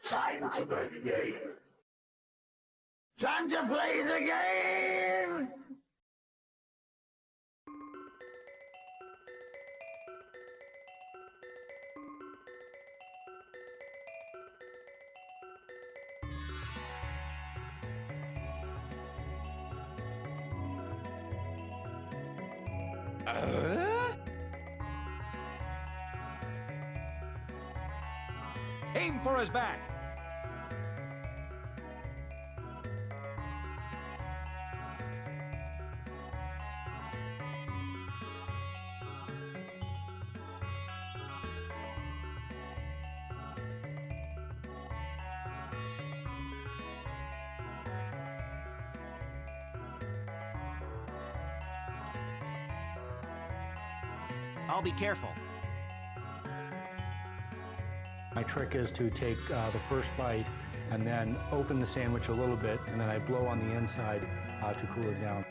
Time to play the game. Time to play the game! Aim for his back. I'll be careful. My trick is to take the first bite and then open the sandwich a little bit, and then I blow on the inside to cool it down.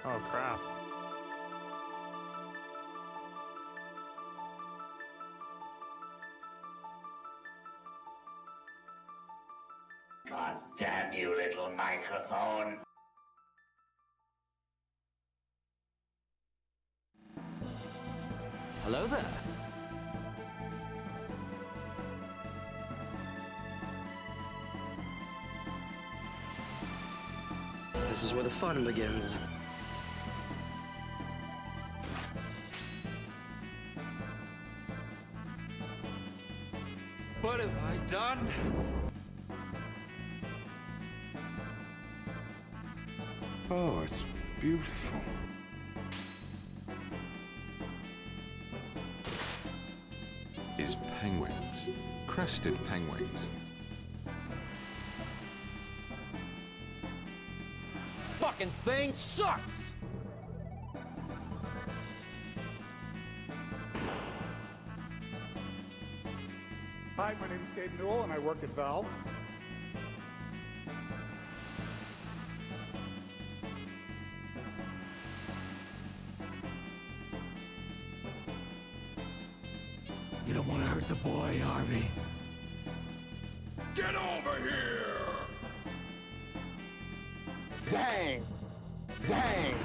Oh crap. God damn you, little microphone. Hello there. This is where the fun begins. What have I done? Oh, it's beautiful. Is penguins. Crested penguins. Fucking thing sucks! Hi, my name is Gabe Newell and I work at Valve. You don't want to hurt the boy, Harvey. Get over here! Dang! Dang!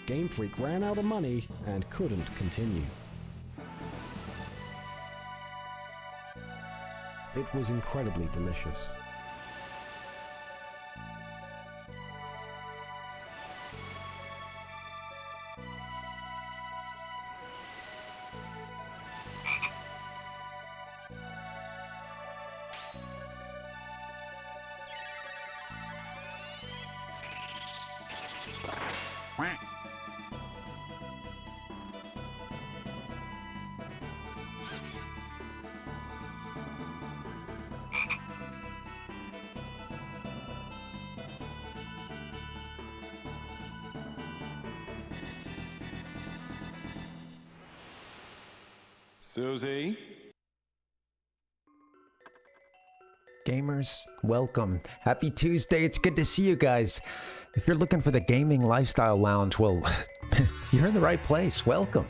Game Freak ran out of money and couldn't continue. It was incredibly delicious. Susie? Gamers, welcome. Happy Tuesday. It's good to see you guys. If you're looking for the gaming lifestyle lounge, well, you're in the right place. Welcome.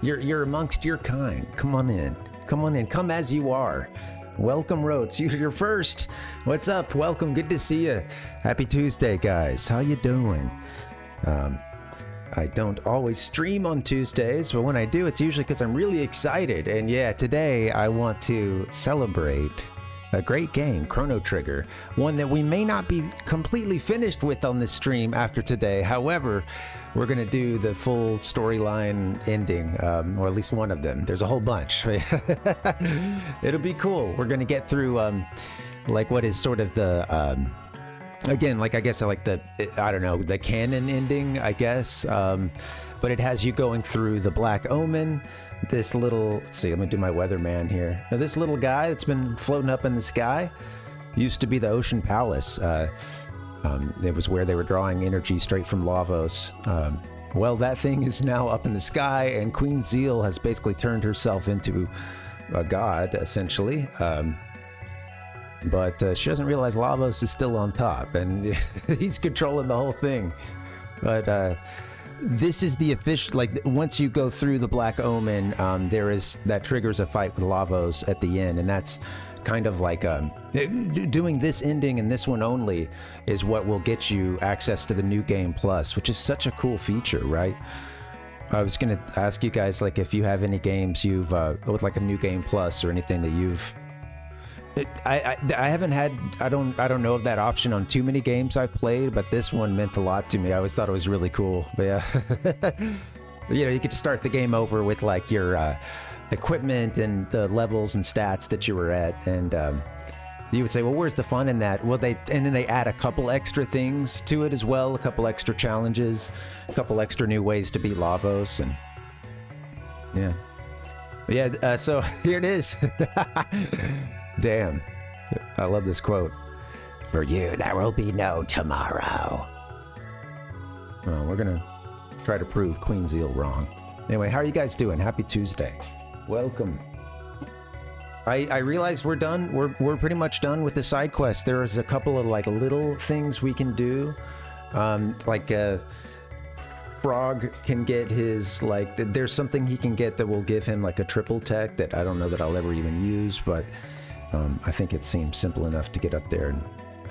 You're amongst your kind. Come on in. Come on in. Come as you are. Welcome, Rotes. You're first. What's up? Welcome. Good to see you. Happy Tuesday, guys. How you doing? I don't always stream on Tuesdays, but when I do, it's usually because I'm really excited. And yeah, today I want to celebrate A great game, Chrono Trigger. One that we may not be completely finished with on this stream after today. However, we're going to do the full storyline ending, or at least one of them. There's a whole bunch. It'll be cool. We're going to get through, like, what is sort of the, again, like, I guess I like the, I don't know, the canon ending, I guess. But it has you going through the Black Omen. This little, let's see, let me do my weatherman here. Now, this little guy that's been floating up in the sky used to be the Ocean Palace. It was where they were drawing energy straight from Lavos. Well, that thing is now up in the sky, and Queen Zeal has basically turned herself into a god, essentially. But she doesn't realize Lavos is still on top, and he's controlling the whole thing. But this is the official, like, once you go through the Black Omen, there is, that triggers a fight with Lavos at the end, and that's kind of like, doing this ending and this one only is what will get you access to the New Game Plus, which is such a cool feature, right? I was gonna ask you guys, like, if you have any games you've, with like a New Game Plus or anything that you've, I haven't had, I don't know of that option on too many games I've played, but this one meant a lot to me. I always thought it was really cool. But yeah, you know, you get to start the game over with like your equipment and the levels and stats that you were at, and you would say, well, where's the fun in that? Well, and then they add a couple extra things to it as well, a couple extra challenges, a couple extra new ways to beat Lavos, and yeah. But yeah, so here it is. Damn. I love this quote. For you, there will be no tomorrow. Well, we're gonna try to prove Queen Zeal wrong. Anyway, how are you guys doing? Happy Tuesday. Welcome. I realize we're done. We're pretty much done with the side quest. There is a couple of like little things we can do. Frog can get his, like, there's something he can get that will give him like a triple tech that I don't know that I'll ever even use, but I think it seems simple enough to get up there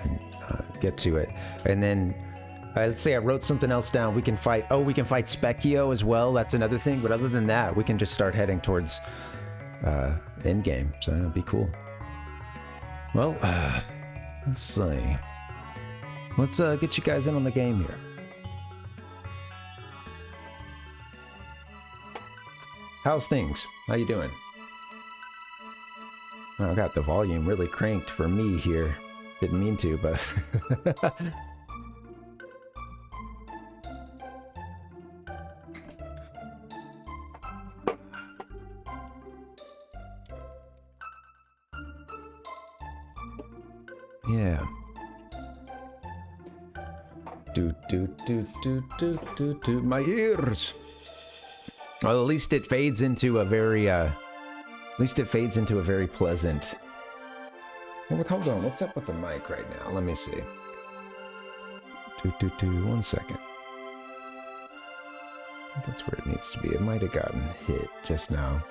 and get to it. And then let's say I wrote something else down. We can fight Specchio as well. That's another thing. But other than that, we can just start heading towards endgame. So that'd be cool. Well, let's see. Let's get you guys in on the game here. How's things? How you doing? Oh, I got the volume really cranked for me here. Didn't mean to, but... yeah. Do my ears. Well, at least it fades into a very pleasant. Well, hold on, what's up with the mic right now? Let me see. 1 second. I think that's where it needs to be. It might have gotten hit just now.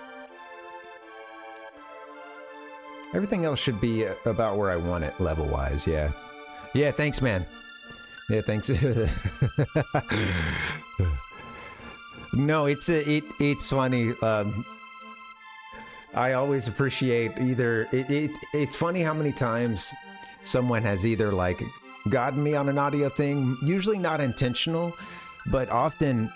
Everything else should be about where I want it level-wise, yeah. Yeah, thanks, man. Yeah, thanks. No, it's funny. I always appreciate either it's funny how many times someone has either like gotten me on an audio thing, usually not intentional, but often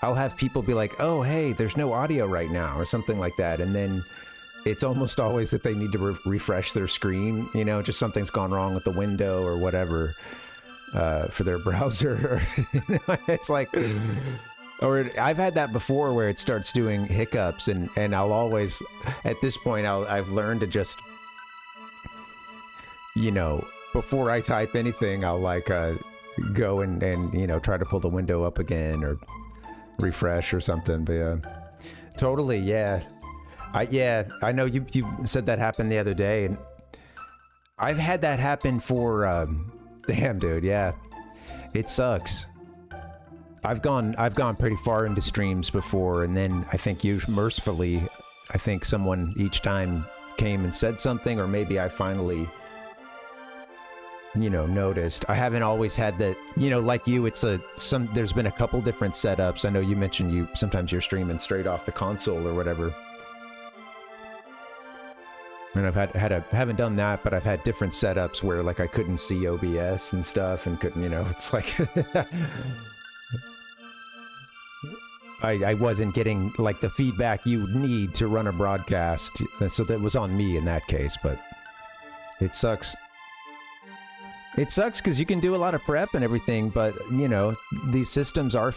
I'll have people be like, "Oh, hey, there's no audio right now," or something like that, and then it's almost always that they need to refresh their screen. You know, just something's gone wrong with the window or whatever for their browser. It's like. Or I've had that before where it starts doing hiccups, and I'll always, at this point, I've learned to just, you know, before I type anything, I'll like go and you know, try to pull the window up again or refresh or something. But yeah, totally, yeah. I know you said that happened the other day, and I've had that happen for, damn, dude, yeah, it sucks. I've gone pretty far into streams before, and then I think you mercifully, I think someone each time came and said something, or maybe I finally, you know, noticed. I haven't always had that, you know, like you, it's there's been a couple different setups. I know you mentioned sometimes you're streaming straight off the console or whatever. And I've haven't done that, but I've had different setups where like I couldn't see OBS and stuff and couldn't, you know, it's like I wasn't getting like the feedback you need to run a broadcast. So that was on me in that case, but it sucks. It sucks because you can do a lot of prep and everything, but you know, these systems are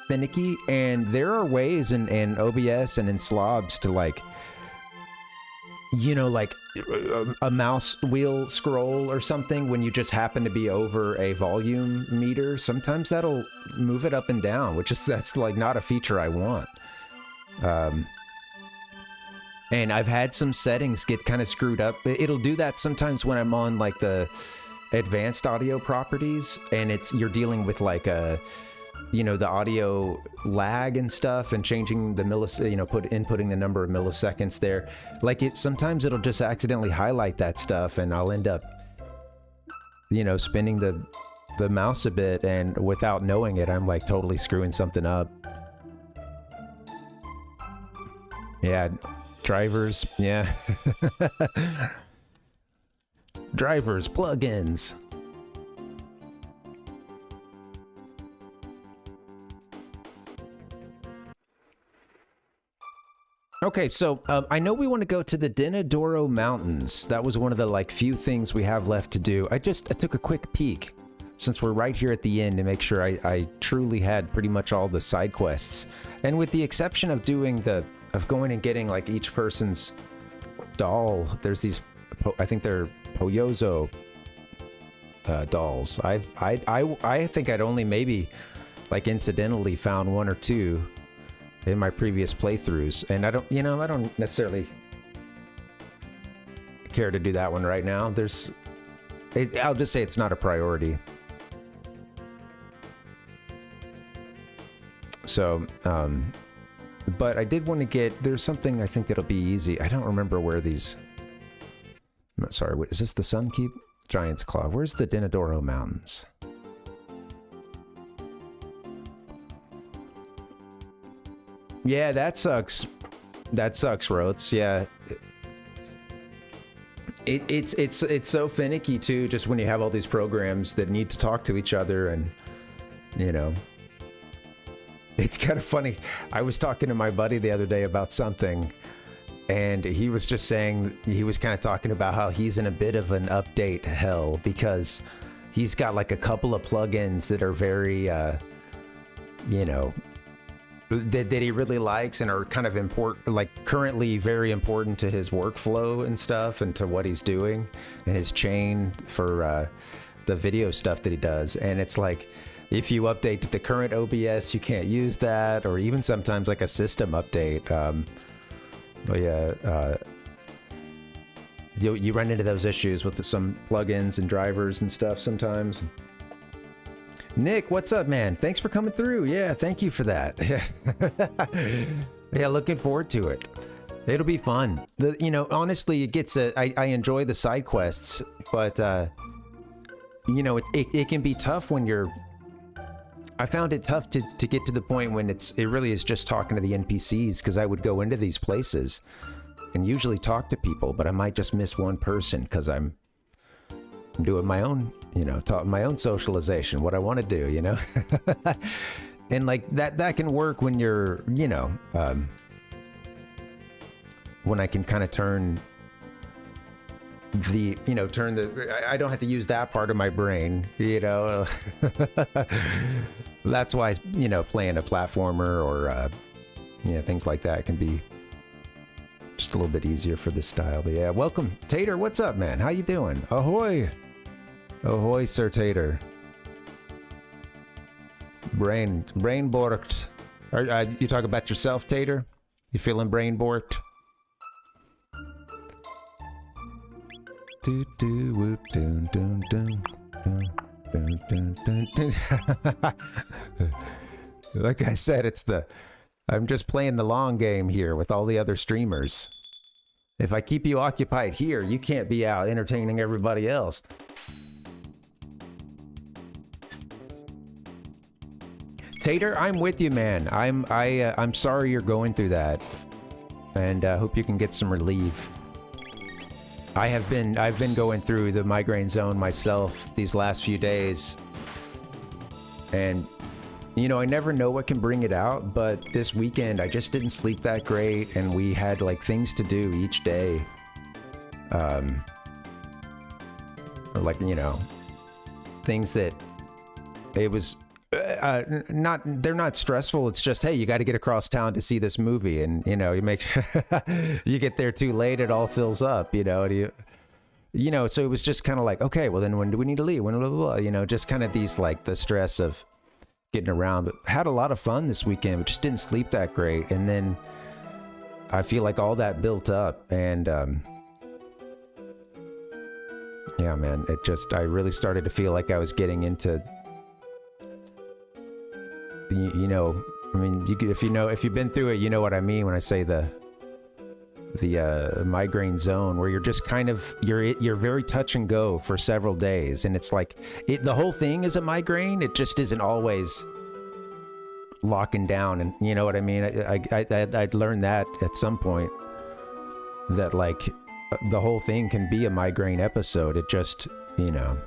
finicky and there are ways in OBS and in slobs to like, you know, like a mouse wheel scroll or something when you just happen to be over a volume meter. Sometimes that'll move it up and down, that's like not a feature I want. And I've had some settings get kind of screwed up. It'll do that sometimes when I'm on like the advanced audio properties and you're dealing with like a, you know, the audio lag and stuff and changing the inputting the number of milliseconds there. Like sometimes it'll just accidentally highlight that stuff and I'll end up, you know, spinning the mouse a bit and without knowing it, I'm like totally screwing something up. Yeah, drivers, yeah. Drivers, plugins. Okay, so I know we want to go to the Dinadoro Mountains. That was one of the like few things we have left to do. I took a quick peek since we're right here at the end to make sure I truly had pretty much all the side quests. And with the exception of going and getting like each person's doll, there's these, I think they're Poyozo dolls. I think I'd only maybe like incidentally found one or two in my previous playthroughs, and I don't necessarily care to do that one right now. I'll just say it's not a priority. So, but I did want to there's something I think that'll be easy. I don't remember where these, sorry, is this the Sun Keep? Giant's Claw. Where's the Dinadoro Mountains? Yeah, that sucks. That sucks, Roats. Yeah. It's so finicky too, just when you have all these programs that need to talk to each other and, you know. It's kind of funny. I was talking to my buddy the other day about something, and he was just saying, he was kind of talking about how he's in a bit of an update hell because he's got like a couple of plugins that are very, you know, that he really likes and are kind of important, like currently very important to his workflow and stuff and to what he's doing and his chain for the video stuff that he does. And it's like, if you update to the current OBS, you can't use that, or even sometimes like a system update. But yeah, you run into those issues with some plugins and drivers and stuff sometimes. Nick, what's up, man? Thanks for coming through. Yeah, thank you for that. Yeah, looking forward to it. It'll be fun. You know, honestly, it gets I enjoy the side quests, but you know, it can be tough when I found it tough to get to the point when it really is just talking to the NPCs, because I would go into these places and usually talk to people, but I might just miss one person because I'm doing my own, you know, my own socialization, what I want to do, you know. And like that can work when you're, you know, when I can kind of turn the, you know, I don't have to use that part of my brain, you know. That's why, you know, playing a platformer or you know, things like that can be just a little bit easier for this style. But yeah, welcome Tater. What's up, man? How you doing? Ahoy. Ahoy, Sir Tater. Brain borked. You talk about yourself, Tater? You feeling brain borked? Do do whoop doon doon doon doon doon doon doon. Like I said, I'm just playing the long game here with all the other streamers. If I keep you occupied here, you can't be out entertaining everybody else. Tater, I'm with you, man. I'm sorry you're going through that, and hope you can get some relief. I've been going through the migraine zone myself these last few days. And you know, I never know what can bring it out, but this weekend I just didn't sleep that great, and we had like things to do each day. Like, you know, things that it was they're not stressful. It's just, hey, you got to get across town to see this movie, and you know, you make you get there too late, it all fills up, you know, and you know, so it was just kind of like, okay, well then when do we need to leave? When blah, blah, blah, you know, just kind of these like the stress of getting around. But had a lot of fun this weekend, but just didn't sleep that great, and then I feel like all that built up, and yeah, man, it just, I really started to feel like I was getting into, you know, I mean, if you've been through it, you know what I mean when I say the migraine zone, where you're just kind of, you're very touch and go for several days, and it's like, the whole thing is a migraine, it just isn't always locking down, and you know what I mean? I'd learned that at some point, that like, the whole thing can be a migraine episode. It just, you know.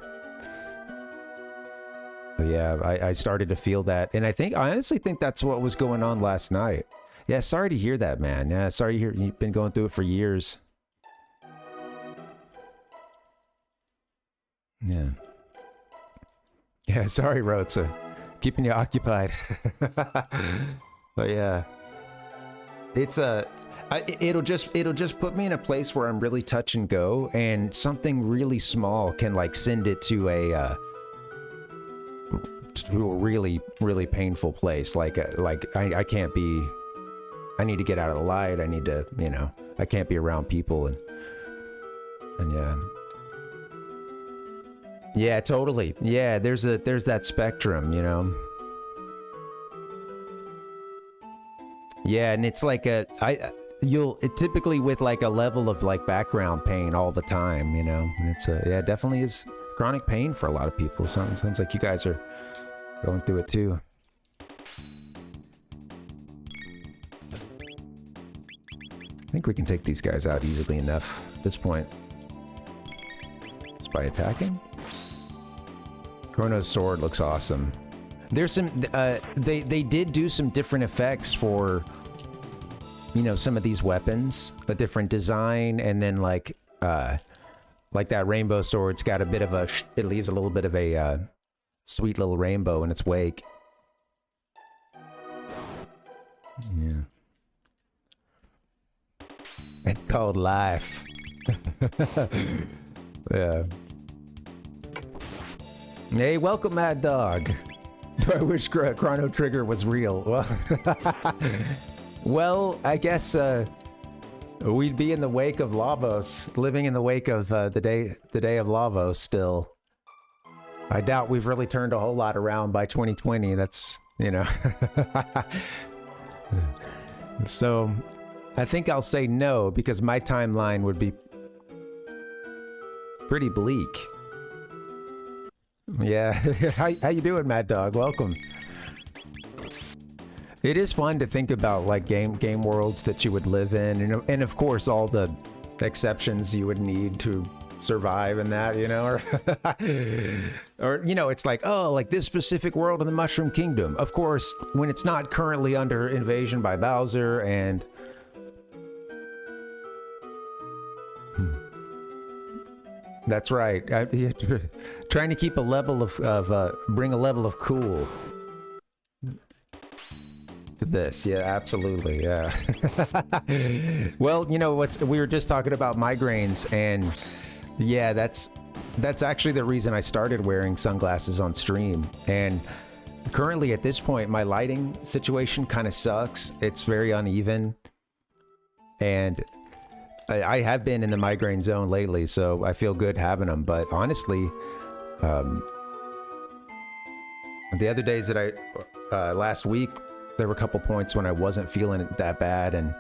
But yeah, I started to feel that. And I honestly think that's what was going on last night. Yeah, sorry to hear that, man. Yeah, sorry to hear you've been going through it for years. Yeah. Yeah, sorry, Rotsa. Keeping you occupied. But yeah. It's it'll just put me in a place where I'm really touch and go, and something really small can like send it to a really, really painful place. Like I can't be, I need to get out of the light. I need to, you know, I can't be around people, and yeah. Yeah, totally. Yeah, there's that spectrum, you know. Yeah, and it's like typically with like a level of like background pain all the time, you know. And it's yeah, it definitely is chronic pain for a lot of people. Sounds like you guys are going through it too. I think we can take these guys out easily enough at this point. Just by attacking. Chrono's sword looks awesome. There's some they did do some different effects for, you know, some of these weapons, a different design, and then like that rainbow sword's got a bit of a, it leaves a little bit of a sweet little rainbow in its wake. Yeah. It's called life. Yeah. Hey, welcome, Mad Dog. Do I wish Chrono Trigger was real? Well, I guess we'd be in the wake of Lavos, living in the wake of the day of Lavos still. I doubt we've really turned a whole lot around by 2020. That's, you know. So I think I'll say no, because my timeline would be pretty bleak. Yeah. How you doing, Mad Dog? Welcome. It is fun to think about like game worlds that you would live in, and of course all the exceptions you would need to survive in that, you know, or you know, it's like, oh, like this specific world in the Mushroom Kingdom. Of course, when it's not currently under invasion by Bowser and that's right. Trying to keep a level of bring a level of cool to this. Yeah, absolutely. Yeah. Well, you know we were just talking about migraines, and yeah, that's actually the reason I started wearing sunglasses on stream. And currently at this point, my lighting situation kind of sucks. It's very uneven, and I have been in the migraine zone lately, so I feel good having them. But honestly, the other days that last week, there were a couple points when I wasn't feeling it that bad, and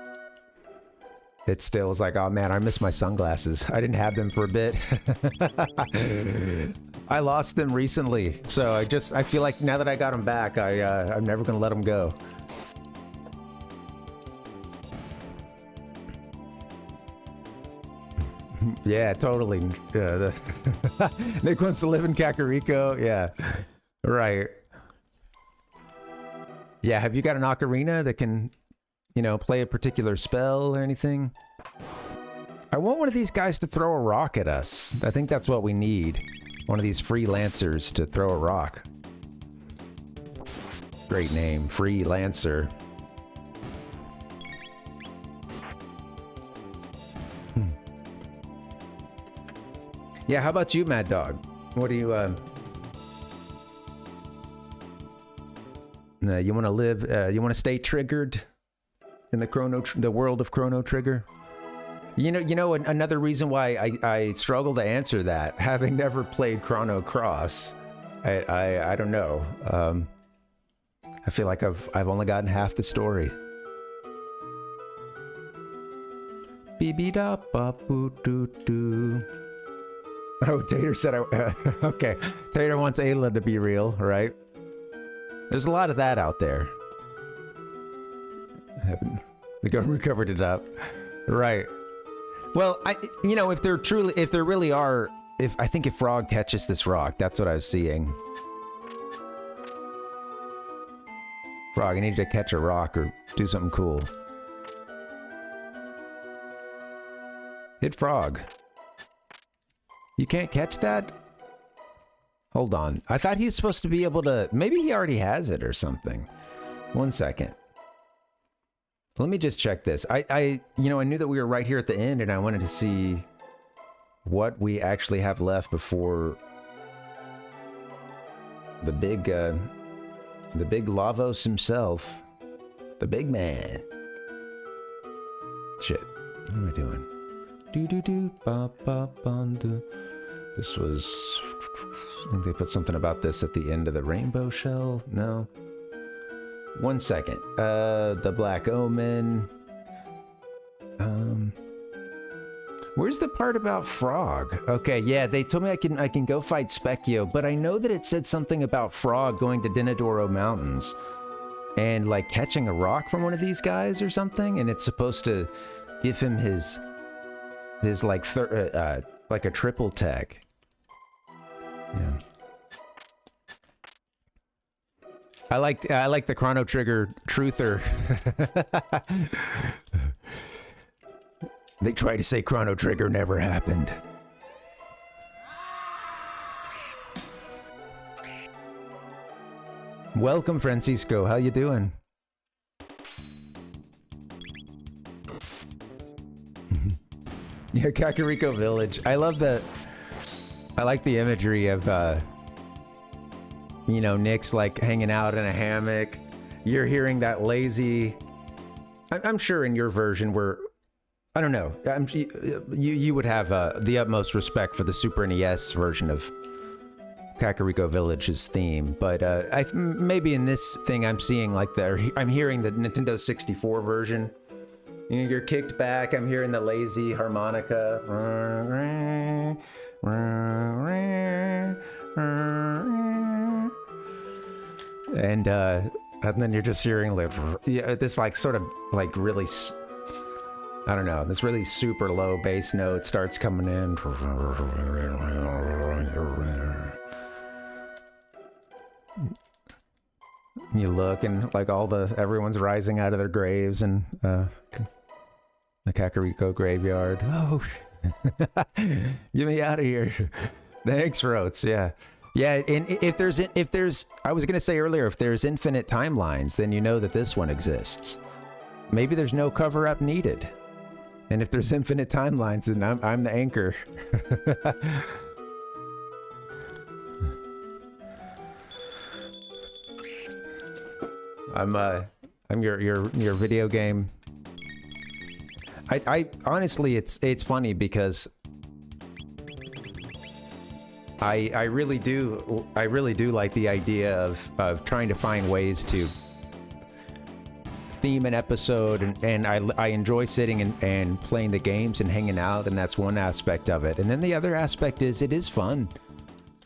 it still was like, oh man, I miss my sunglasses. I didn't have them for a bit. I lost them recently, so I feel like now that I got them back, I'm never gonna let them go. Yeah, totally. Nick wants to live in Kakariko. Yeah, right. Yeah, have you got an ocarina that can, you know, play a particular spell or anything? I want one of these guys to throw a rock at us. I think that's what we need. One of these freelancers to throw a rock. Great name, Freelancer. Yeah, how about you, Mad Dog? What do you, you want to live, you want to stay triggered in the world of Chrono Trigger? You know, another reason why I struggle to answer that, having never played Chrono Cross, I don't know. I feel like I've only gotten half the story. Beep-beep-da-ba-boo-doo-doo. Oh, Tater said okay. Tater wants Ayla to be real, right? There's a lot of that out there. The government covered it up. Right. Well, you know, if there really are, I think if Frog catches this rock, that's what I was seeing. Frog, I need you to catch a rock or do something cool. Hit Frog. You can't catch that? Hold on. I thought he's supposed to be able to... Maybe he already has it or something. 1 second. Let me just check this. You know, I knew that we were right here at the end, and I wanted to see what we actually have left before the big Lavos himself. The big man. Shit. What am I doing? Do-do-do-ba-ba-ba-do. This was... I think they put something about this at the end of the rainbow shell. No. 1 second. The Black Omen. Where's the part about Frog? Okay, yeah, they told me I can go fight Specchio, but I know that it said something about Frog going to Dinadoro Mountains and like catching a rock from one of these guys or something, and it's supposed to give him his like a triple tech. Yeah. I like the Chrono Trigger truther. They try to say Chrono Trigger never happened. Welcome, Francisco. How you doing? Yeah, Kakariko Village. I like the imagery of you know, Nick's like hanging out in a hammock. You're hearing that lazy... I'm sure in your version where... I don't know. You would have the utmost respect for the Super NES version of Kakariko Village's theme, but maybe in this thing I'm seeing like I'm hearing the Nintendo 64 version. You know, you're kicked back. I'm hearing the lazy harmonica. And then you're just hearing like, this like sort of like really, I don't know, this really super low bass note starts coming in. You look and like everyone's rising out of their graves and the Kakariko graveyard. Oh, get me out of here. Thanks, Rotes. Yeah. Yeah, and if there's, I was gonna say earlier, if there's infinite timelines, then you know that this one exists. Maybe there's no cover-up needed. And if there's infinite timelines, then I'm the anchor. I'm your video game. I honestly, it's funny because I really do like the idea of trying to find ways to theme an episode, and I enjoy sitting and playing the games and hanging out, and that's one aspect of it. And then the other aspect is it is fun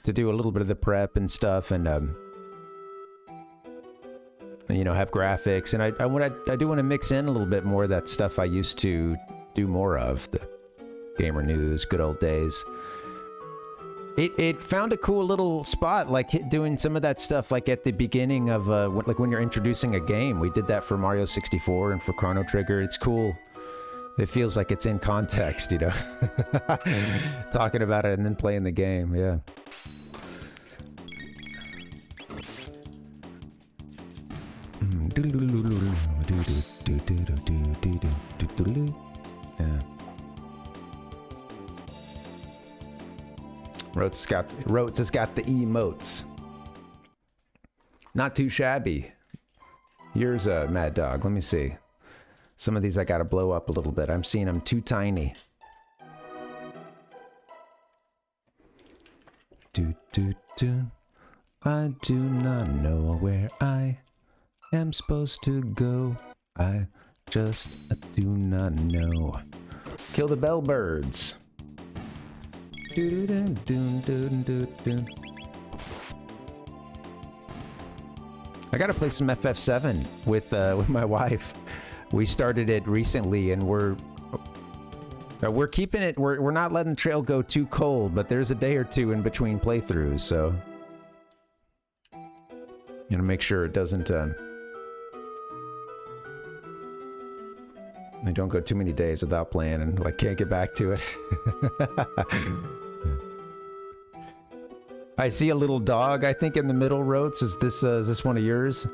to do a little bit of the prep and stuff, and you know, have graphics, and I do want to mix in a little bit more of that stuff I used to do more of, the Gamer News, good old days. It found a cool little spot, like doing some of that stuff, like at the beginning of, like when you're introducing a game. We did that for Mario 64 and for Chrono Trigger. It's cool. It feels like it's in context, you know? Talking about it and then playing the game, yeah. Yeah. Rotes has got the emotes. Not too shabby. Here's a Mad Dog. Let me see. Some of these I gotta blow up a little bit. I'm seeing them too tiny. I do not know where I am supposed to go. I just do not know. Kill the bellbirds. I gotta play some FF7 with my wife. We started it recently, and we're keeping it. We're not letting the trail go too cold, but there's a day or two in between playthroughs, so you know, make sure it doesn't. I don't go too many days without playing and like can't get back to it. I see a little dog, I think, in the middle, Rotes. Is this one of yours?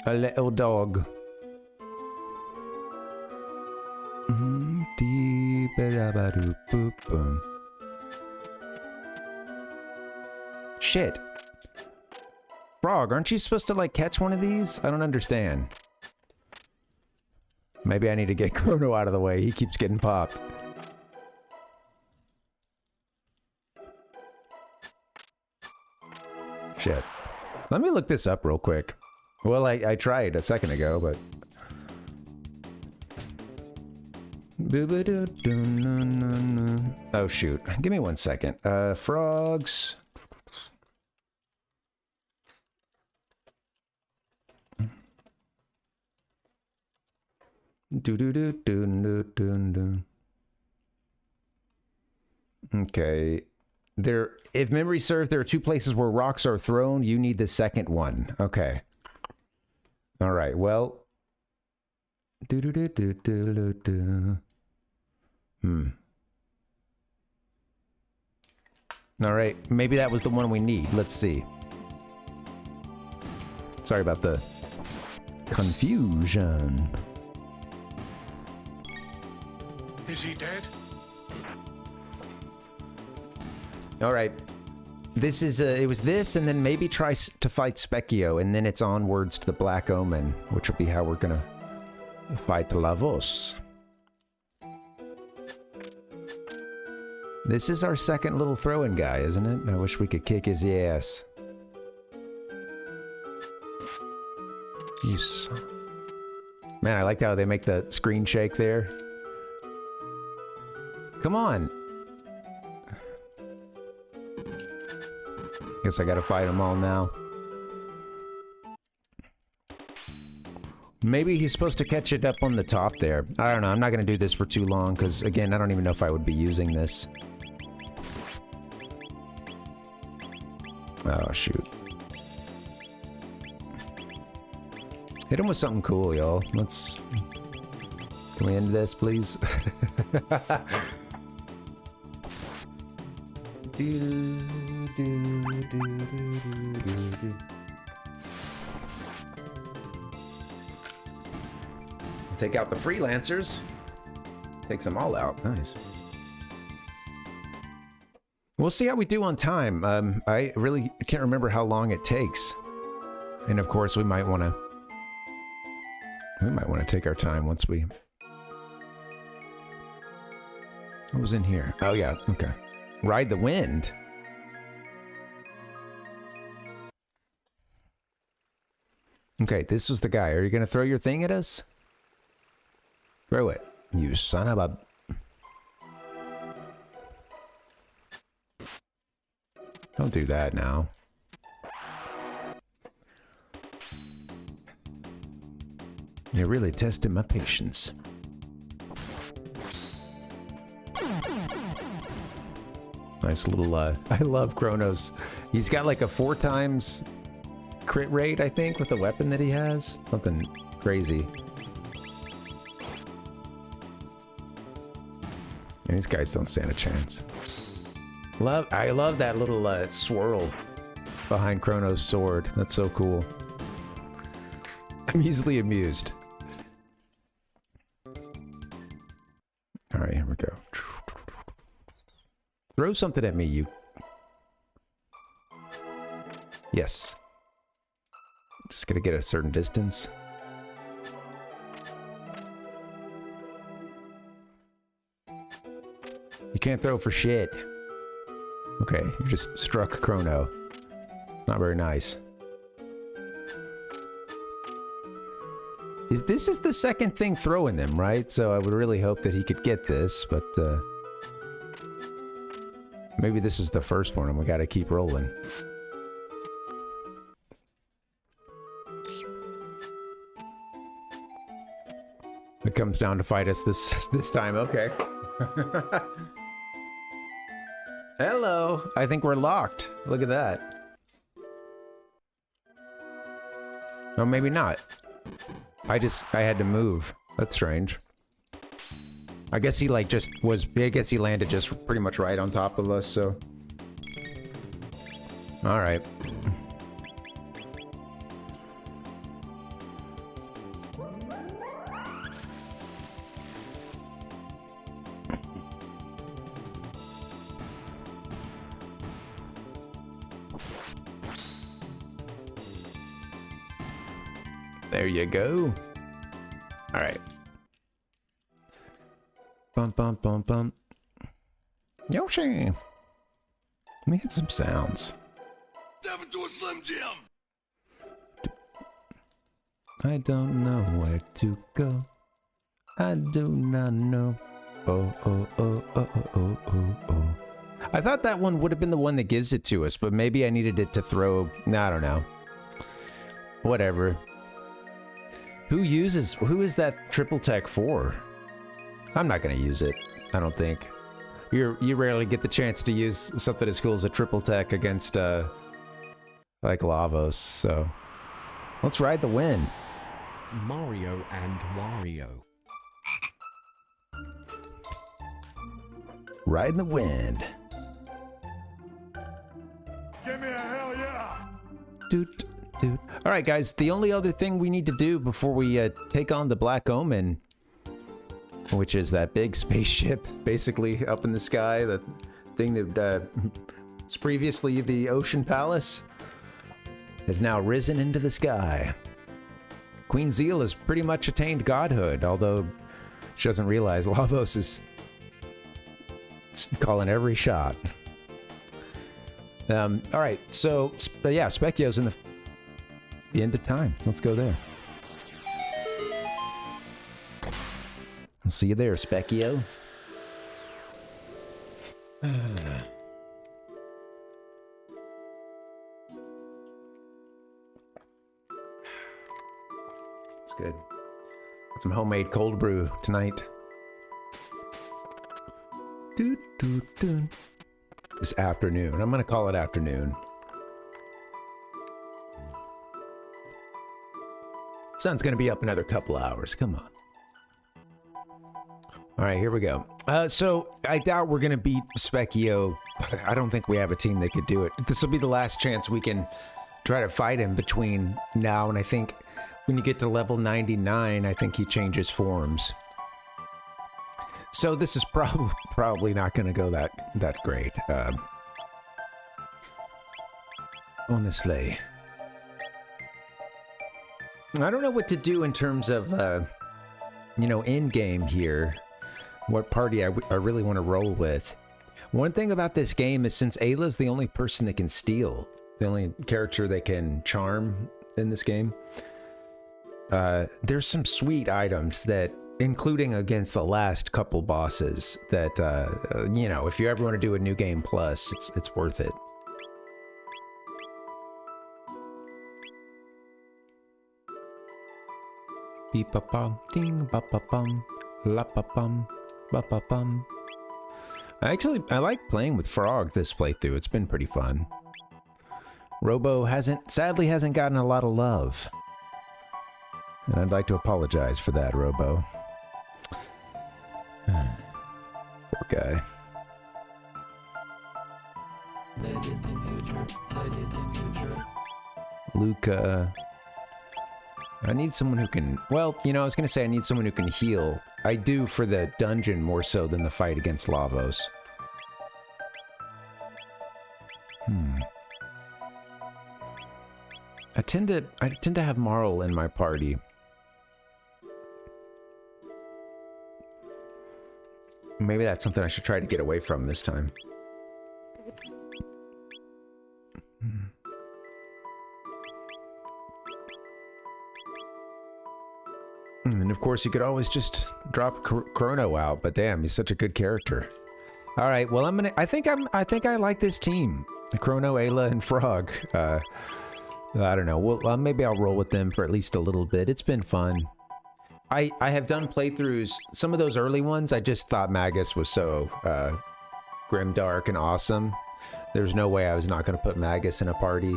A little dog. Shit. Frog, aren't you supposed to, like, catch one of these? I don't understand. Maybe I need to get Chrono out of the way. He keeps getting popped. Shit. Let me look this up real quick. Well, I tried a second ago, but... Oh, shoot. Give me 1 second. Frogs... Okay. There, if memory serves, there are 2 places where rocks are thrown. You need the second one. Okay. All right. Well. All right. Maybe that was the one we need. Let's see. Sorry about the confusion. Is he dead? All right. This is it was this, and then maybe try to fight Specchio, and then it's onwards to the Black Omen, which will be how we're gonna fight Lavos. This is our second little throw-in guy, isn't it? I wish we could kick his ass. Man, I like how they make the screen shake there. Come on. Guess I gotta fight them all now. Maybe he's supposed to catch it up on the top there. I don't know. I'm not gonna do this for too long because, again, I don't even know if I would be using this. Oh, shoot. Hit him with something cool, y'all. Let's... Can we end this, please? Take out the freelancers. Takes them all out. Nice. We'll see how we do on time. I really can't remember how long it takes. And of course, we might want to take our time once we... What was in here? Oh yeah, okay. Ride the wind. Okay, this was the guy. Are you gonna throw your thing at us? Throw it, you son of a... Don't do that now. You're really testing my patience. Nice little, I love Chronos. He's got like a 4 times crit rate, I think, with the weapon that he has. Something crazy. And these guys don't stand a chance. I love that little swirl behind Chronos' sword. That's so cool. I'm easily amused. Alright, here we go. Throw something at me, you. Yes. Just gotta get a certain distance. You can't throw for shit. Okay, you just struck Chrono. Not very nice. This is the second thing throwing them, right? So I would really hope that he could get this, but maybe this is the first one and we gotta keep rolling. It comes down to fight us this time, okay. Hello! I think we're locked. Look at that. No, maybe not. I had to move. That's strange. I guess he like just was big. I guess he landed just pretty much right on top of us, so. Alright. There you go. All right. Bump, bump, bump, bump. Yoshi. Let me hit some sounds. Step into a Slim Jim. I don't know where to go. I do not know. Oh, oh, oh, oh, oh, oh, oh, oh. I thought that one would have been the one that gives it to us, but maybe I needed it to throw. I don't know. Whatever. Who is that triple tech for? I'm not gonna use it. I don't think. You rarely get the chance to use something as cool as a triple tech against like Lavos, so let's ride the wind. Mario and Wario. Riding the wind. Give me a hell yeah. Doot, doot. All right, guys. The only other thing we need to do before we take on the Black Omen, which is that big spaceship, basically up in the sky, the thing that was previously the Ocean Palace, has now risen into the sky. Queen Zeal has pretty much attained godhood, although she doesn't realize Lavos is calling every shot. All right, so yeah, Specchio's in the end of time. Let's go there. I'll see you there, Specchio. It's good. Got some homemade cold brew tonight. Doo, doo, doo. This afternoon. I'm gonna call it afternoon. Sun's gonna be up another couple hours. Come on. All right, here we go. So I doubt we're gonna beat Specchio. I don't think we have a team that could do it. This will be the last chance we can try to fight him between now and I think when you get to level 99, I think he changes forms. So this is probably not going to go that great. Honestly, I don't know what to do in terms of end game here. What party I really want to roll with. One thing about this game is since Ayla's the only person that can steal, the only character that can charm in this game, there's some sweet items that, including against the last couple bosses, that if you ever want to do a new game plus, it's worth it. Beep ba bum, ding ba ba bum, la ba bum, ba ba bum. I like playing with Frog this playthrough. It's been pretty fun. Robo sadly hasn't gotten a lot of love. And I'd like to apologize for that, Robo. Poor guy. Luca. I need someone who can... Well, you know, I was going to say I need someone who can heal. I do for the dungeon more so than the fight against Lavos. I tend to have Marl in my party. Maybe that's something I should try to get away from this time. And of course, you could always just drop Chrono out, but damn, he's such a good character. All right, well, I think I like this team: Chrono, Ayla, and Frog. I don't know. Well, maybe I'll roll with them for at least a little bit. It's been fun. I have done playthroughs. Some of those early ones, I just thought Magus was so grimdark and awesome. There's no way I was not going to put Magus in a party.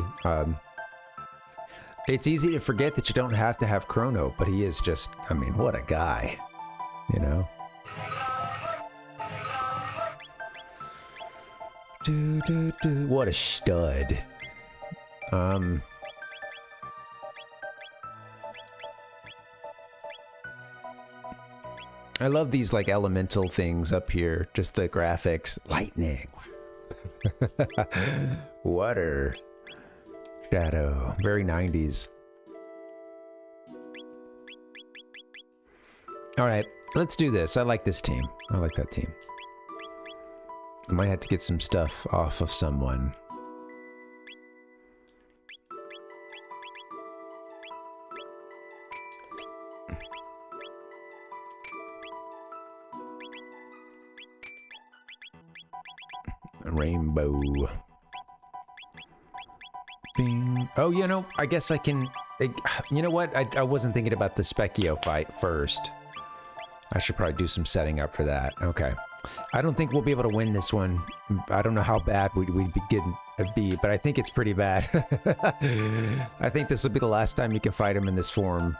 It's easy to forget that you don't have to have Chrono, but he is just, I mean, what a guy, you know? What a stud. I love these, like, elemental things up here. Just the graphics. Lightning. Water. Shadow. Very 90s. Alright, let's do this. I like this team. I like that team. I might have to get some stuff off of someone. Rainbow. Bing. Oh, you know, I guess I can... You know what? I wasn't thinking about the Specchio fight first. I should probably do some setting up for that. Okay. I don't think we'll be able to win this one. I don't know how bad we'd be, but I think it's pretty bad. I think this will be the last time you can fight him in this form.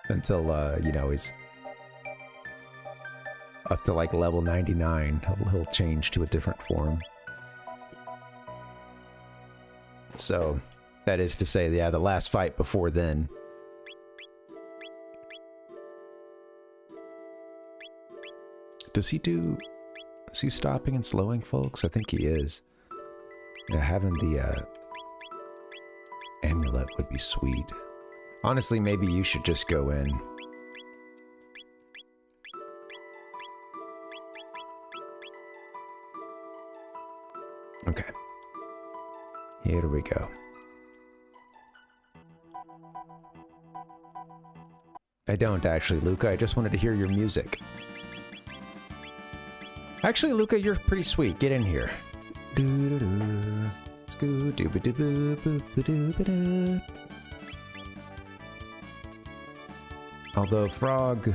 Until, you know, he's... up to, like, level 99. He'll change to a different form. So, that is to say, yeah, the last fight before then. Does he do... Is he stopping and slowing, folks? I think he is. Yeah, having the, amulet would be sweet. Honestly, maybe you should just go in. Okay. Here we go. I don't actually, Luca. I just wanted to hear your music. Actually, Luca, you're pretty sweet. Get in here. Although Frog...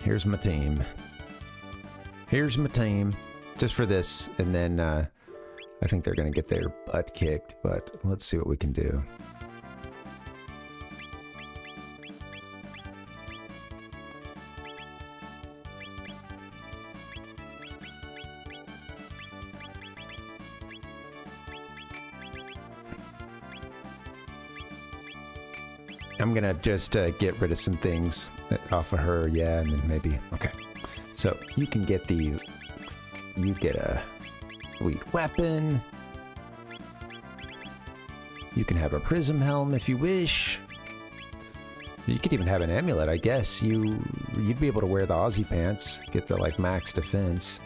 Here's my team. Here's my team. Just for this, and then I think they're gonna get their butt kicked, but let's see what we can do. I'm gonna just get rid of some things off of her, yeah, and then maybe, okay. So, you can get the, you get a sweet weapon. You can have a prism helm if you wish. You could even have an amulet, I guess. You'd be able to wear the Aussie pants, get the, like, max defense.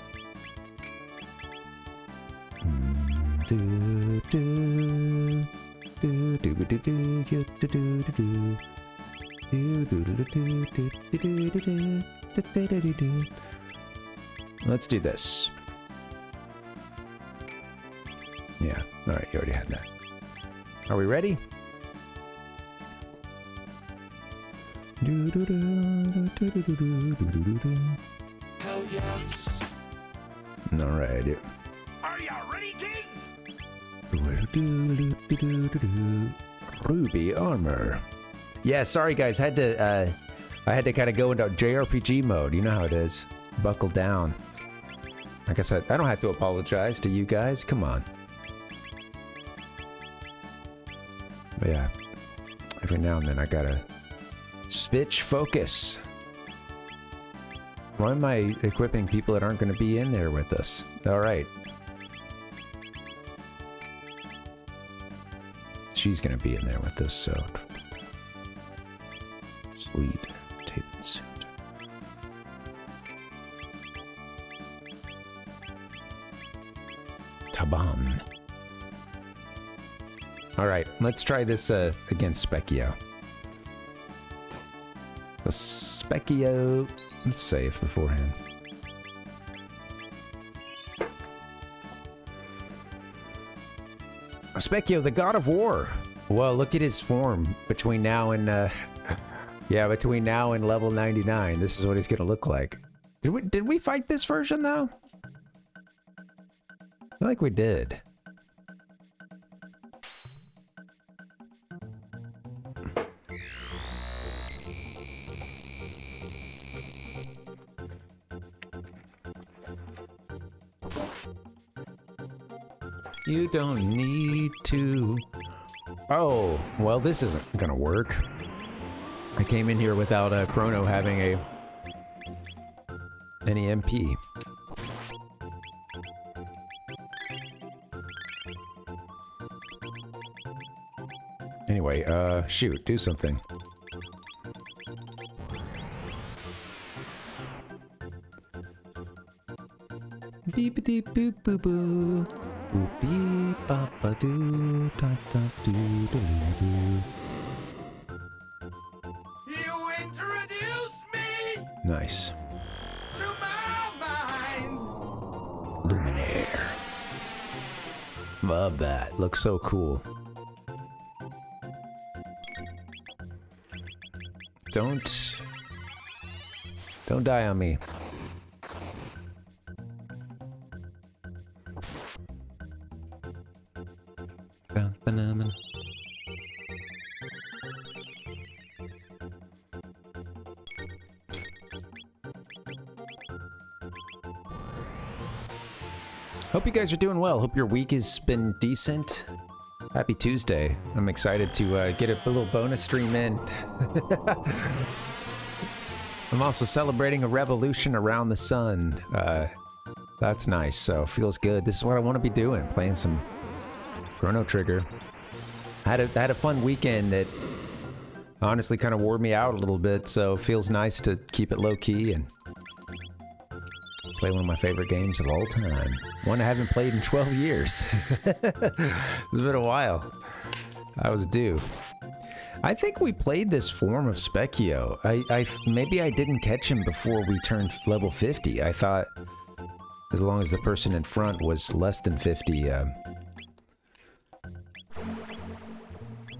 Let's do this. Yeah. All right, you already had that. Are we ready? Hell yes. All right. Are you ready, kids? Ruby armor. Yeah, sorry guys, I had to kind of go into JRPG mode. You know how it is. Buckle down. Like I said, I don't have to apologize to you guys. Come on. But yeah, every now and then I gotta switch focus. Why am I equipping people that aren't going to be in there with us? All right. She's going to be in there with us, so... Sweet. Tape and suit. Taban. Alright, let's try this against Specchio. The Specchio... Let's save beforehand. Specchio, the god of war. Well, look at his form between now and yeah, between now and level 99. This is what he's gonna look like. Did we fight this version though? I feel like we did. You don't need to. Oh, well, this isn't gonna work. I came in here without Chrono having any MP. Anyway, shoot, do something. Beep beep boop boo boo. Boop beep ba ba doo da da doo da doo. You introduce me Nice. to my mind. Luminaire. Love that. Looks so cool. Don't die on me. Hope you guys are doing well. Hope your week has been decent. Happy Tuesday. I'm excited to get a little bonus stream in. I'm also celebrating a revolution around the sun. That's nice, so feels good. This is what I want to be doing, playing some Chrono Trigger. I had a fun weekend that honestly kind of wore me out a little bit, so it feels nice to keep it low-key and play one of my favorite games of all time. One I haven't played in 12 years. It's been a while. I was due. I think we played this form of Specchio. Maybe I didn't catch him before we turned level 50. I thought as long as the person in front was less than 50,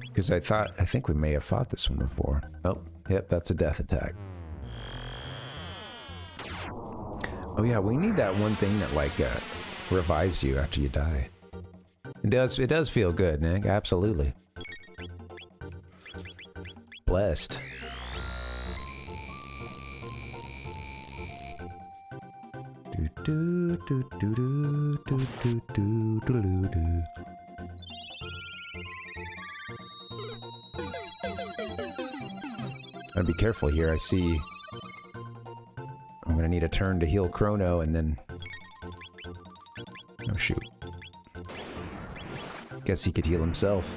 because I think we may have fought this one before. Oh, yep, that's a death attack. Oh yeah, we need that one thing that like revives you after you die. It does feel good, Nick. Absolutely. Blessed. Do do do do do do do do do. Gotta be careful here. I see I'm gonna need a turn to heal Chrono and then... Oh shoot. Guess he could heal himself.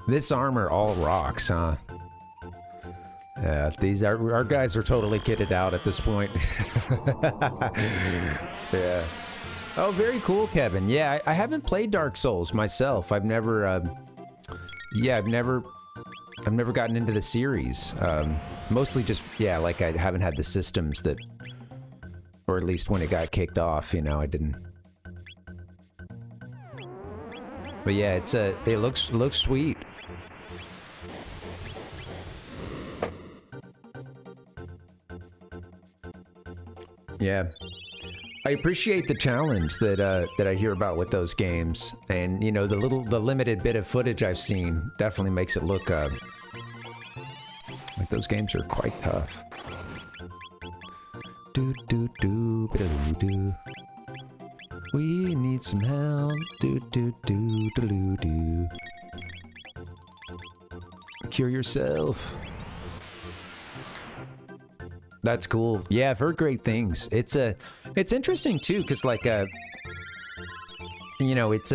This armor all rocks, huh? Yeah, our guys are totally kitted out at this point. Yeah. Oh, very cool, Kevin. Yeah, I haven't played Dark Souls myself. I've never, yeah, I've never gotten into the series. Mostly just, yeah, like I haven't had the systems that Or at least when it got kicked off, you know, I didn't. But yeah, it looks sweet. Yeah. I appreciate the challenge that I hear about with those games, and you know the limited bit of footage I've seen definitely makes it look like those games are quite tough. Do do do do do. We need some help. Do do do do do. Cure yourself. That's cool. Yeah, I've heard great things. It's interesting too, because like you know, it's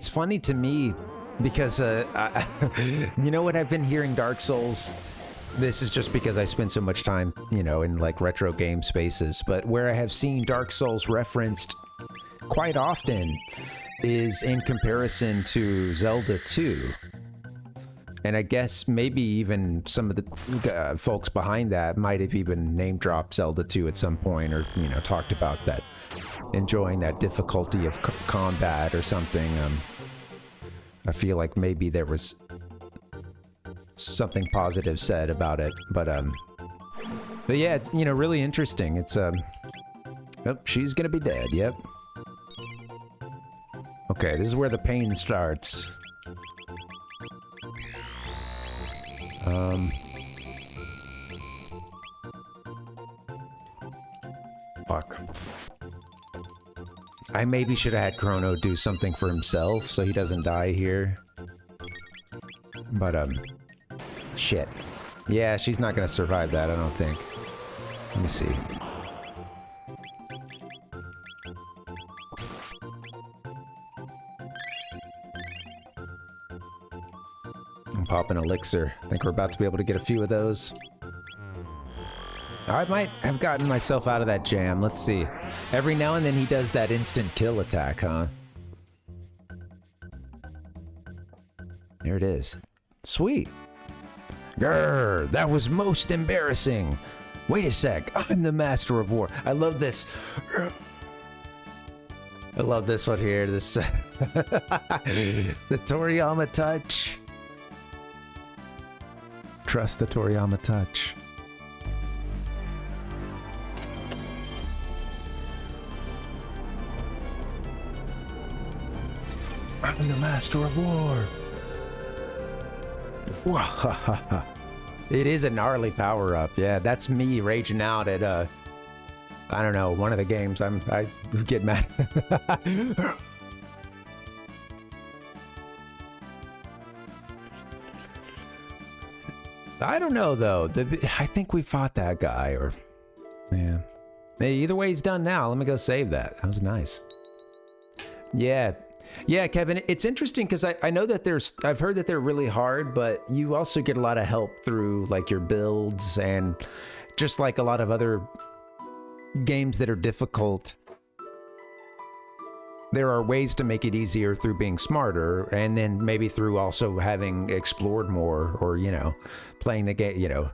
funny to me because you know what, I've been hearing Dark Souls. This is just because I spend so much time, you know, in like retro game spaces, but where I have seen Dark Souls referenced quite often is in comparison to Zelda 2. And I guess maybe even some of the folks behind that might have even name dropped Zelda 2 at some point, or, you know, talked about that, enjoying that difficulty of combat or something. I feel like maybe there was something positive said about it, but yeah, it's, you know, really interesting. It's oh, she's gonna be dead. Yep. Okay, this is where the pain starts. Fuck. I maybe should have had Chrono do something for himself so he doesn't die here. But, shit. Yeah, she's not gonna survive that, I don't think. Let me see. Pop an elixir. I think we're about to be able to get a few of those. I might have gotten myself out of that jam. Let's see. Every now and then he does that instant kill attack, huh? There it is. Sweet. Grrr, that was most embarrassing. Wait a sec, I'm the master of war. I love this. I love this one here. This the Toriyama touch. Trust the Toriyama touch. I'm the master of war. It is a gnarly power up. Yeah, that's me raging out at I don't know, one of the games. I get mad. I don't know though. I think we fought that guy, or yeah. Hey, either way, he's done now. Let me go save that. That was nice. Yeah. Yeah, Kevin, it's interesting because I know that I've heard that they're really hard, but you also get a lot of help through like your builds, and just like a lot of other games that are difficult, there are ways to make it easier through being smarter, and then maybe through also having explored more, or, you know, playing the game, you know,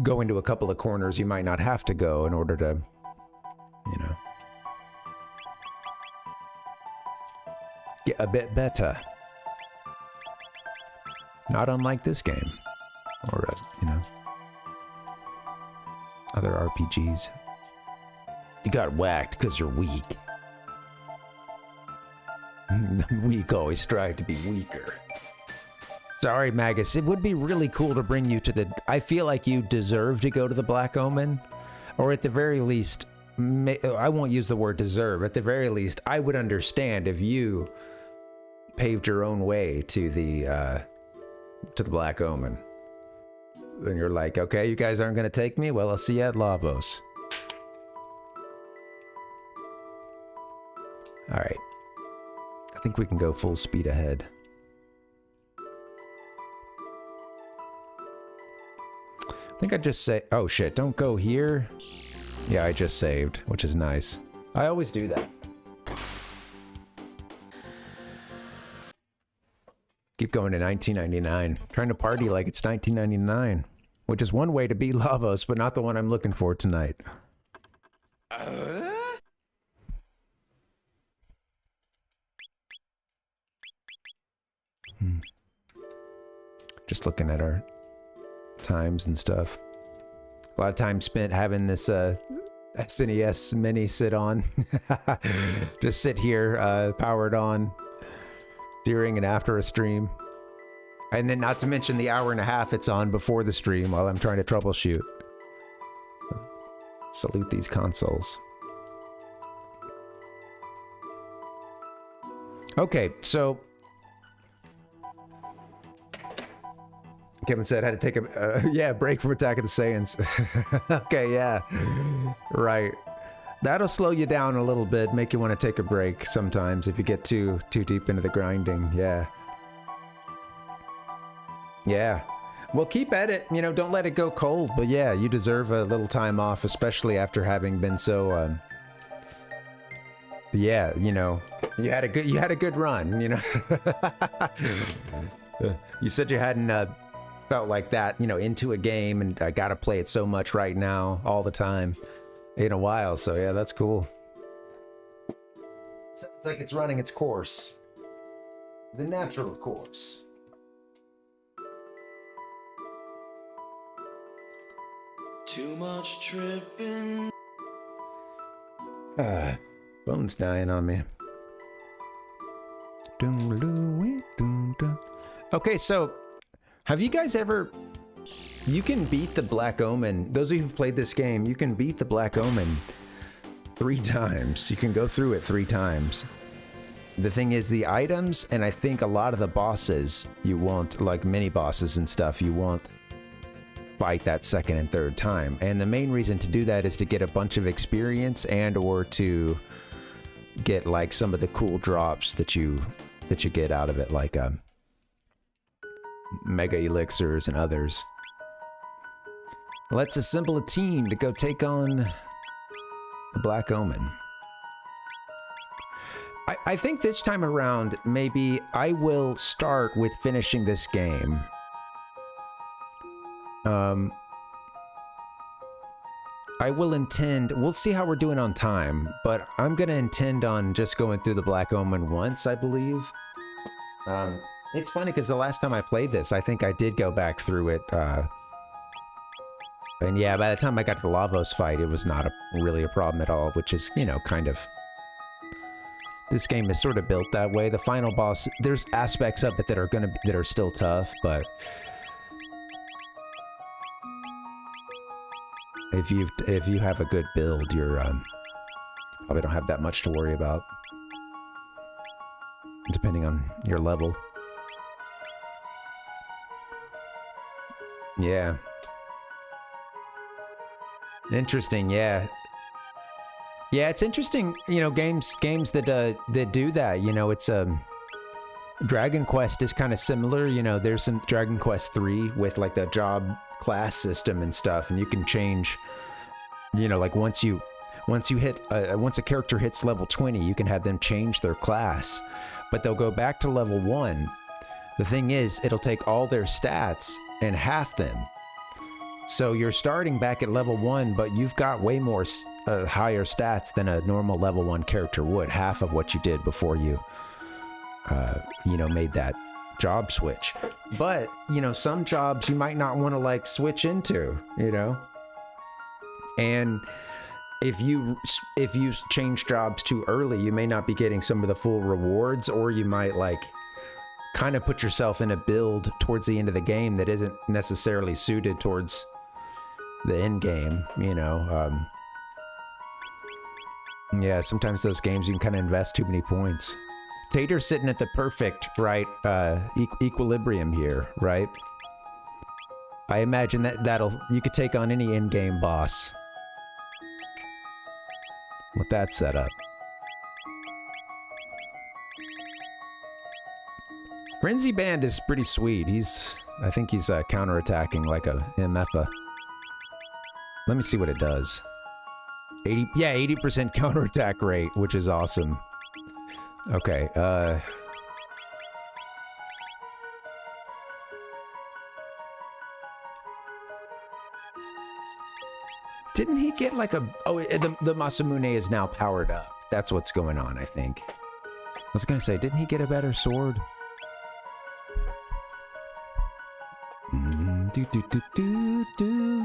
go into a couple of corners you might not have to go in order to, you know, get a bit better. Not unlike this game, or, you know, other RPGs. You got whacked because you're weak. The weak always strive to be weaker. Sorry, Magus. It would be really cool to bring you to the... I feel like you deserve to go to the Black Omen. Or at the very least... I won't use the word deserve. At the very least, I would understand if you paved your own way to the Black Omen. Then you're like, okay, you guys aren't going to take me? Well, I'll see you at Lavos. Alright. I think we can go full speed ahead. I think I just say, oh shit, don't go here. Yeah, I just saved, which is nice. I always do that. Keep going to 1999. Trying to party like it's 1999. which is one way to beat Lavos, but not the one I'm looking for tonight. Just looking at our times and stuff. A lot of time spent having this SNES Mini sit on. Just sit here, powered on during and after a stream. And then not to mention the hour and a half it's on before the stream while I'm trying to troubleshoot. Salute these consoles. Okay, so Kevin said I had to take a break from Attack of the Saiyans. Okay, yeah, right. That'll slow you down a little bit, make you want to take a break sometimes if you get too deep into the grinding. Yeah. Yeah. Well, keep at it. You know, don't let it go cold. But yeah, you deserve a little time off, especially after having been so. Yeah, you know, you had a good run. You know, you said you hadn't felt like that. You know, into a game and I gotta play it so much right now, all the time, in a while. So yeah, that's cool. Sounds like it's running its course. The natural course. Too much tripping. Phone's dying on me. Okay, so have you guys ever... You can beat the Black Omen. Those of you who've played this game, you can beat the Black Omen 3 times. You can go through it 3 times. The thing is, the items, and I think a lot of the bosses, you won't, like mini bosses and stuff, you won't fight that second and third time. And the main reason to do that is to get a bunch of experience and or to get like some of the cool drops that you get out of it, like mega elixirs and others. Let's assemble a team to go take on the Black Omen. I think this time around, maybe I will start with finishing this game. I will intend, we'll see how we're doing on time, but I'm gonna intend on just going through the Black Omen once, I believe. It's funny because the last time I played this, I think I did go back through it, and yeah, by the time I got to the Lavos fight, it was not really a problem at all, which is, you know, kind of... This game is sort of built that way. The final boss, there's aspects of it that are still tough, but... If you have a good build, you're probably don't have that much to worry about, depending on your level. Yeah. Interesting. Yeah. Yeah, it's interesting. You know, games that do that. You know, it's Dragon Quest is kind of similar. You know, there's some Dragon Quest 3 with like the job class system and stuff, and you can change, you know, like once a character hits level 20, you can have them change their class, but they'll go back to level 1. The thing is, it'll take all their stats and half them, so you're starting back at level 1, but you've got way more higher stats than a normal level 1 character would, half of what you did before you you know, made that job switch. But, you know, some jobs you might not want to like switch into, you know, and if you change jobs too early, you may not be getting some of the full rewards, or you might like kind of put yourself in a build towards the end of the game that isn't necessarily suited towards the end game, you know. Yeah, sometimes those games you can kind of invest too many points. Tater's sitting at the perfect, right, equilibrium here, right? I imagine you could take on any in-game boss with that setup. Frenzy Band is pretty sweet. I think he's counterattacking like a MFA. Let me see what it does. 80% counterattack rate, which is awesome. Okay, Didn't he get like a... Oh, the Masamune is now powered up. That's what's going on, I think. I was gonna say, didn't he get a better sword? Do,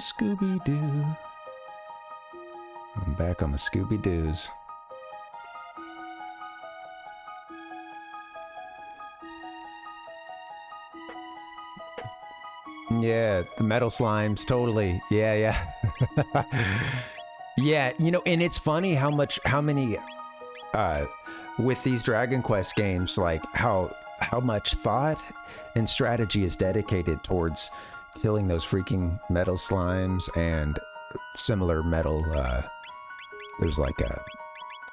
Scooby-Doo. I'm back on the Scooby-Doos. Yeah, the metal slimes, totally. Yeah, yeah. Yeah, you know, and it's funny how many, with these Dragon Quest games, like how much thought and strategy is dedicated towards killing those freaking metal slimes and similar metal, there's like a,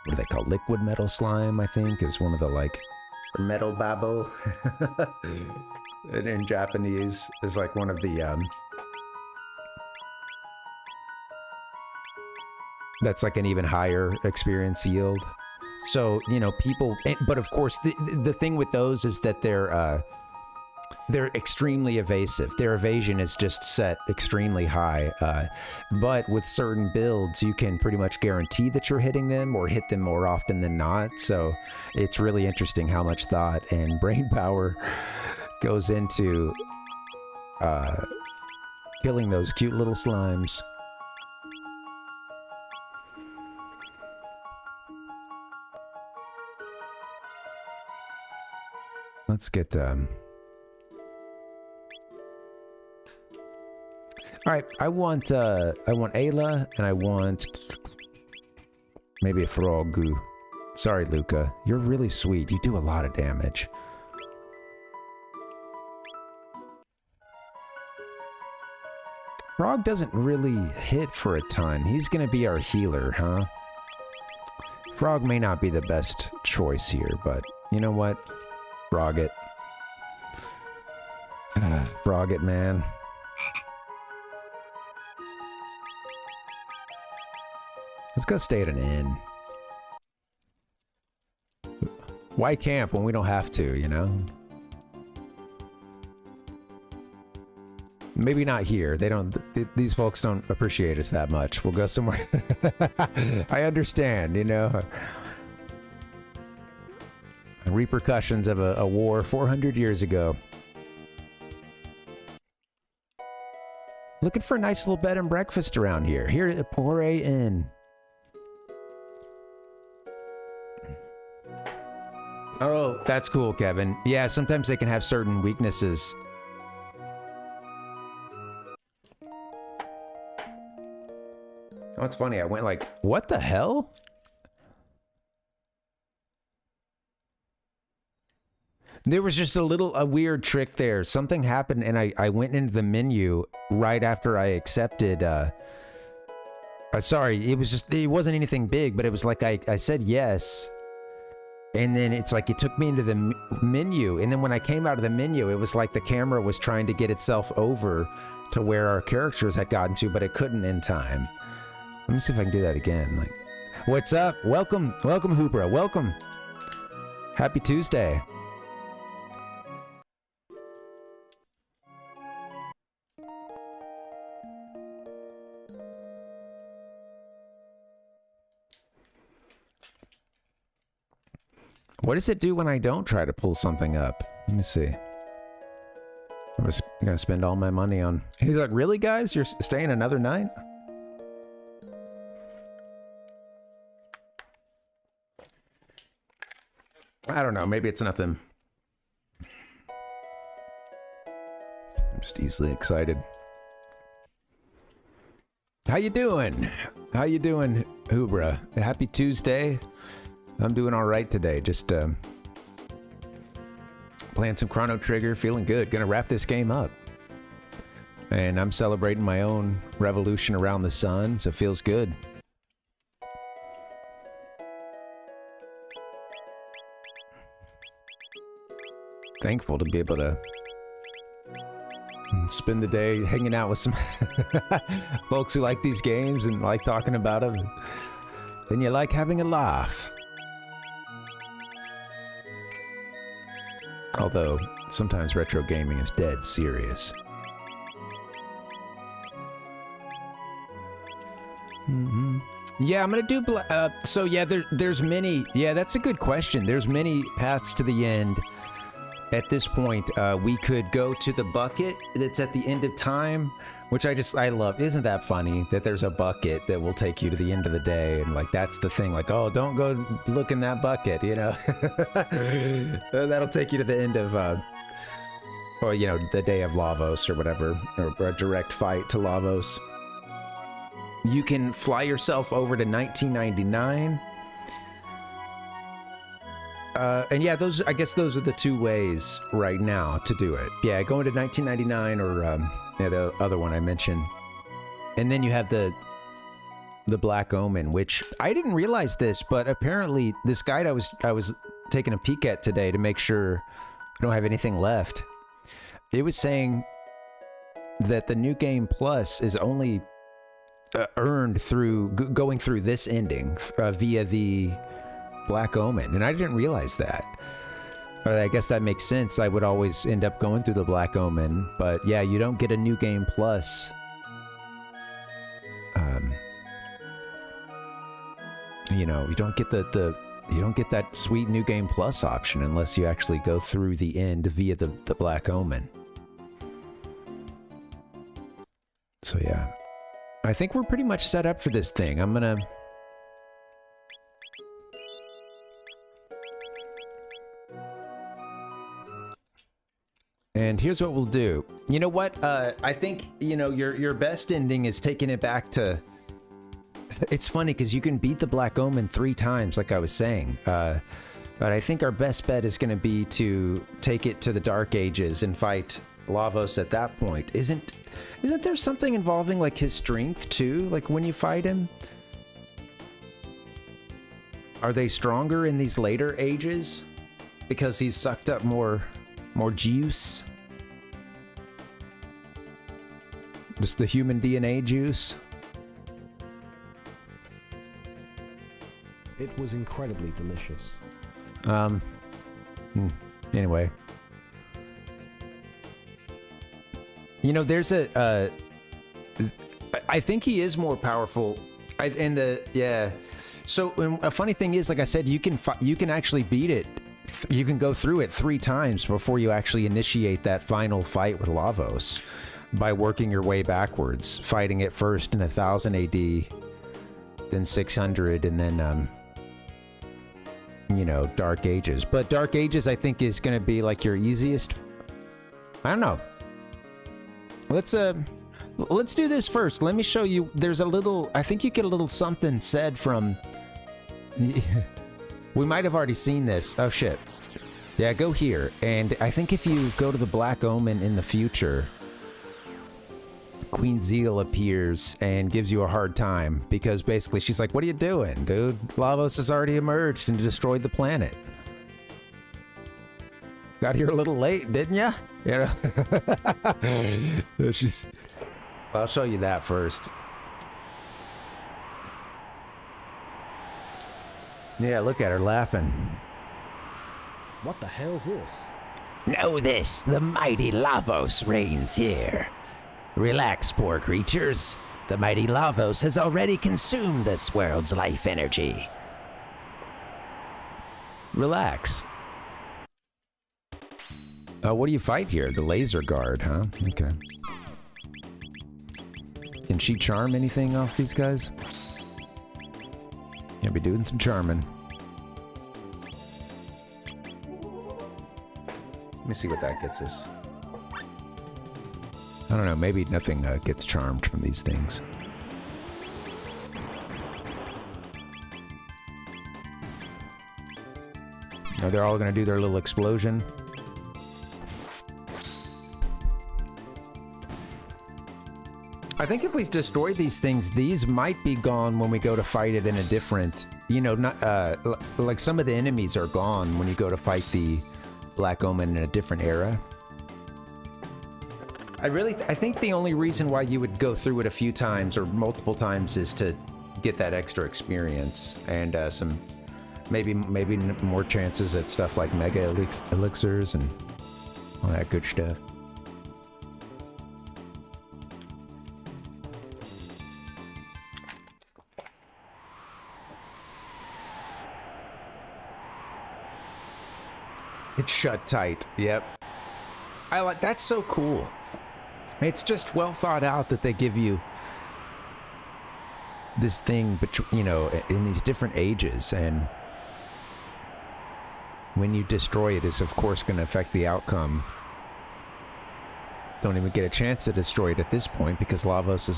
what do they call, liquid metal slime, I think, is one of the, like, or metal babo. In Japanese is like one of the, that's like an even higher experience yield. So, you know, people, but of course, the thing with those is that they're extremely evasive. Their evasion is just set extremely high. But with certain builds, you can pretty much guarantee that you're hitting them or hit them more often than not. So it's really interesting how much thought and brain power goes into killing those cute little slimes. Let's get all right, I want Ayla, and I want maybe a Frogu. Sorry, Luca. You're really sweet. You do a lot of damage. Frog doesn't really hit for a ton. He's gonna be our healer, huh? Frog may not be the best choice here, but you know what? Frog it. Frog it, man. Let's go stay at an inn. Why camp when we don't have to, you know? Maybe not here. They don't, these folks don't appreciate us that much. We'll go somewhere. I understand, you know. Repercussions of a war 400 years ago. Looking for a nice little bed and breakfast around here. Here at Poré Inn. Oh, that's cool, Kevin. Yeah, sometimes they can have certain weaknesses. Oh, it's funny. I went like, what the hell? There was just a weird trick there. Something happened and I went into the menu right after I accepted, sorry, it wasn't anything big, but it was like I said yes. And then it's like it took me into the menu. And then when I came out of the menu, it was like the camera was trying to get itself over to where our characters had gotten to, but it couldn't in time. Let me see if I can do that again. Like, what's up? Welcome, Hoopra. Welcome. Happy Tuesday. What does it do when I don't try to pull something up? Let me see. I'm just gonna spend all my money on... He's like, really, guys? You're staying another night? I don't know. Maybe it's nothing. I'm just easily excited. How you doing? How you doing, Hubra? Happy Tuesday. I'm doing all right today. Just playing some Chrono Trigger, feeling good. Gonna wrap this game up. And I'm celebrating my own revolution around the sun, so it feels good. Thankful to be able to spend the day hanging out with some folks who like these games and like talking about them. And you like having a laugh. Although, sometimes retro gaming is dead serious. Yeah, I'm gonna do. So yeah, there's many. Yeah, that's a good question. There's many paths to the end. At this point, we could go to the bucket that's at the end of time, which I love. Isn't that funny that there's a bucket that will take you to the end of the day, and like that's the thing. Like, oh, don't go look in that bucket, you know. That'll take you to the end of, or you know, the day of Lavos or whatever, or a direct fight to Lavos. You can fly yourself over to 1999. And yeah, I guess those are the two ways right now to do it. Yeah, going to 1999 or yeah, the other one I mentioned. And then you have the Black Omen, which I didn't realize this, but apparently this guide I was taking a peek at today to make sure I don't have anything left. It was saying that the New Game Plus is only earned through going through this ending via the Black Omen, and I didn't realize that. I guess that makes sense. I would always end up going through the Black Omen, but yeah, you don't get a New Game Plus. You know, you don't get you don't get that sweet New Game Plus option unless you actually go through the end via the Black Omen. So yeah, I think we're pretty much set up for this thing. I'm gonna. And here's what we'll do. You know what? I think, you know, your best ending is taking it back to... It's funny because you can beat the Black Omen 3 times, like I was saying. But I think our best bet is going to be to take it to the Dark Ages and fight Lavos at that point. Isn't there something involving, like, his strength, too? Like, when you fight him? Are they stronger in these later ages? Because he's sucked up more juice? Just the human DNA juice? It was incredibly delicious. Anyway. You know, there's I think he is more powerful. Yeah. So a funny thing is, like I said, you can actually beat it. You can go through it 3 times before you actually initiate that final fight with Lavos by working your way backwards, fighting it first in 1000 AD, then 600, and then, you know, Dark Ages. But Dark Ages, I think, is going to be like your easiest. I don't know. Let's do this first. Let me show you. There's a little, I think you get a little something said from... We might have already seen this. Oh, shit. Yeah, go here. And I think if you go to the Black Omen in the future, Queen Zeal appears and gives you a hard time. Because basically she's like, what are you doing, dude? Lavos has already emerged and destroyed the planet. Got here a little late, didn't ya? You know? I'll show you that first. Yeah, look at her laughing. What the hell's this? Know this, the mighty Lavos reigns here. Relax, poor creatures. The mighty Lavos has already consumed this world's life energy. Relax. What do you fight here? The laser guard, huh? Okay. Can she charm anything off these guys? Gonna be doing some charming. Let me see what that gets us. I don't know, maybe nothing gets charmed from these things. Are they all gonna do their little explosion? I think if we destroy these things, these might be gone when we go to fight it in a different, you know, not like some of the enemies are gone when you go to fight the Black Omen in a different era. I think the only reason why you would go through it a few times or multiple times is to get that extra experience and some maybe more chances at stuff like mega elixirs and all that good stuff. It's shut tight. Yep. I like that's so cool. It's just well thought out that they give you this thing, but you know, in these different ages, and when you destroy it is of course going to affect the outcome. Don't even get a chance to destroy it at this point because Lavos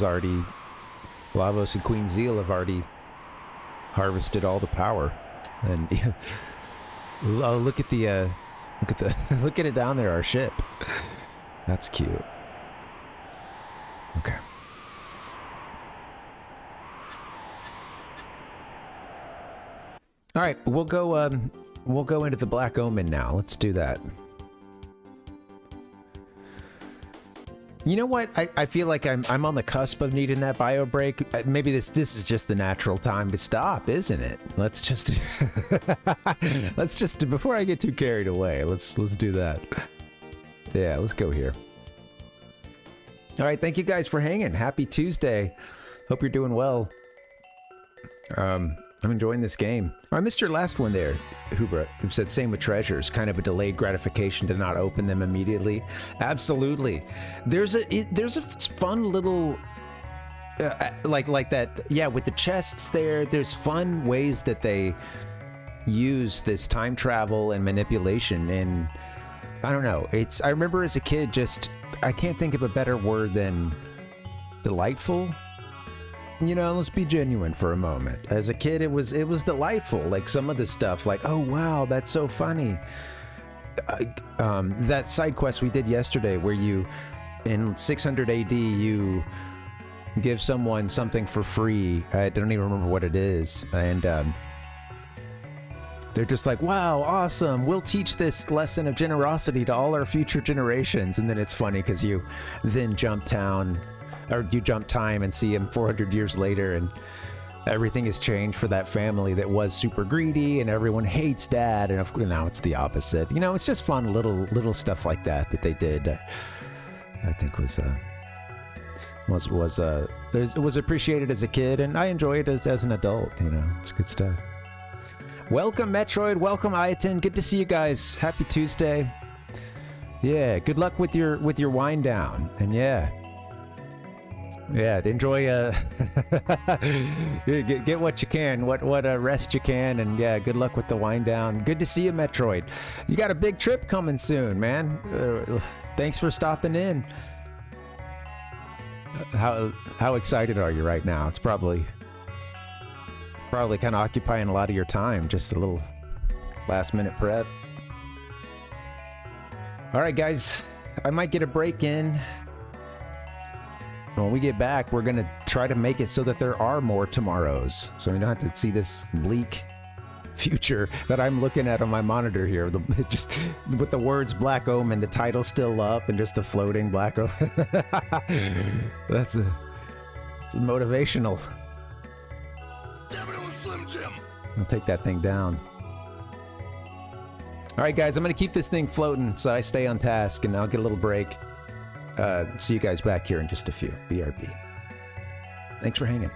and Queen Zeal have already harvested all the power. And oh, look at look at it down there, our ship. That's cute. Okay. All right, we'll go into the Black Omen now. Let's do that. You know what? I feel like I'm on the cusp of needing that bio break. Maybe this is just the natural time to stop, isn't it? Let's just before I get too carried away. Let's do that. Yeah, let's go here. All right, thank you guys for hanging. Happy Tuesday. Hope you're doing well. I'm enjoying this game. I missed your last one there, Hubra, who said same with treasures, kind of a delayed gratification to not open them immediately. Absolutely. There's a fun little like that. Yeah, with the chests there's fun ways that they use this time travel and manipulation, and I don't know. I remember as a kid, I can't think of a better word than delightful. You know, let's be genuine for a moment. As a kid, it was delightful. Like some of the stuff, like, oh wow, that's so funny. That side quest we did yesterday, where you, in 600 AD, you give someone something for free. I don't even remember what it is, and they're just like, wow, awesome. We'll teach this lesson of generosity to all our future generations. And then it's funny because you then jump time and see him 400 years later, and everything has changed for that family that was super greedy, and everyone hates dad, and of course now it's the opposite. You know, it's just fun little stuff like that they did. I think was appreciated as a kid, and I enjoy it as an adult. You know, it's good stuff. Welcome Metroid, welcome Ayatin. Good to see you guys. Happy Tuesday. Yeah, good luck with your wind down, and yeah, enjoy get what you can, what rest you can, and yeah, good luck with the wind down. Good to see you, Metroid. You got a big trip coming soon, man. Thanks for stopping in. How excited are you right now? It's probably kind of occupying a lot of your time, just a little last minute prep. All right, guys, I might get a break in. When we get back, we're gonna try to make it so that there are more tomorrows, so we don't have to see this bleak future that I'm looking at on my monitor here, just with the words Black Omen, the title still up, and just the floating Black Omen. It's motivational. Damn it, it was Slim Jim. I'll take that thing down. All right, guys, I'm gonna keep this thing floating so I stay on task, and I'll get a little break. See you guys back here in just a few. BRB. Thanks for hanging.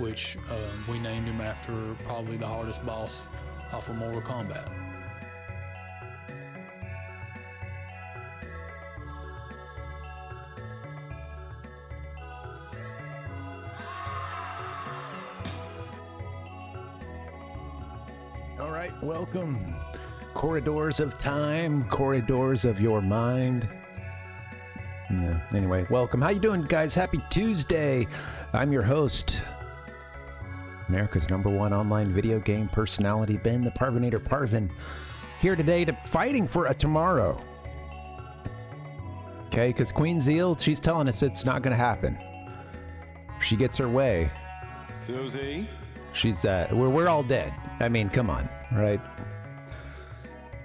which we named him after probably the hardest boss off of Mortal Kombat. All right, welcome. Corridors of time, corridors of your mind. Yeah, anyway, welcome. How you doing, guys? Happy Tuesday. I'm your host, America's #1 online video game personality, Ben the Parvinator Parvin, here today to fighting for a tomorrow. Okay, because Queen Zeal, she's telling us it's not going to happen. If she gets her way, Susie? she's we're all dead. I mean, come on, right?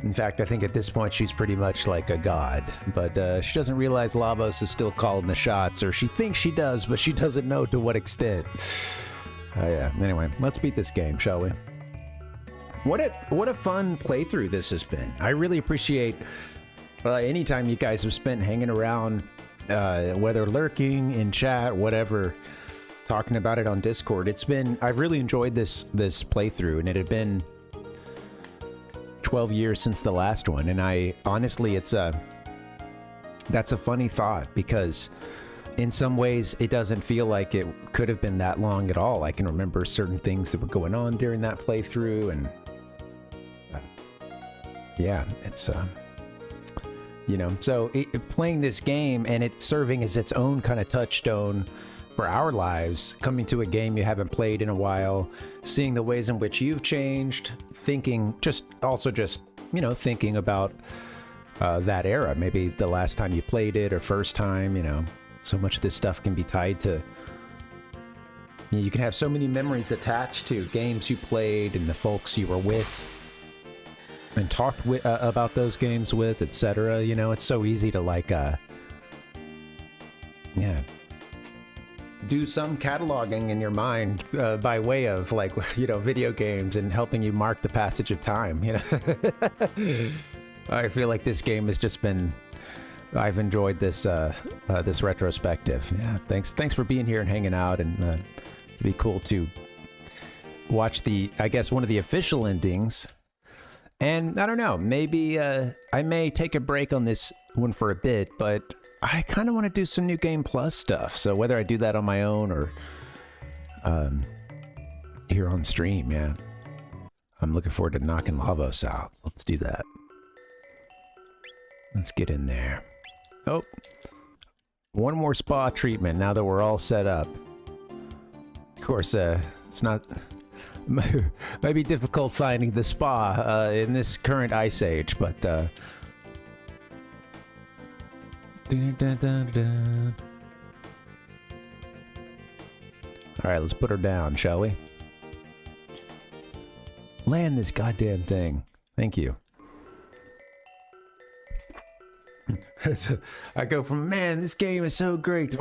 In fact, I think at this point she's pretty much like a god, but she doesn't realize Lavos is still calling the shots, or she thinks she does, but she doesn't know to what extent. Yeah. Anyway, let's beat this game, shall we? What a fun playthrough this has been. I really appreciate any time you guys have spent hanging around, whether lurking in chat, whatever, talking about it on Discord. I've really enjoyed this playthrough, and it had been 12 years since the last one, and I honestly, that's a funny thought, because in some ways it doesn't feel like it could have been that long at all. I can remember certain things that were going on during that playthrough, and yeah, it's so playing this game and it serving as its own kind of touchstone for our lives, coming to a game you haven't played in a while, seeing the ways in which you've changed, thinking about that era, maybe the last time you played it or first time. So much of this stuff can be tied to, you can have so many memories attached to games you played and the folks you were with and talked about those games with, etc. It's so easy to do some cataloging in your mind by way of video games and helping you mark the passage of time. I feel like this game has just been, I've enjoyed this this retrospective. Yeah, thanks for being here and hanging out, and it'd be cool to watch one of the official endings. And I don't know, maybe I may take a break on this one for a bit, but I kind of want to do some New Game Plus stuff. So whether I do that on my own or here on stream, yeah. I'm looking forward to knocking Lavos out. Let's do that. Let's get in there. Oh, one more spa treatment now that we're all set up. Of course, it's not... might be difficult finding the spa in this current ice age, but... Alright, let's put her down, shall we? Land this goddamn thing. Thank you. I go from, man, this game is so great.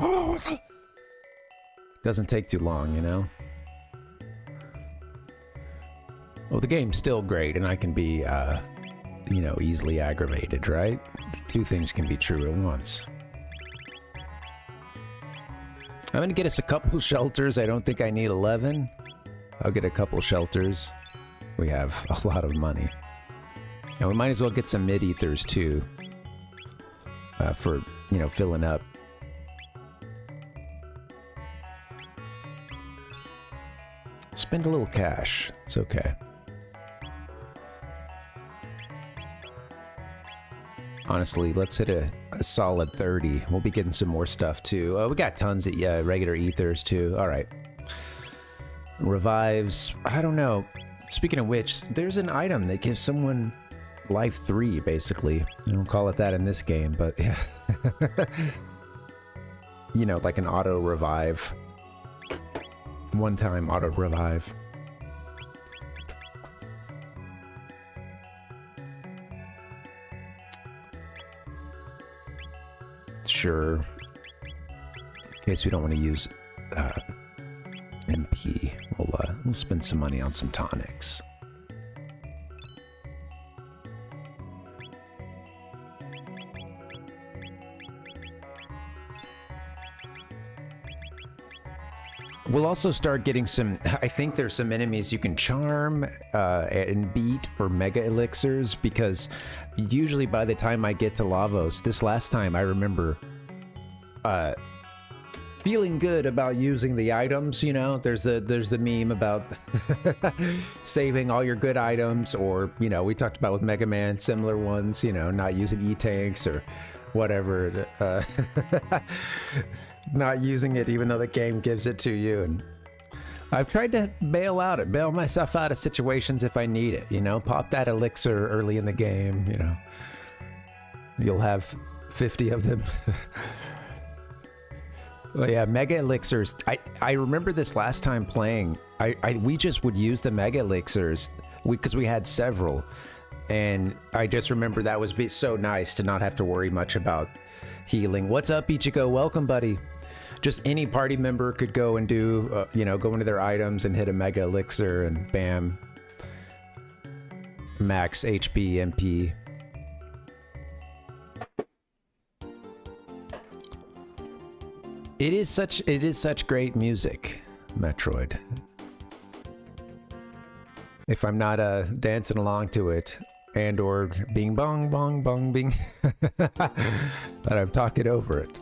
Doesn't take too long, Well, the game's still great, and I can be, easily aggravated, right? Two things can be true at once. I'm gonna get us a couple shelters. I don't think I need 11. I'll get a couple shelters. We have a lot of money. And we might as well get some mid-ethers, too. For, filling up. Spend a little cash. It's okay. Honestly, let's hit a solid 30. We'll be getting some more stuff, too. We got tons of regular ethers, too. All right. Revives. I don't know. Speaking of which, there's an item that gives someone life 3, basically. I don't call it that in this game, but yeah. Like an auto revive. One-time auto revive. Sure. In case we don't want to use MP, we'll spend some money on some tonics. We'll also start getting some, I think there's some enemies you can charm and beat for mega elixirs, because usually by the time I get to Lavos, this last time I remember feeling good about using the items, you know, there's the meme about saving all your good items, or, you know, we talked about with Mega Man, similar ones, you know, not using E-tanks or whatever, not using it even though the game gives it to you. And I've tried to bail myself out of situations if I need it, you know, pop that elixir early in the game, you know, you'll have 50 of them. Well, yeah, mega elixirs. I remember this last time playing. We just would use the mega elixirs because we had several, and I just remember that was so nice to not have to worry much about healing. What's up, Ichigo? Welcome, buddy. Just any party member could go and do, you know, go into their items and hit a mega elixir, and bam, max HP, MP. It is such great music, Metroid. If I'm not dancing along to it, and or bing bong bong bong bing, but I'm talking over it.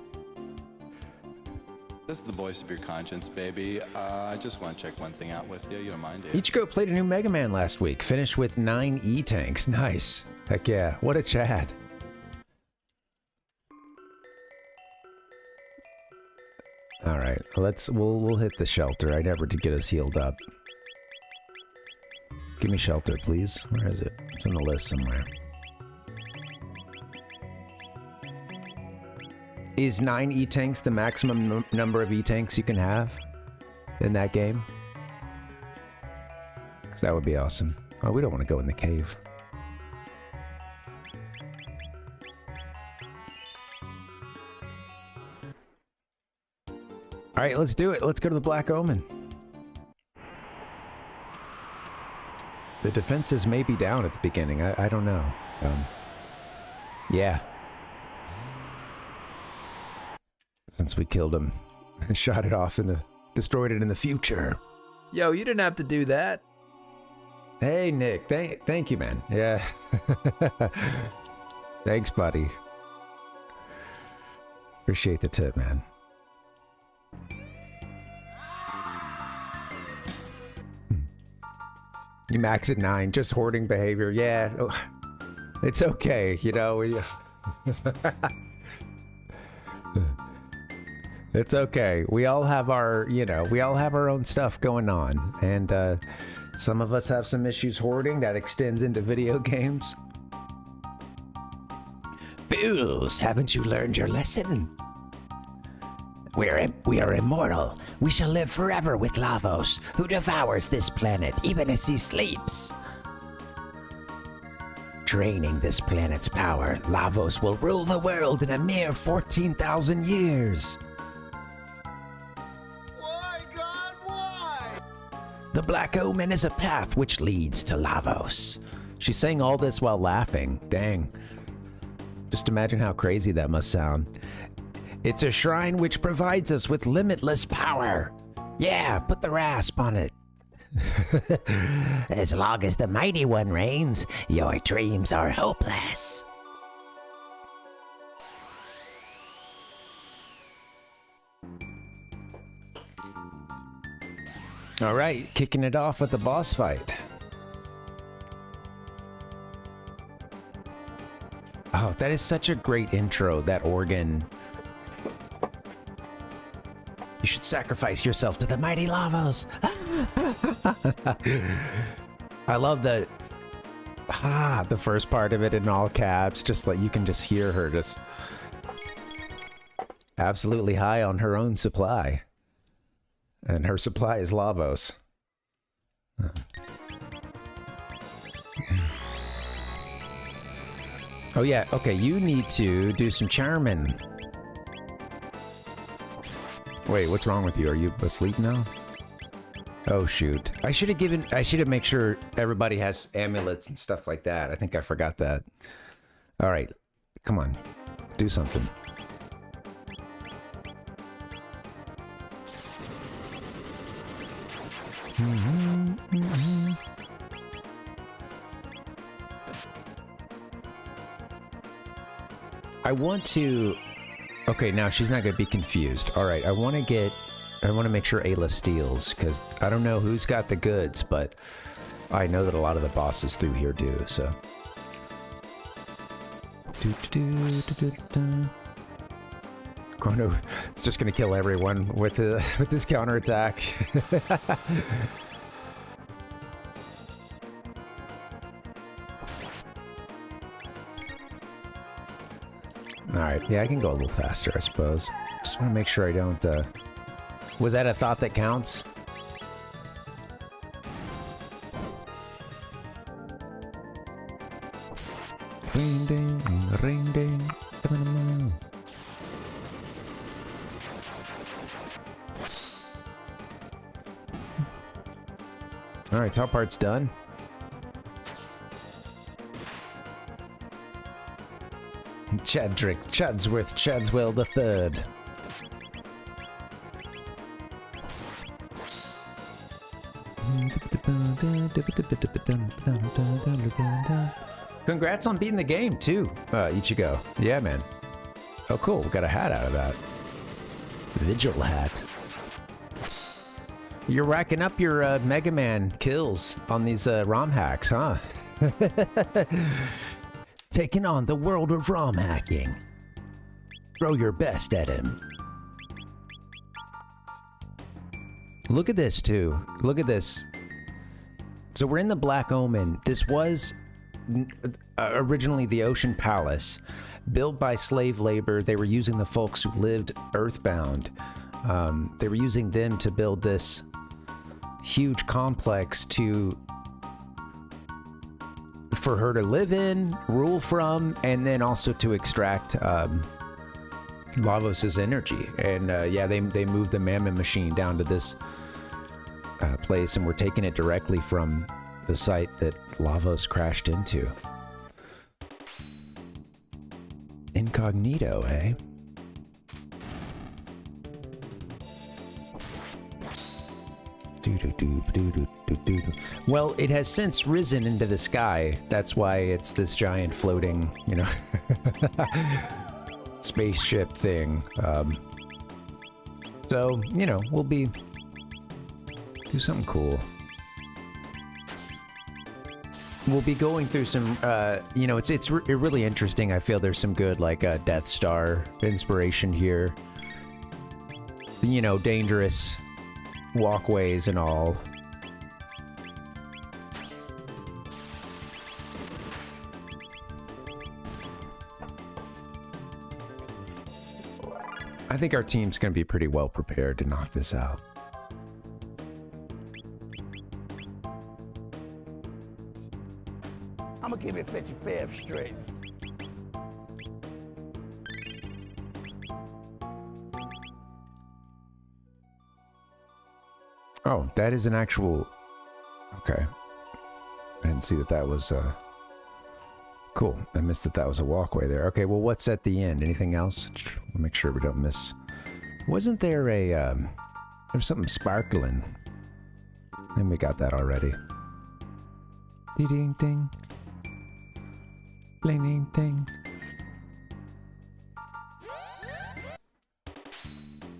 This is the voice of your conscience, baby. I just want to check one thing out with you. You don't mind, Dave? Ichigo played a new Mega Man last week. Finished with 9 E-tanks. Nice. Heck yeah. What a Chad. All right, we'll hit the shelter. I never did get us healed up. Give me shelter, please. Where is it? It's in the list somewhere. Is 9 E-tanks the maximum number of E-tanks you can have in that game? 'Cause that would be awesome. Oh, we don't want to go in the cave. All right, let's do it. Let's go to the Black Omen. The defenses may be down at the beginning. I don't know. Yeah. Since we killed him and shot it off destroyed it in the future. Yo, you didn't have to do that. Hey, Nick. Thank you, man. Yeah. Thanks, buddy. Appreciate the tip, man. You max at 9, just hoarding behavior. Yeah, it's okay, you know. It's okay. We all have our, you know, we all have our own stuff going on, and some of us have some issues hoarding that extends into video games. Fools, haven't you learned your lesson? We are immortal. We shall live forever with Lavos, who devours this planet even as he sleeps. Draining this planet's power, Lavos will rule the world in a mere 14,000 years. Why, God, why? The Black Omen is a path which leads to Lavos. She's saying all this while laughing. Dang. Just imagine how crazy that must sound. It's a shrine which provides us with limitless power. Yeah, put the rasp on it. As long as the Mighty One reigns, your dreams are hopeless. All right, kicking it off with the boss fight. Oh, that is such a great intro, that organ. You should sacrifice yourself to the mighty Lavos. I love the first part of it in all caps, just like you can just hear her just absolutely high on her own supply. And her supply is Lavos. Oh yeah, okay, you need to do some charming. Wait, what's wrong with you? Are you asleep now? Oh shoot. I should have made sure everybody has amulets and stuff like that. I think I forgot that. All right. Come on. Do something. I want to... Okay, now she's not going to be confused. All right, I want to make sure Ayla steals, because I don't know who's got the goods, but I know that a lot of the bosses through here do, so... Chrono, it's just going to kill everyone with this counterattack. Alright, yeah, I can go a little faster, I suppose. Just want to make sure I don't, Was that a thought that counts? Ring ding, ring ding. Alright, top part's done. Chadrick Chadsworth Chadswell the Third. Congrats on beating the game too, Ichigo. Yeah, man. Oh, cool. We got a hat out of that. Vigil hat. You're racking up your Mega Man kills on these ROM hacks, huh? Taking on the world of ROM hacking. Throw your best at him. Look at this, too. Look at this. So we're in the Black Omen. This was originally the Ocean Palace, built by slave labor. They were using the folks who lived earthbound. They were using them to build this huge complex for her to live in, rule from, and then also to extract Lavos' energy. And yeah, they moved the Mammon machine down to this place, and we're taking it directly from the site that Lavos crashed into. Incognito, eh? Well, it has since risen into the sky. That's why it's this giant floating, you know, spaceship thing. So, you know, we'll do something cool. We'll be going through some, you know, it's really interesting. I feel there's some good, like, Death Star inspiration here. You know, dangerous walkways and all. I think our team's going to be pretty well prepared to knock this out. I'm gonna give you 55th straight. Oh, that is an actual... Okay. I didn't see that that was, cool. I missed that that was a walkway there. Okay, well, what's at the end? Anything else? We'll make sure we don't miss... Wasn't there a, there's something sparkling? And we got that already. Ding ding. Bling ding ding.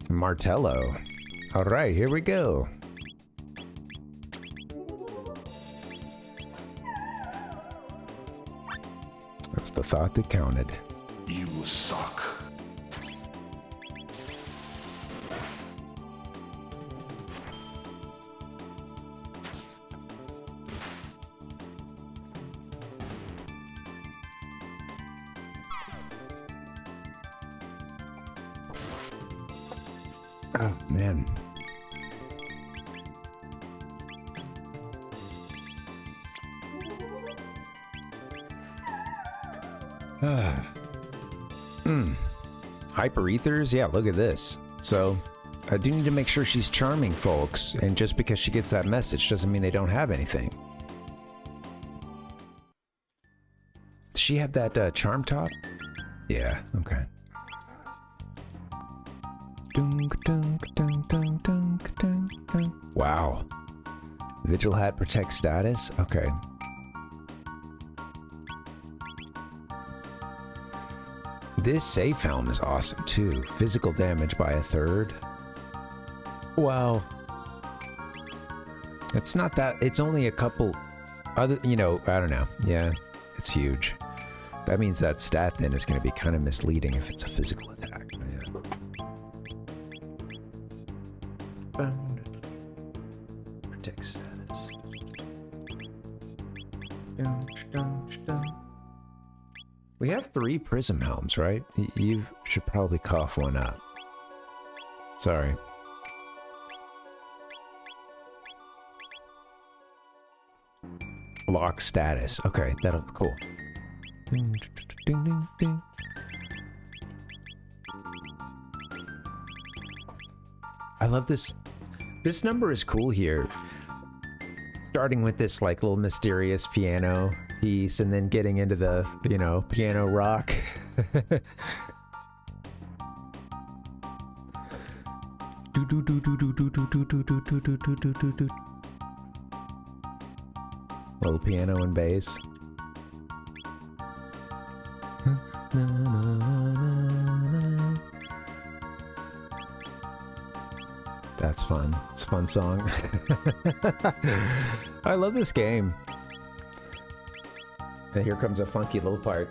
Martello. All right, here we go. That's the thought that counted. You suck. Oh, man. Hyper ethers? Yeah, look at this. So, I do need to make sure she's charming, folks. And just because she gets that message doesn't mean they don't have anything. Does she have that charm top? Yeah, okay. Wow. Vigil hat protects status? Okay. This safe helm is awesome too. Physical damage by 1/3. Wow. It's not that, it's only a couple other, you know, I don't know. Yeah, it's huge. That means that stat then is going to be kind of misleading if it's a physical attack. Yeah. Protect status. We have 3 prism helms, right? You should probably cough one up. Sorry. Lock status. Okay, that'll be cool. I love this. This number is cool here. Starting with this like little mysterious piano piece and then getting into the, you know, piano rock. Little piano and bass. That's fun. It's a fun song. I love this game. And here comes a funky little part.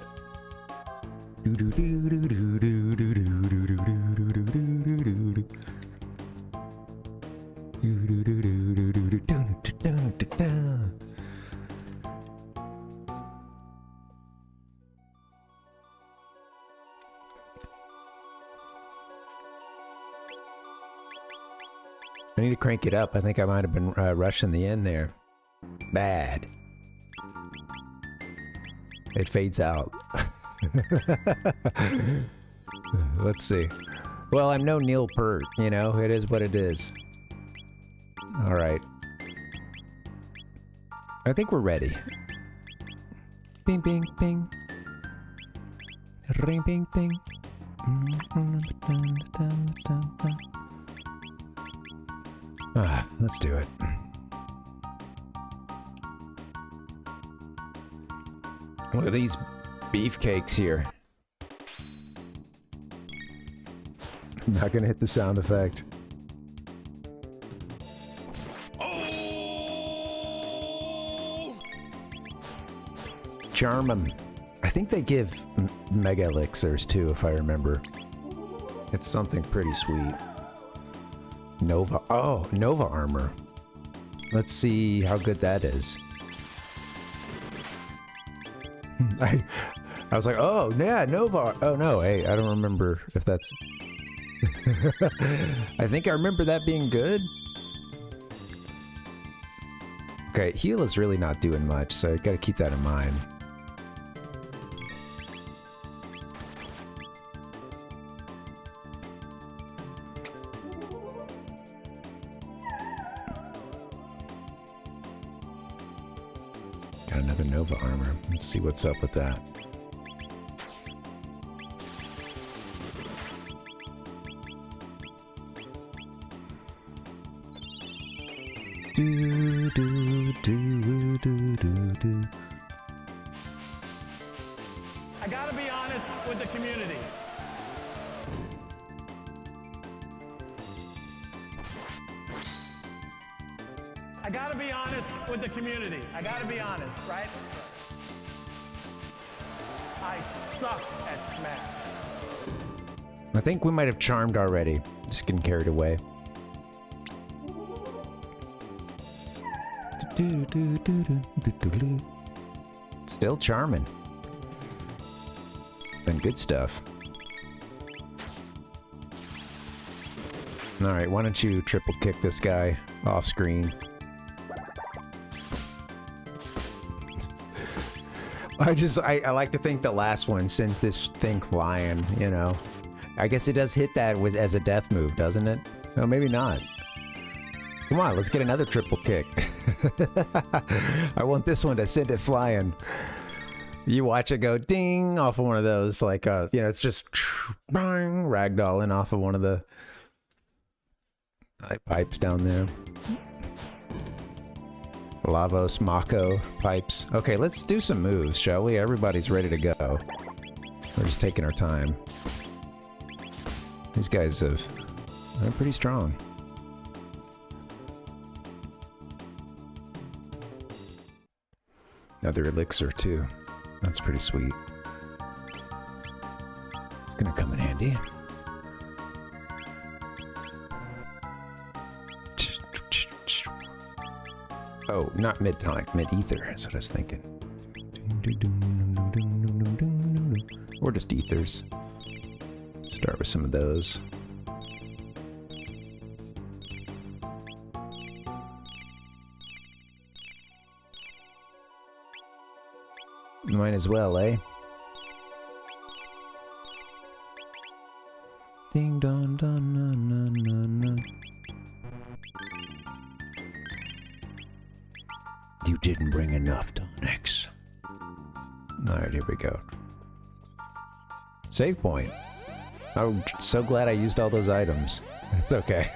I need to crank it up. I think I might have been rushing the end there. Bad. It fades out. Let's see. Well, I'm no Neil Peart, you know? It is what it is. Alright. I think we're ready. Bing, bing, bing. Ring, bing, bing. Let's do it. Look at these beefcakes here. I'm not gonna hit the sound effect. Charm 'em. I think they give mega elixirs too, if I remember. It's something pretty sweet. Nova. Oh, Nova armor. Let's see how good that is. I was like, oh, yeah, Nova. Oh, no, hey, I don't remember if that's... I think I remember that being good. Okay, heal is really not doing much, so I gotta keep that in mind. Got another Nova armor. Let's see what's up with that. Do, do, do, do, do, do. I gotta be honest with the community. I gotta be honest with the community. I gotta be honest, right? I suck at Smash. I think we might have charmed already. Just getting carried away. Still charming. And good stuff. Alright, why don't you triple kick this guy off screen? I like to think the last one sends this thing flying, you know. I guess it does hit that as a death move, doesn't it? No, maybe not. Come on, let's get another triple kick. I want this one to send it flying. You watch it go ding off of one of those, like, you know, it's just bang, ragdolling off of one of the pipes down there. Lavos, Mako, pipes. Okay, let's do some moves, shall we? Everybody's ready to go. We're just taking our time. These guys they're pretty strong. Another elixir too. That's pretty sweet. It's gonna come in handy. Oh, not mid-tonic, mid-ether. That's what I was thinking. Or just ethers. Start with some of those. Might as well, eh? Ding dong dong na na na na. You didn't bring enough tonics. Alright, here we go. Save point. I'm so glad I used all those items. It's okay.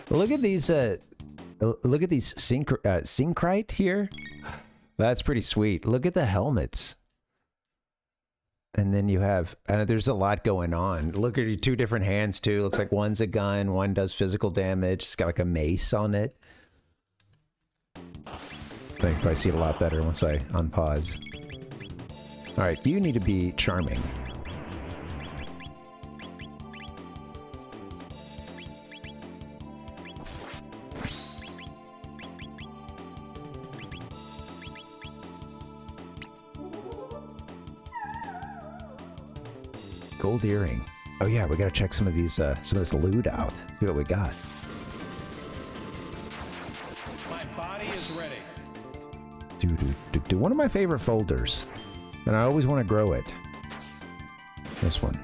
Look at these syncrite here. That's pretty sweet. Look at the helmets. And then you have, there's a lot going on. Look at your two different hands too. Looks like one's a gun, one does physical damage. It's got like a mace on it. I can probably see it a lot better once I unpause. Alright, you need to be charming. Gold earring. Oh yeah, we gotta check some of these, some of this loot out. See what we got. My body is ready. One of my favorite folders, and I always want to grow it. This one.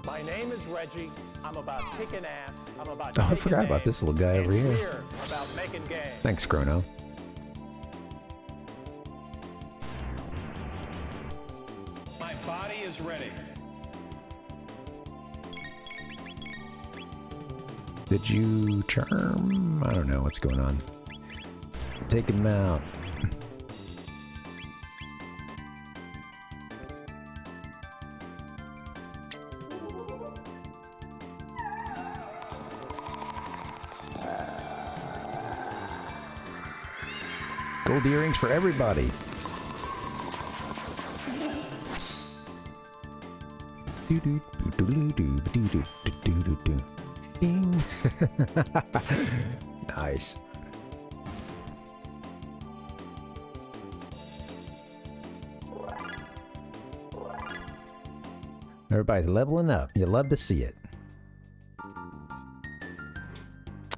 My name is Reggie. I'm about kicking ass. I'm about Oh, I forgot about this little guy over here. We're about making game. Thanks, Chrono. My body is ready. Did you charm? I don't know what's going on. Take him out. Gold earrings for everybody. Nice. Everybody's leveling up. You love to see it.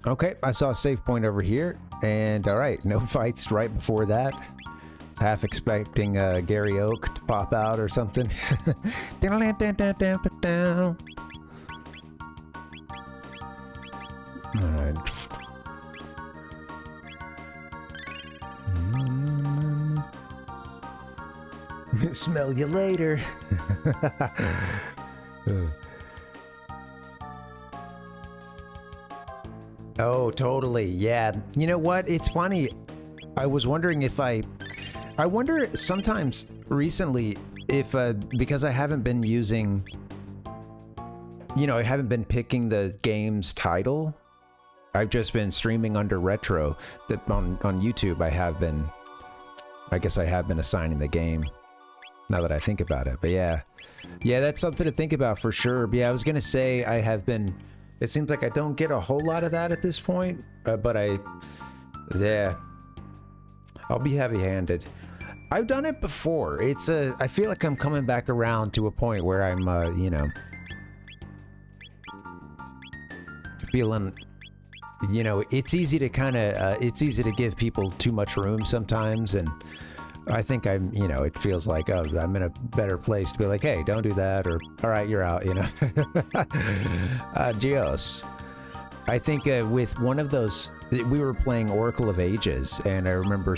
Okay, I saw a save point over here. And alright, no fights right before that. I was half expecting Gary Oak to pop out or something. Alright. Smell you later. Oh, totally. Yeah. You know what? It's funny. I was wondering if I wonder sometimes recently if, because I haven't been using, you know, I haven't been picking the game's title. I've just been streaming under retro. That on YouTube I guess I have been assigning the game. Now that I think about it, but yeah, that's something to think about for sure. But yeah, I was gonna say I have been. It seems like I don't get a whole lot of that at this point, but I'll be heavy-handed. I've done it before. I feel like I'm coming back around to a point where I'm, you know, feeling. You know, it's easy to it's easy to give people too much room sometimes, and I think you know, it feels like, oh, I'm in a better place to be like, hey, don't do that, or all right, you're out, you know. Adios. I think with one of those, we were playing Oracle of Ages, and I remember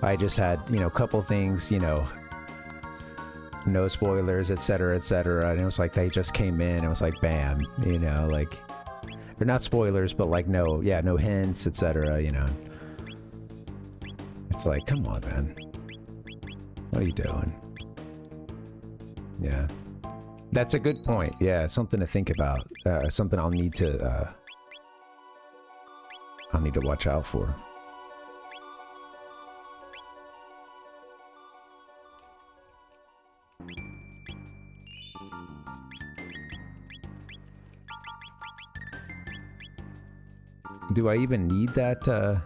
I just had, you know, a couple things, you know, no spoilers, etc., etc., and it was like they just came in, and it was like, bam, you know, like. They're not spoilers, but like no hints, etc. You know, it's like, come on, man, what are you doing? Yeah, that's a good point. Yeah, something to think about. Something I'll need to watch out for. Do I even need that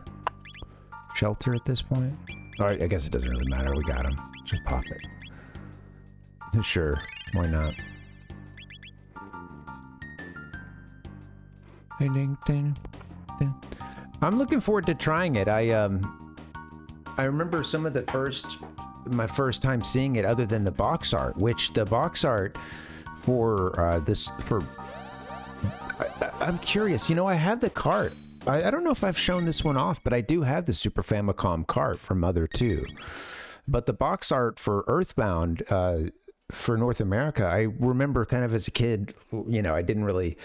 shelter at this point? Alright, I guess it doesn't really matter. We got him. Just pop it. Sure, why not? I'm looking forward to trying it. I remember some of my first time seeing it, other than the box art, which the box art for I'm curious. You know, I have the cart. I don't know if I've shown this one off, but I do have the Super Famicom cart from Mother 2. But the box art for Earthbound for North America, I remember kind of as a kid, you know, I didn't really...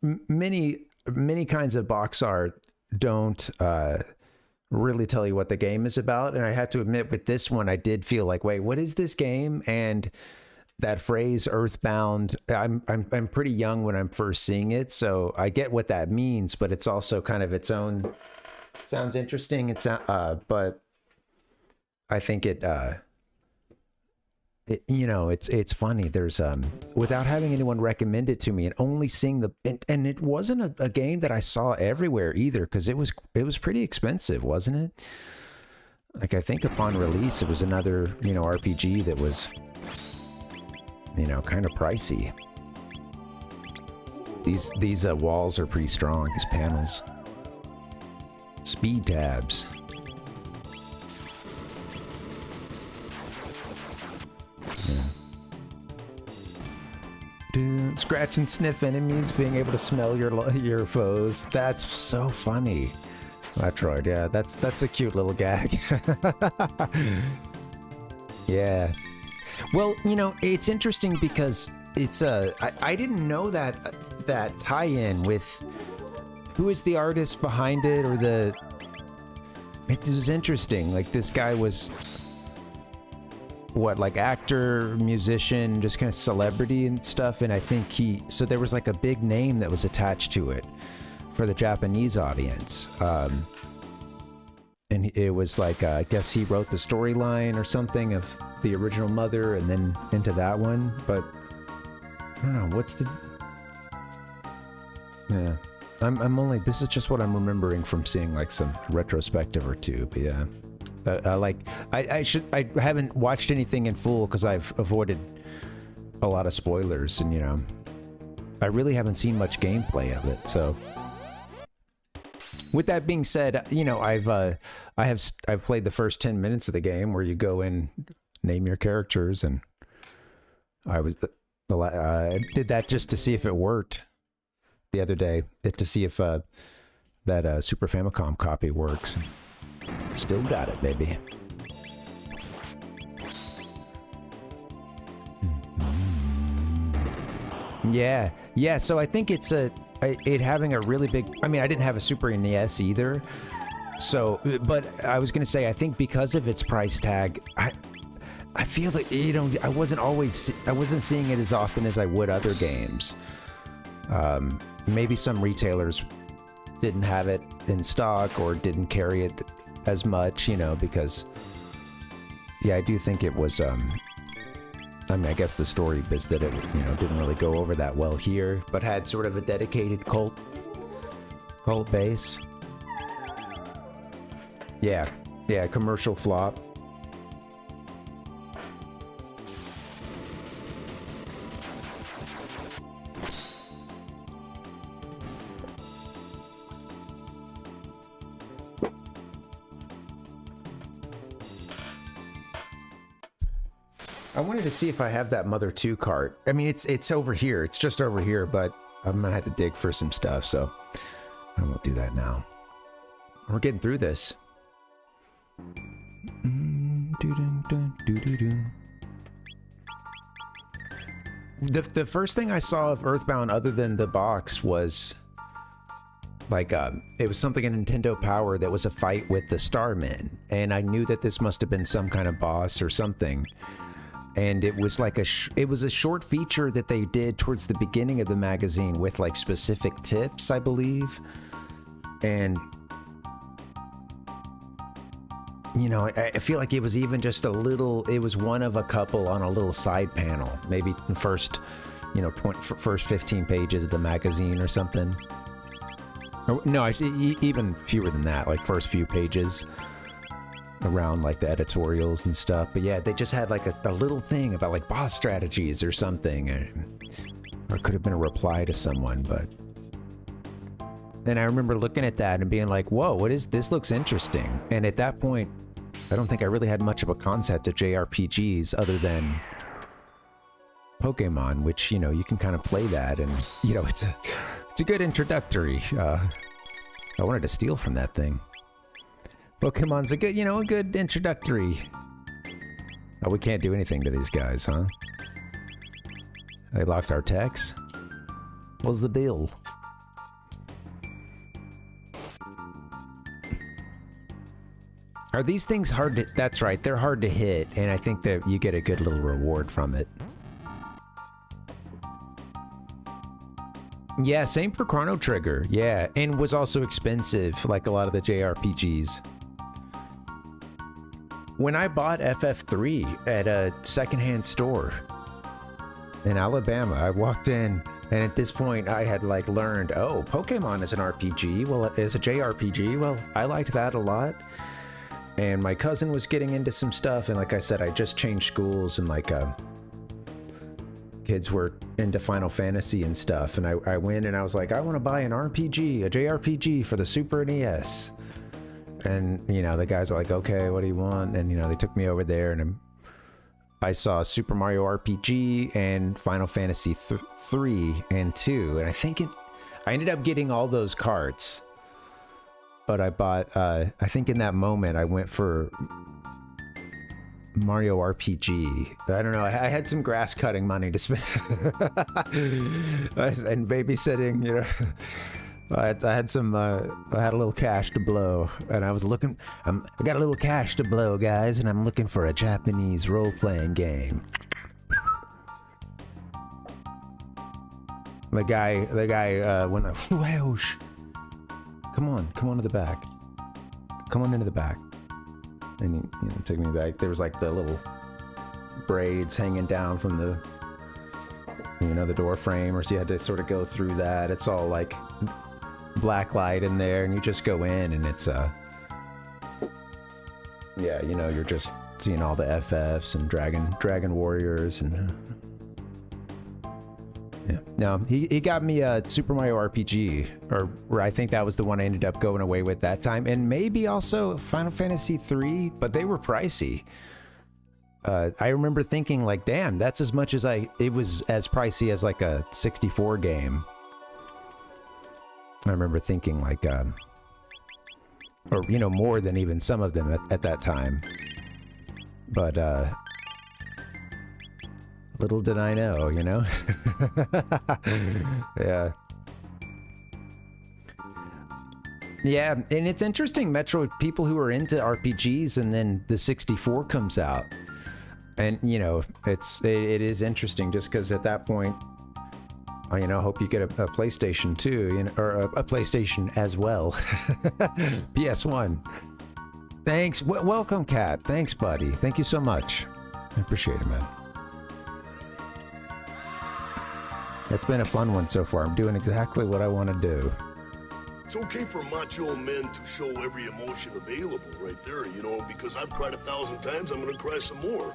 Many kinds of box art don't really tell you what the game is about. And I have to admit, with this one, I did feel like, wait, what is this game? And that phrase Earthbound, I'm pretty young when I'm first seeing it, so I get what that means, but it's also kind of its own. Sounds interesting. It's but I think it you know, it's funny. There's without having anyone recommend it to me and only seeing and it wasn't a game that I saw everywhere either, because it was pretty expensive, wasn't it? Like, I think upon release it was another, you know, RPG that was, you know, kind of pricey. These walls are pretty strong, these panels. Speed tabs. Yeah. Dude, scratch and sniff enemies, being able to smell your foes. That's so funny. Metroid, yeah, that's a cute little gag. Yeah. Well, you know, it's interesting because it's I didn't know that tie-in with who is the artist behind it, or it was interesting. Like, this guy was what, like actor, musician, just kind of celebrity and stuff, and I think so there was like a big name that was attached to it for the Japanese audience. And it was like, I guess he wrote the storyline or something of the original Mother and then into that one, but I don't know, yeah. I'm only, this is just what I'm remembering from seeing like some retrospective or two, but yeah. I haven't watched anything in full because I've avoided a lot of spoilers, and you know, I really haven't seen much gameplay of it, so. With that being said, you know, I've played the first 10 minutes of the game where you go in, name your characters, and I did that just to see if it worked the other day, to see if that Super Famicom copy works. Still got it, baby. Yeah. So I think it's it having a really big. I mean, I didn't have a Super NES either. So, but I was gonna say, I think because of its price tag, I feel that, you know, I wasn't seeing it as often as I would other games. Maybe some retailers didn't have it in stock or didn't carry it as much, you know, because yeah, I do think it was I mean, I guess the story is that it, you know, didn't really go over that well here, but had sort of a dedicated cult base. Yeah, commercial flop. I wanted to see if I have that Mother 2 cart. I mean, it's over here. It's just over here, but I'm gonna have to dig for some stuff, so I won't do that now. We're getting through this. The first thing I saw of Earthbound other than the box was like it was something in Nintendo Power that was a fight with the Starmen, and I knew that this must have been some kind of boss or something. And it was like it was a short feature that they did towards the beginning of the magazine with like specific tips, I believe. And you know, I feel like it was even just a little, it was one of a couple on a little side panel, maybe first, you know, first 15 pages of the magazine or something. Or, no, even fewer than that, like first few pages around like the editorials and stuff. But yeah, they just had like a little thing about like boss strategies or something, or it could have been a reply to someone. But then I remember looking at that and being like, whoa, what is this? Looks interesting. And at that point, I don't think I really had much of a concept of JRPGs other than Pokemon, which, you know, you can kind of play that, and you know, it's a good introductory. I wanted to steal from that thing. Pokemon's a good, you know, a good introductory. Oh, we can't do anything to these guys, huh? They locked our techs? What's the deal? Are these things hard to... That's right, they're hard to hit, and I think that you get a good little reward from it. Yeah, same for Chrono Trigger, yeah, and was also expensive, like a lot of the JRPGs. When I bought FF3 at a secondhand store in Alabama, I walked in, and at this point I had like learned, oh, Pokemon is an RPG, well, it's a JRPG, well, I liked that a lot. And my cousin was getting into some stuff, and like I said, I just changed schools, and like kids were into Final Fantasy and stuff, and I went and I was like, I want to buy an RPG, a JRPG for the Super NES. And you know, the guys were like, okay, what do you want? And you know, they took me over there, and I saw Super Mario RPG and Final Fantasy 3 and 2, and I think I ended up getting all those carts. But I bought, I think in that moment, I went for Mario RPG. I don't know, I had some grass cutting money to spend. And babysitting, you know. I had a little cash to blow. And I was looking, I got a little cash to blow, guys, and I'm looking for a Japanese role-playing game. The guy went, whoosh. Come on to the back. Come on into the back. And he, you know, took me back. There was like the little braids hanging down from the, you know, the door frame, or so you had to sort of go through that. It's all like black light in there, and you just go in, and it's yeah, you know, you're just seeing all the FFs and Dragon Warriors and. Yeah. No, he got me a Super Mario RPG, or I think that was the one I ended up going away with that time, and maybe also Final Fantasy 3, but they were pricey. I remember thinking like, damn, that's as much as it was as pricey as like a 64 game. I remember thinking like, or you know, more than even some of them at that time. But little did I know, you know? Yeah. Yeah, and it's interesting, Metroid, people who are into RPGs, and then the 64 comes out. And, you know, it is interesting just because at that point, you know, I hope you get a PlayStation 2, you know, or a PlayStation as well. PS1. Thanks. Welcome, Kat. Thanks, buddy. Thank you so much. I appreciate it, man. It's been a fun one so far. I'm doing exactly what I want to do. It's okay for macho men to show every emotion available right there, you know, because I've cried 1,000 times, I'm gonna cry some more.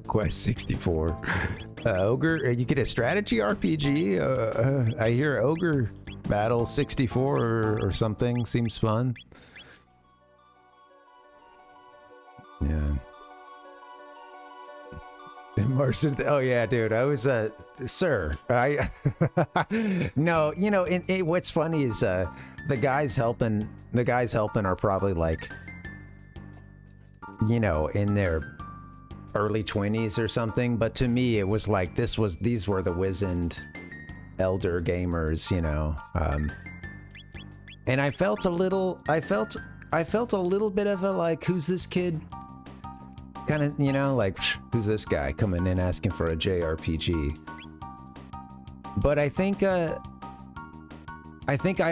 Quest 64. Ogre, you get a strategy RPG? I hear Ogre Battle 64 or something. Seems fun. Yeah. Martian, oh yeah, dude, I was sir, I no, you know, what's funny is the guys helping are probably like, you know, in their early 20s or something, but to me it was like these were the wizened elder gamers, you know. And I felt a little bit of a like, who's this kid? Kind of, you know, like, who's this guy coming in asking for a JRPG? But I think I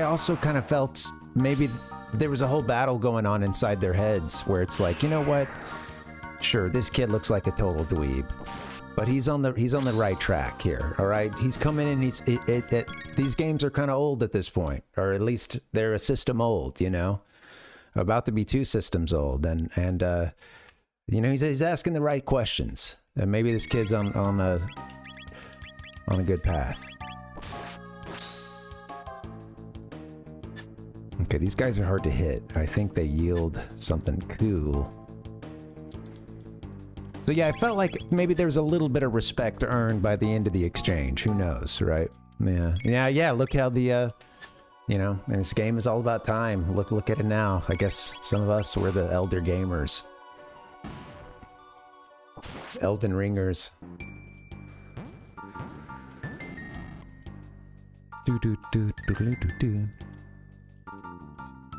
also kind of felt maybe there was a whole battle going on inside their heads where it's like, you know what? Sure, this kid looks like a total dweeb, but he's on the right track here. All right, he's coming in. These games are kind of old at this point, or at least they're a system old. You know, about to be 2 systems old, and you know, he's asking the right questions, and maybe this kid's on a good path. Okay, these guys are hard to hit. I think they yield something cool. So yeah, I felt like maybe there was a little bit of respect earned by the end of the exchange. Who knows, right? Yeah. Look how the, you know, and this game is all about time. Look at it now. I guess some of us were the elder gamers, Elden Ringers. Do do do do do do do.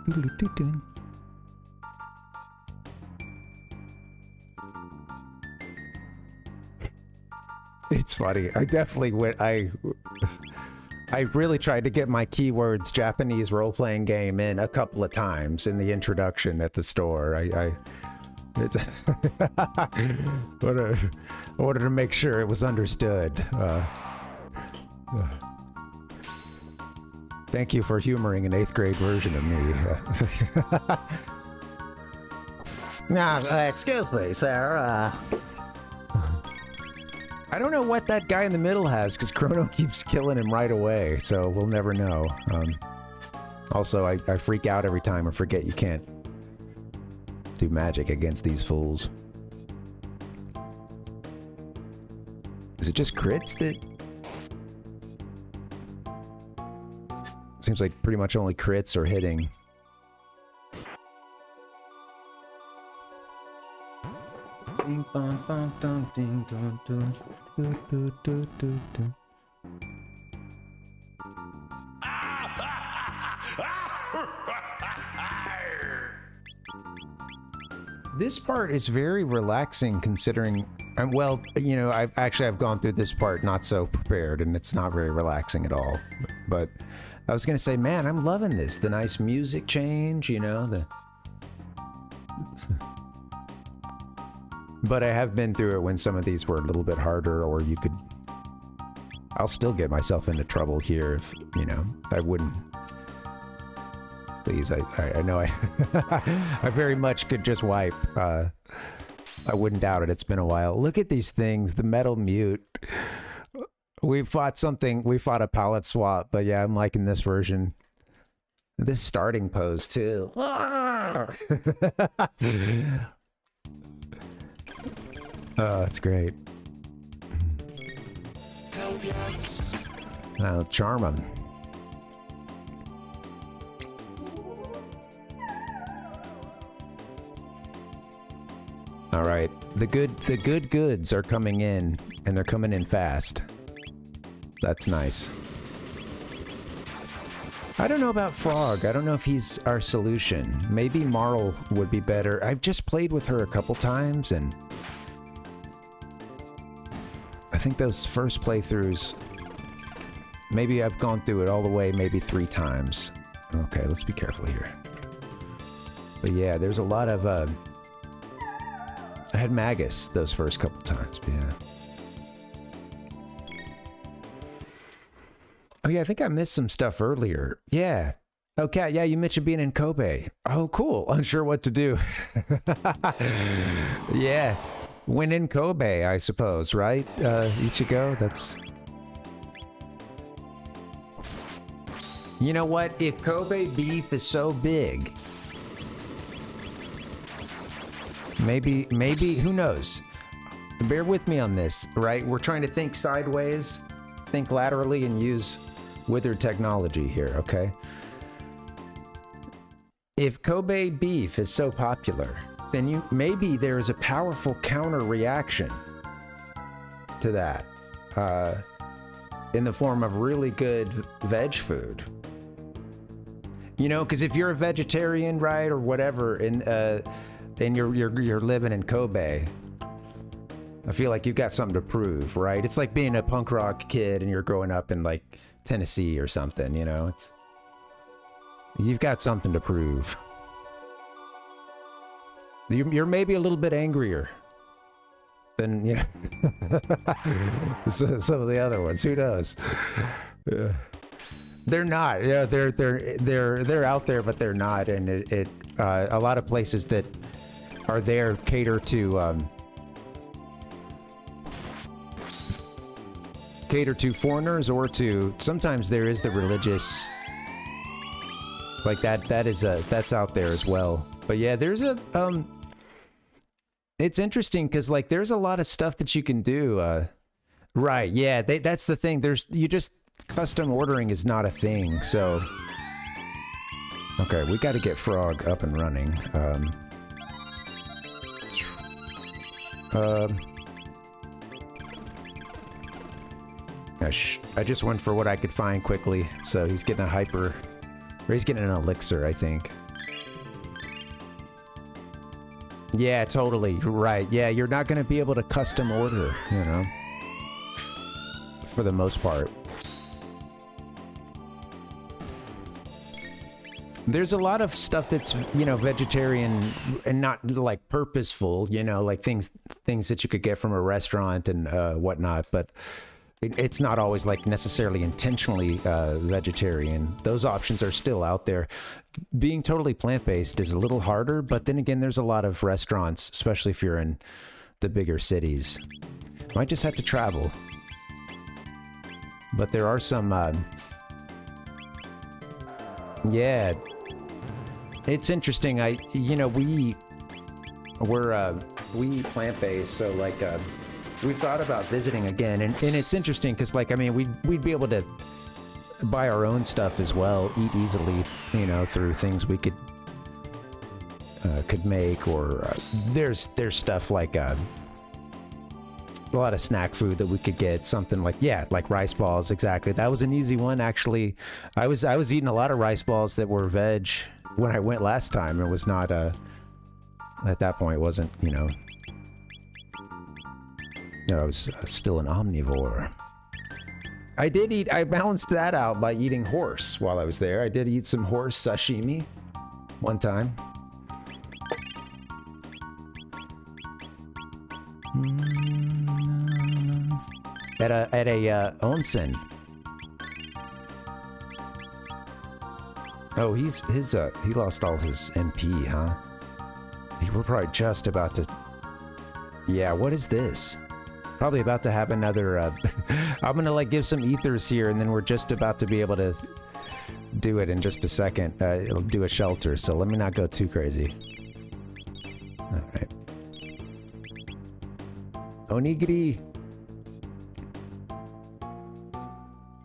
Do do do do. It's funny. I definitely went. I really tried to get my keywords Japanese role-playing game in a couple of times in the introduction at the store. I wanted to make sure it was understood. Thank you for humoring an 8th grade version of me. Now, excuse me, sir. I don't know what that guy in the middle has, because Chrono keeps killing him right away, so we'll never know. Also, I freak out every time and forget you can't do magic against these fools. Is it just crits that... Seems like pretty much only crits are hitting. Ding bong bong dong ding dong dong do do do do do. This part is very relaxing considering, well, you know, I've gone through this part not so prepared, and it's not very relaxing at all. But I was gonna say, man, I'm loving this. The nice music change, you know, But I have been through it when some of these were a little bit harder, or you could... I'll still get myself into trouble here if, you know, I wouldn't... Please, I know I very much could just wipe. I wouldn't doubt it. It's been a while. Look at these things. The metal mute. We fought a palette swap, but yeah, I'm liking this version. This starting pose, too. Oh, that's great. Now, charm him. All right, the good goods are coming in, and they're coming in fast. That's nice. I don't know about Frog. I don't know if he's our solution. Maybe Marl would be better. I've just played with her a couple times, and I think those first playthroughs, maybe I've gone through it all the way maybe 3 times. Okay, let's be careful here. But yeah, there's a lot of, I had Magus those first couple times, but yeah. Oh yeah, I think I missed some stuff earlier. Yeah. Okay, yeah, you mentioned being in Kobe. Oh, cool. Unsure what to do. Yeah. When in Kobe, I suppose, right? Ichigo, that's... You know what? If Kobe beef is so big... Maybe, who knows? Bear with me on this, right? We're trying to think sideways, think laterally, and use withered technology here, okay? If Kobe beef is so popular, then maybe there is a powerful counter reaction to that in the form of really good veg food. You know, because if you're a vegetarian, right, or whatever, and you're living in Kobe, I feel like you've got something to prove, right? It's like being a punk rock kid and you're growing up in like Tennessee or something, you know? You've got something to prove. You're maybe a little bit angrier than, you know, some of the other ones. Who knows? Yeah. They're not. Yeah, they're out there, but they're not. And a lot of places that are there cater to foreigners, or to, sometimes there is the religious, like that's out there as well. But yeah, there's it's interesting because like there's a lot of stuff that you can do. Right. Yeah. That's the thing. Custom ordering is not a thing. So, okay, we got to get Frog up and running. I just went for what I could find quickly. So he's getting he's getting an elixir, I think. Yeah, totally. Right. Yeah, you're not going to be able to custom order, you know, for the most part. There's a lot of stuff that's, you know, vegetarian and not like purposeful, you know, like things that you could get from a restaurant and whatnot, but it's not always like necessarily intentionally vegetarian. Those options are still out there. Being totally plant-based is a little harder, but then again, there's a lot of restaurants, especially if you're in the bigger cities. Might just have to travel. But there are some, yeah, it's interesting. We eat plant-based, so like, we thought about visiting again, and it's interesting because, like, I mean, we'd be able to buy our own stuff as well, eat easily, you know, through things we could make, or there's stuff like a lot of snack food that we could get, something like, yeah, like rice balls. Exactly, that was an easy one actually. I was eating a lot of rice balls that were veg when I went last time. It was not at that point, it wasn't, you know. No, I was still an omnivore. I balanced that out by eating horse while I was there. I did eat some horse sashimi one time. At a onsen. Oh, he lost all his MP, huh? We're probably just about to. Yeah, what is this? Probably about to have another, I'm gonna like give some ethers here, and then we're just about to be able to do it in just a second. It'll do a shelter, so let me not go too crazy. Alright. Onigiri.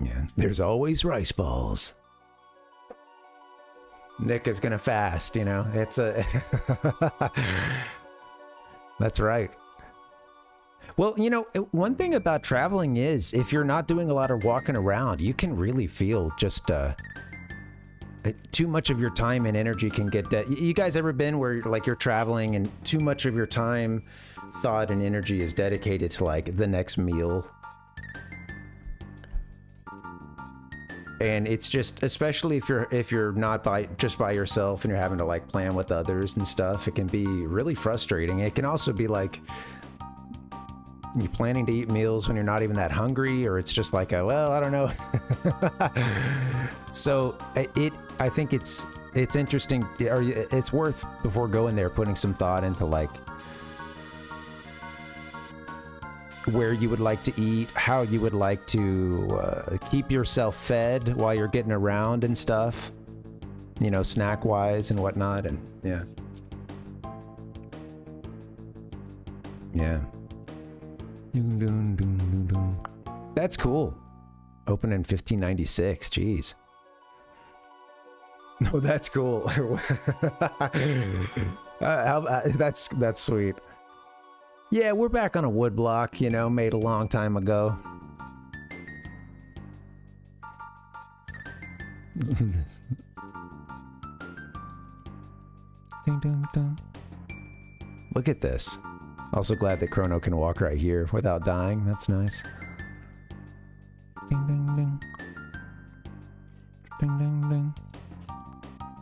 Yeah, there's always rice balls. Nick is gonna fast, you know, it's a... That's right. Well, you know, one thing about traveling is if you're not doing a lot of walking around, you can really feel just too much of your time and energy can get you guys ever been where like you're traveling and too much of your time, thought, and energy is dedicated to like the next meal? And it's just, especially if you're not just by yourself and you're having to like plan with others and stuff, it can be really frustrating. It can also be like you're planning to eat meals when you're not even that hungry, or it's just like well, I don't know. So I think it's interesting, or it's worth, before going there, putting some thought into like where you would like to eat, how you would like to keep yourself fed while you're getting around and stuff, you know, snack wise and whatnot. And yeah. That's cool. Open in 1596. Jeez. No, that's cool. That's sweet. Yeah, we're back on a wood block, you know, made a long time ago. Ding, ding, ding. Look at this. Also glad that Chrono can walk right here without dying. That's nice. Ding, ding, ding. Ding, ding, ding.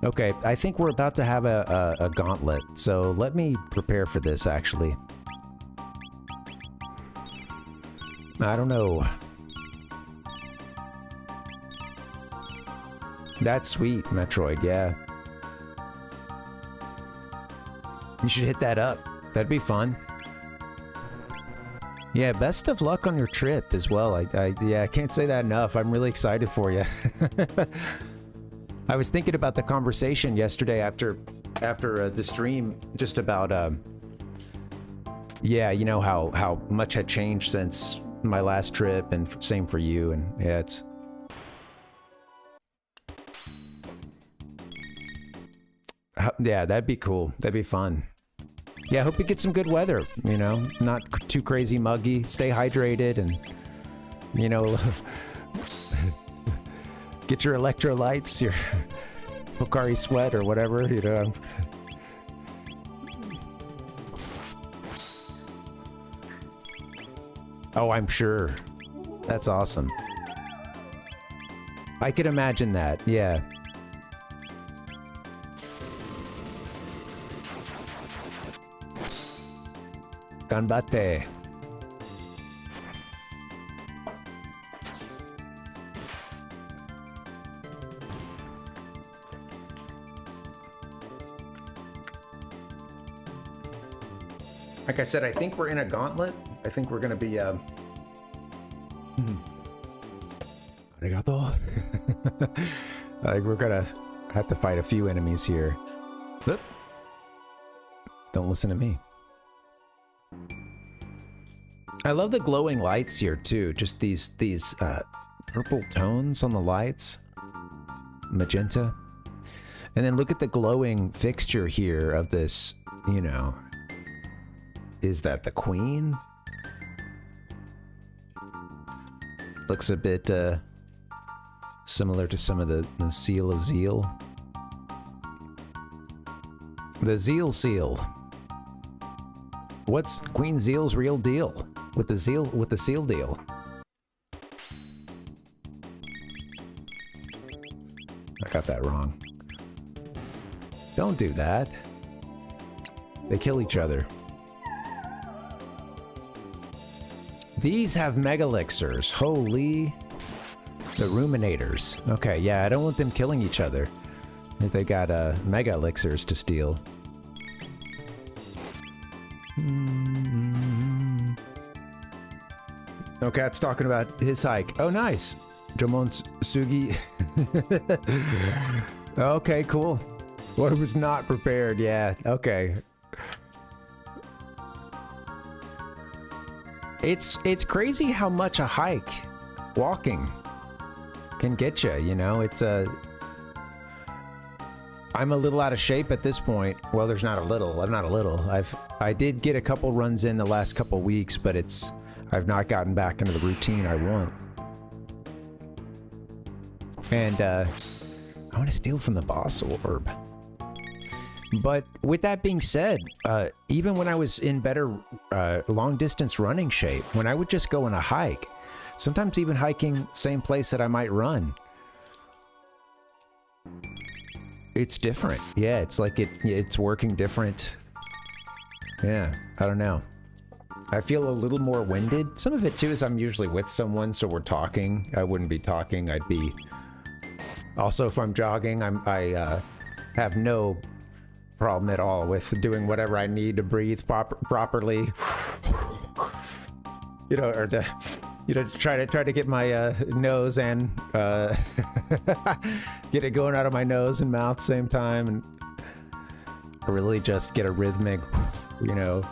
Okay, I think we're about to have a gauntlet, so let me prepare for this, actually. I don't know. That's sweet, Metroid, yeah. You should hit that up. That'd be fun. Yeah, best of luck on your trip as well. Yeah, I can't say that enough. I'm really excited for you. I was thinking about the conversation yesterday after the stream, just about yeah, you know how much had changed since my last trip, and same for you, and yeah, it's yeah, that'd be cool. That'd be fun. Yeah, I hope you get some good weather, you know, not too crazy muggy, stay hydrated, and you know, get your electrolytes, your Pocari Sweat or whatever, you know. Oh, I'm sure. That's awesome. I could imagine that, yeah. Ganbatte. Like I said, I think we're in a gauntlet. I think we're gonna be Arigato. Like we're gonna have to fight a few enemies here. Oop. Don't listen to me. I love the glowing lights here too. Just these purple tones on the lights, magenta, and then look at the glowing fixture here of this. You know, is that the queen? Looks a bit similar to some of the seal of zeal. The zeal seal. What's Queen Zeal's real deal with the seal deal? I got that wrong. Don't do that. They kill each other. These have mega elixirs. Holy. The ruminators. Okay, yeah, I don't want them killing each other. If they got mega elixirs to steal. No Cat's talking about his hike. Oh, nice. Jomon Sugi. Okay, cool. Well, I was not prepared. Yeah, okay. It's crazy how much a hike, walking, can get you, you know? It's I'm a little out of shape at this point. Well, there's not a little. I'm not a little. I did get a couple runs in the last couple weeks, but I've not gotten back into the routine I want. And I want to steal from the boss orb. But with that being said, even when I was in better long distance running shape, when I would just go on a hike, sometimes even hiking same place that I might run, it's different. Yeah, it's like it's working different. Yeah, I don't know. I feel a little more winded. Some of it too is I'm usually with someone, so we're talking. I wouldn't be talking. I'd be. Also, if I'm jogging, I have no problem at all with doing whatever I need to breathe properly. You know, or to, you know, try to get my nose and get it going out of my nose and mouth same time, and really just get a rhythmic, you know.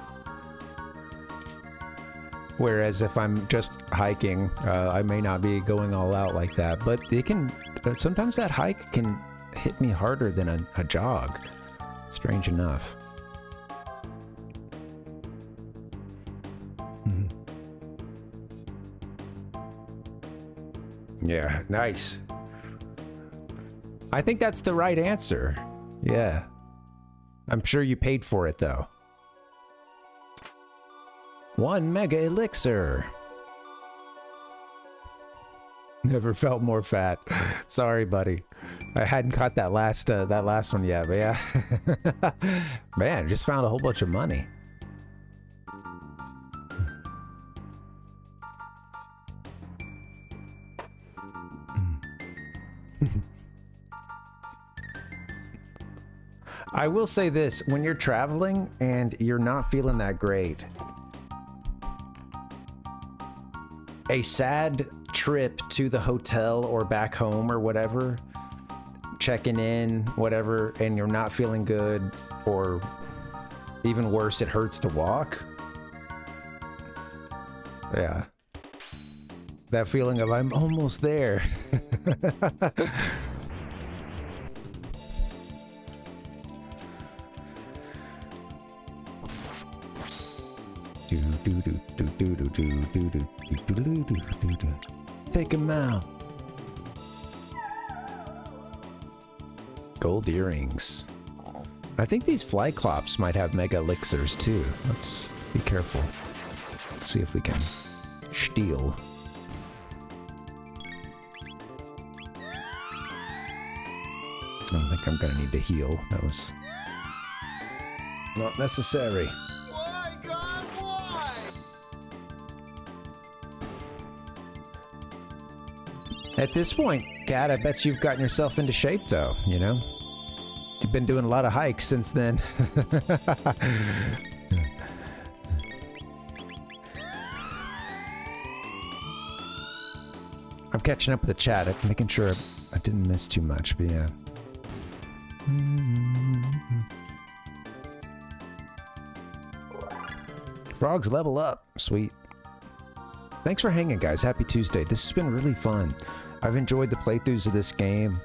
Whereas if I'm just hiking, I may not be going all out like that, but it can, sometimes that hike can hit me harder than a jog. Strange enough. Yeah, nice. I think that's the right answer. Yeah. I'm sure you paid for it, though. 1 mega elixir. Never felt more fat. Sorry, buddy. I hadn't caught that last one yet, but yeah. Man, just found a whole bunch of money. I will say this, when you're traveling and you're not feeling that great, a sad trip to the hotel or back home or whatever, checking in, whatever, and you're not feeling good, or even worse, it hurts to walk. Yeah. That feeling of I'm almost there. Take him out. Gold earrings. I think these fly clops might have mega elixirs too. Let's be careful. See if we can steal. I don't think I'm gonna need to heal. That was not necessary. At this point, Kat, I bet you've gotten yourself into shape, though, you know? You've been doing a lot of hikes since then. I'm catching up with the chat. I'm making sure I didn't miss too much, but yeah. Frogs level up. Sweet. Thanks for hanging, guys. Happy Tuesday. This has been really fun. I've enjoyed the playthroughs of this game.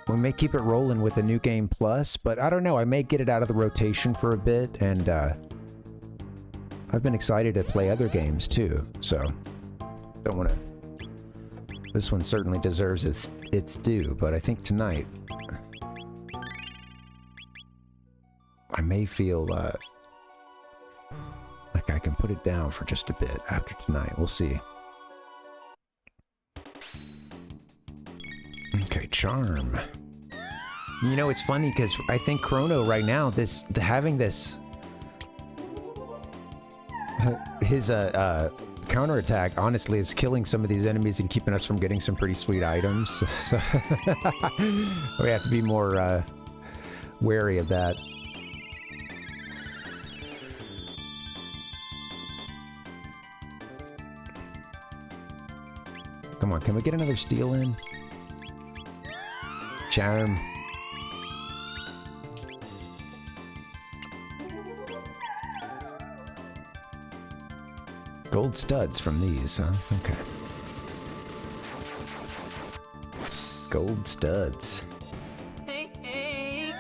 We may keep it rolling with the New Game Plus, but I don't know. I may get it out of the rotation for a bit, and I've been excited to play other games too, so don't want to... This one certainly deserves its due, but I think tonight I may feel like I can put it down for just a bit after tonight. We'll see. Okay, charm. You know, it's funny because I think Chrono right now, having this, his counterattack honestly is killing some of these enemies and keeping us from getting some pretty sweet items. So we have to be more wary of that. Come on, can we get another steal in? Charm. Gold studs from these, huh? Okay. Gold studs. Hey, hey.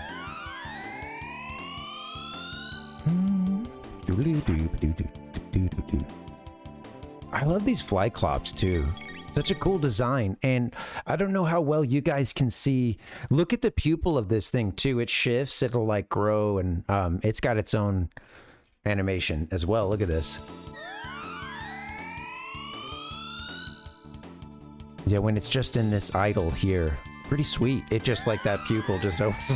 I love these fly clops too. Such a cool design, and I don't know how well you guys can see. Look at the pupil of this thing too. It shifts, it'll like grow, and it's got its own animation as well. Look at this. Yeah, when it's just in this idle here, pretty sweet. It just like that pupil just opens.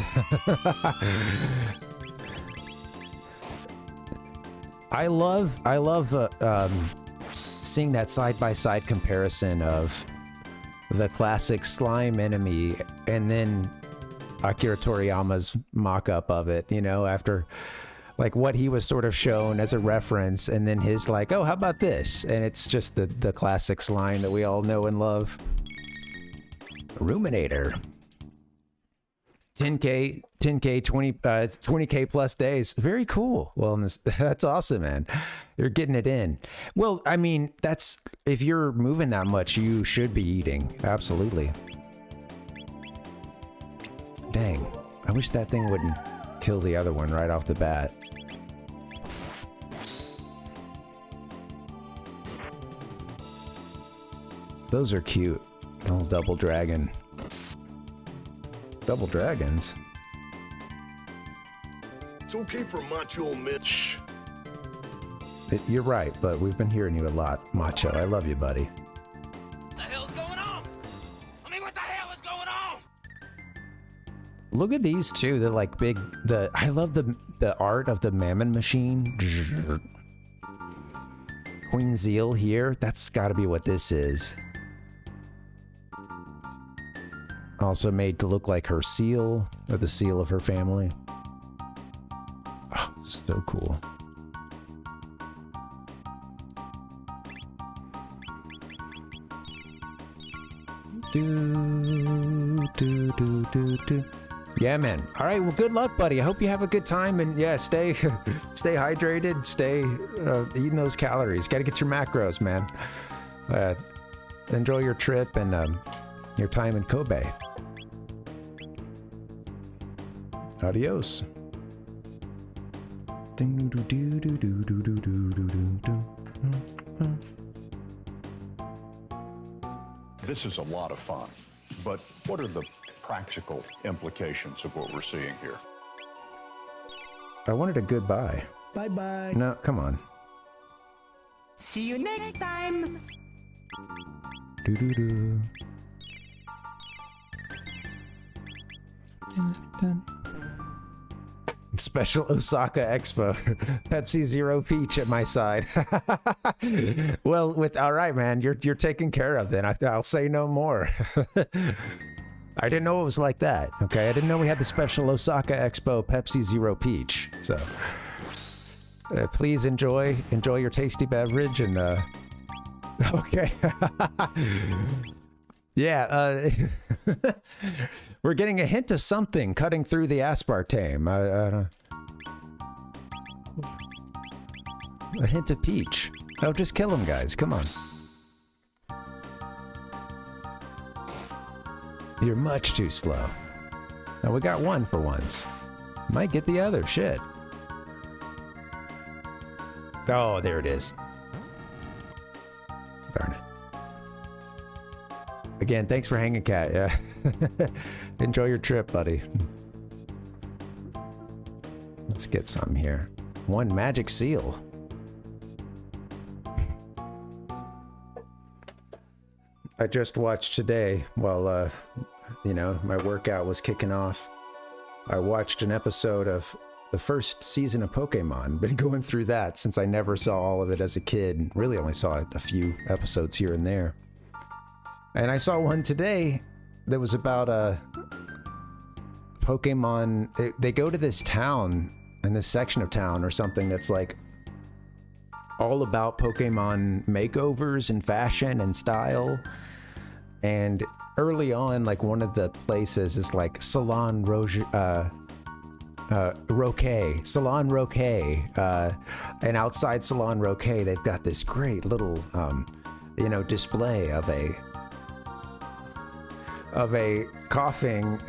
I love seeing that side-by-side comparison of the classic slime enemy and then Akira Toriyama's mock-up of it, you know, after like what he was sort of shown as a reference, and then his like, oh, how about this? And it's just the classic slime that we all know and love. Ruminator. 10K, 20K plus days. Very cool. Wellness. That's awesome, man. You're getting it in. Well, I mean, that's, if you're moving that much, you should be eating. Absolutely. Dang. I wish that thing wouldn't kill the other one right off the bat. Those are cute. Oh, double dragon. Double dragons? It's okay for macho men. Shh. You're right, but we've been hearing you a lot, Macho. I love you, buddy. What the hell's going on? I mean, what the hell is going on? Look at these two. They're like big. I love the art of the Mammon machine. Queen Zeal here. That's got to be what this is. Also made to look like her seal, or the seal of her family. Oh, so cool. Yeah, man. All right. Well, good luck, buddy. I hope you have a good time, and yeah, stay hydrated. Stay eating those calories. Got to get your macros, man. Enjoy your trip and your time in Kobe. Adios. This is a lot of fun, but what are the practical implications of what we're seeing here? I wanted a goodbye. Bye-bye. No, come on. See you next time. Do-do-do. Special Osaka Expo. Pepsi Zero Peach at my side. Well, all right, man, you're taken care of then. I'll say no more. I didn't know it was like that. Okay, I didn't know we had the Special Osaka Expo Pepsi Zero Peach. So please enjoy your tasty beverage and okay. Yeah, we're getting a hint of something cutting through the aspartame. A hint of peach. Oh, just kill him, guys. Come on. You're much too slow. Oh, we got one for once. Might get the other. Shit. Oh, there it is. Darn it. Again, thanks for hanging, Cat. Yeah. Enjoy your trip, buddy. Let's get some here. One magic seal. I just watched today while, you know, my workout was kicking off. I watched an episode of the first season of Pokemon. Been going through that since I never saw all of it as a kid. Really only saw a few episodes here and there. And I saw one today that was about a Pokemon. They go to this town, in this section of town or something that's like all about Pokemon makeovers and fashion and style. And early on, like one of the places is like Salon Roquet. And outside Salon Roquet, they've got this great little, you know, display of a coughing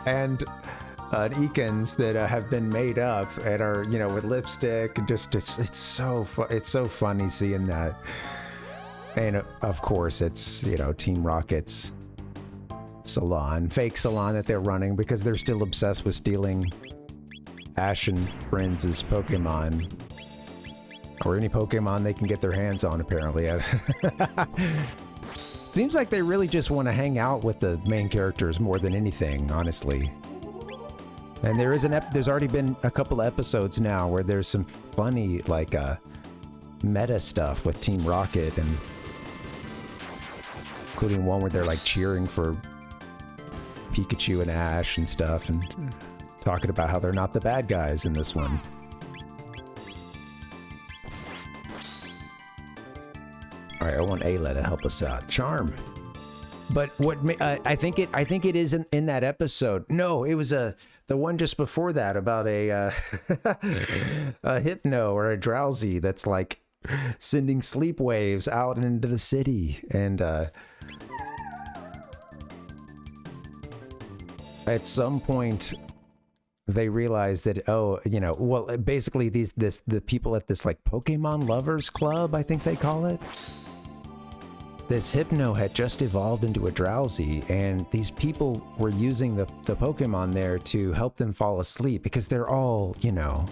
and Ekans that have been made up and are, you know, with lipstick. And just it's so funny seeing that. And of course, it's, you know, Team Rocket's salon, fake salon that they're running because they're still obsessed with stealing Ash and Friends' Pokemon, or any Pokemon they can get their hands on, apparently. Seems like they really just want to hang out with the main characters more than anything, honestly. And there is there's already been a couple of episodes now where there's some funny, like, meta stuff with Team Rocket, and including one where they're like cheering for Pikachu and Ash and stuff, and talking about how they're not the bad guys in this one. All right, I want Ayla to help us out. Charm. But what I think it is in that episode. No, it was the one just before that about a hypno or a drowsy that's like sending sleep waves out into the city, and at some point they realize that, oh, you know, well, basically the people at this like Pokemon lovers club, I think they call it. this Hypno had just evolved into a Drowsy, and these people were using the Pokemon there to help them fall asleep because they're all, you know,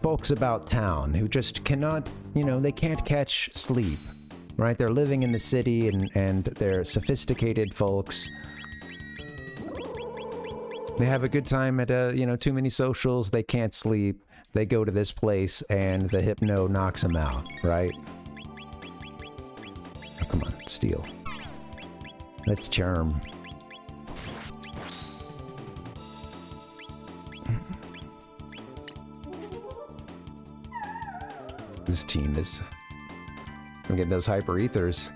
folks about town who just cannot, you know, they can't catch sleep, right? They're living in the city and they're sophisticated folks. They have a good time at, you know, too many socials, they can't sleep. They go to this place and the Hypno knocks them out, right? Oh, come on, steal. Let's charm. This team is... I'm getting those Hyper Ethers.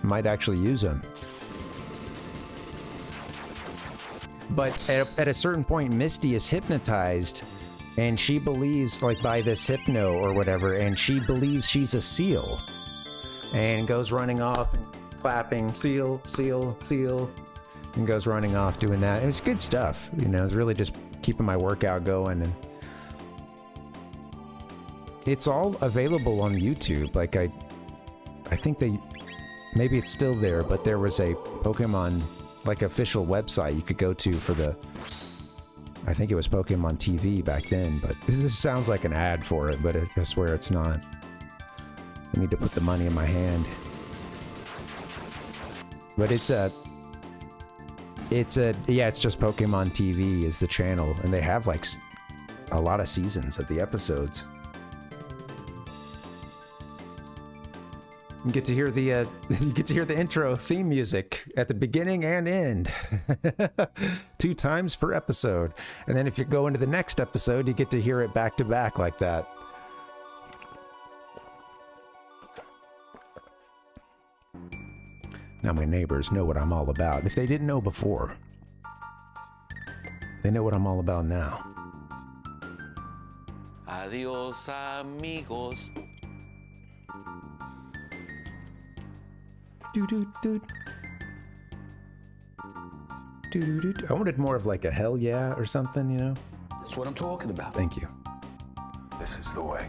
Might actually use them. But at a certain point, Misty is hypnotized, and she believes, like, by this Hypno or whatever, and she believes she's a seal. And goes running off and clapping, seal, seal, seal, and goes running off doing that. And it's good stuff, you know, it's really just keeping my workout going. And it's all available on YouTube. Like, I think they, maybe it's still there, but there was a Pokemon, like, official website you could go to for the, I think it was Pokemon TV back then, but this sounds like an ad for it, but I swear it's not. I need to put the money in my hand. But yeah, it's just Pokemon TV is the channel, and they have, like, a lot of seasons of the episodes. You get to hear the intro theme music at the beginning and end. 2 times per episode. And then if you go into the next episode, you get to hear it back to back like that. Now my neighbors know what I'm all about. If they didn't know before, they know what I'm all about now. Adios, amigos. I wanted more of like a hell yeah or something, you know? That's what I'm talking about. Thank you. This is the way.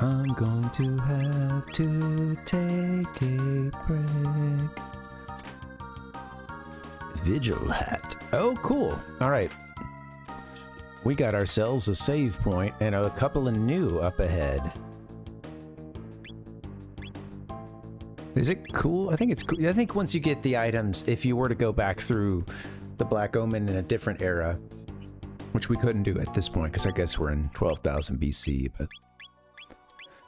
I'm going to have to take a break. Vigil hat. Oh, cool. All right. We got ourselves a save point and a couple of new up ahead. Is it cool? I think it's cool. I think once you get the items, if you were to go back through the Black Omen in a different era, which we couldn't do at this point because I guess we're in 12,000 BC, but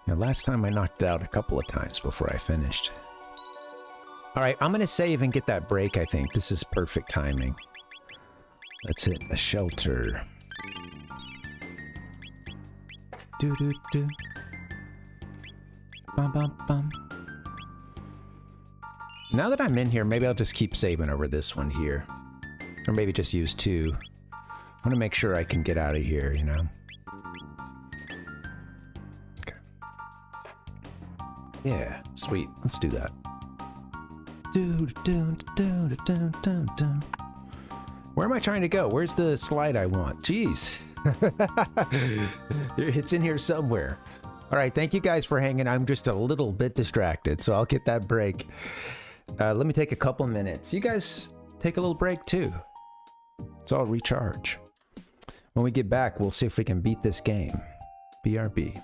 you know, last time I knocked it out a couple of times before I finished. All right, I'm going to save and get that break, I think. This is perfect timing. Let's hit a shelter. Do-do-do. Bum-bum-bum. Now that I'm in here, maybe I'll just keep saving over this one here. Or maybe just use 2. I want to make sure I can get out of here, you know? Okay. Yeah, sweet. Let's do that. Where am I trying to go? Where's the slide I want? Jeez. It's in here somewhere. All right, thank you guys for hanging. I'm just a little bit distracted, so I'll get that break. Let me take a couple minutes. You guys take a little break too. It's all recharge. When we get back, we'll see if we can beat this game. BRB.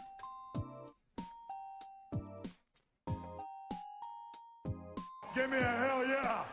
Give me a hell yeah!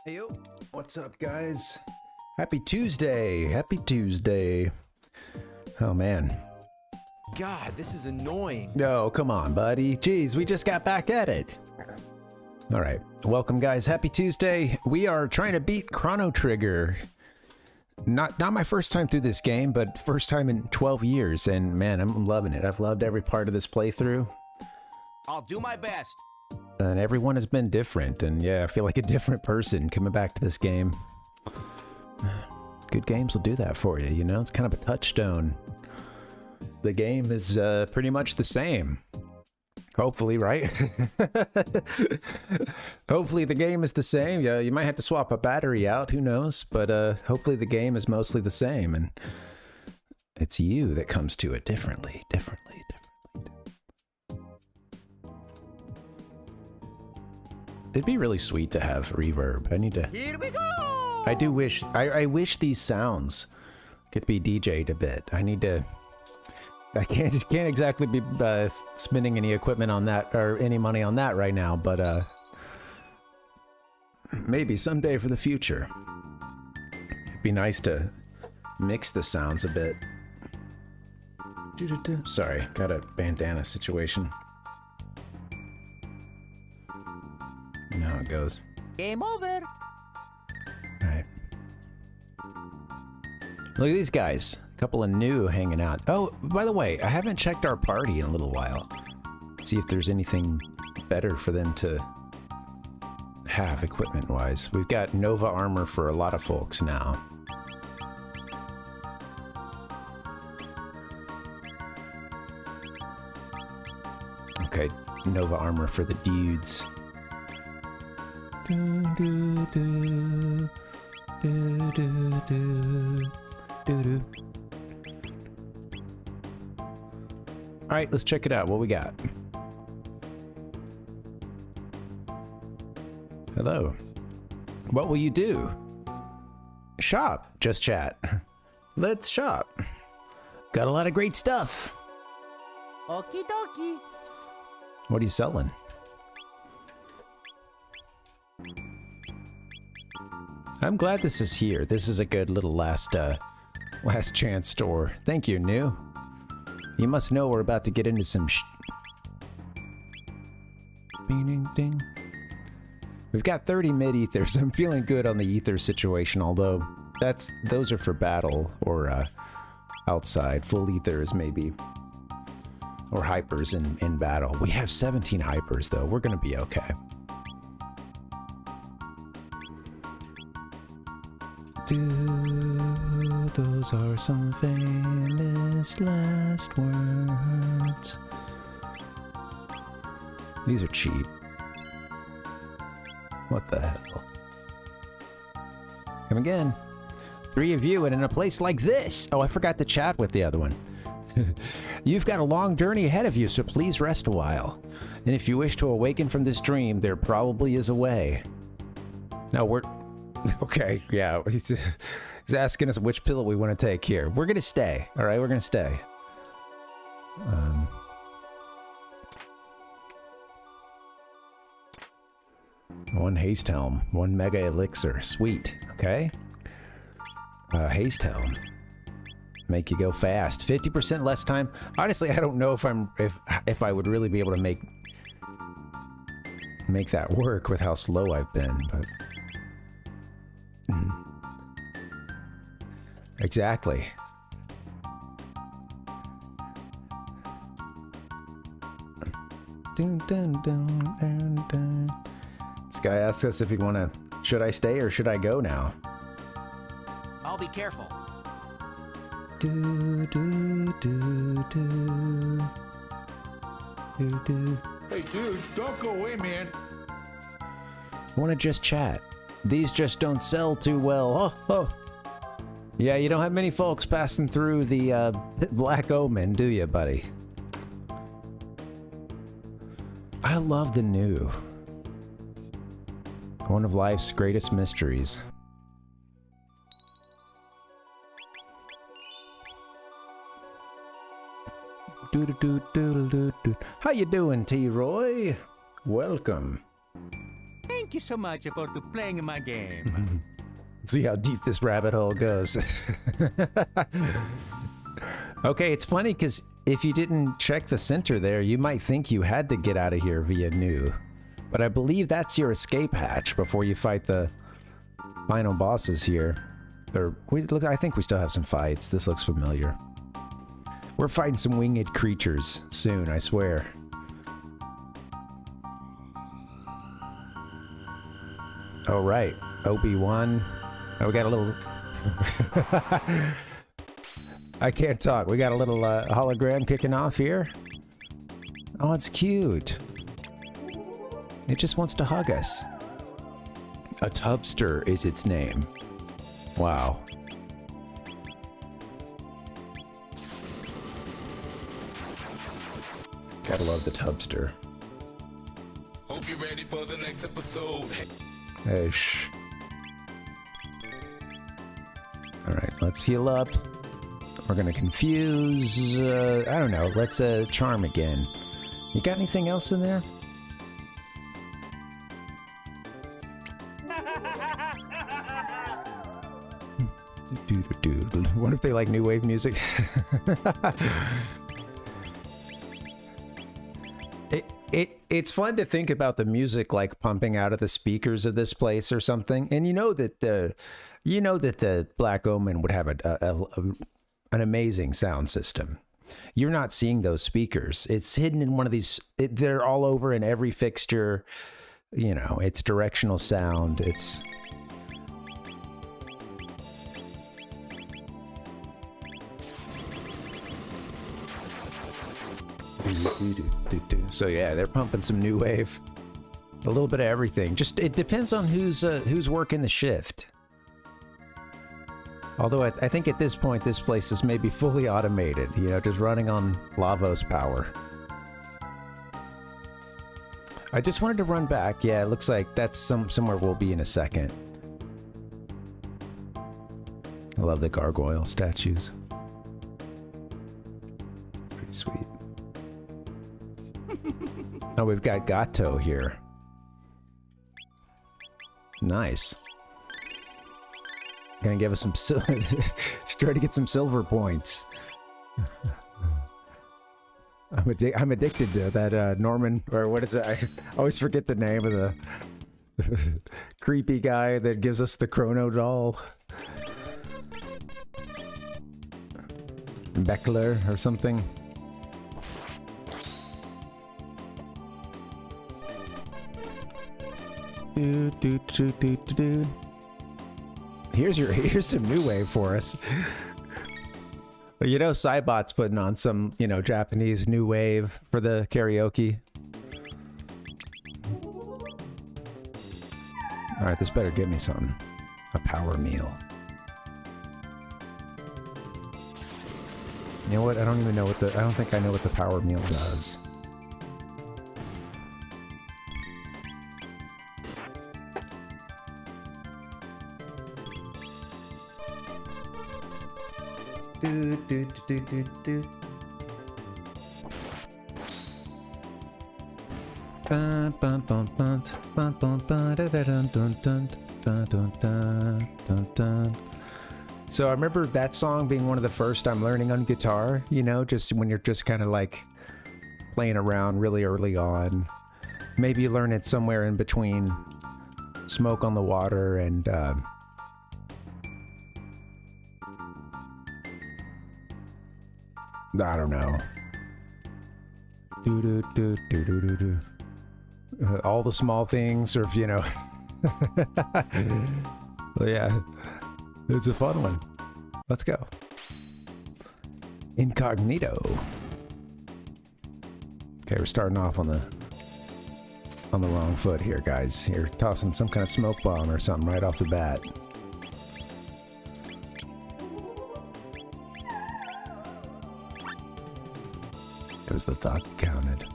Hey, yo. What's up, guys? Happy Tuesday. Happy Tuesday. Oh, man. God, this is annoying. No, come on, buddy. Jeez, we just got back at it. All right. Welcome, guys. Happy Tuesday. We are trying to beat Chrono Trigger. Not my first time through this game, but first time in 12 years. And, man, I'm loving it. I've loved every part of this playthrough. I'll do my best. And everyone has been different. And, yeah, I feel like a different person coming back to this game. Good games will do that for you, you know? It's kind of a touchstone. The game is pretty much the same. Hopefully, right? Hopefully the game is the same. Yeah, you might have to swap a battery out, who knows? But hopefully the game is mostly the same, and it's you that comes to it differently. It'd be really sweet to have reverb. I need to... Here we go! I do wish... I wish these sounds could be DJ'd a bit. I need to... I can't exactly be spending any equipment on that or any money on that right now, but maybe someday for the future. It'd be nice to mix the sounds a bit. Sorry, got a bandana situation. You know how it goes. Game over. All right. Look at these guys. A couple of new hanging out. Oh, by the way, I haven't checked our party in a little while. See if there's anything better for them to have equipment-wise. We've got Nova armor for a lot of folks now. Okay, Nova armor for the dudes. All right, let's check it out. What we got? Hello. What will you do? Shop. Just chat. Let's shop. Got a lot of great stuff. Okie dokie. What are you selling? I'm glad this is here. This is a good little last chance store. Thank you, New. You must know we're about to get into some Ding ding. We've got 30 mid-ethers. I'm feeling good on the ether situation, although those are for battle or outside. Full ethers maybe. Or hypers in battle. We have 17 hypers though. We're gonna be okay. Those are some famous last words. These are cheap. What the hell? Come again. 3 of you and in a place like this. Oh, I forgot to chat with the other one. You've got a long journey ahead of you, so please rest a while. And if you wish to awaken from this dream, there probably is a way. No, we're... Okay, yeah. He's asking us which pillow we want to take here. We're gonna stay. All right, we're gonna stay. One haste helm, 1 mega elixir. Sweet. Okay. Haste helm. Make you go fast. 50% less time. Honestly, I don't know if I would really be able to make that work with how slow I've been, but exactly. Dun, dun, dun, dun, dun. This guy asks us if we want to. Should I stay or should I go now? I'll be careful. Do, do, do, do. Do, do. Hey, dude, don't go away, man. I want to just chat. These just don't sell too well. Oh. Yeah, you don't have many folks passing through the Black Omen, do you, buddy? I love the new. One of life's greatest mysteries. How you doing, T-Roy? Welcome. Thank you so much for playing my game. See how deep this rabbit hole goes. Okay, it's funny because if you didn't check the center there, you might think you had to get out of here via new. But I believe that's your escape hatch before you fight the final bosses here. I think we still have some fights. This looks familiar. We're fighting some winged creatures soon, I swear. Oh, right. Obi-Wan. Oh, we got a little... I can't talk. We got a little hologram kicking off here. Oh, it's cute. It just wants to hug us. A tubster is its name. Wow. Gotta love the tubster. Hope you're ready for the next episode. Hey, shh. Alright, let's heal up. We're gonna confuse... I don't know, let's charm again. You got anything else in there? Dude, what if they like new wave music? It's fun to think about the music like pumping out of the speakers of this place or something, and you know that the Black Omen would have an amazing sound system. You're not seeing those speakers. It's hidden in one of these. They're all over in every fixture. You know, it's directional sound. It's. So yeah, they're pumping some new wave, a little bit of everything. Just it depends on who's working the shift. Although I think at this point this place is maybe fully automated, you know, just running on Lavos power. I just wanted to run back. Yeah, it looks like that's somewhere we'll be in a second. I love the gargoyle statues. Pretty sweet. Oh, we've got Gato here. Nice. Gonna give us some try to get some silver points. I'm addicted to that Norman, or what is it? I always forget the name of the creepy guy that gives us the Chrono doll. Beckler or something. Here's some new wave for us. You know, Cybot's putting on some, you know, Japanese new wave for the karaoke. All right, this better give me something. A power meal. You know what? I don't even know what I don't think I know what the power meal does. So I remember that song being one of the first I'm learning on guitar, you know, just when you're just kind of like playing around really early on. Maybe you learn it somewhere in between Smoke on the Water and I don't know. All the small things, or you know. Well, yeah, it's a fun one. Let's go. Incognito. Okay, we're starting off on the wrong foot here, guys. You're tossing some kind of smoke bomb or something right off the bat. It was the thought that counted.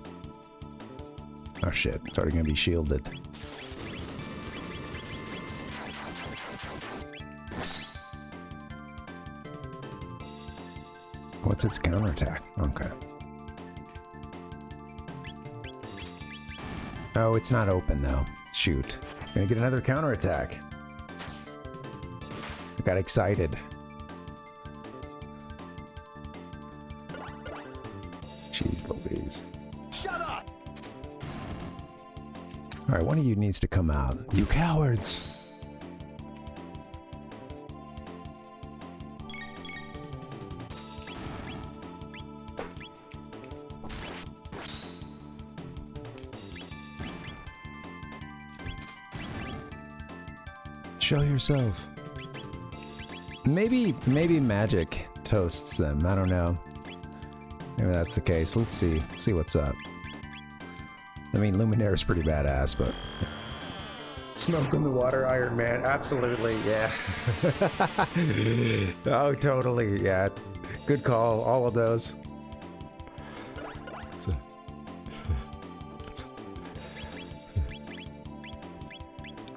Oh shit, it's already gonna be shielded. What's its counterattack? Okay. Oh, it's not open though. Shoot. Gonna get another counterattack. I got excited. Jeez Louise. Shut up! Alright, one of you needs to come out. You cowards! Show yourself. Maybe magic toasts them. I don't know. Maybe that's the case. Let's see. See what's up. I mean, Luminaire is pretty badass, but smoke in the water, Iron Man. Absolutely, yeah. Oh, totally, yeah. Good call. All of those.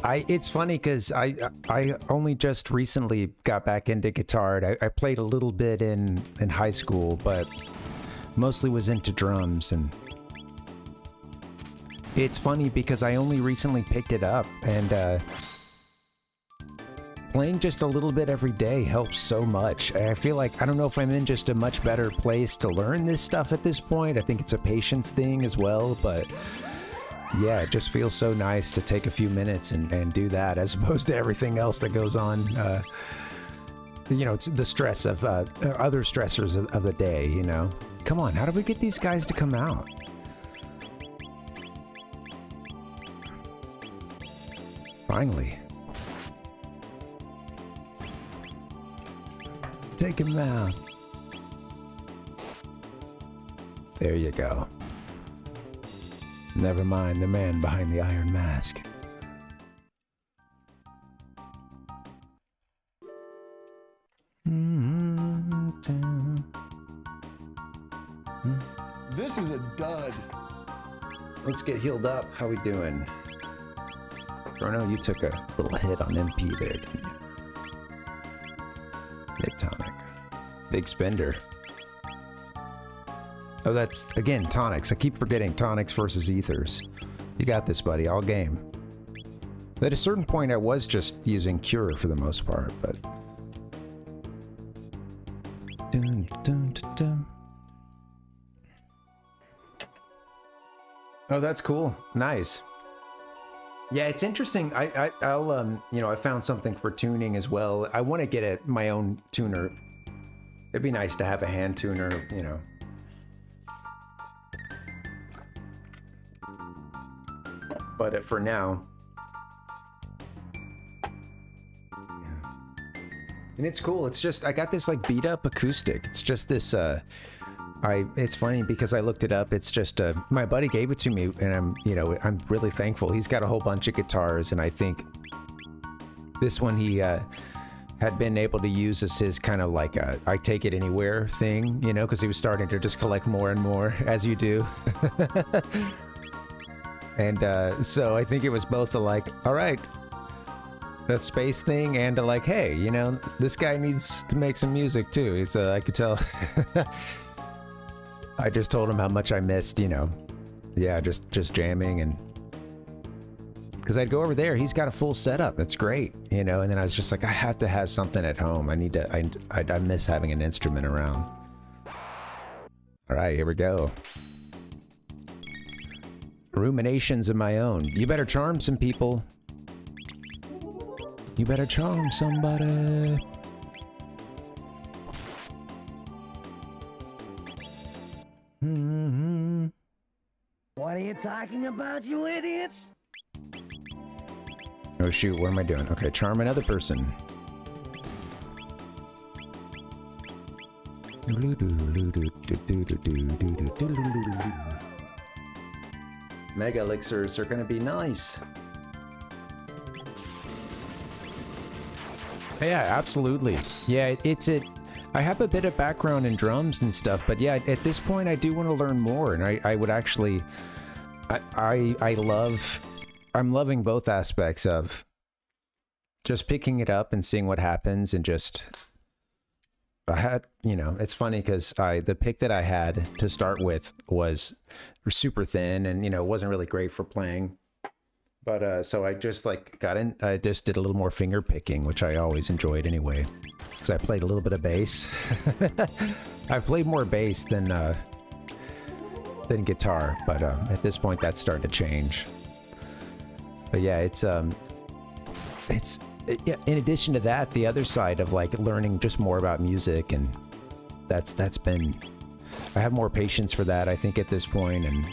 It's funny because I only just recently got back into guitar. I played a little bit in high school, but mostly was into drums. And it's funny because I only recently picked it up, and playing just a little bit every day helps so much. I feel like, I don't know if I'm in just a much better place to learn this stuff at this point. I think it's a patience thing as well, but yeah, it just feels so nice to take a few minutes and do that as opposed to everything else that goes on. You know, it's the stress of other stressors of the day, you know. Come on, how do we get these guys to come out? Finally. Take him out. There you go. Never mind the man behind the iron mask. This is a dud. Let's get healed up. How we doing? Chrono, you took a little hit on MP there, didn't you? Mid-tonic. Big spender. Oh, that's, again, tonics. I keep forgetting tonics versus ethers. You got this, buddy. All game. At a certain point, I was just using cure for the most part, but... Dun, dun, dun, dun. Oh, that's cool. Nice. Yeah, it's interesting. I'll you know, I found something for tuning as well. I want to get my own tuner. It'd be nice to have a hand tuner, you know. But for now, yeah. And it's cool. It's just, I got this like beat up acoustic. It's just this, it's funny because I looked it up. It's just, my buddy gave it to me, and I'm really thankful. He's got a whole bunch of guitars, and I think this one he had been able to use as his kind of like a I take it anywhere thing, you know, because he was starting to just collect more and more, as you do. And so I think it was both a like, all right, that space thing, and a like, hey, you know, this guy needs to make some music too. He's, I could tell. I just told him how much I missed, you know, yeah, just jamming, and because I'd go over there, he's got a full setup. It's great, you know, and then I was just like, I have to have something at home. I need to, I miss having an instrument around. All right, here we go. Ruminations of my own. You better charm some people. You better charm somebody. What are you talking about, you idiots? Oh shoot, what am I doing? Okay, charm another person. Mega elixirs are gonna be nice. Yeah, absolutely. Yeah, I have a bit of background in drums and stuff, but yeah, at this point I do want to learn more, and I would actually, I'm loving both aspects of just picking it up and seeing what happens, and just, I had, you know, it's funny because the pick that I had to start with was super thin, and, you know, wasn't really great for playing. But so I just like got in. I just did a little more finger picking, which I always enjoyed anyway, because I played a little bit of bass. I've played more bass than guitar, but at this point that's starting to change. But yeah, it's yeah, in addition to that, the other side of like learning just more about music, and that's been, I have more patience for that, I think, at this point, and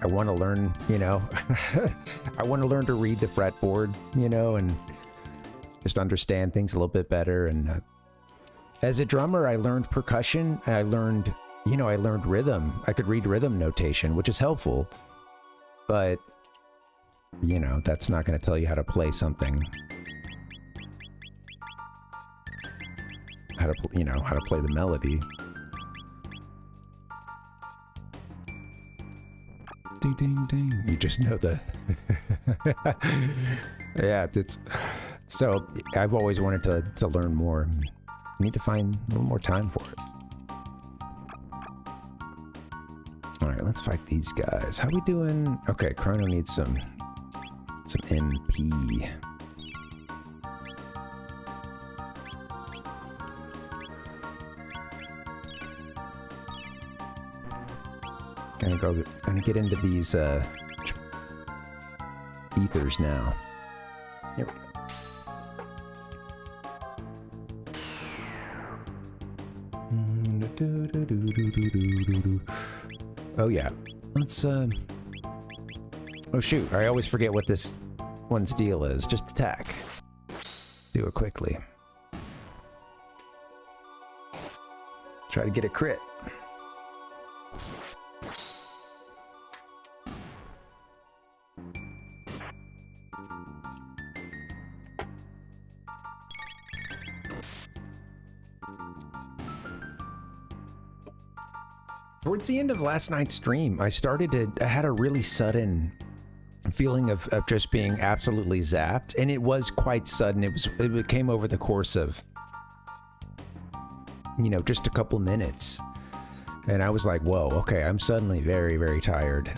I want to learn, you know, I want to learn to read the fretboard, you know, and just understand things a little bit better. And as a drummer, I learned percussion. I learned, you know, I learned rhythm. I could read rhythm notation, which is helpful, but you know, that's not going to tell you how to play something. How to, you know, how to play the melody. Ding, ding, ding. You just know the... Yeah, it's... So, I've always wanted to learn more. I need to find a little more time for it. Alright, let's fight these guys. How we doing? Okay, Chrono needs some MP. Gonna get into these ethers now. Here we go. Oh yeah, let's oh shoot, I always forget what this one's deal is. Just attack. Do it quickly. Try to get a crit. Towards the end of last night's stream, I had a really sudden feeling of just being absolutely zapped, and it was quite sudden. It came over the course of, you know, just a couple minutes, and I was like, whoa, okay, I'm suddenly very, very tired.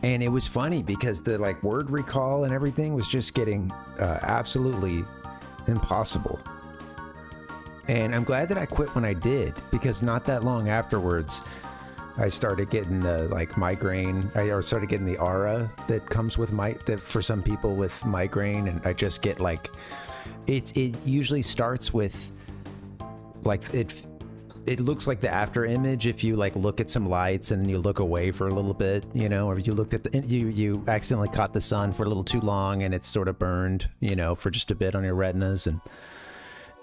And it was funny because the like word recall and everything was just getting absolutely impossible. And I'm glad that I quit when I did, because not that long afterwards, I started getting the like migraine. I started getting the aura that comes with that for some people with migraine, and I just get like, it usually starts with like it looks like the after image if you like look at some lights and then you look away for a little bit, you know, or you looked at you accidentally caught the sun for a little too long and it's sort of burned, you know, for just a bit on your retinas, and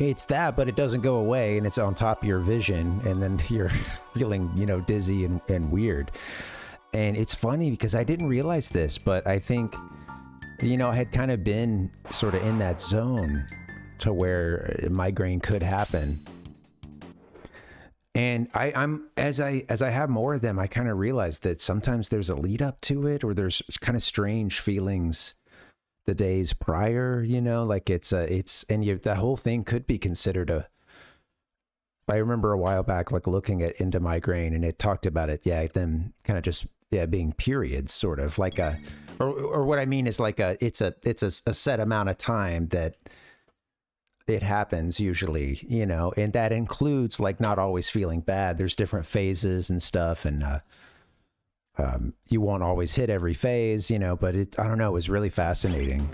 it's that, but it doesn't go away, and it's on top of your vision, and then you're feeling, you know, dizzy and weird. And it's funny because I didn't realize this, but I think, you know, I had kind of been sort of in that zone to where migraine could happen. And I'm as I have more of them, I kind of realize that sometimes there's a lead up to it, or there's kind of strange feelings the days prior, you know, like the whole thing could be considered I remember a while back, like looking at into migraine, and it talked about it, yeah, them kind of just, yeah, being periods, sort of like or what I mean is like it's a set amount of time that it happens usually, you know, and that includes like not always feeling bad. There's different phases and stuff, and you won't always hit every phase, you know, but I don't know, it was really fascinating.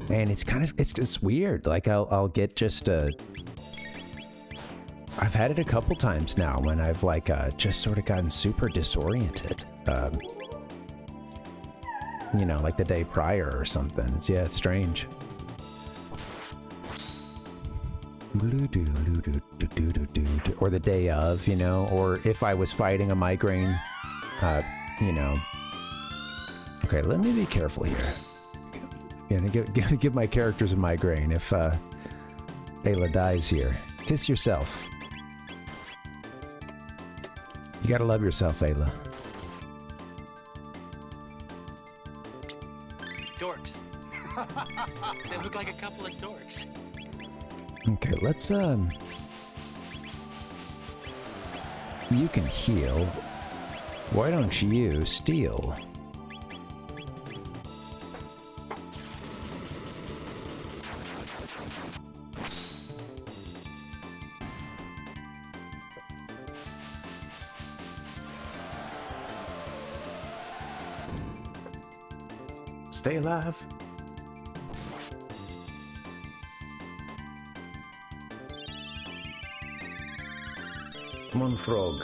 And it's kind of, it's weird. Like I'll get just, I've had it a couple times now when I've like, just sort of gotten super disoriented. You know, like the day prior or something. It's strange. Or the day of, you know, or if I was fighting a migraine, you know. Okay, let me be careful here. Gonna give my characters a migraine if Ayla dies here. Kiss yourself. You gotta love yourself, Ayla. Dorks. They look like a couple of dorks. Okay, let's you can heal. Why don't you steal? Stay alive. Come on, frog.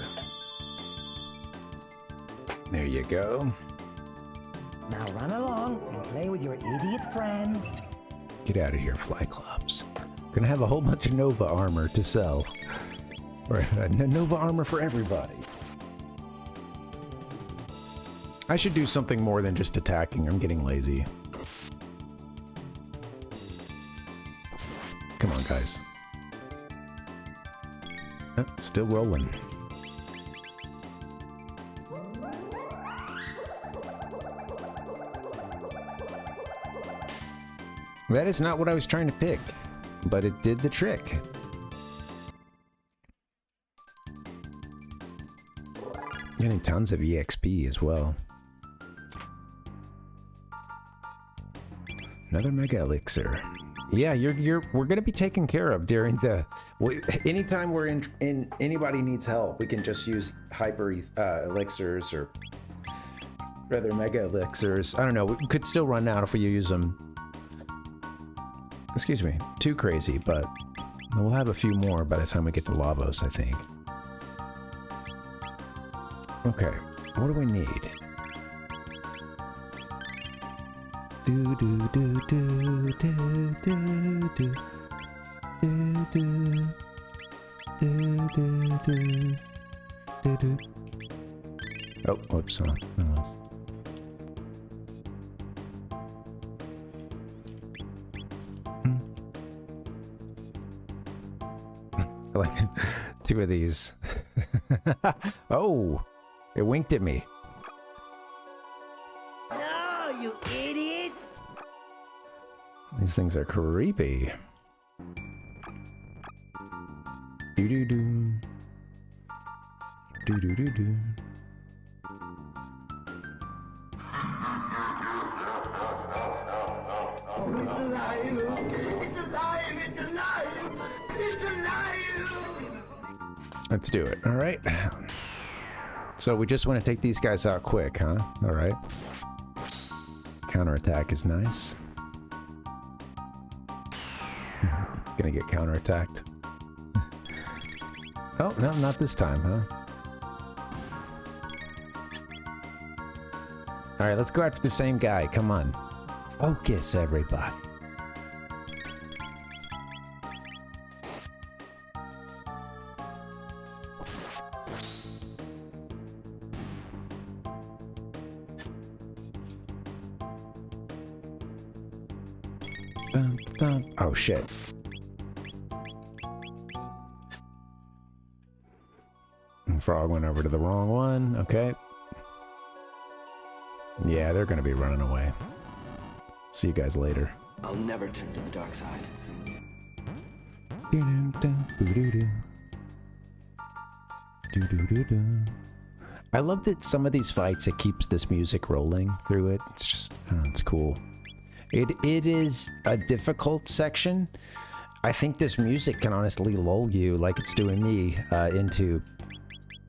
There you go. Now run along and play with your idiot friends. Get out of here, Flyclops. Gonna have a whole bunch of Nova armor to sell. Or Nova armor for everybody. I should do something more than just attacking. I'm getting lazy. Come on, guys. Oh, it's still rolling. That is not what I was trying to pick, but it did the trick. Getting tons of EXP as well. Another Mega Elixir. Yeah, we're gonna be taken care of during the. Anytime we're in anybody needs help, we can just use Hyper Elixirs or rather Mega Elixirs. I don't know. We could still run out if we use them. Excuse me, too crazy, but we'll have a few more by the time we get to Lavos, I think. Okay, what do we need? Do do do do do do do do do do do do do. Oh, whoops, hold on. I like two of these. Oh, it winked at me. No, you idiot! These things are creepy. Do do do. Do do do do. Let's do it. All right. So we just want to take these guys out quick, huh? All right. Counterattack is nice. Gonna get counterattacked. Oh, no, not this time, huh? All right, let's go after the same guy. Come on. Focus, everybody. Oh shit. Frog went over to the wrong one. Okay. Yeah, they're gonna be running away. See you guys later. I'll never turn to the dark side. I love that some of these fights, it keeps this music rolling through it. It's just, I don't know, it's cool. It is a difficult section. I think this music can honestly lull you, like it's doing me, into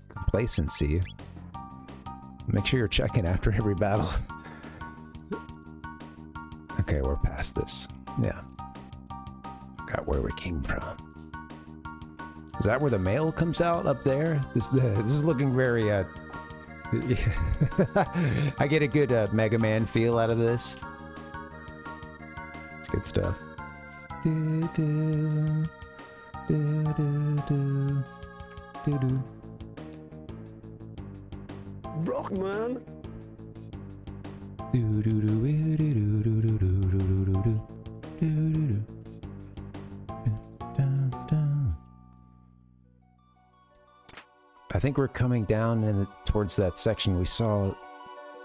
complacency. Make sure you're checking after every battle. Okay, we're past this. Yeah. Forgot where we came from. Is that where the mail comes out up there? This is looking very, I get a good Mega Man feel out of this. It's good stuff. Do, do, do, do, do, do, do. Brockman. Do, do, do, do, do, do, do, do, do, do, do, do, do. I think we're coming down towards that section we saw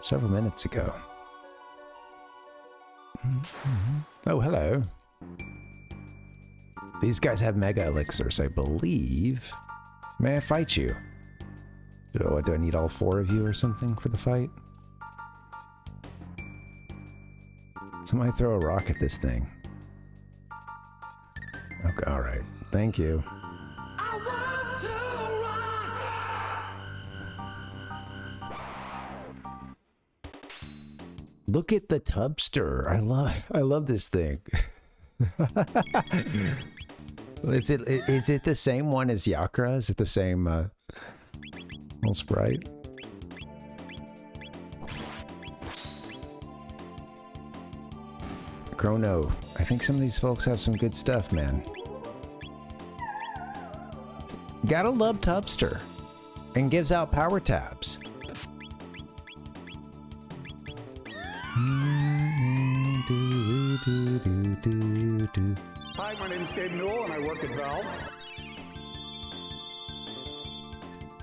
several minutes ago. Oh, hello. These guys have Mega Elixirs, I believe. May I fight you? Oh, do I need all 4 of you or something for the fight? Somebody throw a rock at this thing. Okay, alright. Thank you. Look at the tubster. I love this thing. Is it the same one as Yakra? Is it the same little sprite? Chrono. I think some of these folks have some good stuff, man. Gotta love Tubster. And gives out power tabs. Hi, my name is Gabe Newell, and I work at Valve.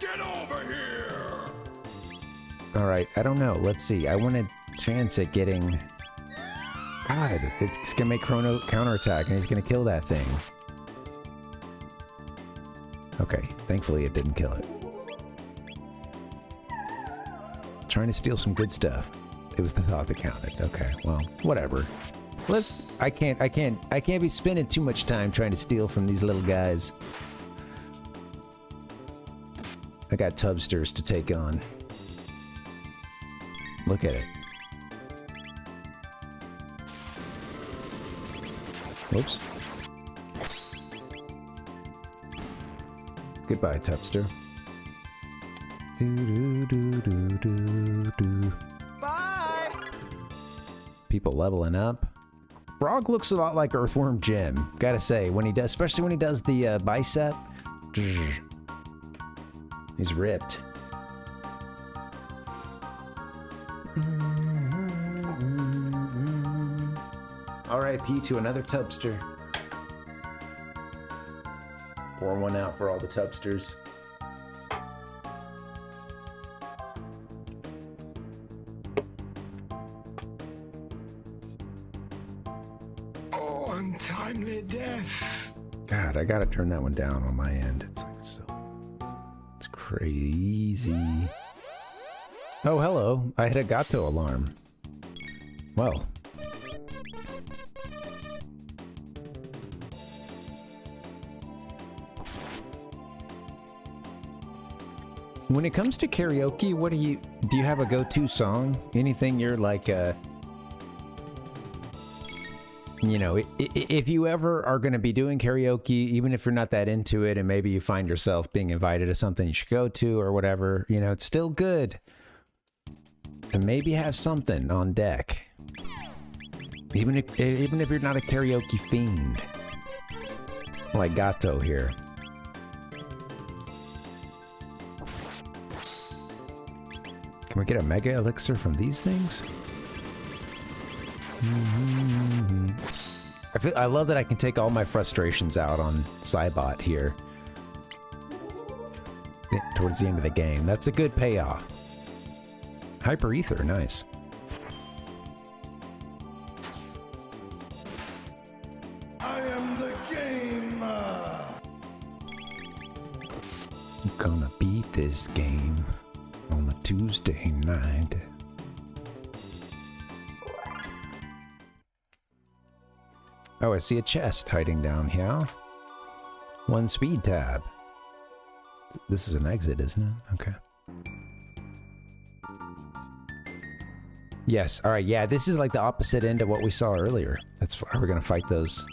Get over here! Alright, I don't know. Let's see. I want a chance at getting... God, it's gonna make Chrono counterattack, and he's gonna kill that thing. Okay, thankfully it didn't kill it. Trying to steal some good stuff. It was the thought that counted. Okay, well, whatever. I can't be spending too much time trying to steal from these little guys. I got tubsters to take on. Look at it. Whoops. Goodbye, tubster. Bye! People leveling up. Frog looks a lot like Earthworm Jim. Gotta say, when he does, especially when he does the bicep, he's ripped. R.I.P. to another tubster. Pour one out for all the tubsters. Untimely death. God, I gotta turn that one down on my end. It's like so... It's crazy. Oh, hello. I hit a Gato alarm. Well. When it comes to karaoke, what do you have a go-to song? Anything you're like, you know, if you ever are going to be doing karaoke, even if you're not that into it, and maybe you find yourself being invited to something you should go to or whatever, you know, it's still good to maybe have something on deck. Even if you're not a karaoke fiend. Like Gato here. Can we get a mega elixir from these things? I love that I can take all my frustrations out on Cybot here. Towards the end of the game. That's a good payoff. Hyper Ether, nice. I am the game. I'm gonna beat this game on a Tuesday night. Oh, I see a chest hiding down here. One speed tab. This is an exit, isn't it? Okay. Yes, alright, yeah, this is like the opposite end of what we saw earlier. That's why we're gonna fight those.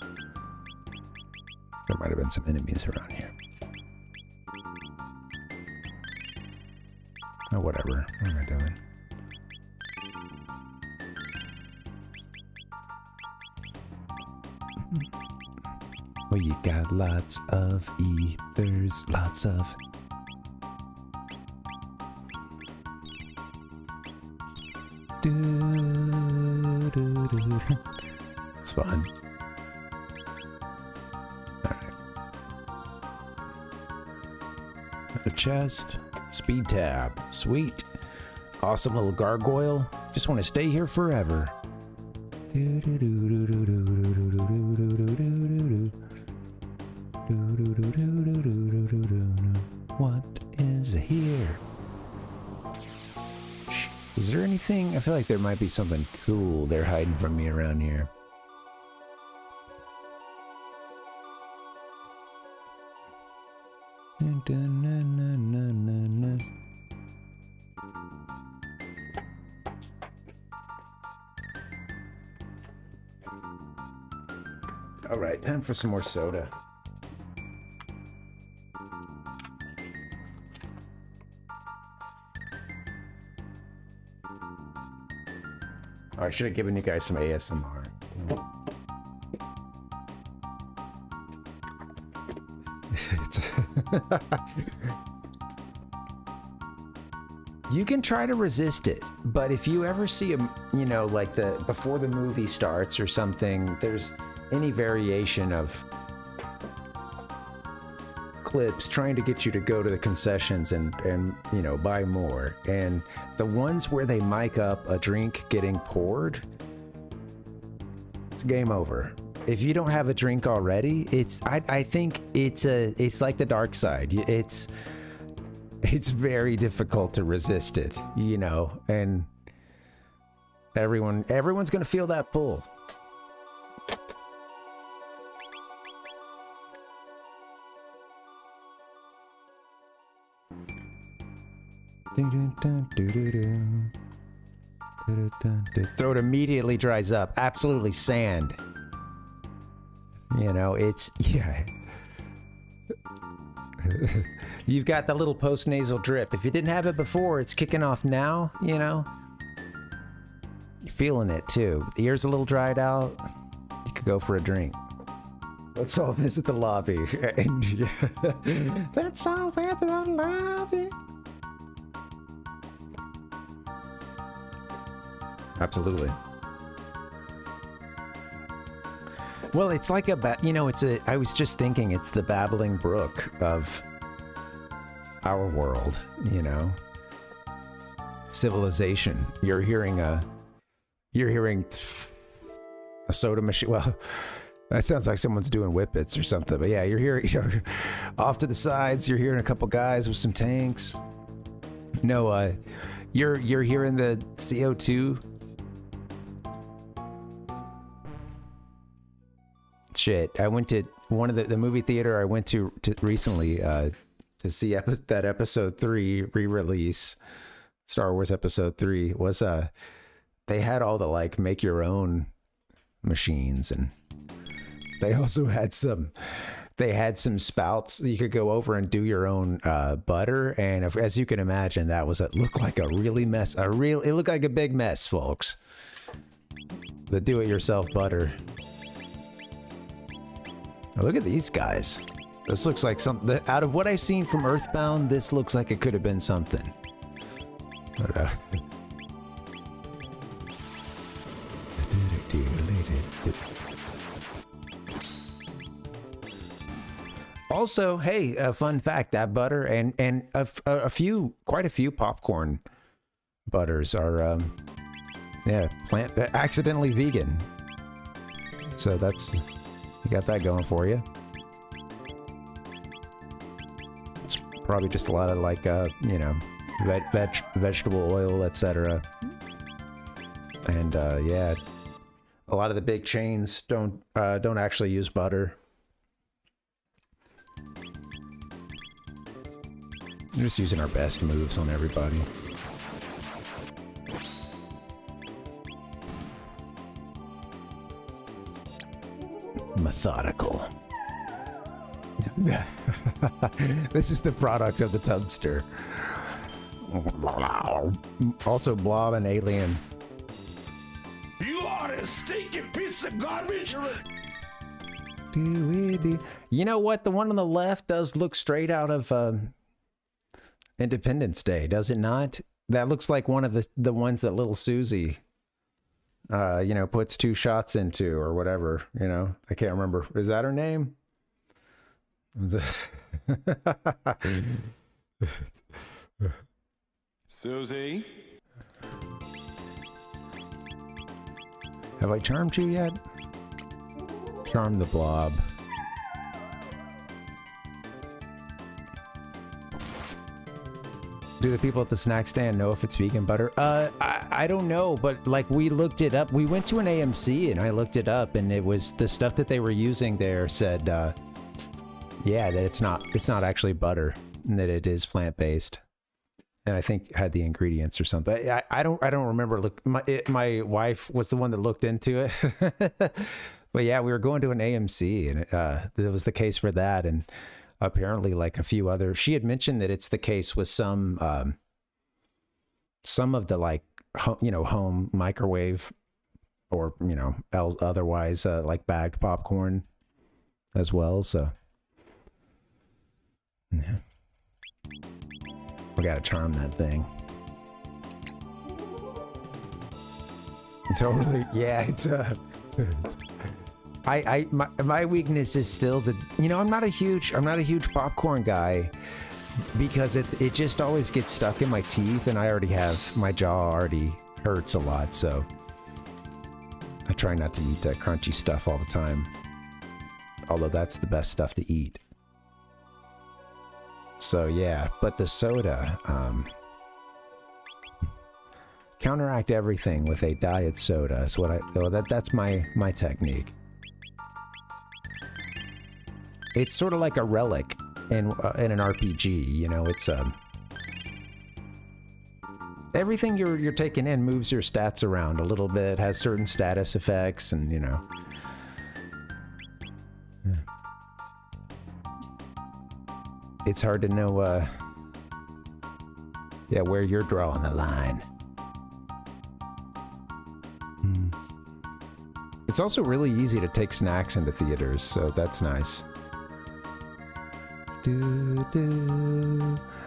There might have been some enemies around here. Oh, whatever. What am I doing? We got lots of ethers, lots of... It's fun. Alright. A chest. Speed tab. Sweet. Awesome little gargoyle. Just want to stay here forever. What is here? Is there anything? I feel like there might be something cool they're hiding from me around here. All right, time for some more soda. Oh, I should have given you guys some ASMR. You can try to resist it, but if you ever see a, you know, like before the movie starts or something, there's any variation of clips trying to get you to go to the concessions and you know, buy more. And the ones where they mic up a drink getting poured, it's game over. If you don't have a drink already, I think it's like the dark side. It's very difficult to resist it, you know, and everyone's gonna feel that pull. Throat immediately dries up. Absolutely sand. You know, it's, yeah. You've got the little post-nasal drip. If you didn't have it before, it's kicking off now, you know? You're feeling it too. The ear's a little dried out. You could go for a drink. Let's all visit the lobby. Let's all visit the lobby. Absolutely. Well, it's like you know, I was just thinking it's the babbling brook of our world, you know? Civilization. You're hearing a soda machine. Well, that sounds like someone's doing whippets or something, but yeah, you're hearing, you know, off to the sides, you're hearing a couple guys with some tanks. No, you're hearing the CO2. Shit, I went to one of the movie theater I went to recently to see that episode 3 re-release. Star Wars episode 3 was they had all the like make your own machines, and they also had some spouts you could go over and do your own butter, and as you can imagine, that looked like a really mess. It looked like a big mess, folks. The do-it-yourself butter. Oh, look at these guys. This looks like something out of what I've seen from Earthbound. This looks like it could have been something. Also, hey, a fun fact: that butter and quite a few popcorn butters are, yeah, accidentally vegan. So that's. You got that going for you. It's probably just a lot of like, you know, vegetable oil, etc. And yeah, a lot of the big chains don't actually use butter. We're just using our best moves on everybody. Methodical. This is the product of the Tubster. Also, Blob and Alien. You are a stinking piece of garbage. You know what? The one on the left does look straight out of Independence Day, does it not? That looks like one of the ones that little Susie you know, puts 2 shots into or whatever, you know. I can't remember. Is that her name? Susie? Have I charmed you yet? Charm the Blob. Do the people at the snack stand know if it's vegan butter? I don't know, but like we looked it up. We went to an AMC and I looked it up, and it was the stuff that they were using there said, yeah, that it's not actually butter, and that it is plant-based. And I think had the ingredients or something. I don't remember. Look, my wife was the one that looked into it, But yeah, we were going to an AMC, and it was the case for that, and apparently like a few other. She had mentioned that it's the case with some of the like home microwave or otherwise like bagged popcorn as well. So yeah, we gotta charm that thing. Totally, yeah. It's my weakness is still the I'm not a huge popcorn guy because it just always gets stuck in my teeth, and I already have my jaw already hurts a lot, so I try not to eat crunchy stuff all the time. Although that's the best stuff to eat. So yeah, but the soda, counteract everything with a diet soda is what that's my technique. It's sort of like a relic in an RPG, it's everything you're taking in moves your stats around a little bit, has certain status effects, and it's hard to know where you're drawing the line. It's also really easy to take snacks into theaters, so that's nice.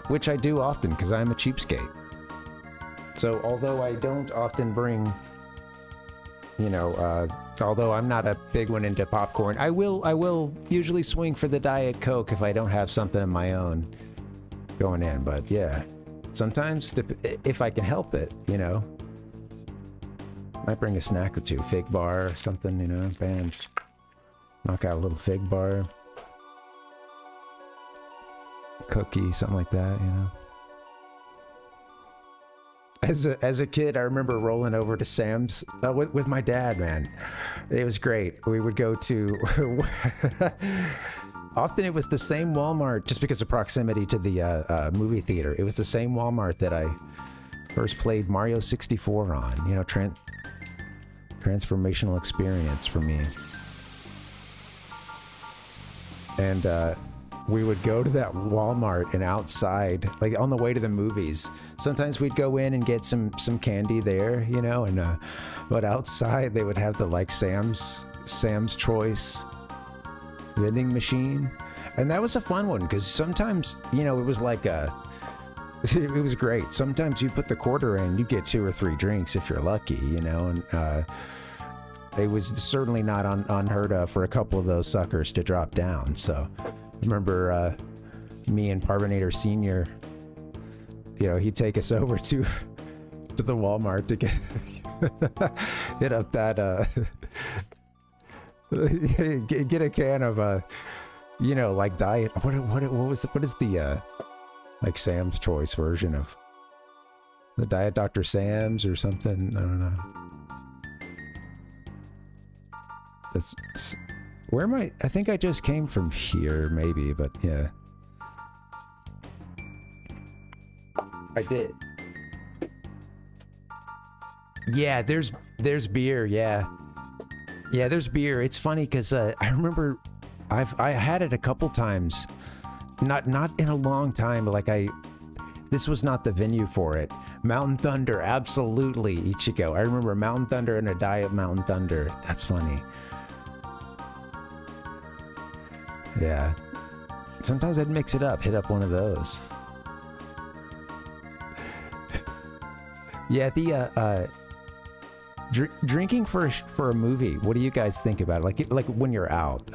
Which I do often because I'm a cheapskate. So although I don't often bring, although I'm not a big one into popcorn, I will usually swing for the Diet Coke if I don't have something of my own going in. But yeah, sometimes if I can help it, might bring a snack or two, fig bar or something, bam, just knock out a little fig bar, cookie, something like that, As a kid, I remember rolling over to Sam's with my dad, man. It was great. We would go to, often it was the same Walmart, just because of proximity to the movie theater. It was the same Walmart that I first played Mario 64 on, transformational experience for me. And we would go to that Walmart, and outside, like on the way to the movies, sometimes we'd go in and get some candy there, and but outside they would have the like Sam's Choice vending machine, and that was a fun one because sometimes it was like it was great. Sometimes you put the quarter in, you get 2 or 3 drinks if you're lucky, and it was certainly not unheard of for a couple of those suckers to drop down. So I remember me and Parvinator Senior, he'd take us over to the Walmart to get hit up that get a can of like diet. What is the like Sam's Choice version of the Diet Dr. Sam's or something? I don't know. That's where am I? I think I just came from here, maybe, but yeah. I did. Yeah, there's beer. Yeah, there's beer. It's funny because I remember I had it a couple times, not in a long time. Like this was not the venue for it. Mountain Thunder, absolutely, Ichigo. I remember Mountain Thunder and a Diet Mountain Thunder. That's funny. Yeah. Sometimes I'd mix it up, hit up one of those. Yeah, the drinking for a movie. What do you guys think about it? Like when you're out,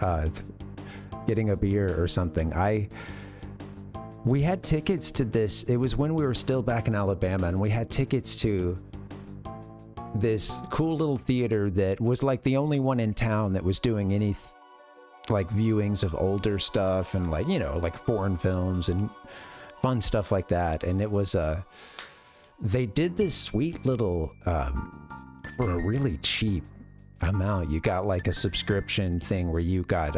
getting a beer or something. We had tickets to this. It was when we were still back in Alabama, and we had tickets to this cool little theater that was like the only one in town that was doing any like viewings of older stuff and like like foreign films and fun stuff like that. And it was they did this sweet little for a really cheap amount, you got like a subscription thing where you got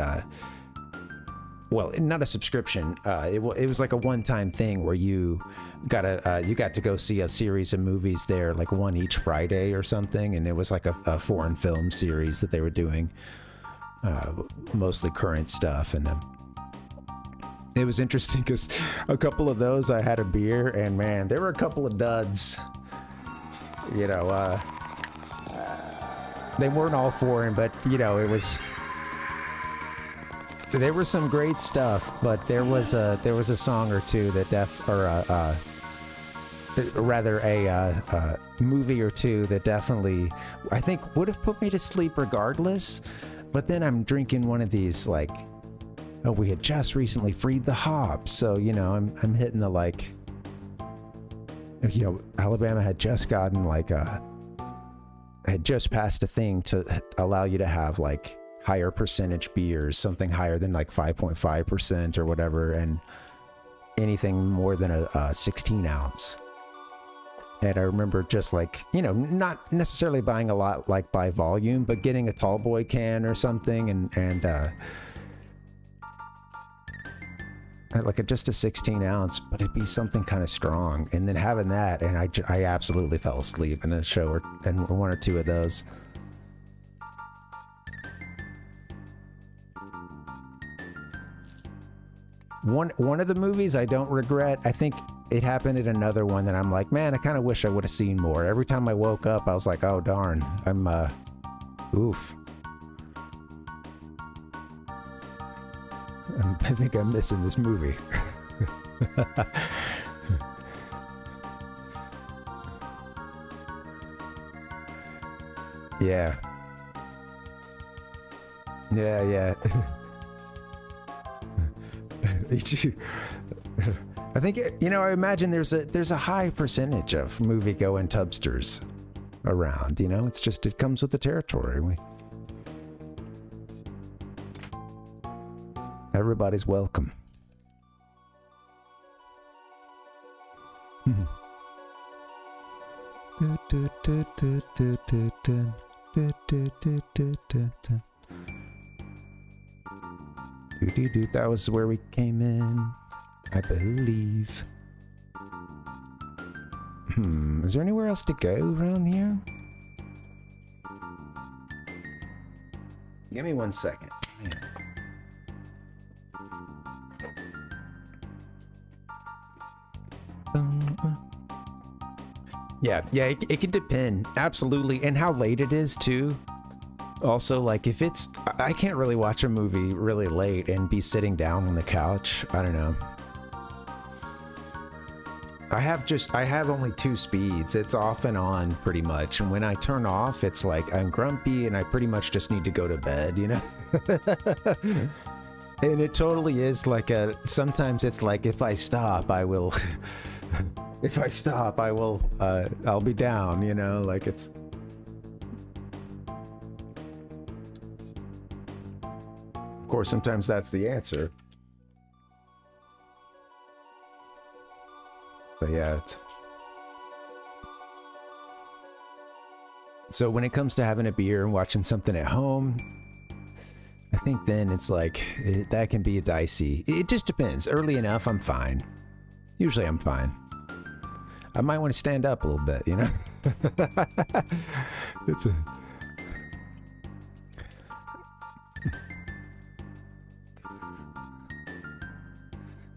well, not a subscription, it was like a one-time thing where you got to go see a series of movies there, like one each Friday or something, and it was like a foreign film series that they were doing. mostly current stuff, and it was interesting because a couple of those I had a beer, and man, there were a couple of duds. You know, they weren't all foreign, but you know, there was some great stuff, but there was a song or two that a movie or two that definitely, I think, would have put me to sleep regardless. But then I'm drinking one of these, like, oh, we had just recently freed the hops, so you know, I'm hitting the, like, you know, Alabama had just gotten like had just passed a thing to allow you to have like higher percentage beers, something higher than like 5.5% or whatever, and anything more than a 16 ounce. And I remember just like, you know, not necessarily buying a lot like by volume, but getting a tall boy can or something, and like just a 16 ounce, but it'd be something kind of strong, and then having that, and I absolutely fell asleep in a show and one or two of those. One of the movies I don't regret. I think it happened in another one that I'm like, man, I kind of wish I would have seen more. Every time I woke up, I was like, oh darn, I'm oof. I think I'm missing this movie. Yeah. Yeah. I think, you know, I imagine there's a high percentage of movie-going tubsters around, you know? It's just, it comes with the territory. Everybody's welcome. That was where we came in, I believe. Is there anywhere else to go around here? Give me 1 second. Yeah, it could depend, absolutely, and how late it is too. Also, like, if it's, I can't really watch a movie really late and be sitting down on the couch. I don't know. I have only 2 speeds. It's off and on pretty much, and when I turn off, it's like I'm grumpy and I pretty much just need to go to bed, you know? And it totally is like sometimes it's like, if I stop, I will if I stop, I'll be down, you know, like it's. Of course, sometimes that's the answer. But yeah, it's. So when it comes to having a beer and watching something at home, I think then it's like, that can be dicey. It just depends. Early enough, I'm fine. Usually I'm fine. I might want to stand up a little bit, you know? It's a...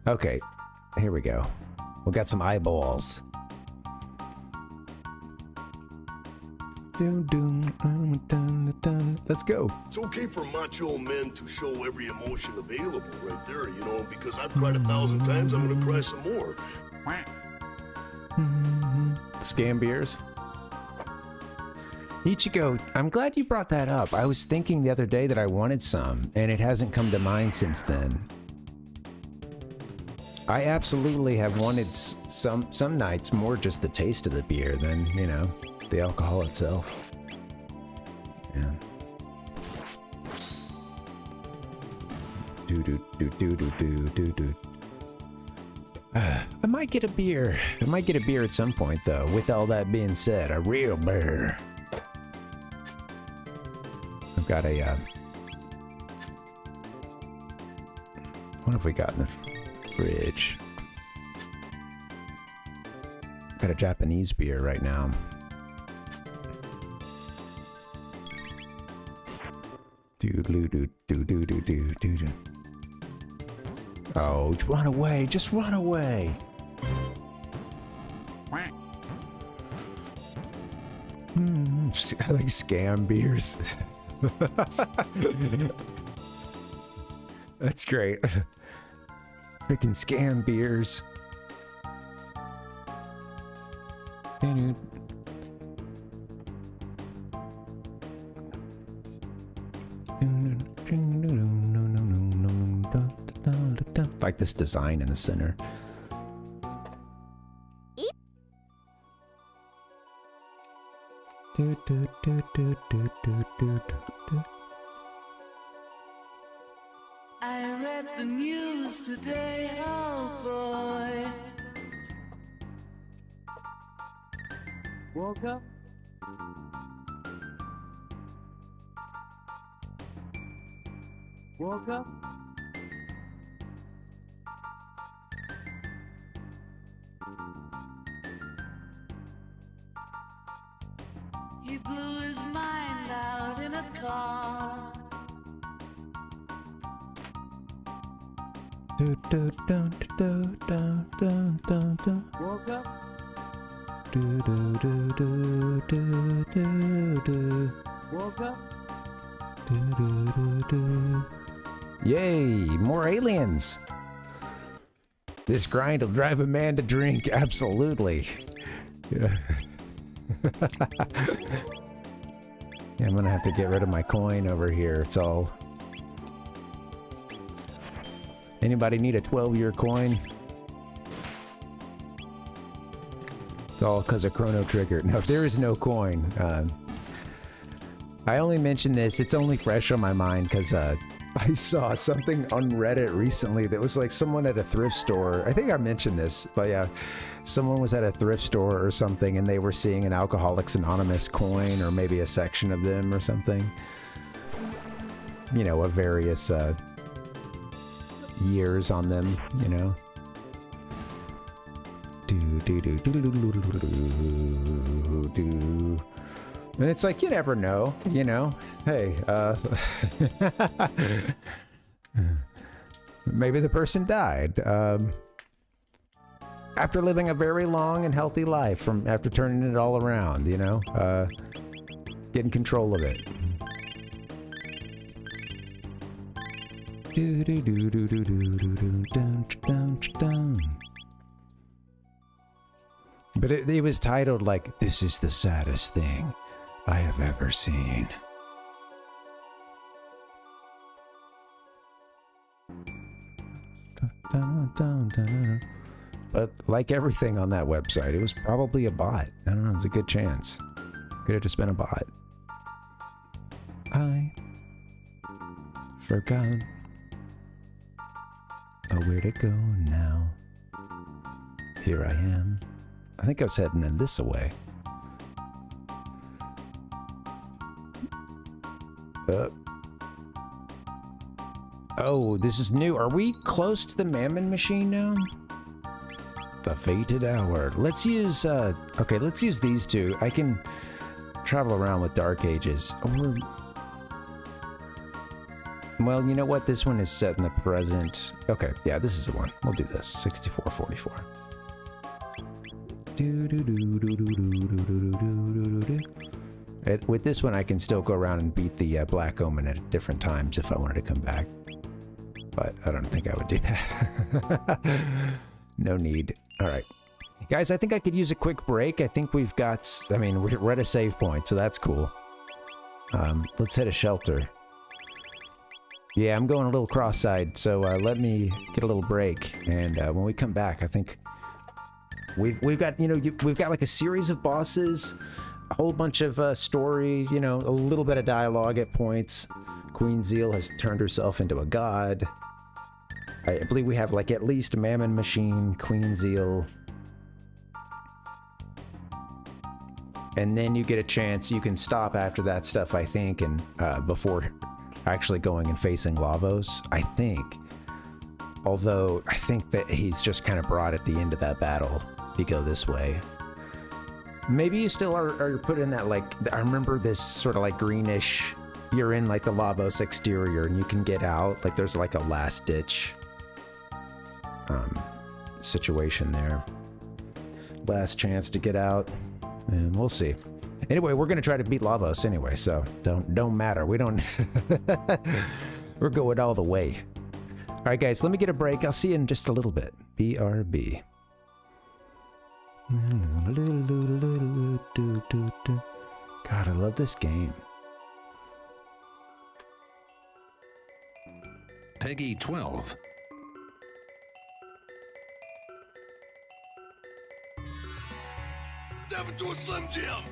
Okay, here we go. We got some eyeballs. Let's go. It's okay for macho men to show every emotion available right there, you know, because I've cried 1,000 times, I'm gonna cry some more. Scam beers. Ichigo, I'm glad you brought that up. I was thinking the other day that I wanted some, and it hasn't come to mind since then. I absolutely have wanted some nights more just the taste of the beer than, you know, the alcohol itself. Yeah. I might get a beer. I might get a beer at some point, though. With all that being said, a real beer. I've got a. What have we got in the fridge? Got a Japanese beer right now. Dude. Do. Oh, run away. Just run away. I like scam beers. That's great. Freaking scam beers. Like this design in the center. I read the news today, oh boy. Woke up. Woke up. He blew his mind out in a car. Woke up. Woke up. Yay, more aliens. This grind will drive a man to drink, absolutely. Yeah. Yeah, I'm gonna have to get rid of my coin over here. It's all. Anybody need a 12-year coin? It's all because of Chrono Trigger. No, there is no coin. I only mention this, it's only fresh on my mind because I saw something on Reddit recently that was like someone at a thrift store. I think I mentioned this, but yeah. Someone was at a thrift store or something and they were seeing an Alcoholics Anonymous coin or maybe a section of them or something. You know, of various years on them, you know. And it's like, you never know, you know. Hey, maybe the person died. After living a very long and healthy life, from after turning it all around, you know, getting control of it. But it was titled like, "This is the saddest thing I have ever seen." But like everything on that website, it was probably a bot. I don't know, it's a good chance. Could have just been a bot. I forgot where to go now. Here I am. I think I was heading in this way. Oh, this is new. Are we close to the Mammon machine now? The fated hour. Let's use, okay, let's use these two. I can travel around with Dark Ages. Or, well, you know what? This one is set in the present. Okay, yeah, this is the one. We'll do this. 6444. With this one, I can still go around and beat the Black Omen at different times if I wanted to come back. But I don't think I would do that. No need. All right. Guys, I think I could use a quick break. I think we've got... I mean, we're at a save point, so that's cool. Let's hit a shelter. Yeah, I'm going a little cross-eyed, so let me get a little break. And when we come back, I think... We've got, you know, we've got like a series of bosses, a whole bunch of story, you know, a little bit of dialogue at points. Queen Zeal has turned herself into a god. I believe we have like at least Mammon Machine, Queen Zeal. And then you get a chance, you can stop after that stuff, I think, and before actually going and facing Lavos, I think. Although, I think that he's just kind of brought at the end of that battle if you go this way. Maybe you still are put in that, like, I remember this sort of like greenish, you're in like the Lavos exterior and you can get out. Like there's like a last ditch situation there. Last chance to get out, and we'll see. Anyway, we're gonna try to beat Lavos anyway, so don't matter. We don't. We're going all the way. All right, guys, let me get a break. I'll see you in just a little bit. BRB. God, I love this game. Peggy 12. Step into a Slim Jim!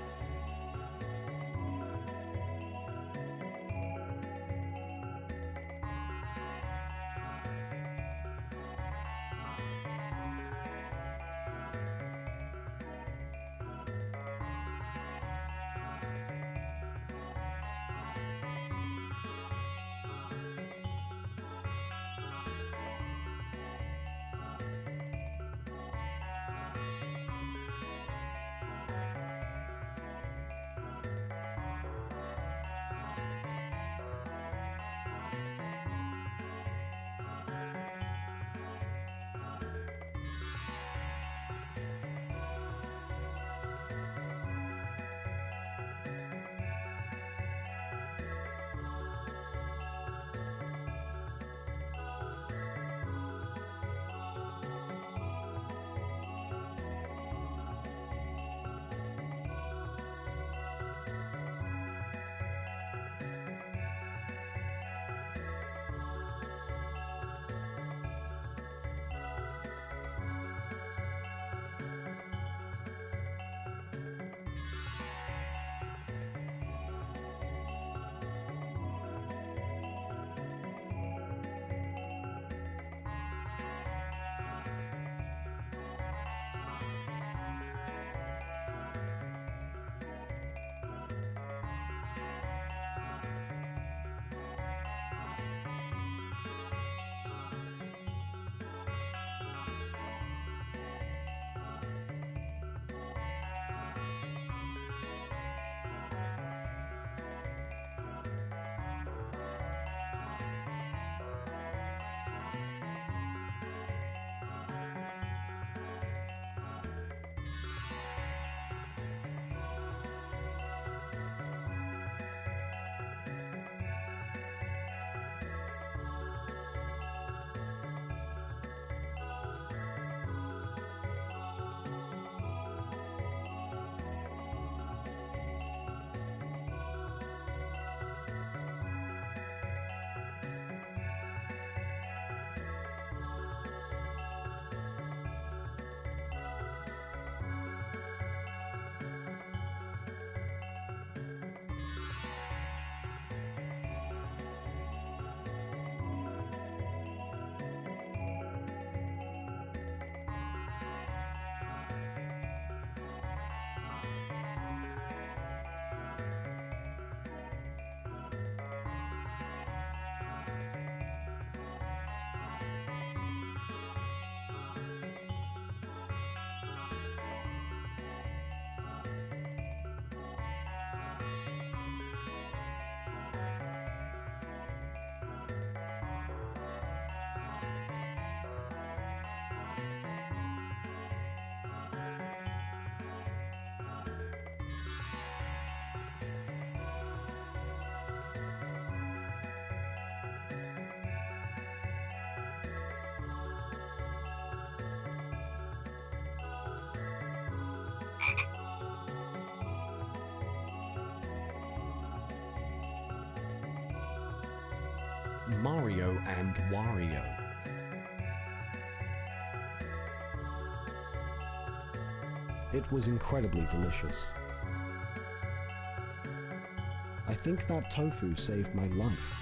Mario and Wario. It was incredibly delicious. I think that tofu saved my life.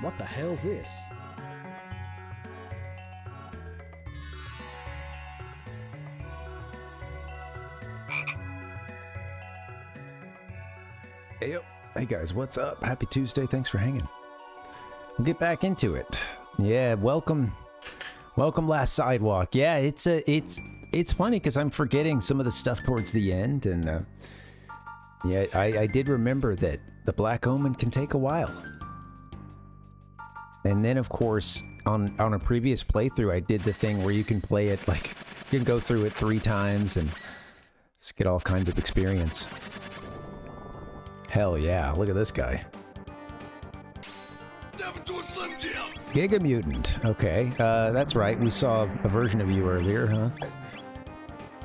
What the hell's this? Hey guys, what's up? Happy Tuesday. Thanks for hanging. We'll get back into it. Yeah, welcome last sidewalk. Yeah, it's funny because I'm forgetting some of the stuff towards the end, and yeah, I did remember that the Black Omen can take a while. And then of course on a previous playthrough I did the thing where you can play it like you can go through it 3 times and just get all kinds of experience. Hell yeah, look at this guy. Giga Mutant. Okay, that's right. We saw a version of you earlier, huh?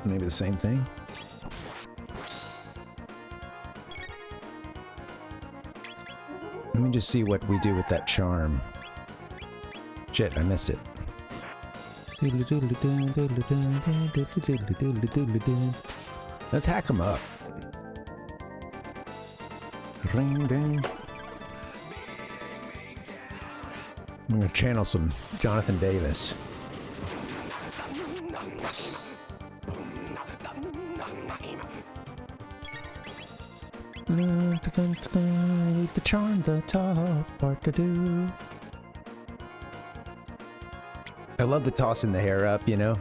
Maybe the same thing. Let me just see what we do with that charm. Shit, I missed it. Let's hack him up. Ring ding. I'm gonna channel some Jonathan Davis. The charm, the top part to do. I love the tossing the hair up, you know.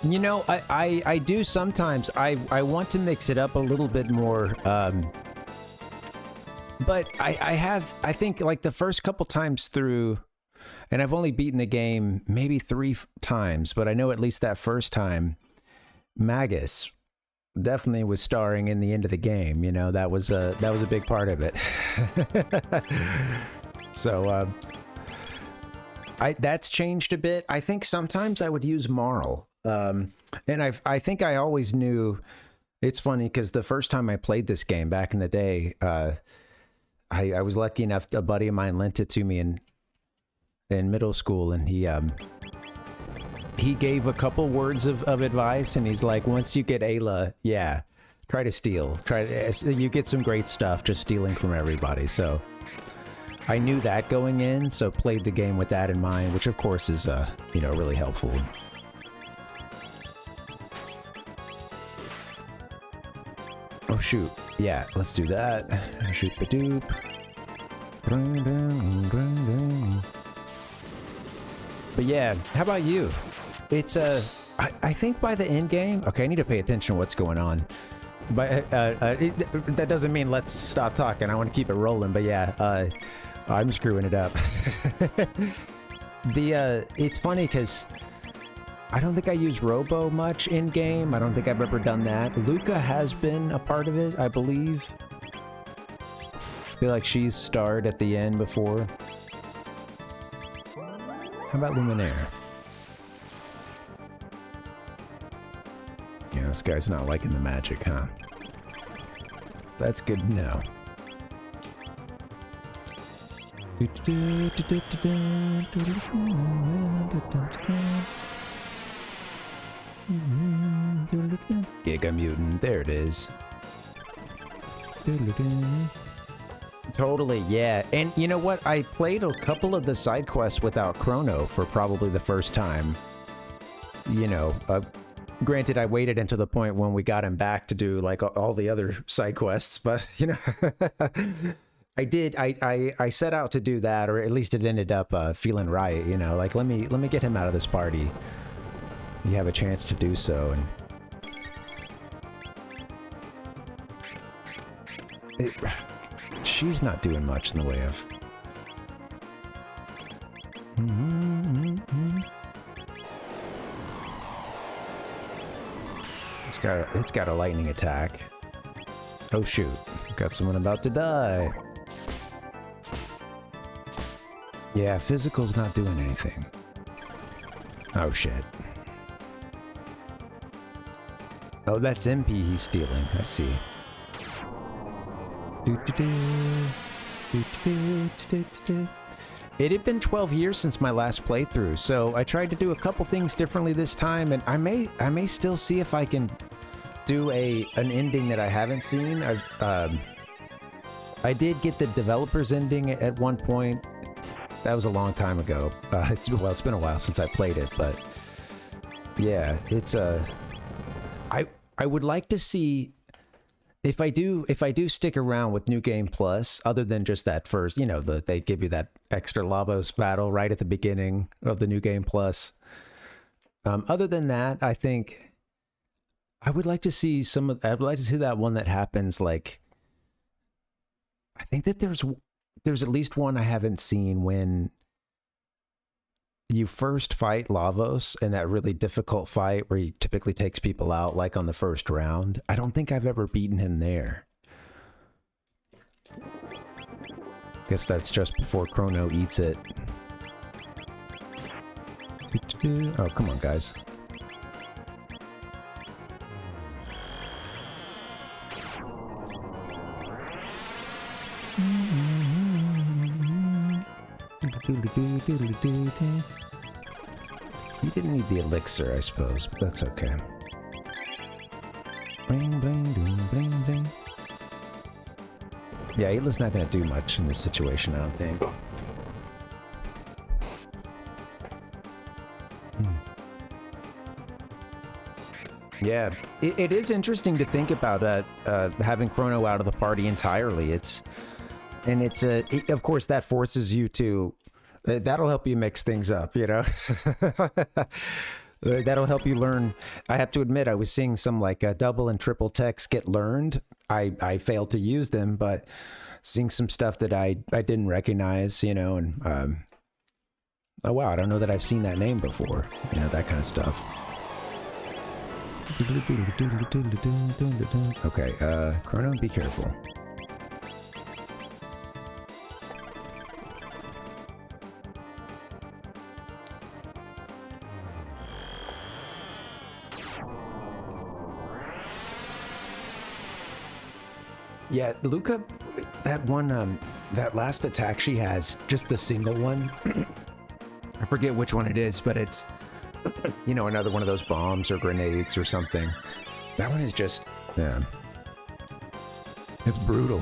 You know, I do sometimes. I want to mix it up a little bit more. But I think like the first couple times through, and I've only beaten the game maybe 3 times, but I know at least that first time, Magus definitely was starring in the end of the game. You know, that was a big part of it. So that's changed a bit. I think sometimes I would use Marl. And I think I always knew. It's funny because the first time I played this game back in the day, I was lucky enough, a buddy of mine lent it to me in middle school, and he gave a couple words of advice, and he's like, once you get Ayla, yeah, try to steal. You get some great stuff just stealing from everybody. So I knew that going in, so played the game with that in mind, which of course is you know, really helpful. Oh shoot, yeah, let's do that. Shoot the doop. But yeah, how about you? It's I think by the end game, okay, I need to pay attention to what's going on. But that doesn't mean let's stop talking. I want to keep it rolling. But yeah, I'm screwing it up. It's funny because I don't think I use Robo much in game. I don't think I've ever done that. Luca has been a part of it, I believe. I feel like she's starred at the end before. How about Luminaire? Yeah, this guy's not liking the magic, huh? That's good to know. Giga Mutant, there it is. Totally, yeah. And you know what? I played a couple of the side quests without Chrono for probably the first time. You know, granted, I waited until the point when we got him back to do like all the other side quests, but you know, I set out to do that, or at least it ended up feeling right. You know, like let me get him out of this party. You have a chance to do so, and she's not doing much in the way of. It's got a lightning attack. Oh shoot! Got someone about to die. Yeah, physical's not doing anything. Oh shit. Oh, that's MP he's stealing. I see. It had been 12 years since my last playthrough, so I tried to do a couple things differently this time, and I may still see if I can do an ending that I haven't seen. I did get the developer's ending at one point. That was a long time ago. It's been a while since I played it, but yeah, it's I would like to see if I do stick around with New Game Plus, other than just that first, you know, they give you that extra Lavos battle right at the beginning of the New Game Plus. Other than that, I think I would like to see I'd like to see that one that happens like. I think that there's at least one I haven't seen when you first fight Lavos in that really difficult fight where he typically takes people out like on the first round. I don't think I've ever beaten him there. Guess that's just before Chrono eats it. Oh, come on, guys. You didn't need the elixir, I suppose, but that's okay. Bling, bling, bling, bling, bling. Yeah, Ayla's not going to do much in this situation, I don't think. Yeah, it is interesting to think about having Chrono out of the party entirely. Of course, that forces you to. That'll help you mix things up, you know. That'll help you learn. I have to admit, I was seeing some like double and triple text get learned. I failed to use them, but seeing some stuff that I didn't recognize, you know, and oh wow, I don't know that I've seen that name before, you know, that kind of stuff. Okay, Chrono, be careful. Yeah, Luca, that one, that last attack she has, just the single one, I forget which one it is, but it's, you know, another one of those bombs or grenades or something. That one is just, yeah, it's brutal.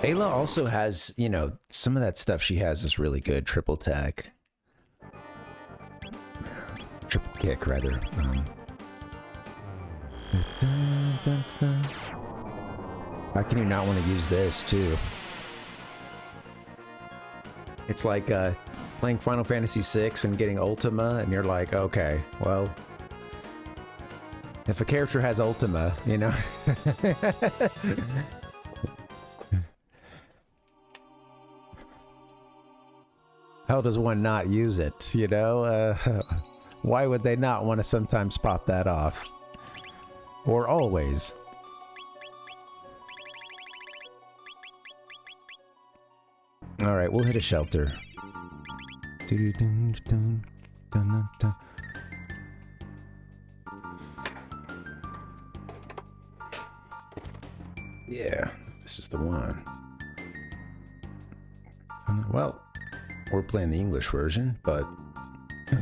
Ayla also has, you know, some of that stuff she has is really good. Triple attack. Triple kick, rather. How can you not want to use this, too? It's like playing Final Fantasy VI and getting Ultima, and you're like, okay, well, if a character has Ultima, you know? How does one not use it, you know? Why would they not want to sometimes pop that off? Or always? Alright, we'll hit a shelter. Yeah, this is the one. Well, we're playing the English version, but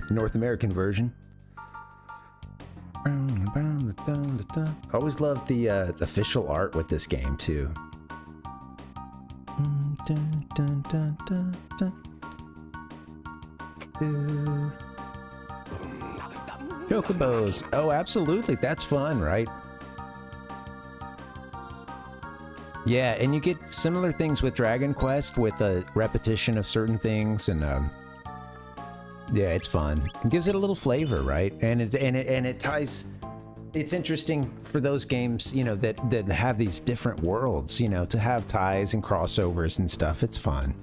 the North American version. I always loved the official art with this game too. Chocobos. Oh, absolutely. That's fun, right? Yeah, and you get similar things with Dragon Quest with a repetition of certain things, and yeah, it's fun. It gives it a little flavor, right? And it ties. It's interesting for those games, you know, that have these different worlds, you know, to have ties and crossovers and stuff. It's fun.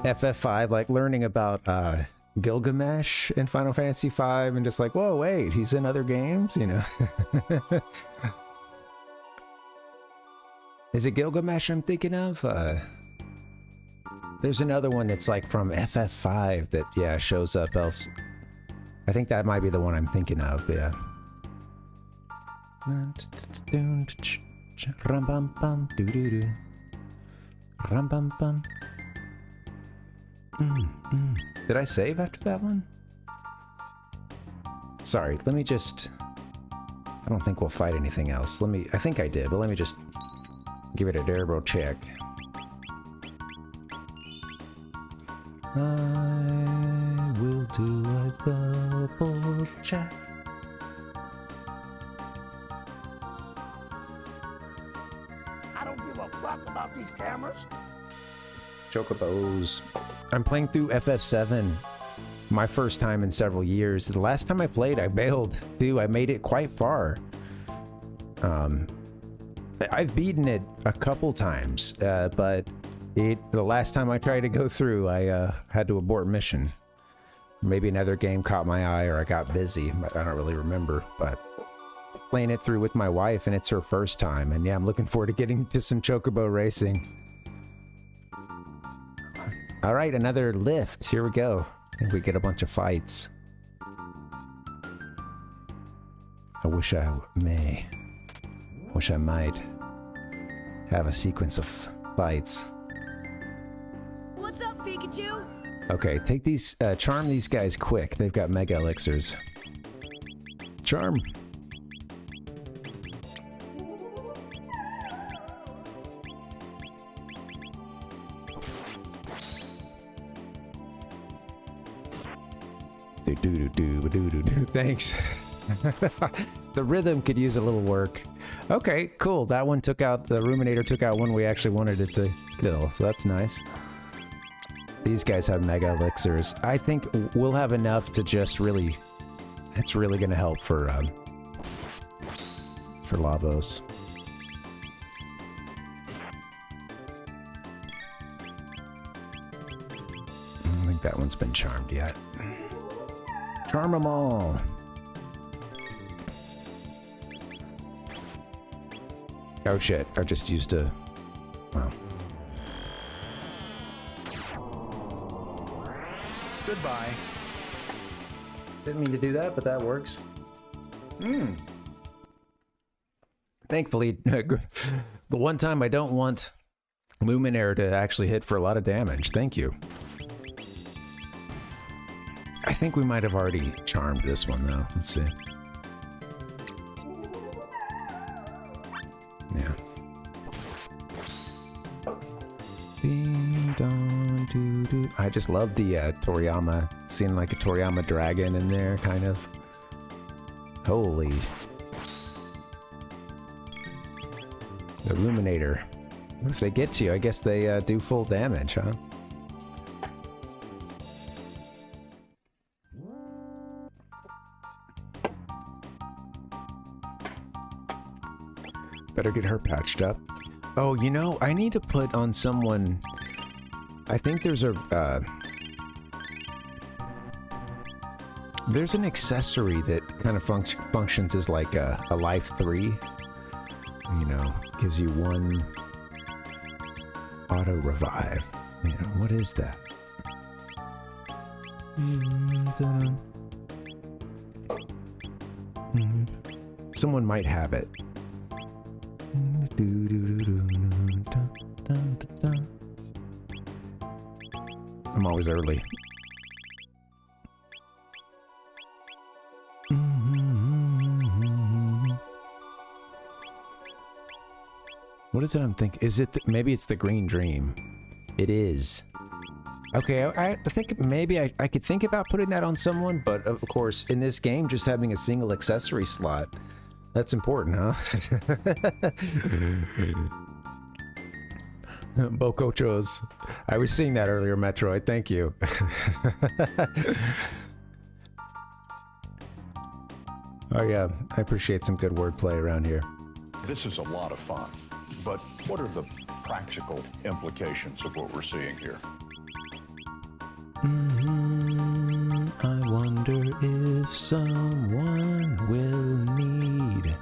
FF5, like learning about Gilgamesh in Final Fantasy V, and just like, whoa, wait, he's in other games, you know. Is it Gilgamesh I'm thinking of? There's another one that's like from FF5 that, yeah, shows up else. I think that might be the one I'm thinking of, yeah. Did I save after that one? Sorry, let me just I don't think we'll fight anything else. I think I did, but let me just give it a double check. I will do a double check. I don't give a fuck about these cameras. Chocobos. I'm playing through FF7. My first time in several years. The last time I played, I bailed too. I made it quite far. I've beaten it a couple times, but the last time I tried to go through, I had to abort mission. Maybe another game caught my eye, or I got busy. I don't really remember, but playing it through with my wife, and it's her first time. And yeah, I'm looking forward to getting to some Chocobo racing. All right, another lift. Here we go. I think we get a bunch of fights. I wish I might have a sequence of fights. What's up, Pikachu? Okay, take these, charm these guys quick. They've got mega elixirs. Charm. Thanks. The rhythm could use a little work. Okay, cool. That one took out, the Ruminator took out one we actually wanted it to kill, so that's nice. These guys have mega elixirs. I think we'll have enough to just really, it's really gonna help for Lavos. I don't think that one's been charmed yet. Charm them all. Oh shit, I just used a... Wow. Goodbye. Didn't mean to do that, but that works. Thankfully, the one time I don't want Luminaire to actually hit for a lot of damage. Thank you. I think we might have already charmed this one, though. Let's see. Yeah. Ding dong doo doo. I just love the Toriyama, seeing like a Toriyama dragon in there, kind of. Holy. The Ruminator. If they get to you, I guess they do full damage, huh? Better get her patched up. Oh, you know, I need to put on someone... I think there's a... there's an accessory that kind of functions as like a life 3. You know, gives you one auto revive. You know, what is that? Someone might have it. I'm always early. What is it I'm thinking? Is it maybe it's the Green Dream? It is. Okay, I think maybe I could think about putting that on someone, but of course, in this game, just having a single accessory slot, that's important, huh? Bocochos. I was seeing that earlier, Metroid. Thank you. Oh yeah, I appreciate some good wordplay around here. This is a lot of fun, but what are the practical implications of what we're seeing here? I wonder if someone will need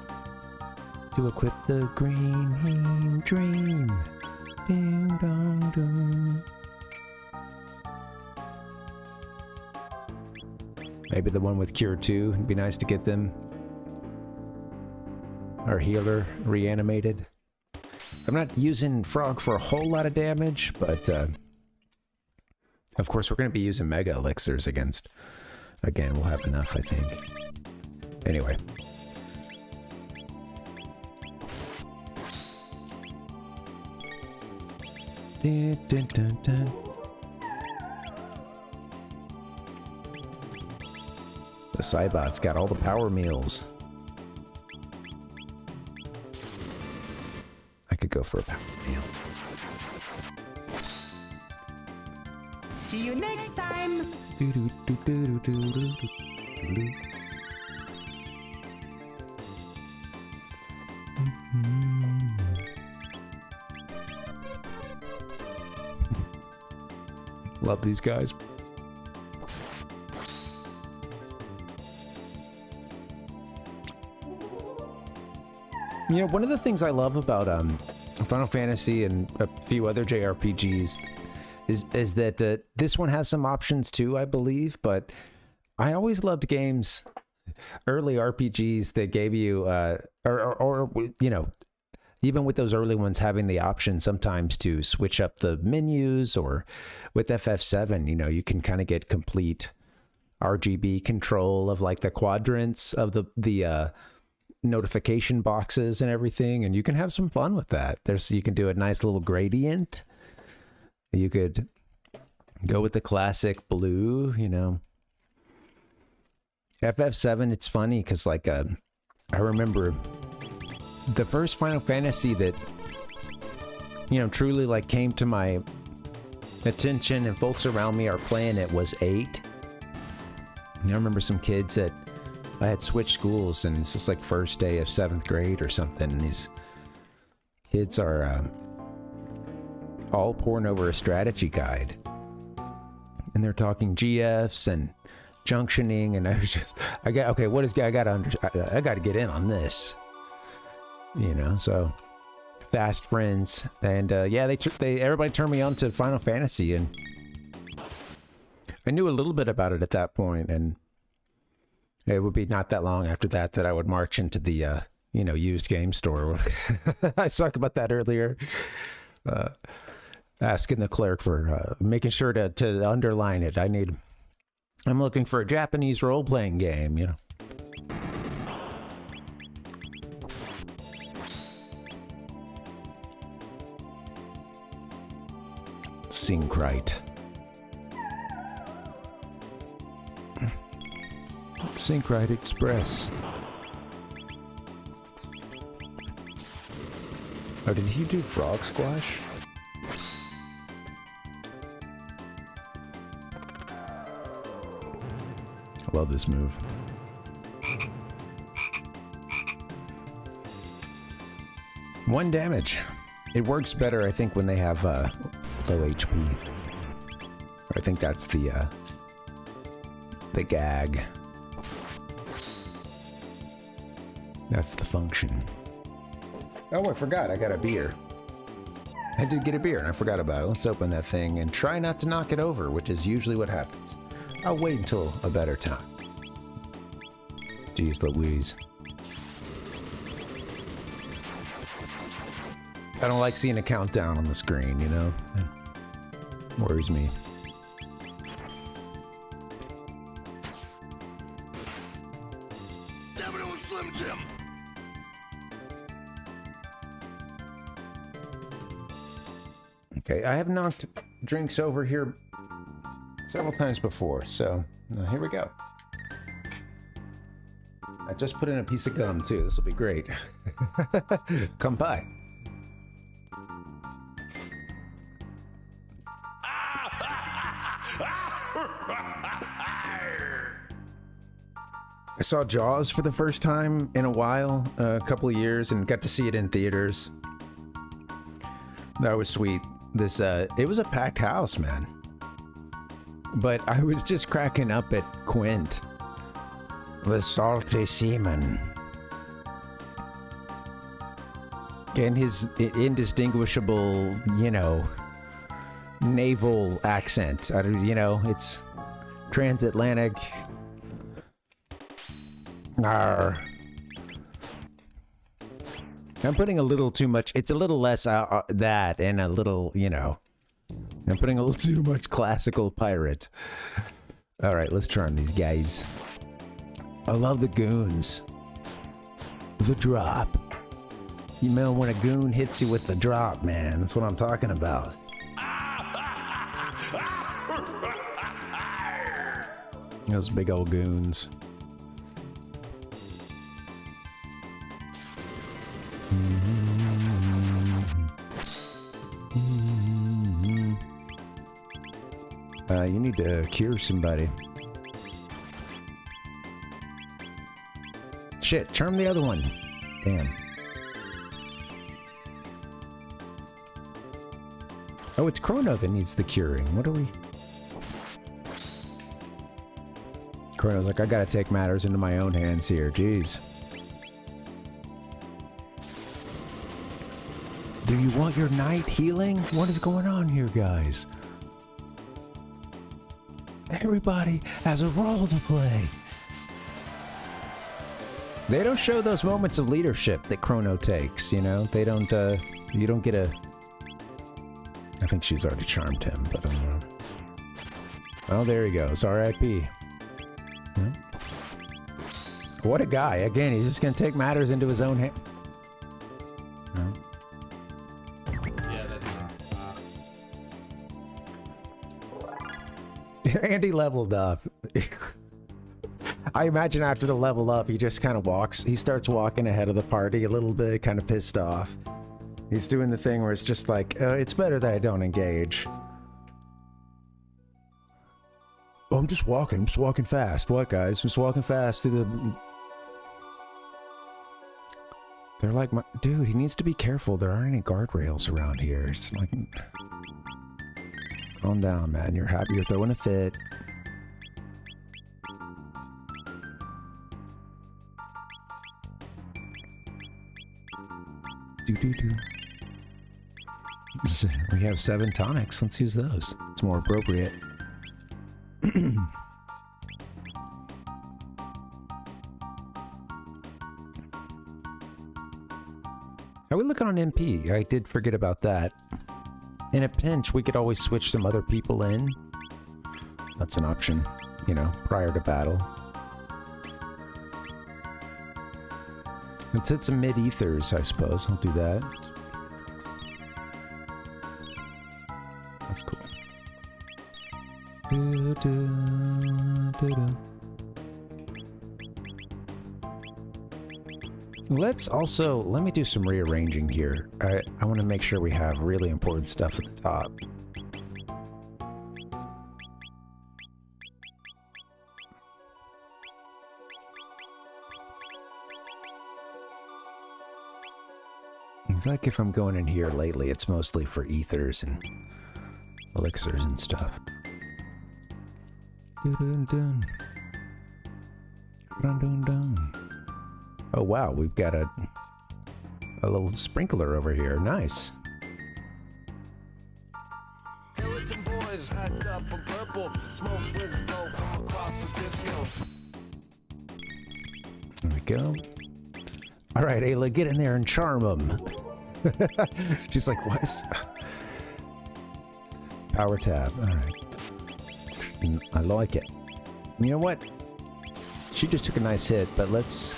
to equip the Green Dream. Ding dong dong. Maybe the one with Cure 2. It'd be nice to get them. Our healer reanimated. I'm not using Frog for a whole lot of damage, but of course we're going to be using Mega Elixirs against. Again, we'll have enough, I think. Anyway. Dun, dun, dun, dun. The Cybot's got all the power meals. I could go for a power meal. See you next time. Love these guys. You know, one of the things I love about Final Fantasy and a few other JRPGs is that this one has some options too, I believe, but I always loved games, early RPGs that gave you, or you know, even with those early ones having the option sometimes to switch up the menus, or with FF7, you know, you can kind of get complete RGB control of like the quadrants of the notification boxes and everything, and you can have some fun with that. You can do a nice little gradient. You could go with the classic blue, you know. FF7, it's funny because like I remember the first Final Fantasy that, you know, truly like came to my attention and folks around me are playing it was 8. And I remember some kids that I had switched schools, and it's just like first day of 7th grade or something, and these kids are all pouring over a strategy guide, and they're talking GFs and junctioning, and I was just, I got to get in on this, you know. So fast friends, and yeah, everybody turned me on to Final Fantasy, and I knew a little bit about it at that point, and it would be not that long after that I would march into the you know, used game store. I talked about that earlier. Asking the clerk for making sure to underline it. I'm looking for a Japanese role-playing game, you know. Synchrite. Synchrite Express. Oh, did he do Frog Squash? I love this move. One damage. It works better, I think, when they have low HP. I think that's the gag. That's the function. Oh, I forgot. I got a beer. I did get a beer and I forgot about it. Let's open that thing and try not to knock it over, which is usually what happens. I'll wait until a better time. Jeez Louise. I don't like seeing a countdown on the screen, you know? It worries me. Damn it, it was Slim Jim. Okay, I have knocked drinks over here several times before, so here we go. I just put in a piece of gum too. This will be great. Come by. I saw Jaws for the first time in a while, a couple of years, and got to see it in theaters. That was sweet. It was a packed house, man. But I was just cracking up at Quint, the salty seaman, and his indistinguishable, you know, naval accent. You know, it's transatlantic. Arr. I'm putting a little too much. It's a little less that and a little, you know. I'm putting a little too much classical pirate. All right, let's charm these guys. I love the goons. The drop. You know when a goon hits you with the drop, man. That's what I'm talking about. Those big old goons. You need to cure somebody. Shit, charm the other one. Damn. Oh, it's Chrono that needs the curing. What are we... Chrono's like, I gotta take matters into my own hands here. Jeez. Do you want your night healing? What is going on here, guys? Everybody has a role to play. They don't show those moments of leadership that Chrono takes, you know? They don't, you don't get a... I think she's already charmed him, but I don't know. Oh, there he goes. R.I.P. Yeah. What a guy. Again, he's just gonna take matters into his own hand. No. Yeah, that's... Andy leveled up. I imagine after the level up, he just kind of walks. He starts walking ahead of the party a little bit, kind of pissed off. He's doing the thing where it's just like, it's better that I don't engage. Oh, I'm just walking fast. What, guys? Just walking fast through the... They're like, dude, he needs to be careful. There aren't any guardrails around here. It's like... Calm down, man. You're happy. You're throwing a fit. Do-do-do. We have 7 tonics. Let's use those. It's more appropriate. How are we looking on MP? I did forget about that. In a pinch, we could always switch some other people in. That's an option, you know, prior to battle. Let's hit some mid-ethers, I suppose. I'll do that. That's cool. Let's also, let me do some rearranging here. I want to make sure we have really important stuff at the top. I feel like if I'm going in here lately, it's mostly for ethers and elixirs and stuff. Oh wow, we've got a little sprinkler over here. Nice. Skeleton boys hacked up on purple, smoke winds blow from across the disco. There we go. All right, Ayla, get in there and charm him. She's like, what is... Power tab. All right. I like it. You know what? She just took a nice hit, but let's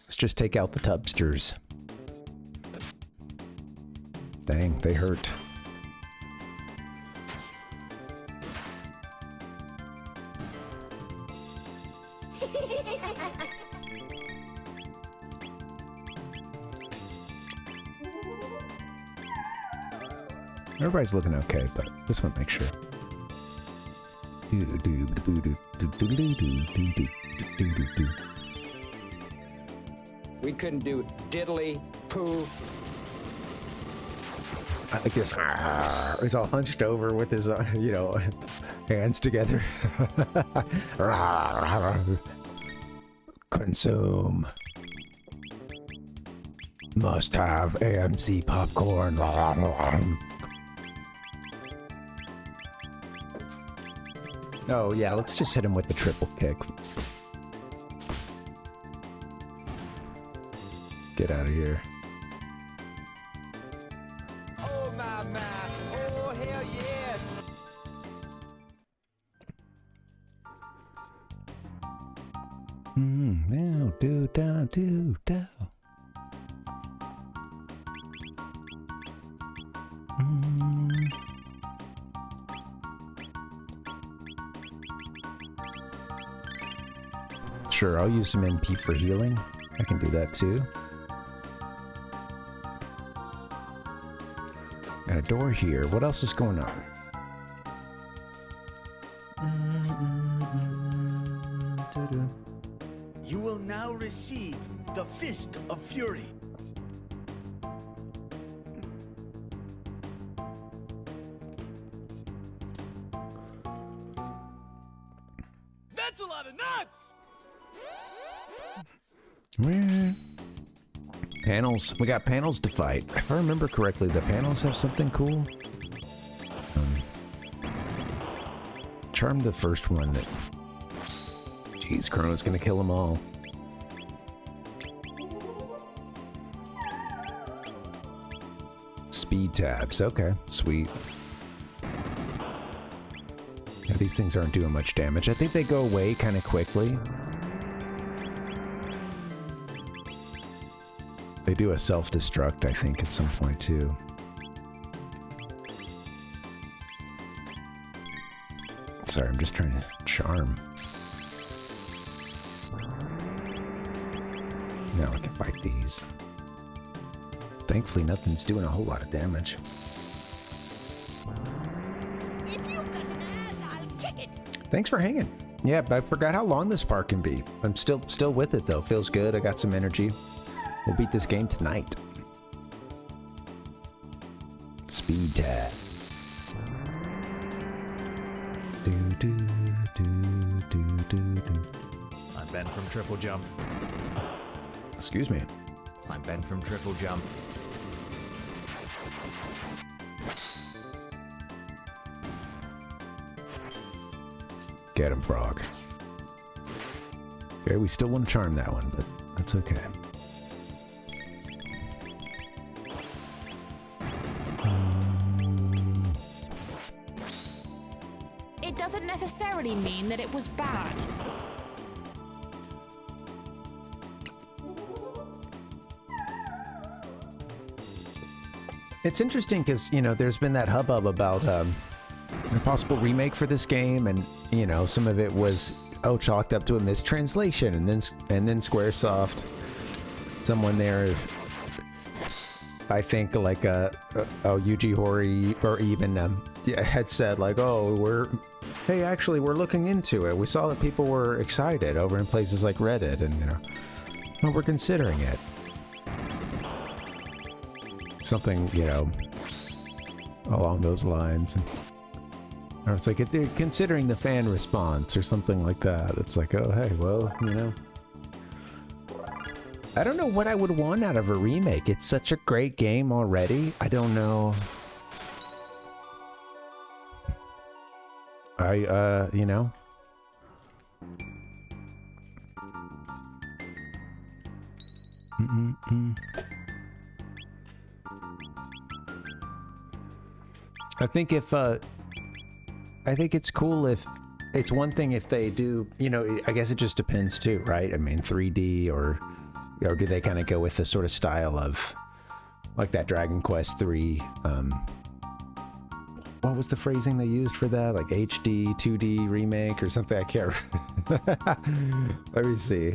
just take out the tubsters. Dang, they hurt. Everybody's looking okay, but just want to make sure. We couldn't do diddly poo. I like this. He's all hunched over with his, you know, hands together. Consume. Must have AMC popcorn. Oh yeah, let's just hit him with the triple kick. Get out of here. Oh my, oh hell yes. Now do down, do down. Sure, I'll use some NP for healing. I can do that too. Got a door here. What else is going on? You will now receive the Fist of Fury. That's a lot of nuts! Panels. We got panels to fight. If I remember correctly, the panels have something cool. Charm the first one that... Jeez, Chrono's gonna kill them all. Speed tabs. Okay, sweet. Yeah, these things aren't doing much damage. I think they go away kind of quickly. They do a self-destruct, I think, at some point, too. Sorry, I'm just trying to charm. Now I can fight these. Thankfully, nothing's doing a whole lot of damage. If you've got an ass, I'll kick it. Thanks for hanging. Yeah, I forgot how long this part can be. I'm still with it, though. Feels good. I got some energy. We'll beat this game tonight. Speed tab. I'm Ben from Triple Jump. Excuse me. I'm Ben from Triple Jump. Get him, frog. Okay, we still want to charm that one, but that's okay. It doesn't necessarily mean that it was bad. It's interesting because, you know, there's been that hubbub about a possible remake for this game, and, you know, some of it was, oh, chalked up to a mistranslation, and then Squaresoft, someone there, I think, like, Yuji Horii, or even had said, like, oh, hey, actually, we're looking into it. We saw that people were excited over in places like Reddit, and, you know, well, we're considering it. Something, you know, along those lines. Or it's like, they're considering the fan response or something like that. It's like, oh, hey, well, you know. I don't know what I would want out of a remake. It's such a great game already. I don't know. You know. I think it's cool if it's one thing if they do, you know, I guess it just depends too, right? I mean, 3D or do they kind of go with the sort of style of like that Dragon Quest 3, what was the phrasing they used for that? Like HD 2D remake or something? I can't let me see.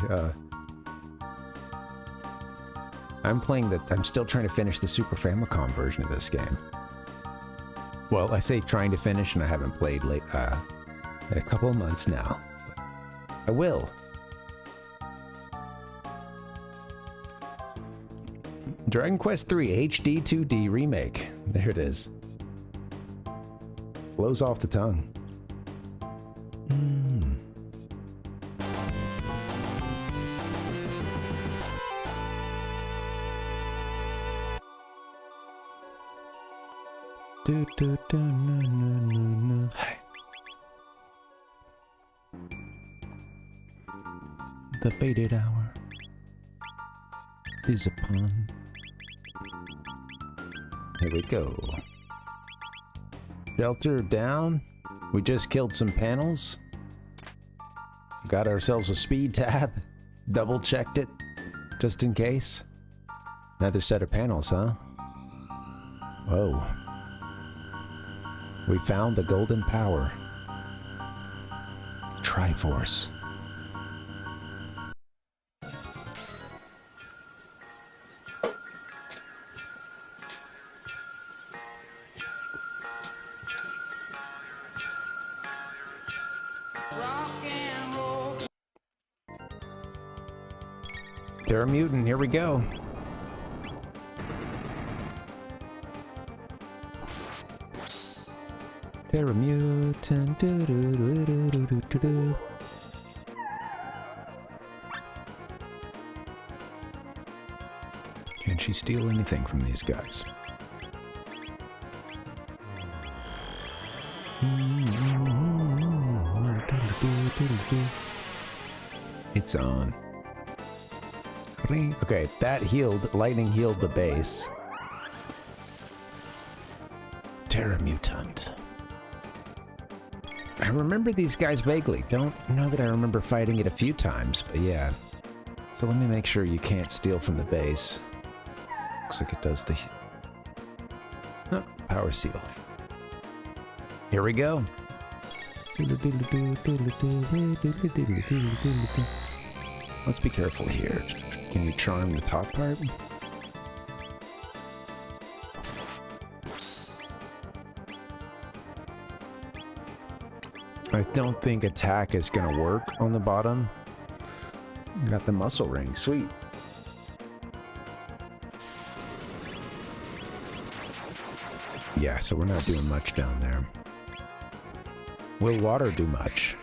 I'm still trying to finish the Super Famicom version of this game. Well, I say trying to finish, and I haven't played in a couple of months now. I will. Dragon Quest 3 HD 2D remake. There it is. Flows off the tongue. Hey. The baited hour is upon. Here we go. Shelter down. We just killed some panels. Got ourselves a speed tab. Double checked it, just in case. Another set of panels, huh? Whoa. We found the golden power. Triforce. They're a mutant. Here we go. They're a mutant. Do, do, do, do, do, do, do, do. Can she steal anything from these guys? It's on. Okay, that healed. Lightning healed the base. Terra Mutant. I remember these guys vaguely. Don't know that I remember fighting it a few times, but yeah. So let me make sure you can't steal from the base. Looks like it does the... Oh, power seal. Here we go. Let's be careful here. Can you charm the top part? I don't think attack is gonna work on the bottom. Got the muscle ring, sweet. Yeah, so we're not doing much down there. Will water do much?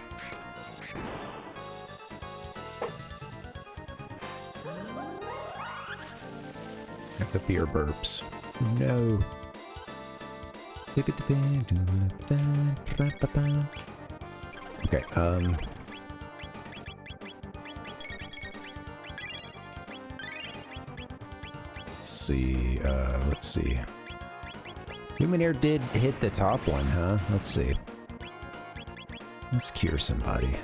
Got the beer burps. No. Okay, let's see. Luminaire did hit the top one, huh? Let's see. Let's cure somebody.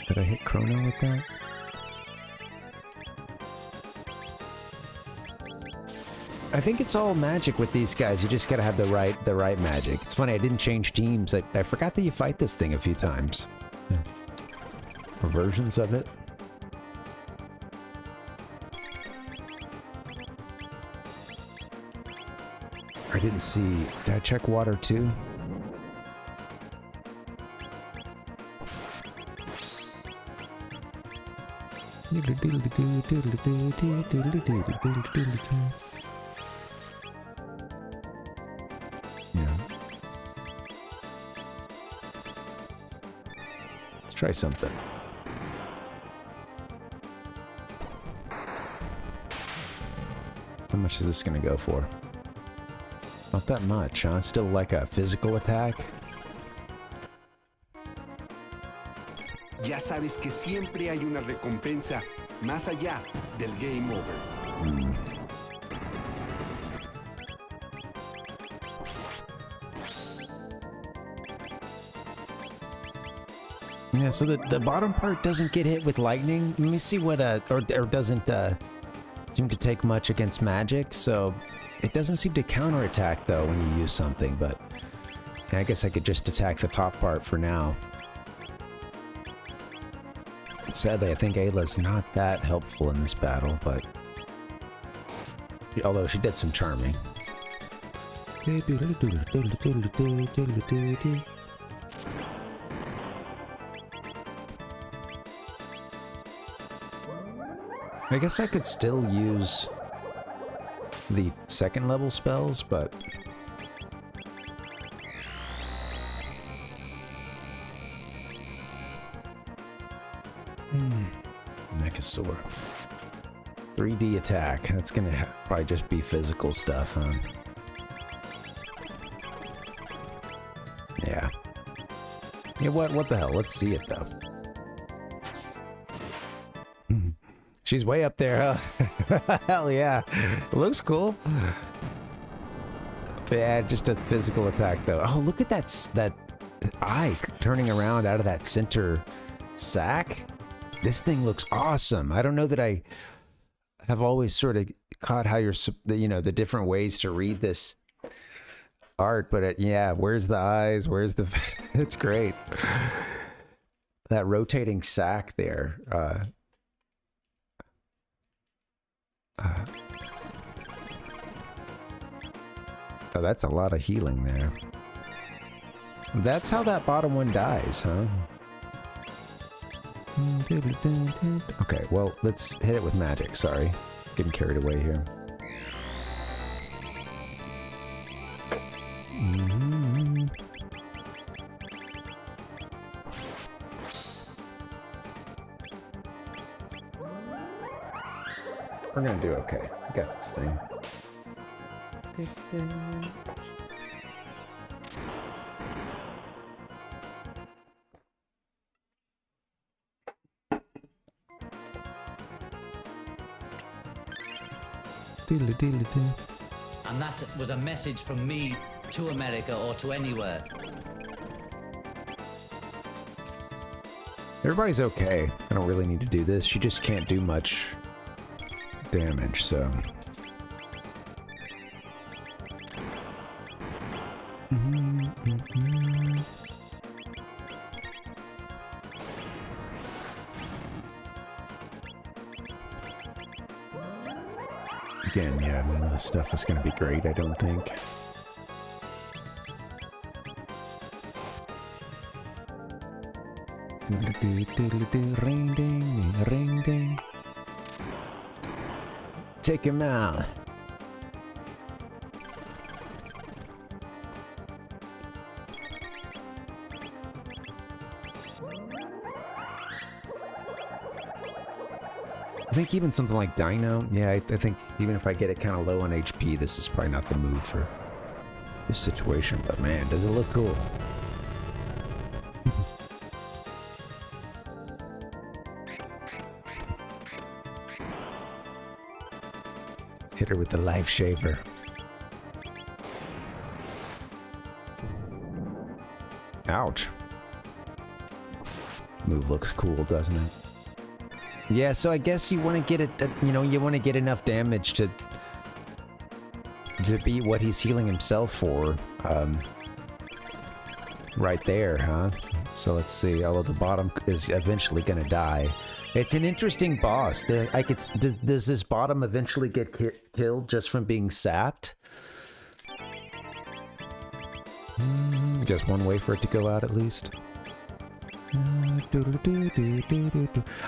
Did I hit Chrono with that? I think it's all magic with these guys. You just gotta have the right magic. It's funny, I didn't change teams. I forgot that you fight this thing a few times. Yeah. Or versions of it. I didn't see... Did I check water too? Yeah. Let's try something. How much is this gonna go for? Not that much, huh? Still like a physical attack? Ya sabes que siempre hay una recompensa más allá del game over. Yeah, so the bottom part doesn't get hit with lightning. Let me see what, or doesn't seem to take much against magic, so it doesn't seem to counterattack though when you use something, but yeah, I guess I could just attack the top part for now. Sadly, I think Ayla's not that helpful in this battle, but although she did some charming. I guess I could still use the second level spells, but Mechasaur. 3D attack. That's gonna probably just be physical stuff, huh? Yeah. Yeah, what the hell? Let's see it, though. She's way up there, huh? Hell yeah. It looks cool. Yeah, just a physical attack, though. Oh, look at that eye turning around out of that center sack. This thing looks awesome. I don't know that I have always sort of caught how you're, you know, the different ways to read this art, but yeah, where's the eyes? Where's the... It's great. That rotating sack there. Oh, that's a lot of healing there. That's how that bottom one dies, huh? Okay, well, let's hit it with magic. Sorry. Getting carried away here. We're gonna do okay. I got this thing. And that was a message from me to America or to anywhere. Everybody's okay. I don't really need to do this. She just can't do much damage, so... Again, yeah, none of this stuff is going to be great, I don't think. Ring ding, ring ding. Take him out. I think even something like Dino, yeah, I think even if I get it kind of low on HP, this is probably not the move for this situation, but man, does it look cool. Hit her with the life shaver. Ouch. Move looks cool, doesn't it? Yeah, so I guess you want to get it, you know, you want to get enough damage to beat what he's healing himself for. Right there, huh? So let's see. Although the bottom is eventually going to die. It's an interesting boss. Does this bottom eventually get killed just from being sapped? Just one way for it to go out, at least.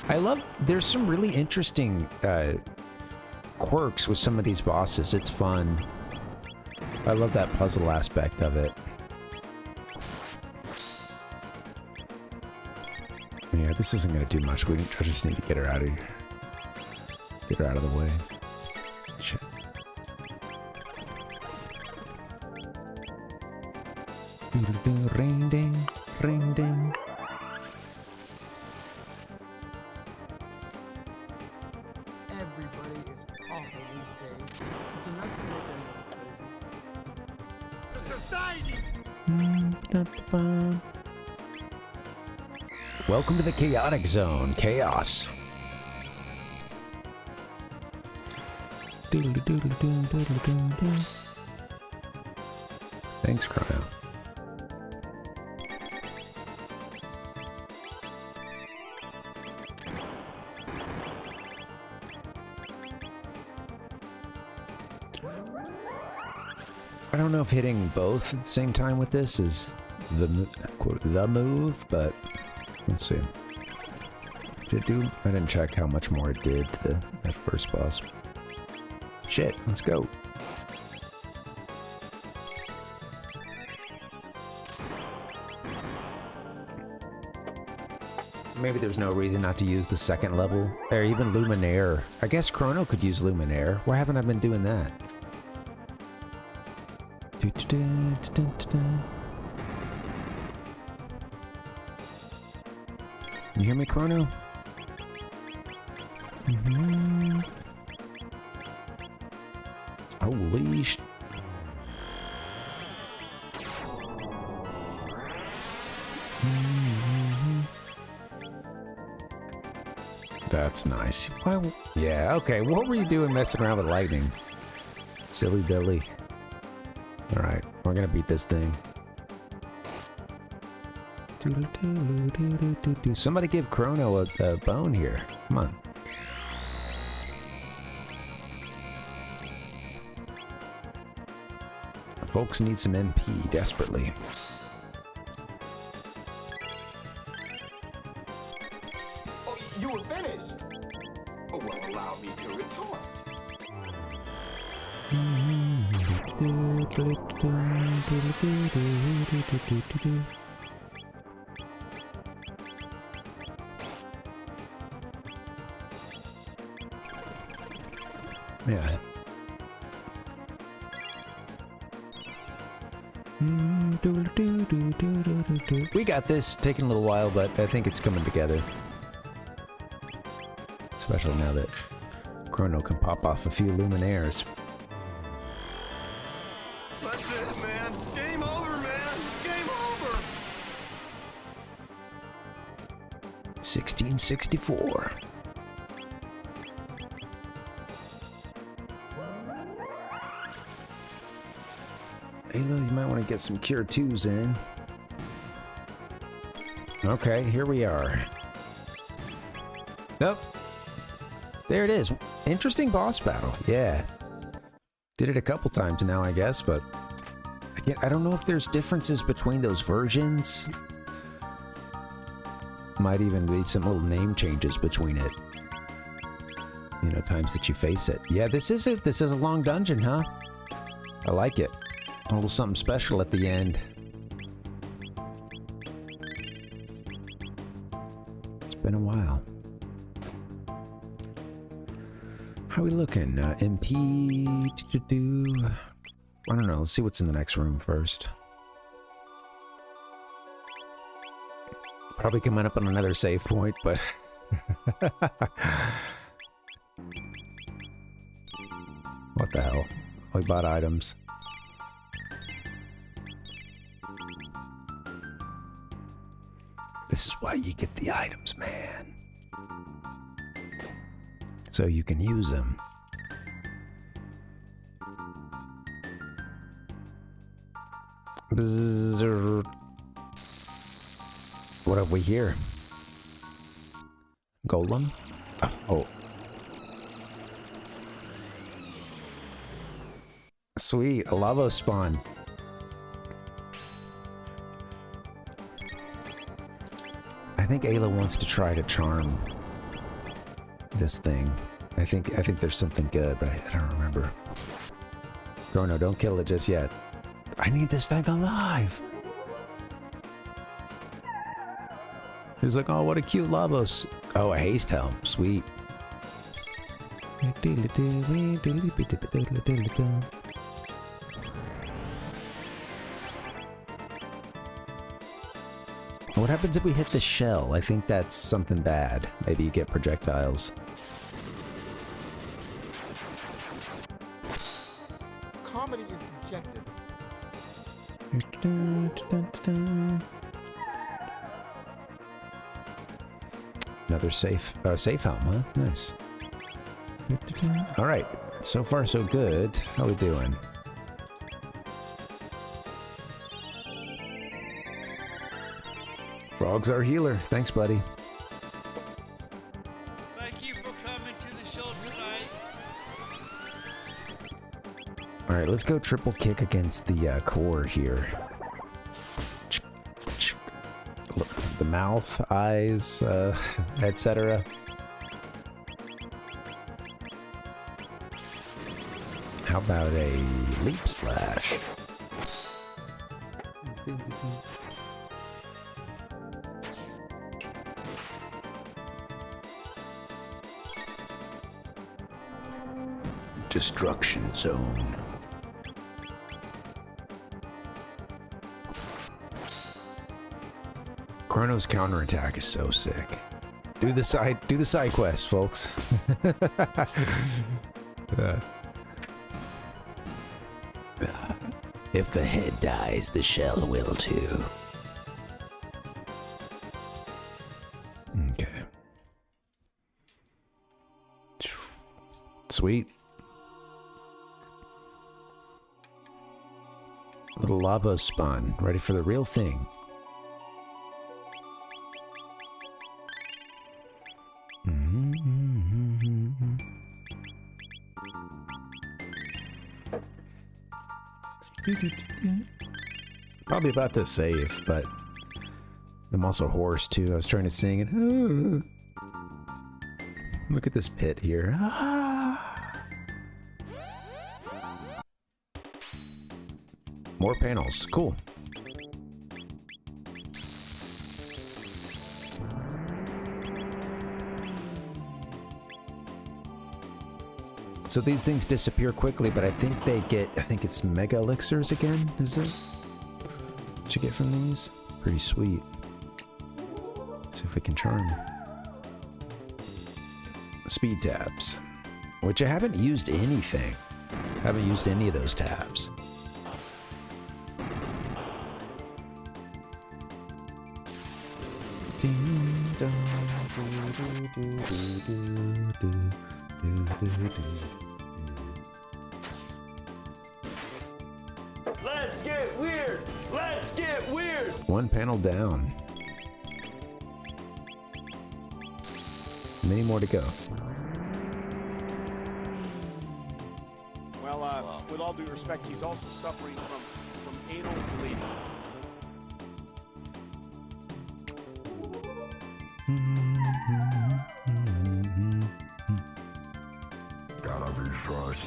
I love... There's some really interesting quirks with some of these bosses. It's fun. I love that puzzle aspect of it. Yeah, this isn't going to do much. I just need to get her out of here. Get her out of the way. Shit. Ring ding, ring ding. Everybody is awful these days. It's enough to make anyone crazy. The society! Welcome to the chaotic zone. Chaos. Thanks, Chrono. I don't know if hitting both at the same time with this is the move, but let's see. Did it do? I didn't check how much more it did to that first boss. Shit, let's go. Maybe there's no reason not to use the second level, or even Luminaire. I guess Chrono could use Luminaire. Why haven't I been doing that? You hear me, Chrono? Holy sh... That's nice. Why? Yeah, okay. What were you doing messing around with lightning? Silly Billy. Alright, we're gonna beat this thing. Somebody give Chrono a bone here. Come on. Folks need some MP desperately. You were finished. Oh, well, allow me to retort. Yeah. We got this. Taking a little while, but I think it's coming together. Especially now that Chrono can pop off a few luminaires. That's it, man. Game over, man. Game over. 1664. Halo, you might want to get some Cure 2s in. Okay, here we are. Nope. There it is. Interesting boss battle. Yeah. Did it a couple times now, I guess, but I don't know if there's differences between those versions. Might even be some little name changes between it. You know, times that you face it. Yeah, this is a long dungeon, huh? I like it. A little something special at the end. It's been a while. How are we looking? MP... I don't know. Let's see what's in the next room first. Probably coming up on another save point, but... What the hell? We bought items. This is why you get the items, man. So you can use them. Bzzz. What have we here? Golem? Oh. Sweet, a Lavos spawn. I think Ayla wants to try to charm this thing. I think there's something good, but I don't remember. Chrono, don't kill it just yet. I need this thing alive. He's like, oh, what a cute Lavos. Oh, a haste helm. Sweet. What happens if we hit the shell? I think that's something bad. Maybe you get projectiles. Comedy is subjective. Another safe helm, huh? Nice. All right. So far, so good. How we doing? Frog's our healer. Thanks, buddy. Thank you for coming to the show tonight. All right, let's go triple kick against the core here. The mouth, eyes, etc. How about a leap slash? Destruction zone. Chrono's counterattack is so sick. Do the side quest, folks. If the head dies, the shell will too. Okay. Sweet. Little Lavos spawn, ready for the real thing. Probably about to save, but I'm also hoarse too. I was trying to sing it. Look at this pit here. More panels. Cool. So these things disappear quickly, but I think they get, I think it's mega elixirs again, is it? What you get from these? Pretty sweet. See if we can charm. Speed tabs, which I haven't used anything. Haven't used any of those tabs. Let's get weird! Let's get weird! One panel down. Many more to go. Well, with all due respect, he's also suffering from anal bleeding. Gotta be fresh.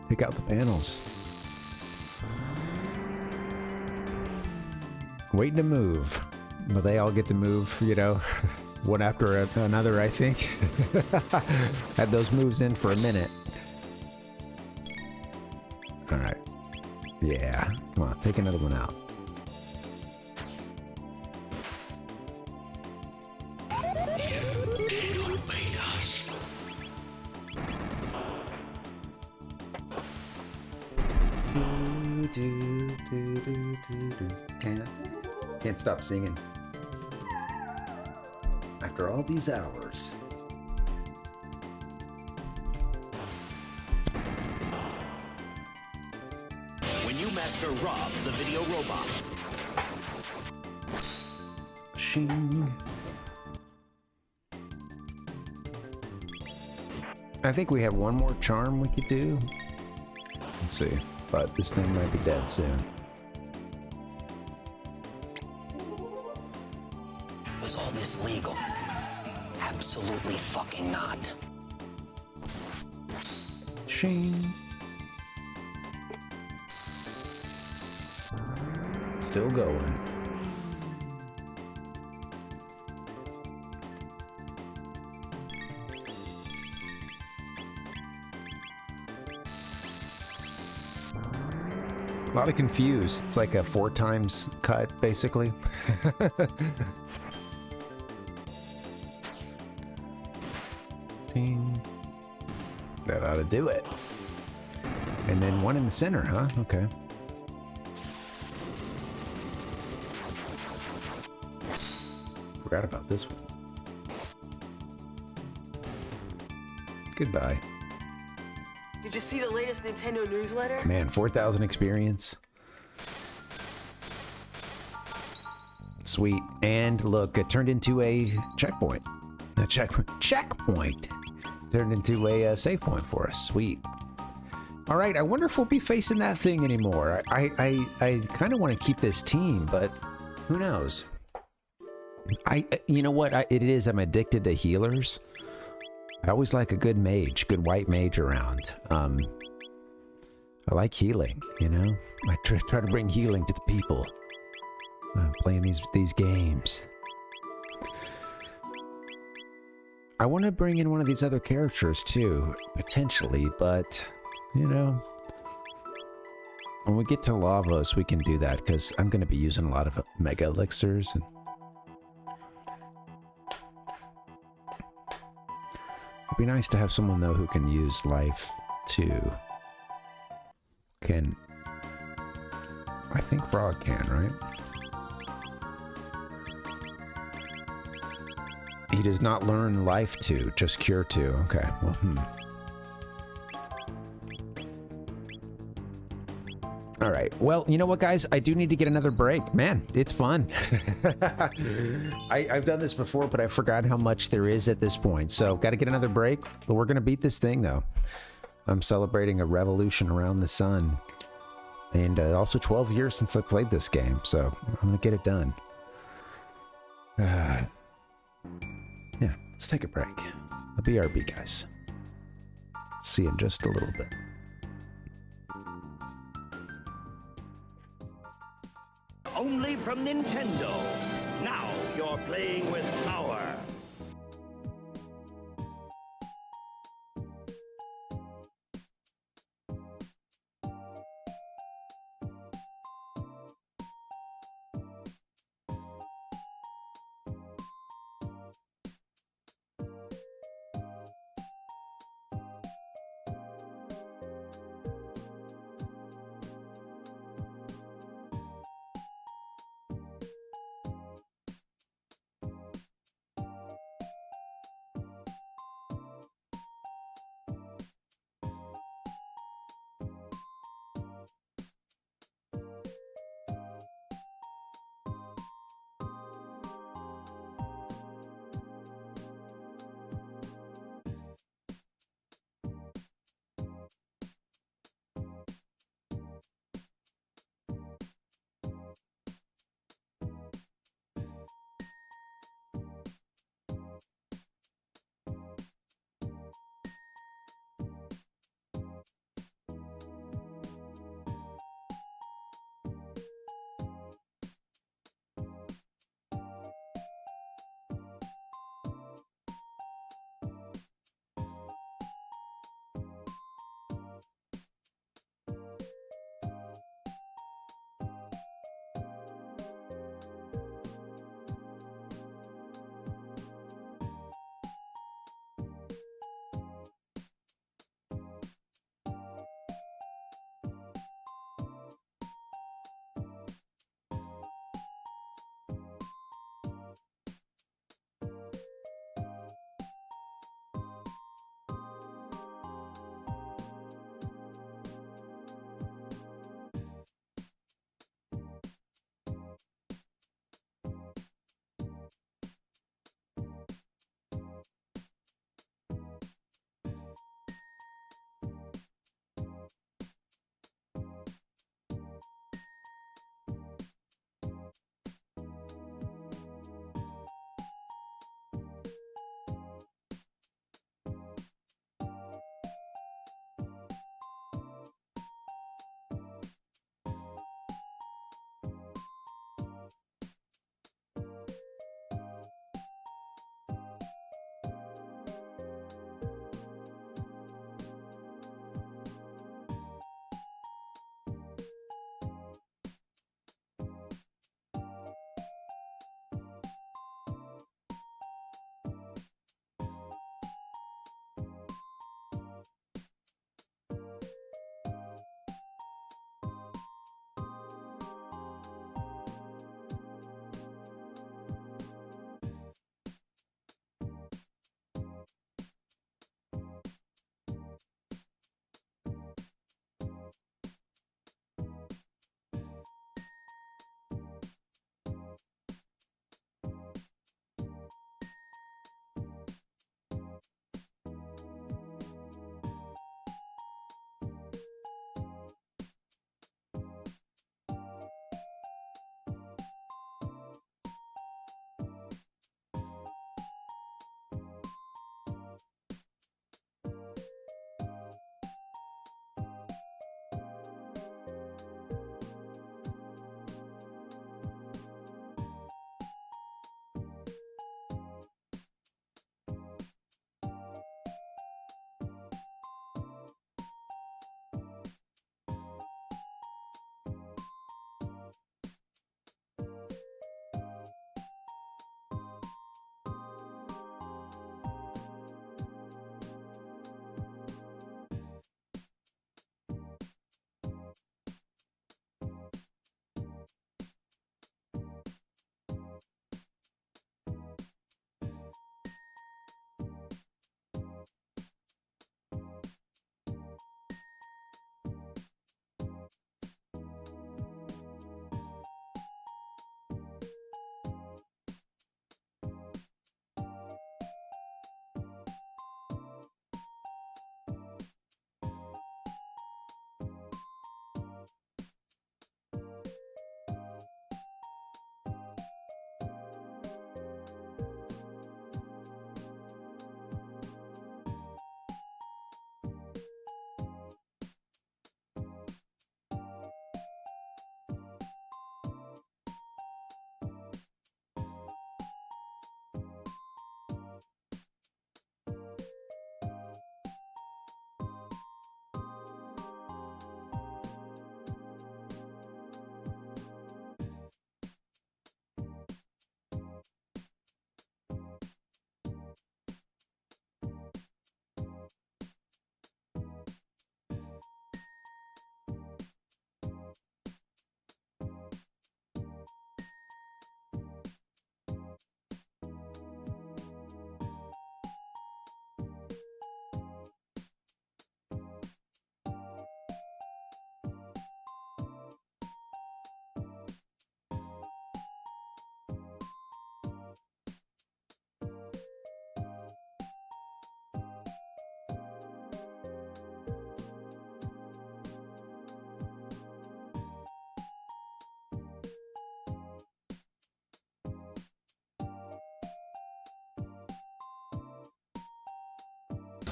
Pick out the panels. Waiting to move. Well, they all get to move, you know, one after another, I think. Had those moves in for a minute. All right. Yeah. Come on, take another one out. Can't stop singing. After all these hours. When you master Rob, the video robot. Shing. I think we have one more charm we could do. Let's see. But this thing might be dead soon. Was all this legal? Absolutely fucking not. Shing. Still going. A lot of confused. It's like a 4 times cut, basically. Ding. That ought to do it. And then one in the center, huh? Okay. Forgot about this one. Goodbye. Did you see the latest Nintendo newsletter? Man, 4,000 experience. Sweet. And look, it turned into a checkpoint. A checkpoint. Turned into a save point for us. Sweet. All right, I wonder if we'll be facing that thing anymore. I kind of want to keep this team, but who knows? You know what? It is. I'm addicted to healers. I always like a good mage, good white mage around. I like healing, you know? I try to bring healing to the people. Playing these games. I want to bring in one of these other characters too, potentially, but, you know, when we get to Lavos, we can do that, because I'm going to be using a lot of mega elixirs. And it'd be nice to have someone, though, who can use life, too. I think Frog can, right? He does not learn life 2, just cure 2. Okay, well, All right. Well, you know what, guys? I do need to get another break. Man, it's fun. I've done this before, but I forgot how much there is at this point. So, got to get another break. But we're going to beat this thing, though. I'm celebrating a revolution around the sun. And also 12 years since I played this game. So, I'm going to get it done. Yeah, let's take a break. A BRB, guys. See you in just a little bit. Only from Nintendo. Now you're playing with power.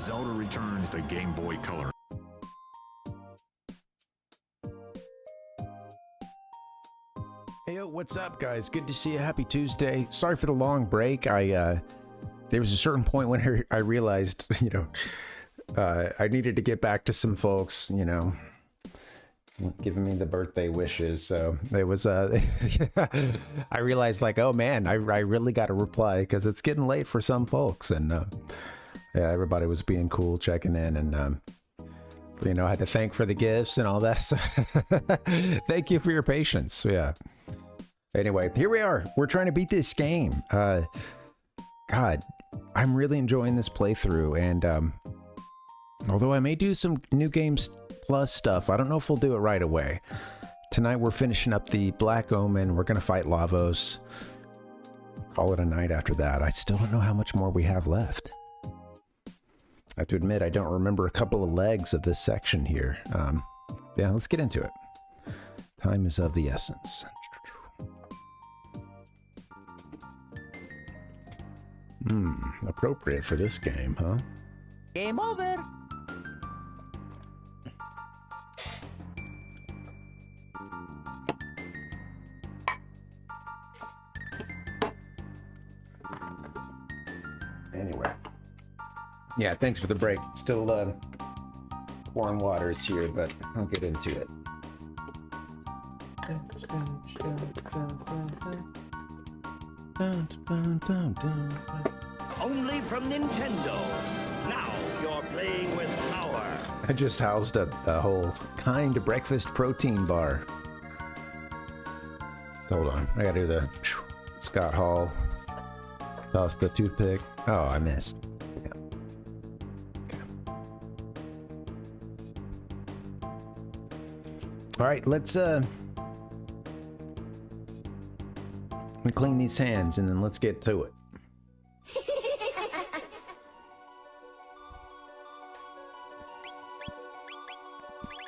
Zelda returns to Game Boy Color. Hey, yo, what's up, guys? Good to see you. Happy Tuesday. Sorry for the long break. There was a certain point when I realized, you know, I needed to get back to some folks, you know, giving me the birthday wishes. So it was, I realized like, oh man, I really got to reply because it's getting late for some folks. And yeah, everybody was being cool, checking in, and you know, I had to thank for the gifts and all that. So thank you for your patience. Yeah. Anyway, here we are. We're trying to beat this game. God, I'm really enjoying this playthrough, and although I may do some New Games Plus stuff, I don't know if we'll do it right away. Tonight we're finishing up the Black Omen. We're gonna fight Lavos. Call it a night after that. I still don't know how much more we have left. I have to admit, I don't remember a couple of legs of this section here. Yeah, let's get into it. Time is of the essence. Appropriate for this game, huh? Game over. Anyway. Yeah, thanks for the break. Still pouring waters here, but I'll get into it. Only from Nintendo. Now you're playing with power. I just housed a whole kind of breakfast protein bar. Hold on, I gotta do the Scott Hall. Toss the toothpick. Oh, I missed. Yeah. Okay. All right, let's clean these hands and then let's get to it.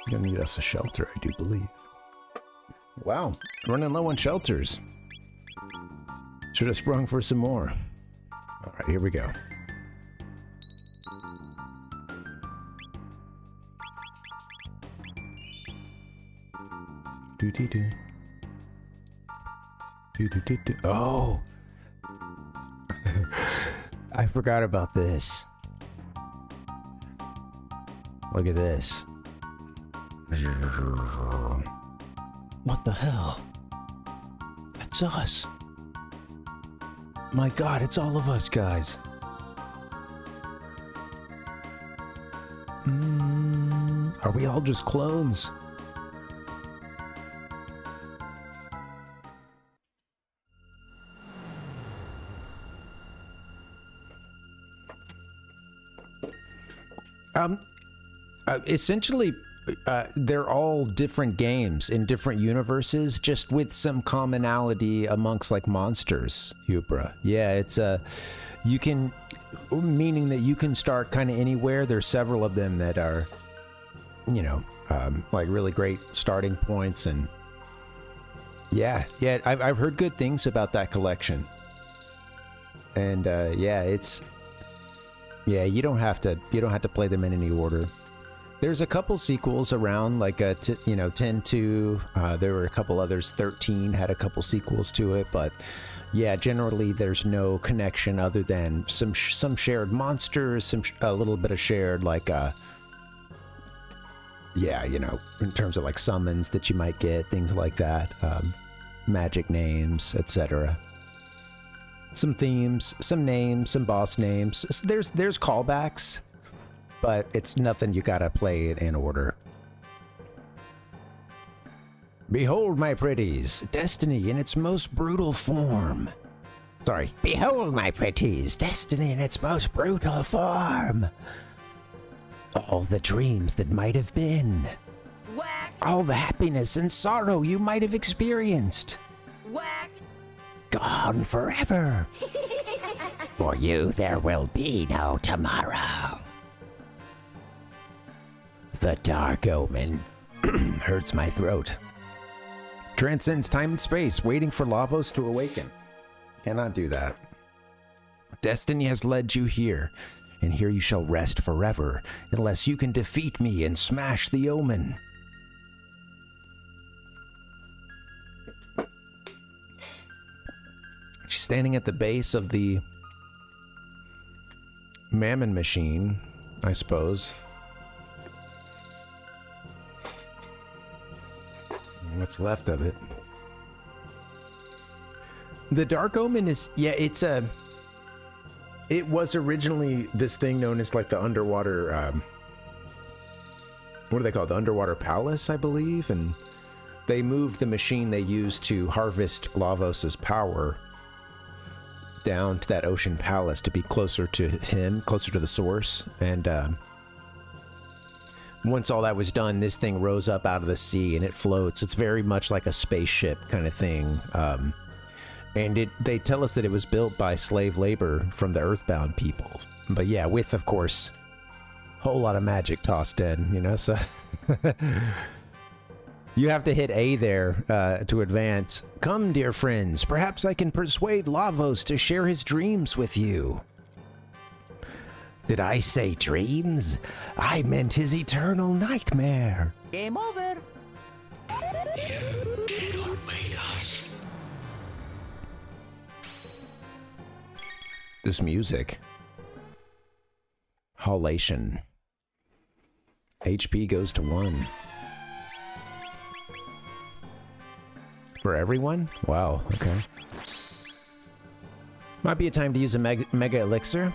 Gonna need us a shelter, I do believe. Wow, running low on shelters. Should have sprung for some more. All right, here we go. Do-do-do. Do-do-do-do. Oh! I forgot about this. Look at this. What the hell? That's us. My God, it's all of us, guys. Are we all just clones? Essentially, they're all different games in different universes, just with some commonality amongst like monsters, Hubra. Yeah, it's you can, meaning that you can start kind of anywhere. There's several of them that are, you know, like really great starting points, and yeah, I've heard good things about that collection. And yeah, it's, yeah, you don't have to play them in any order. There's a couple sequels around, like 10-2. There were a couple others. 13 had a couple sequels to it, but yeah, generally there's no connection other than some shared monsters, a little bit of shared like yeah, you know, in terms of like summons that you might get, things like that, magic names, etc. Some themes, some names, some boss names. There's callbacks, but it's nothing you gotta play it in order. Behold, my pretties, destiny in its most brutal form. Sorry. Behold, my pretties, destiny in its most brutal form. All the dreams that might have been. Whack! All the happiness and sorrow you might have experienced. Whack! Gone forever. For you there will be no tomorrow. The Dark Omen hurts my throat. Transcends time and space, waiting for Lavos to awaken. Cannot do that. Destiny has led you here. and here you shall rest forever, unless you can defeat me and smash the Omen. She's standing at the base of the Mammon machine, I suppose. What's left of it? The Dark Omen is, yeah, it's a... It was originally this thing known as like the underwater, what do they call it? The underwater palace, I believe. And they moved the machine they used to harvest Lavos's power down to that ocean palace to be closer to him, closer to the source. And once all that was done, this thing rose up out of the sea and it floats. It's very much like a spaceship kind of thing. And they tell us that it was built by slave labor from the Earthbound people. But yeah, with, of course, a whole lot of magic tossed in, you know, so... You have to hit A there to advance. Come, dear friends, perhaps I can persuade Lavos to share his dreams with you. Did I say dreams? I meant his eternal nightmare. Game over. You cannot beat us. This music. Halation. HP goes to 1. For everyone? Wow, okay. Might be a time to use a mega elixir.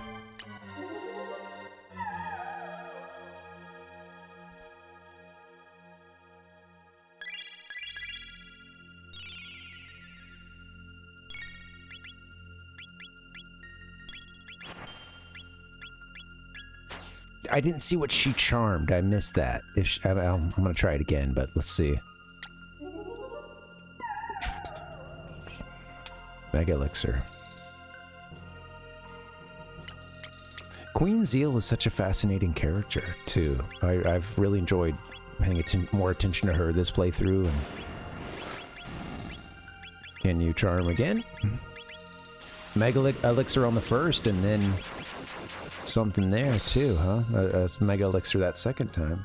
I didn't see what she charmed. I missed that. If she, I'm gonna try it again, but let's see. Mega elixir. Queen Zeal is such a fascinating character too. I've really enjoyed paying more attention to her this playthrough. And can you charm again? Mega elixir on the first, and then something there too, huh? A mega elixir that second time.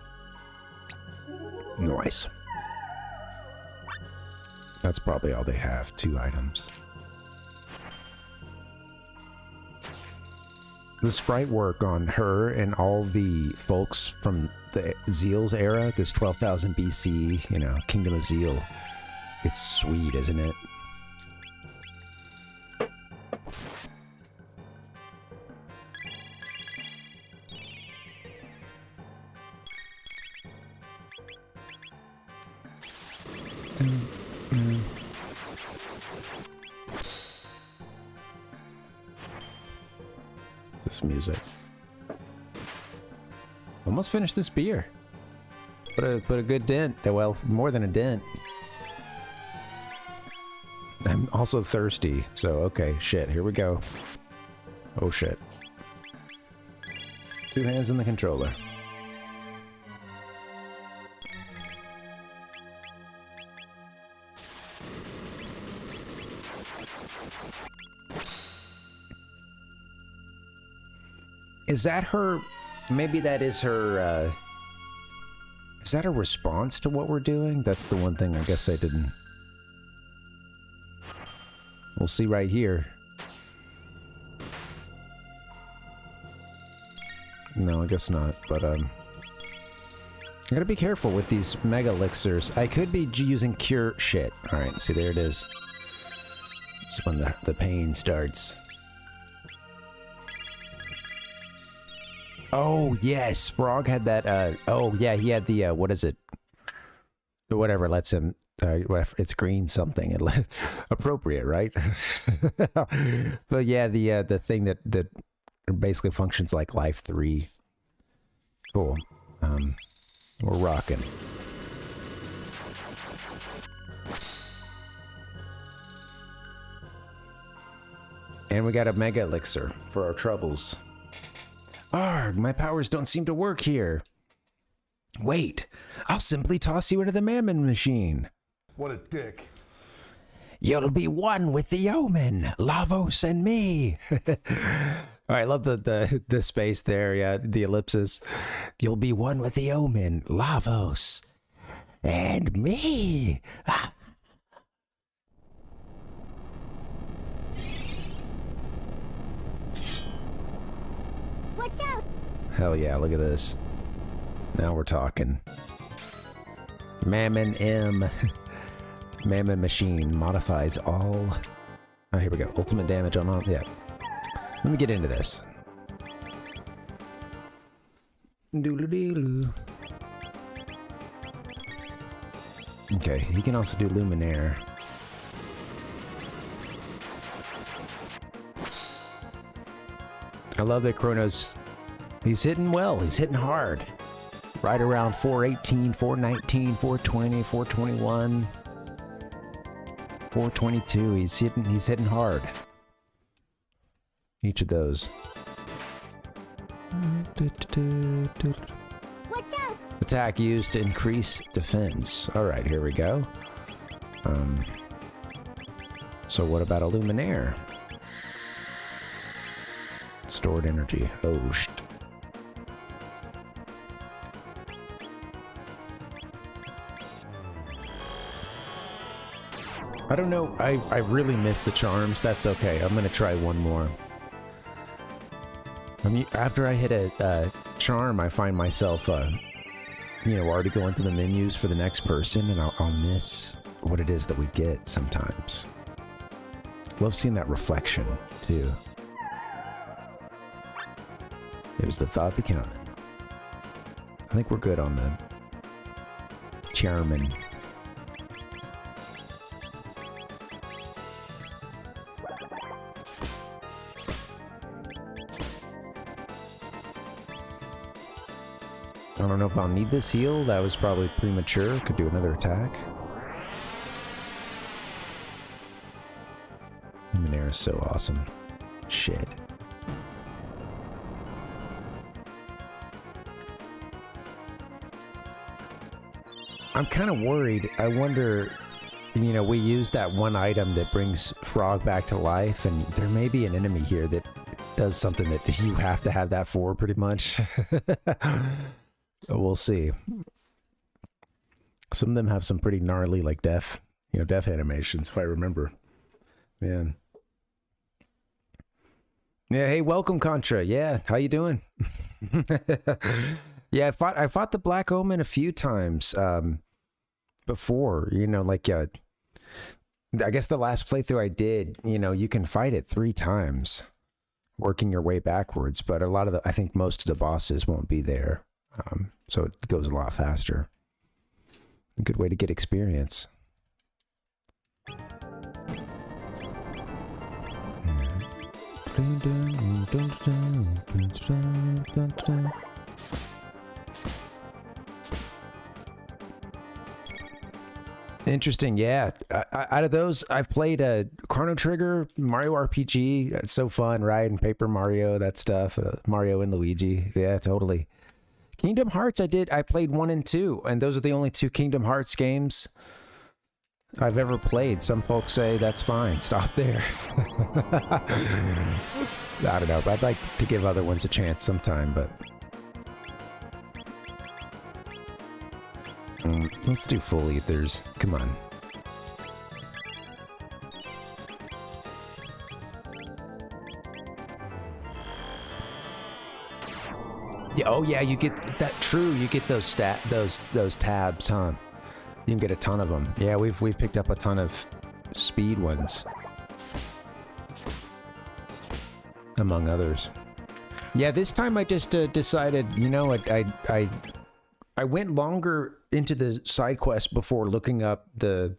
Nice. That's probably all they have. 2 items. The sprite work on her and all the folks from the Zeal's era, this 12,000 BC, you know, Kingdom of Zeal, it's sweet, isn't it? This music. Almost finished this beer. Put a good dent. Well, more than a dent. I'm also thirsty, so okay, shit, here we go. Oh shit. 2 hands in the controller. Is that her? Maybe that is her, is that a response to what we're doing? That's the one thing I guess I didn't... We'll see right here. No, I guess not, but, I gotta be careful with these mega elixirs. I could be using cure shit. Alright, see, there it is. It's when the pain starts. Oh, yes, Frog had that, oh, yeah, he had the, what is it? Whatever lets him, it's green something, appropriate, right? But yeah, the thing that basically functions like Life 3. Cool. We're rocking. And we got a mega elixir for our troubles. Arg, my powers don't seem to work here. Wait, I'll simply toss you into the Mammon machine. What a dick. You'll be one with the Omen, Lavos and me. I love the space there. Yeah, the ellipsis. You'll be one with the Omen, Lavos, and me. Watch out! Hell yeah! Look at this. Now we're talking. Mammon M. Mammon Machine modifies all. Oh, here we go. Ultimate damage on all. Yeah. Let me get into this. Doodle-doodle. Okay, he can also do Luminaire. I love that Chrono's. He's hitting well. He's hitting hard. Right around 418, 419, 420, 421, 422. He's hitting hard. Each of those. Watch out! Attack used to increase defense. Alright, here we go. So what about a Luminaire? Stored energy. Oh, shit. I don't know. I really miss the charms. That's okay. I'm gonna try one more. I mean, after I hit a charm, I find myself, you know, already going through the menus for the next person, and I'll miss what it is that we get sometimes. Love seeing that reflection, too. It was the thought that counted. I think we're good on the Charmin. I don't know if I'll need this heal. That was probably premature. Could do another attack. Luminaire is so awesome. Shit. I'm kind of worried. I wonder, you know, we use that one item that brings Frog back to life, and there may be an enemy here that does something that you have to have that for, pretty much. We'll see. Some of them have some pretty gnarly, like death, you know, death animations, if I remember. Man. Yeah, hey, welcome, Contra. Yeah, how you doing? Yeah, I fought the Black Omen a few times before, you know, like, I guess the last playthrough I did, you know, you can fight it 3 times, working your way backwards, but a lot of I think most of the bosses won't be there. So it goes a lot faster. A good way to get experience. Interesting, yeah. Out of those, I've played Chrono Trigger, Mario RPG. It's so fun, right? And Paper Mario, that stuff. Mario and Luigi. Yeah, totally. Kingdom Hearts, I played 1 and 2, and those are the only 2 Kingdom Hearts games I've ever played. Some folks say that's fine. Stop there. I don't know. I'd like to give other ones a chance sometime, but let's do Full Ethers. Come on. Yeah, oh yeah, you get that. True, you get those those tabs, huh? You can get a ton of them. Yeah, we've picked up a ton of speed ones, among others. Yeah, this time I just decided, you know, I went longer into the side quest before looking up the,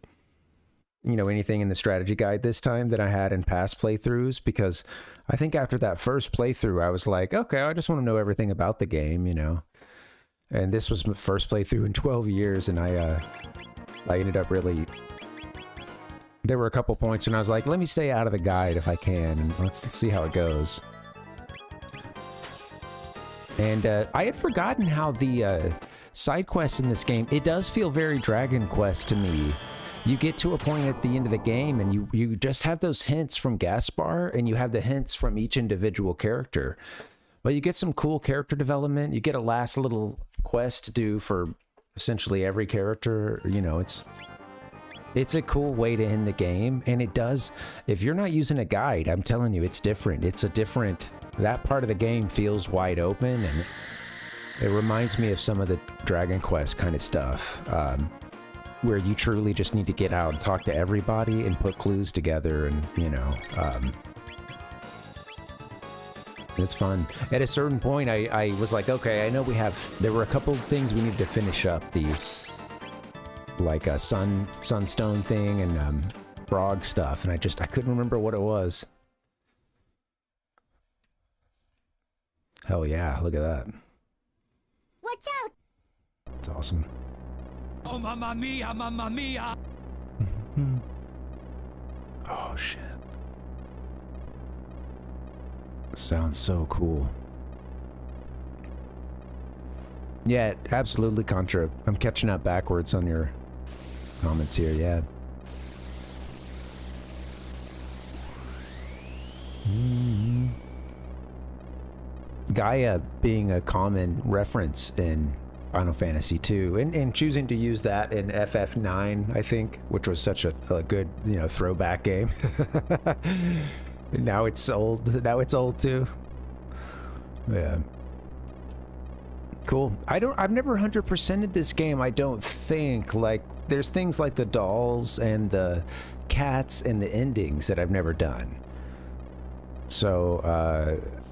you know, anything in the strategy guide this time than I had in past playthroughs, because I think after that first playthrough, I was like, okay, I just want to know everything about the game, you know. And this was my first playthrough in 12 years, and I ended up really... There were a couple points when I was like, let me stay out of the guide if I can, and let's see how it goes. And I had forgotten how the side quests in this game, it does feel very Dragon Quest to me. you get to a point at the end of the game and you just have those hints from Gaspar and you have the hints from each individual character. But you get some cool character development. You get a last little quest to do for essentially every character. You know, it's a cool way to end the game. And it does, if you're not using a guide, I'm telling you, it's different. It's a different, that part of the game feels wide open, and it reminds me of some of the Dragon Quest kind of stuff, where you truly just need to get out and talk to everybody and put clues together, and, you know, it's fun. At a certain point, I was like, okay, I know there were a couple of things we needed to finish up, like a sunstone thing and frog stuff, and I couldn't remember what it was. Hell yeah, look at that. Watch out! It's awesome. Oh, mamma mia, mamma mia! Oh, shit. It sounds so cool. Yeah, absolutely, Contra. I'm catching up backwards on your comments here, yeah. Gaia being a common reference in Final Fantasy II, and choosing to use that in FF9, I think, which was such a good, you know, throwback game. Now it's old. Now it's old too. Yeah. Cool. I've never 100%ed this game, I don't think. Like, there's things like the dolls and the cats and the endings that I've never done. So,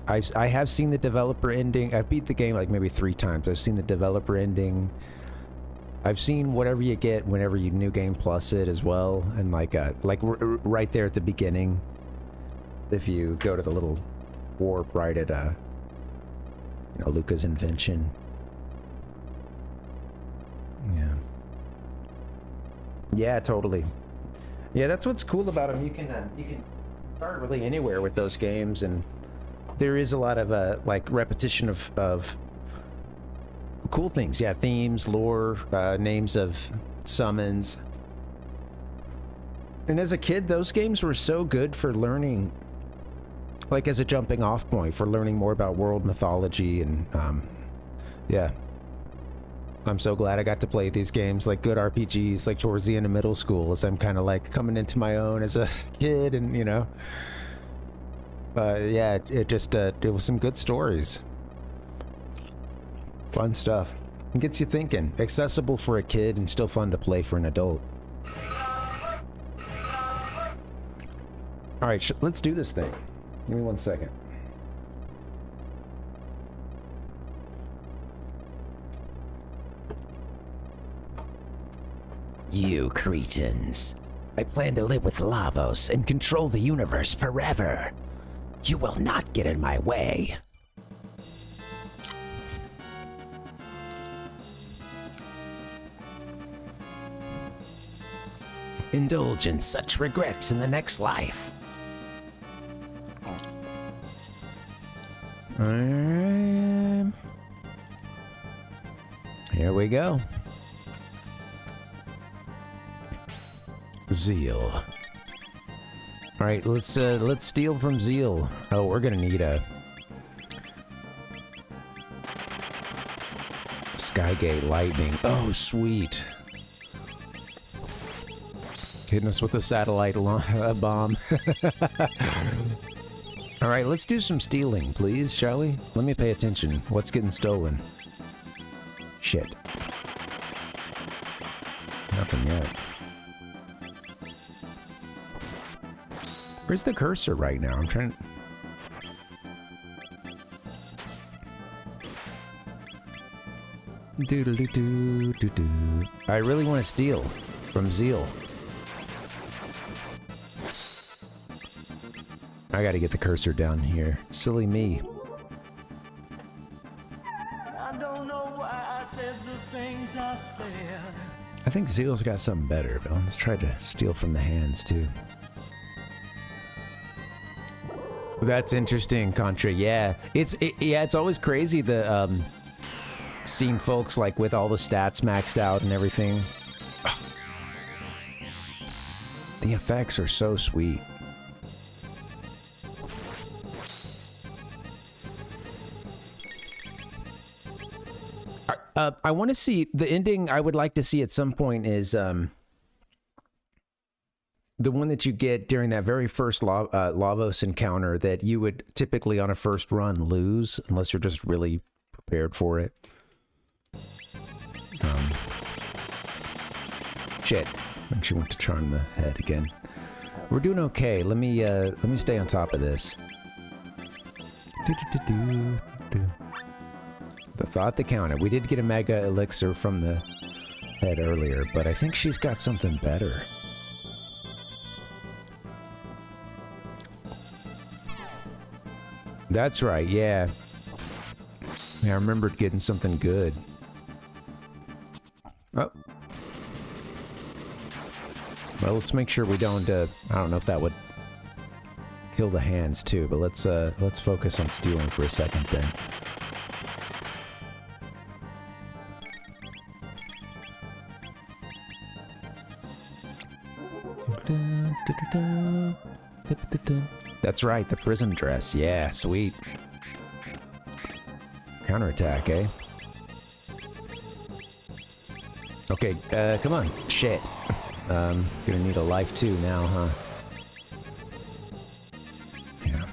I have seen the developer ending. I've beat the game like maybe 3 times. I've seen the developer ending. I've seen whatever you get whenever you New Game Plus it as well. And like right there at the beginning, if you go to the little warp right at, you know, Luca's invention. Yeah. Yeah, totally. Yeah, that's what's cool about them. You can start really anywhere with those games, and there is a lot of like repetition of cool things. Yeah, themes, lore, names of summons. And as a kid, those games were so good for learning, like as a jumping off point for learning more about world mythology, and yeah. I'm so glad I got to play these games, like good RPGs, like towards the end of middle school, as I'm kind of like coming into my own as a kid, and you know, yeah, it was some good stories, fun stuff. It gets you thinking. Accessible for a kid and still fun to play for an adult. All right, let's do this thing. Give me 1 second. You cretins. I plan to live with Lavos and control the universe forever. You will not get in my way. Indulge in such regrets in the next life. Here we go. Zeal. All right, let's steal from Zeal. Oh, we're gonna need a Skygate Lightning. Oh, sweet. Hitting us with a satellite bomb. All right, let's do some stealing, please, shall we? Let me pay attention. What's getting stolen? Shit. Nothing yet. Where's the cursor right now? I'm trying... Doodle-doo-doo-doo-doo. I really want to steal from Zeal. I gotta get the cursor down here. Silly me. I don't know why I said the things I said. I think Zeal's got something better, but let's try to steal from the hands too. That's interesting, Contra. Yeah, it's always crazy the seeing folks like with all the stats maxed out and everything. The effects are so sweet. I want to see the ending. I would like to see at some point is the one that you get during that very first Lavos encounter that you would typically on a first run lose unless you're just really prepared for it. Shit. Actually went to charm the head again. We're doing okay. Let me stay on top of this. The thought that counted. We did get a mega elixir from the head earlier, but I think she's got something better. That's right, yeah. Yeah, I remembered getting something good. Oh. Well, let's make sure we don't, I don't know if that would kill the hands too, but let's focus on stealing for a second then. That's right, the prism dress. Yeah, sweet. Counterattack, eh? Okay, come on. Shit. Gonna need a life too now, huh? Yeah.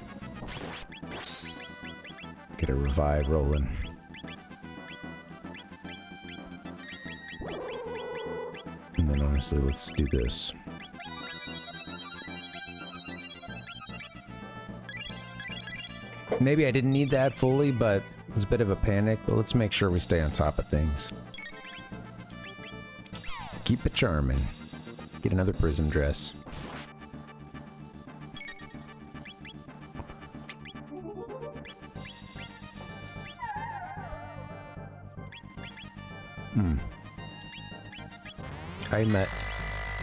Get a revive rolling. And then honestly, let's do this. Maybe I didn't need that fully, but it was a bit of a panic, but let's make sure we stay on top of things. Keep it charming. Get another prism dress.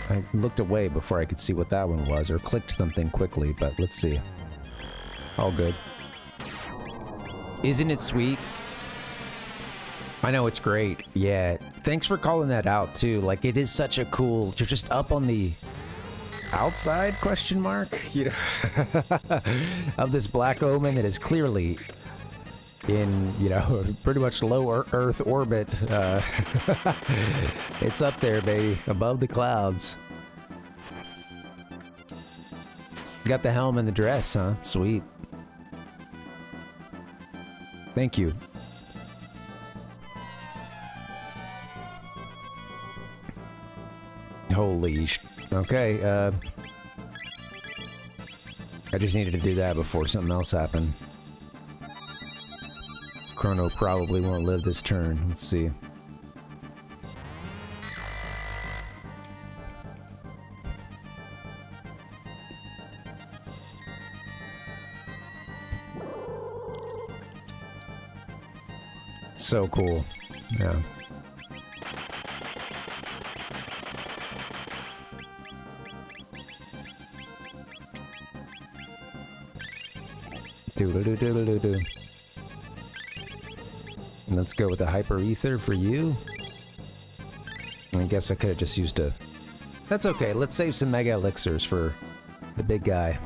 I looked away before I could see what that one was, or clicked something quickly, but let's see. All good. Isn't it sweet? I know, it's great. Yeah. Thanks for calling that out, too. Like, it is such a cool... You're just up on the outside, question mark? You know, of this black omen that is clearly in, you know, pretty much low Earth orbit. It's up there, baby. Above the clouds. Got the helm and the dress, huh? Sweet. Thank you. Holy okay, I just needed to do that before something else happened. Chrono probably won't live this turn. Let's see. So cool. Yeah. Do-do-do-do-do-do. Let's go with the hyper ether for you. I guess I could have just used a... That's okay. Let's save some mega elixirs for the big guy.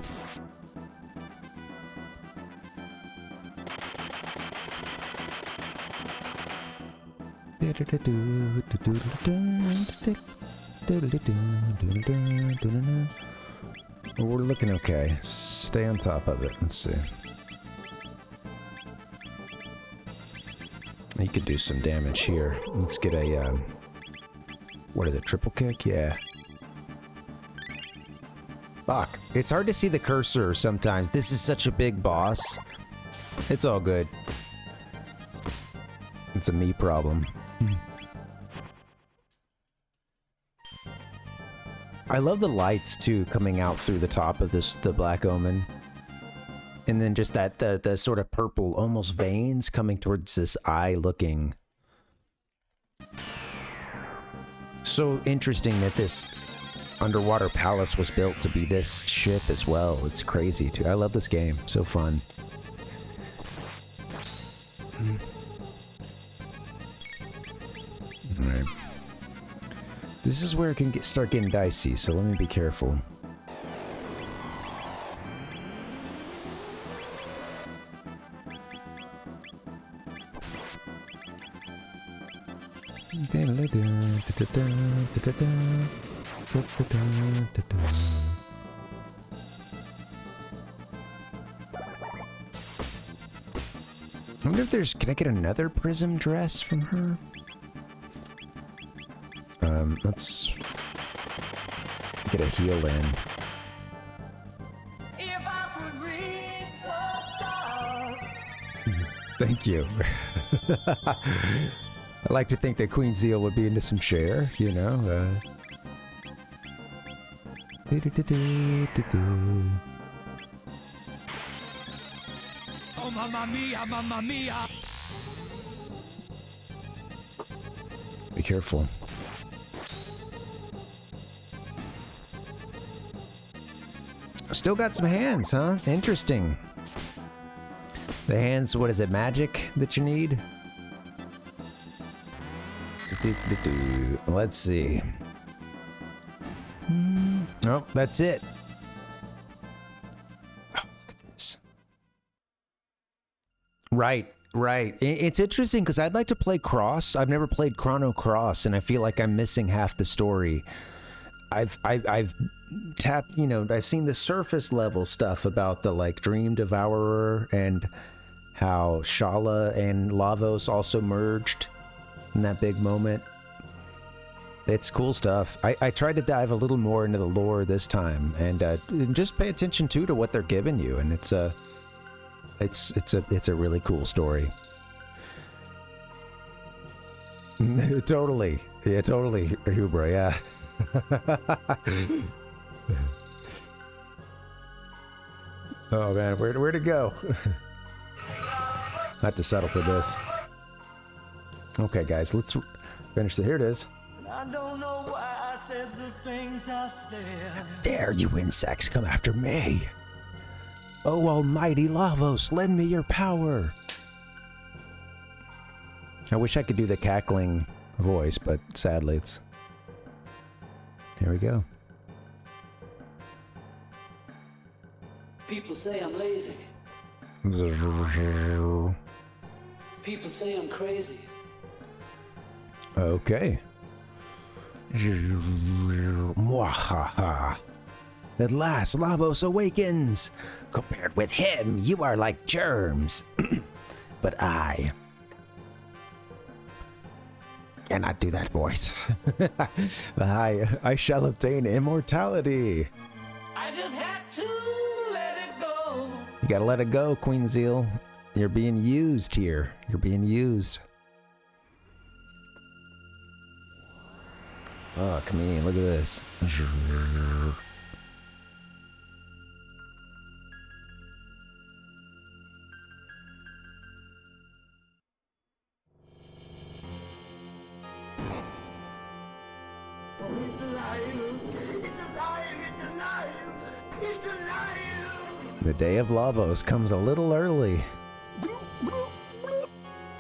Well, we're looking okay. Stay on top of it. Let's see. You could do some damage here. Let's get a, what is it, triple kick? Yeah. Fuck. It's hard to see the cursor sometimes. This is such a big boss. It's all good. It's a me problem. I love the lights, too, coming out through the top of the Black Omen. And then just that, the sort of purple, almost veins coming towards this eye looking. So interesting that this underwater palace was built to be this ship as well. It's crazy, too. I love this game. So fun. Alright. This is where it can start getting dicey, so let me be careful. I wonder if there's... Can I get another prism dress from her? Let's get a heal in. Thank you. I like to think that Queen Zeal would be into some share, you know. Oh, mamma mia, mamma mia! Be careful. Still got some hands, huh? Interesting. The hands, what is it, magic that you need? Let's see. Oh, that's it. Oh, look at this. Right. It's interesting because I'd like to play Cross. I've never played Chrono Cross, and I feel like I'm missing half the story. I've tapped, you know, I've seen the surface level stuff about the like Dream Devourer and how Shala and Lavos also merged in that big moment. It's cool stuff. I tried to dive a little more into the lore this time, and just pay attention to what they're giving you, and it's a really cool story. Totally, Hubra, yeah. Oh man, where to go? I have to settle for this. Okay, guys, let's finish here it is. I don't know why I said the things I said. Dare you insects come after me? Oh, almighty Lavos, lend me your power. I wish I could do the cackling voice, but sadly it's... Here we go. People say I'm lazy. People say I'm crazy. Okay. Mwahaha. At last, Lavos awakens. Compared with him, you are like germs. But I cannot do that voice. I shall obtain immortality. I just had to let it go. You gotta let it go, Queen Zeal. You're being used here. You're being used. Oh, come in. Look at this. The day of Lavos comes a little early.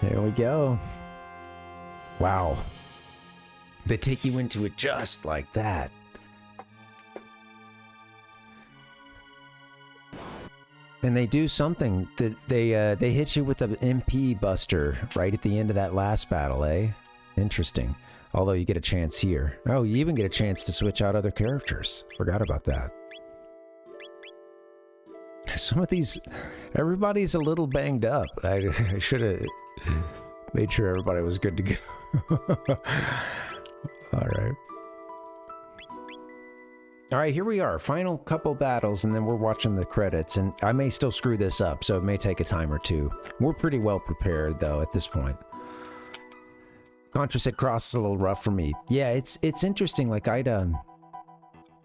There we go. Wow. They take you into it just like that. And they do something that they hit you with an MP buster right at the end of that last battle, eh? Interesting. Although you get a chance here. Oh, you even get a chance to switch out other characters. Forgot about that. Some of these, everybody's a little banged up. I should have made sure everybody was good to go. All right, here we are. Final couple battles, and then we're watching the credits. And I may still screw this up, so it may take a time or two. We're pretty well prepared, though, at this point. Contra said Cross is a little rough for me. Yeah, it's interesting. Like, I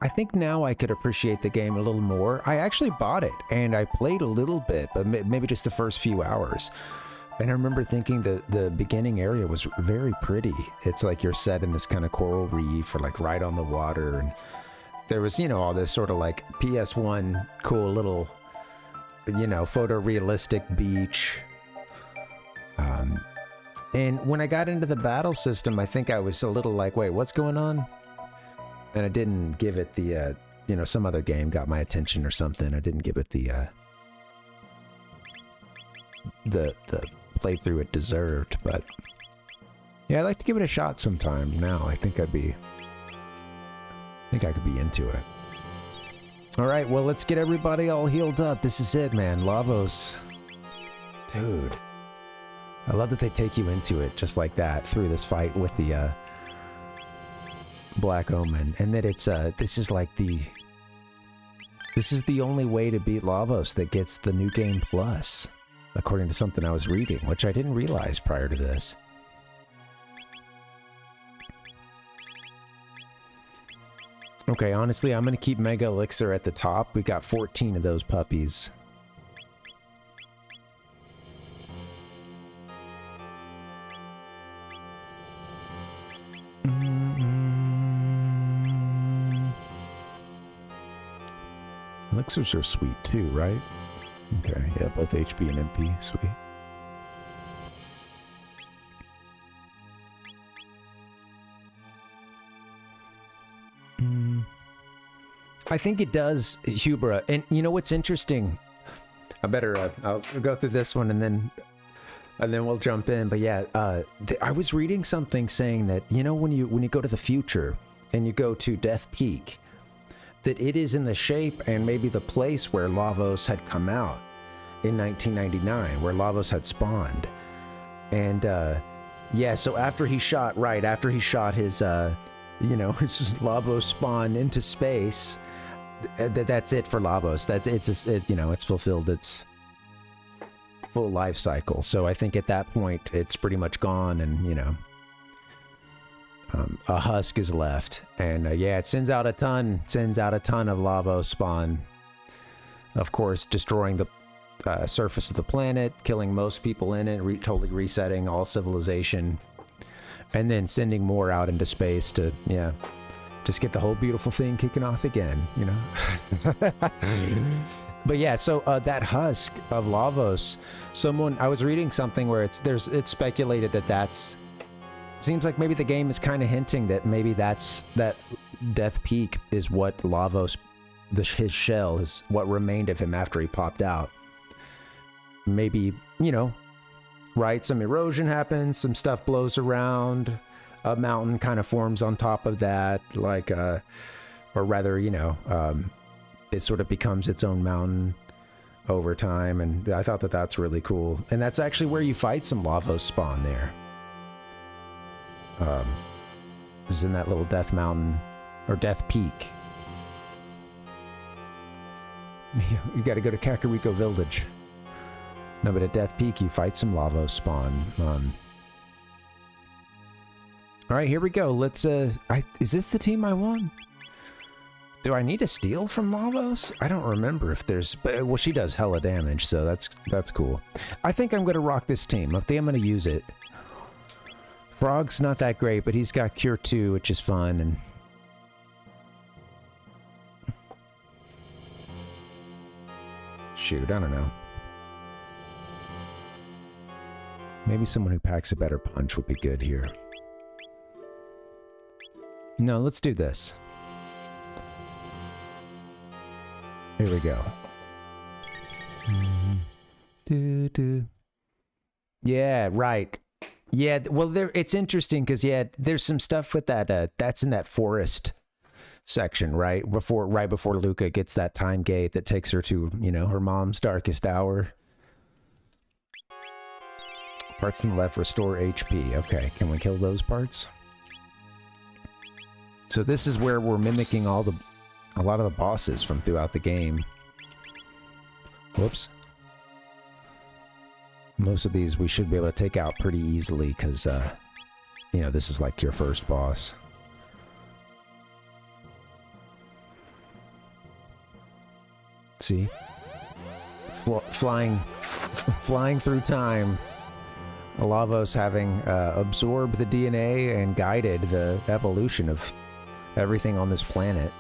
think now I could appreciate the game a little more. I actually bought it, and I played a little bit, but maybe just the first few hours. And I remember thinking the beginning area was very pretty. It's like you're set in this kind of coral reef or like right on the water. And there was, you know, all this sort of like PS1 cool little, you know, photorealistic beach. And when I got into the battle system, I think I was a little like, wait, what's going on? And I didn't give it the, you know, some other game got my attention or something. I didn't give it the playthrough it deserved, but Yeah, I'd like to give it a shot sometime now. I think I could be into it. All right, well, let's get everybody all healed up. This is it, man. Lavos. Dude. I love that they take you into it just like that through this fight with the Black Omen. And that it's this is the only way to beat Lavos that gets the new game plus, according to something I was reading, which I didn't realize prior to this. Okay, honestly, I'm going to keep Mega Elixir at the top. We got 14 of those puppies. Elixirs are sweet too, right? Okay, yeah, both HP and MP, sweet. I think it does, Hubra. And you know what's interesting? I better, I'll go through this one and then we'll jump in. But yeah, I was reading something saying that, you know, when you go to the future and you go to Death Peak, that it is in the shape and maybe the place where Lavos had come out in 1999, where Lavos had spawned. And yeah, so after he shot his, you know, his Lavos spawn into space, that's it for Lavos. You know, it's fulfilled its full life cycle. So I think at that point, it's pretty much gone, and, you know, a husk is left. And yeah, it sends out a ton of Lavos spawn. Of course, destroying the surface of the planet, killing most people in it, totally resetting all civilization, and then sending more out into space to, yeah, just get the whole beautiful thing kicking off again, you know? But yeah, so that husk of Lavos, I was reading something where it's speculated that seems like maybe the game is kind of hinting that maybe that Death Peak is what Lavos, his shell, is what remained of him after he popped out. Maybe, you know, right, some erosion happens, some stuff blows around, a mountain kind of forms on top of that, like, or rather, you know, it sort of becomes its own mountain over time, and I thought that that's really cool. And that's actually where you fight some Lavos spawn there. This is in that little Death Mountain, or Death Peak. You gotta go to Kakariko Village. No, but at Death Peak, you fight some Lavos spawn. Alright, here we go. Let's, is this the team I won? Do I need to steal from Lavos? I don't remember if there's, well, she does hella damage, so that's cool. I think I'm gonna rock this team. I think I'm gonna use it. Frog's not that great, but he's got Cure 2, which is fun, and... Shoot, I don't know. Maybe someone who packs a better punch would be good here. No, let's do this. Here we go. Yeah, right. Yeah, well, it's interesting because, yeah, there's some stuff with that. That's in that forest section, right? Right before Luca gets that time gate that takes her to, you know, her mom's darkest hour. Parts on the left restore HP. Okay, can we kill those parts? So this is where we're mimicking a lot of the bosses from throughout the game. Whoops. Most of these we should be able to take out pretty easily because, you know, this is like your first boss. See? Flying through time. Lavos having absorbed the DNA and guided the evolution of everything on this planet.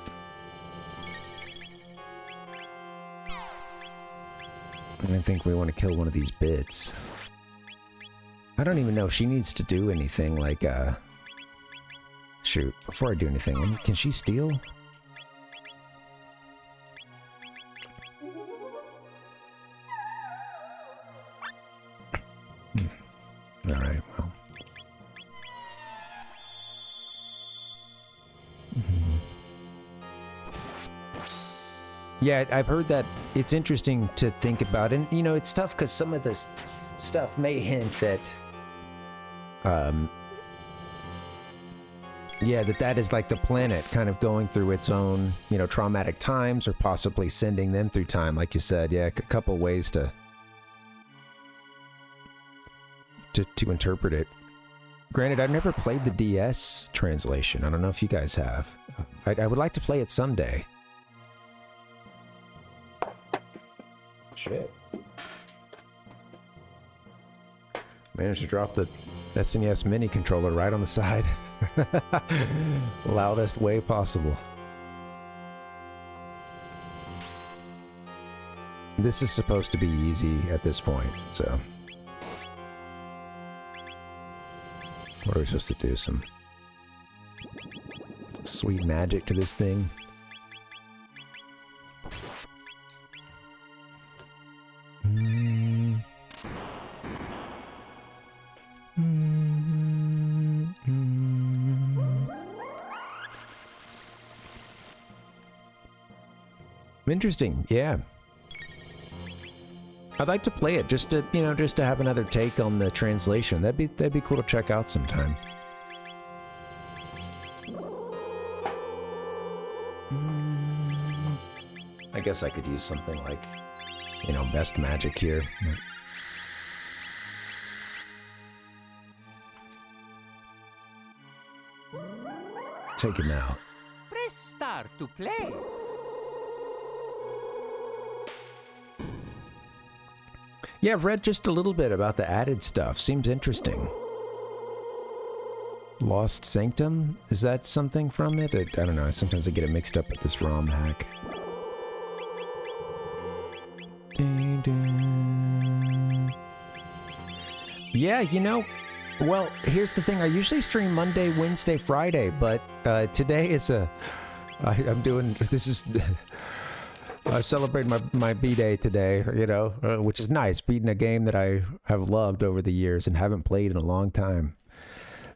And I think we want to kill one of these bits. I don't even know if she needs to do anything like, shoot, before I do anything, can she steal? Alright, well. Yeah, I've heard that it's interesting to think about, and you know, it's tough because some of this stuff may hint that, yeah, that is like the planet kind of going through its own, you know, traumatic times, or possibly sending them through time, like you said. Yeah, a couple ways to interpret it. Granted, I've never played the DS translation. I don't know if you guys have. I would like to play it someday. Shit. Managed to drop the SNES mini controller right on the side. Loudest way possible. This is supposed to be easy at this point, so... What are we supposed to do? Some sweet magic to this thing? Interesting, yeah. I'd like to play it just to, you know, just to have another take on the translation. That'd be cool to check out sometime. I guess I could use something like, you know, best magic here. Take him out. Press start to play. Yeah, I've read just a little bit about the added stuff. Seems interesting. Lost Sanctum? Is that something from it? I don't know. Sometimes I get it mixed up with this ROM hack. Yeah, you know, well, here's the thing. I usually stream Monday, Wednesday, Friday, but today is I'm doing... This is... I celebrated my B-Day today, you know, which is nice, beating a game that I have loved over the years and haven't played in a long time.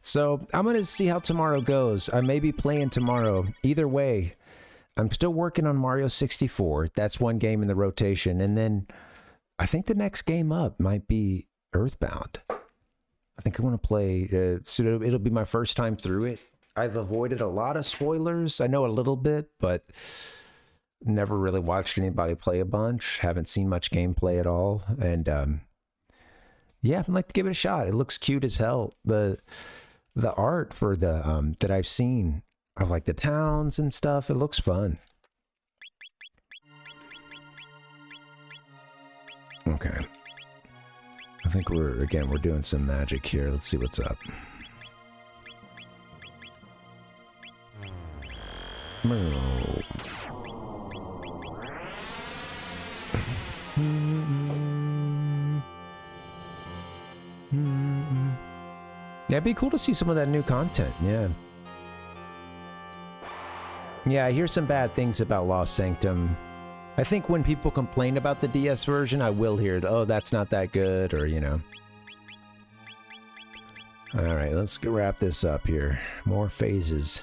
So I'm going to see how tomorrow goes. I may be playing tomorrow. Either way, I'm still working on Mario 64. That's one game in the rotation. And then I think the next game up might be Earthbound. I think I want to play, so it'll be my first time through it. I've avoided a lot of spoilers. I know a little bit, but... Never really watched anybody play a bunch. Haven't seen much gameplay at all. And yeah, I'd like to give it a shot. It looks cute as hell. The art for the that I've seen of like the towns and stuff, it looks fun. Okay. I think we're doing some magic here. Let's see what's up. Yeah, it'd be cool to see some of that new content, yeah. Yeah, I hear some bad things about Lost Sanctum. I think when people complain about the DS version, I will hear, oh, that's not that good, or, you know. Alright, let's wrap this up here. More phases.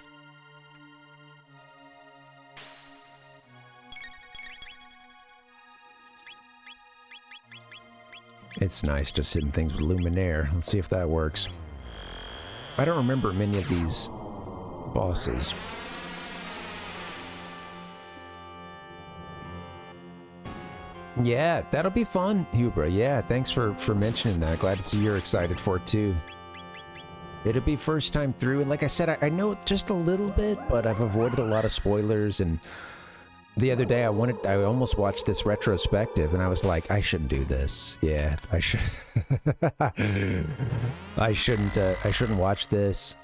It's nice just hitting things with Luminaire. Let's see if that works. I don't remember many of these bosses. Yeah, that'll be fun, Hubra. Yeah, thanks for mentioning that. Glad to see you're excited for it too. It'll be first time through, and like I said, I know just a little bit, but I've avoided a lot of spoilers. And the other day, I almost watched this retrospective, and I was like, I shouldn't do this. Yeah, I should. I shouldn't watch this.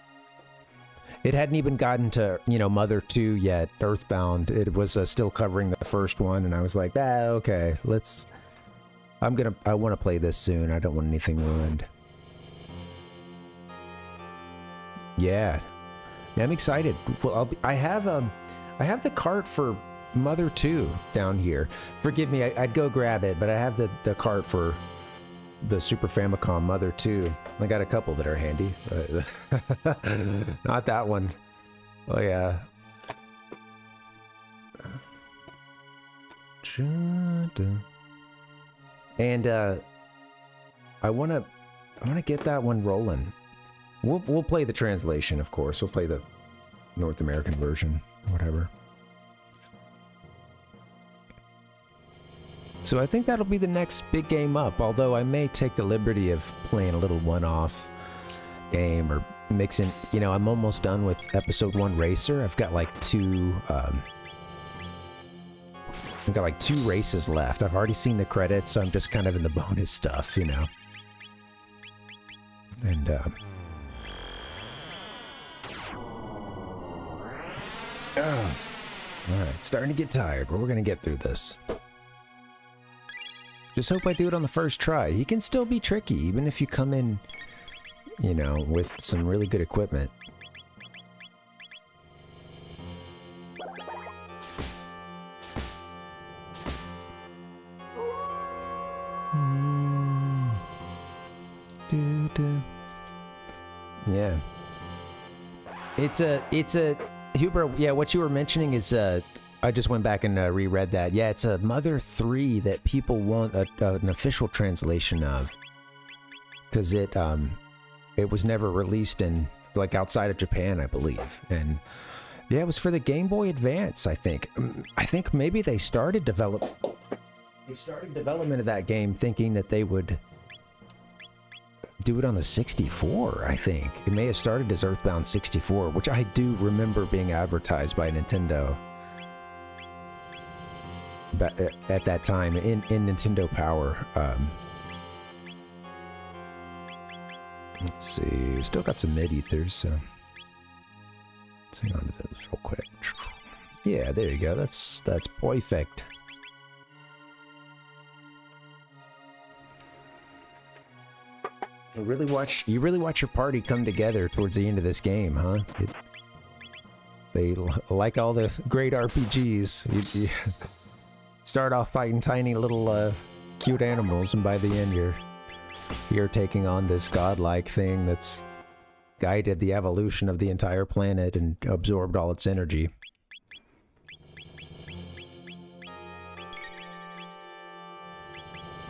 It hadn't even gotten to, you know, Mother 2 yet, Earthbound. It was still covering the first one, and I was like, okay, I want to play this soon. I don't want anything ruined. Yeah, I'm excited. Well, I have the cart for Mother 2 down here. Forgive me, I'd go grab it, but I have the cart for the Super Famicom Mother 2. I got a couple that are handy. Not that one. Oh yeah. And I wanna get that one rolling. We'll play the translation, of course. We'll play the North American version, whatever. So I think that'll be the next big game up, although I may take the liberty of playing a little one-off game or mixing, you know, I'm almost done with episode 1 Racer. I've got like two races left. I've already seen the credits, so I'm just kind of in the bonus stuff, you know. And alright, starting to get tired, but we're gonna get through this. Just hope I do it on the first try. He can still be tricky, even if you come in, you know, with some really good equipment. Yeah. It's a Huber, yeah, what you were mentioning is I just went back and reread that. Yeah, it's a Mother 3 that people want an official translation of. Because it was never released in, like, outside of Japan, I believe. And yeah, it was for the Game Boy Advance, I think. I think maybe they started development of that game thinking that they would do it on the 64, I think. It may have started as Earthbound 64, which I do remember being advertised by Nintendo at that time in Nintendo Power. Let's see, still got some mid-ethers, so let's hang on to those real quick. Yeah, there you go, that's perfect. You really watch your party come together towards the end of this game, huh? They like all the great RPGs. You start off fighting tiny little cute animals, and by the end you're taking on this godlike thing that's guided the evolution of the entire planet and absorbed all its energy.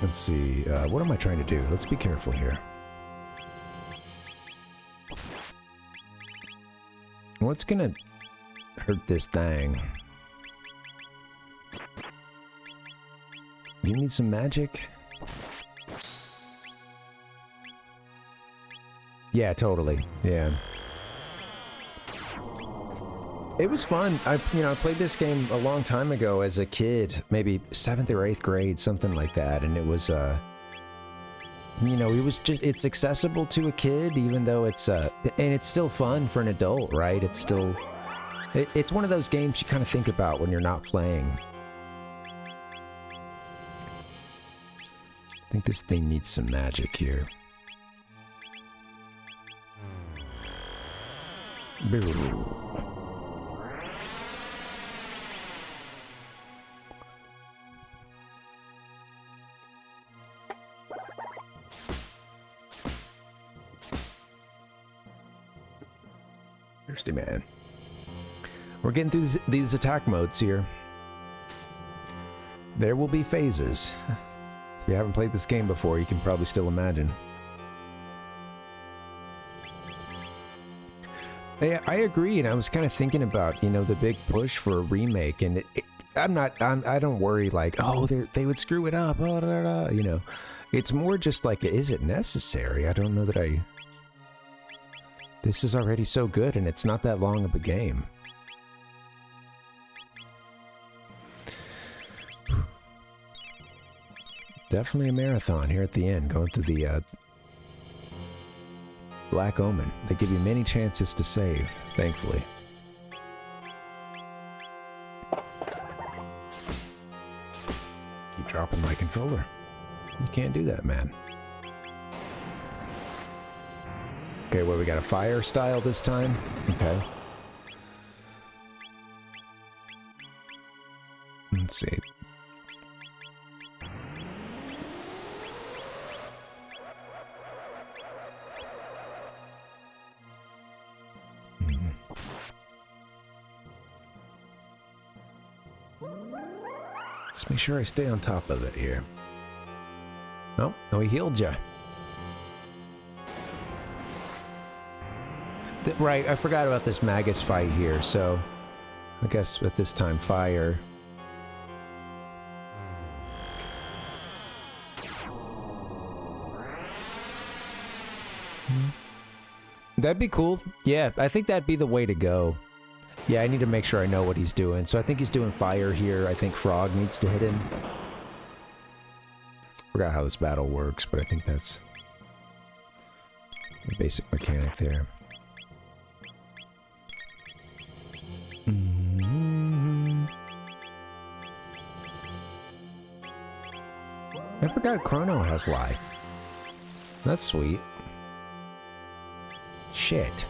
Let's see, what am I trying to do? Let's be careful here. What's gonna hurt this thing? Do you need some magic? Yeah, totally. Yeah. It was fun. I played this game a long time ago as a kid, maybe 7th or 8th grade, something like that, and it was it's accessible to a kid, even though it's and it's still fun for an adult, right? It's still it's one of those games you kind of think about when you're not playing. I think this thing needs some magic here. Thirsty man. We're getting through these attack modes here. There will be phases. If you haven't played this game before, you can probably still imagine. I agree, and I was kind of thinking about, the big push for a remake, and I don't worry like, oh, they would screw it up, It's more just like, is it necessary? I don't know that this is already so good, and it's not that long of a game. Definitely a marathon here at the end, going through the Black Omen. They give you many chances to save, thankfully. Keep dropping my controller. You can't do that, man. Okay, well, we got a fire style this time? Okay. Let's see. Make sure I stay on top of it here. Oh, no, he healed ya. Right, I forgot about this Magus fight here, so I guess at this time, fire. That'd be cool. Yeah, I think that'd be the way to go. Yeah, I need to make sure I know what he's doing. So I think he's doing fire here. I think Frog needs to hit him. Forgot how this battle works, but I think that's the basic mechanic there. I forgot Chrono has life. That's sweet. Shit.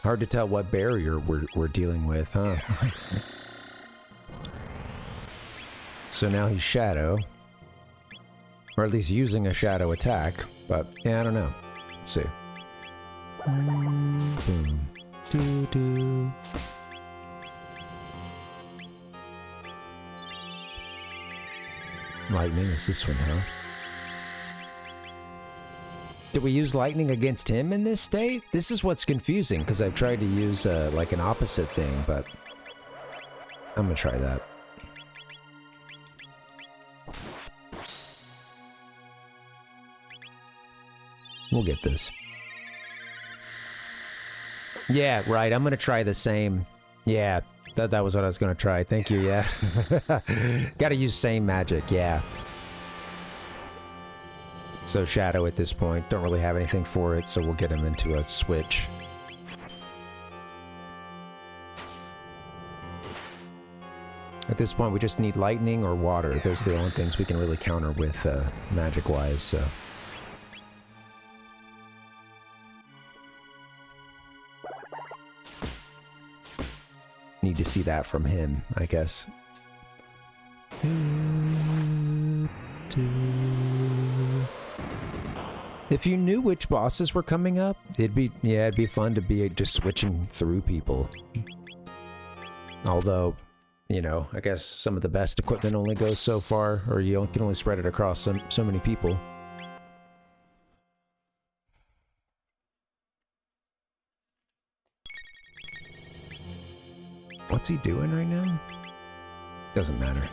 Hard to tell what barrier we're dealing with, huh? So now he's Shadow. Or at least using a Shadow attack. But, yeah, I don't know. Let's see. Boom. Doo-doo. Lightning is this one, huh? Did we use lightning against him in this state? This is what's confusing, because I've tried to use, like, an opposite thing, but I'm gonna try that. We'll get this. Yeah, right, I'm gonna try the same. Yeah, that was what I was gonna try. Thank you, yeah. Gotta use same magic, yeah. So Shadow at this point, don't really have anything for it, so we'll get him into a switch. At this point, we just need lightning or water. Those are the only things we can really counter with magic-wise, so... Need to see that from him, I guess. If you knew which bosses were coming up, it'd be fun to be just switching through people. Although, you know, I guess some of the best equipment only goes so far, or you can only spread it across so many people. What's he doing right now? Doesn't matter.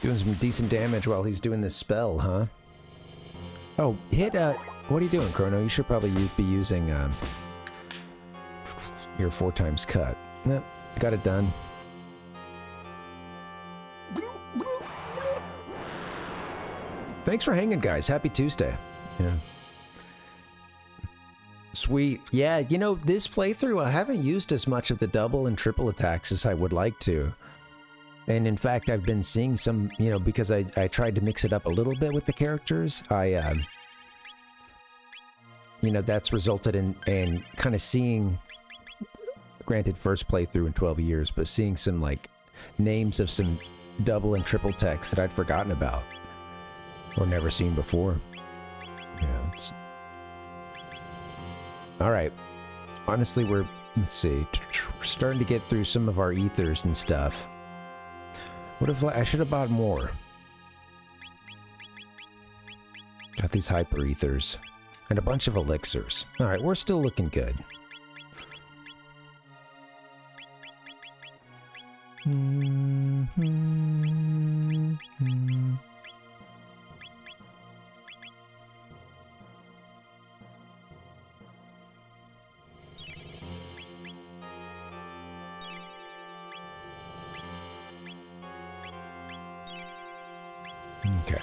Doing some decent damage while he's doing this spell, huh? Oh, hit, what are you doing, Chrono? You should probably be using, your 4x cut. Nope, got it done. Thanks for hanging, guys. Happy Tuesday. Yeah. Sweet. Yeah, you know, this playthrough, I haven't used as much of the double and triple attacks as I would like to. And in fact, I've been seeing some, you know, because I tried to mix it up a little bit with the characters. You know, that's resulted in kind of seeing, granted first playthrough in 12 years, but seeing some, like, names of some double and triple text that I'd forgotten about. Or never seen before. Yeah, it's... Alright. Honestly, let's see, we're starting to get through some of our ethers and stuff. What if I should have bought more? Got these hyper ethers and a bunch of elixirs. All right, we're still looking good. Okay.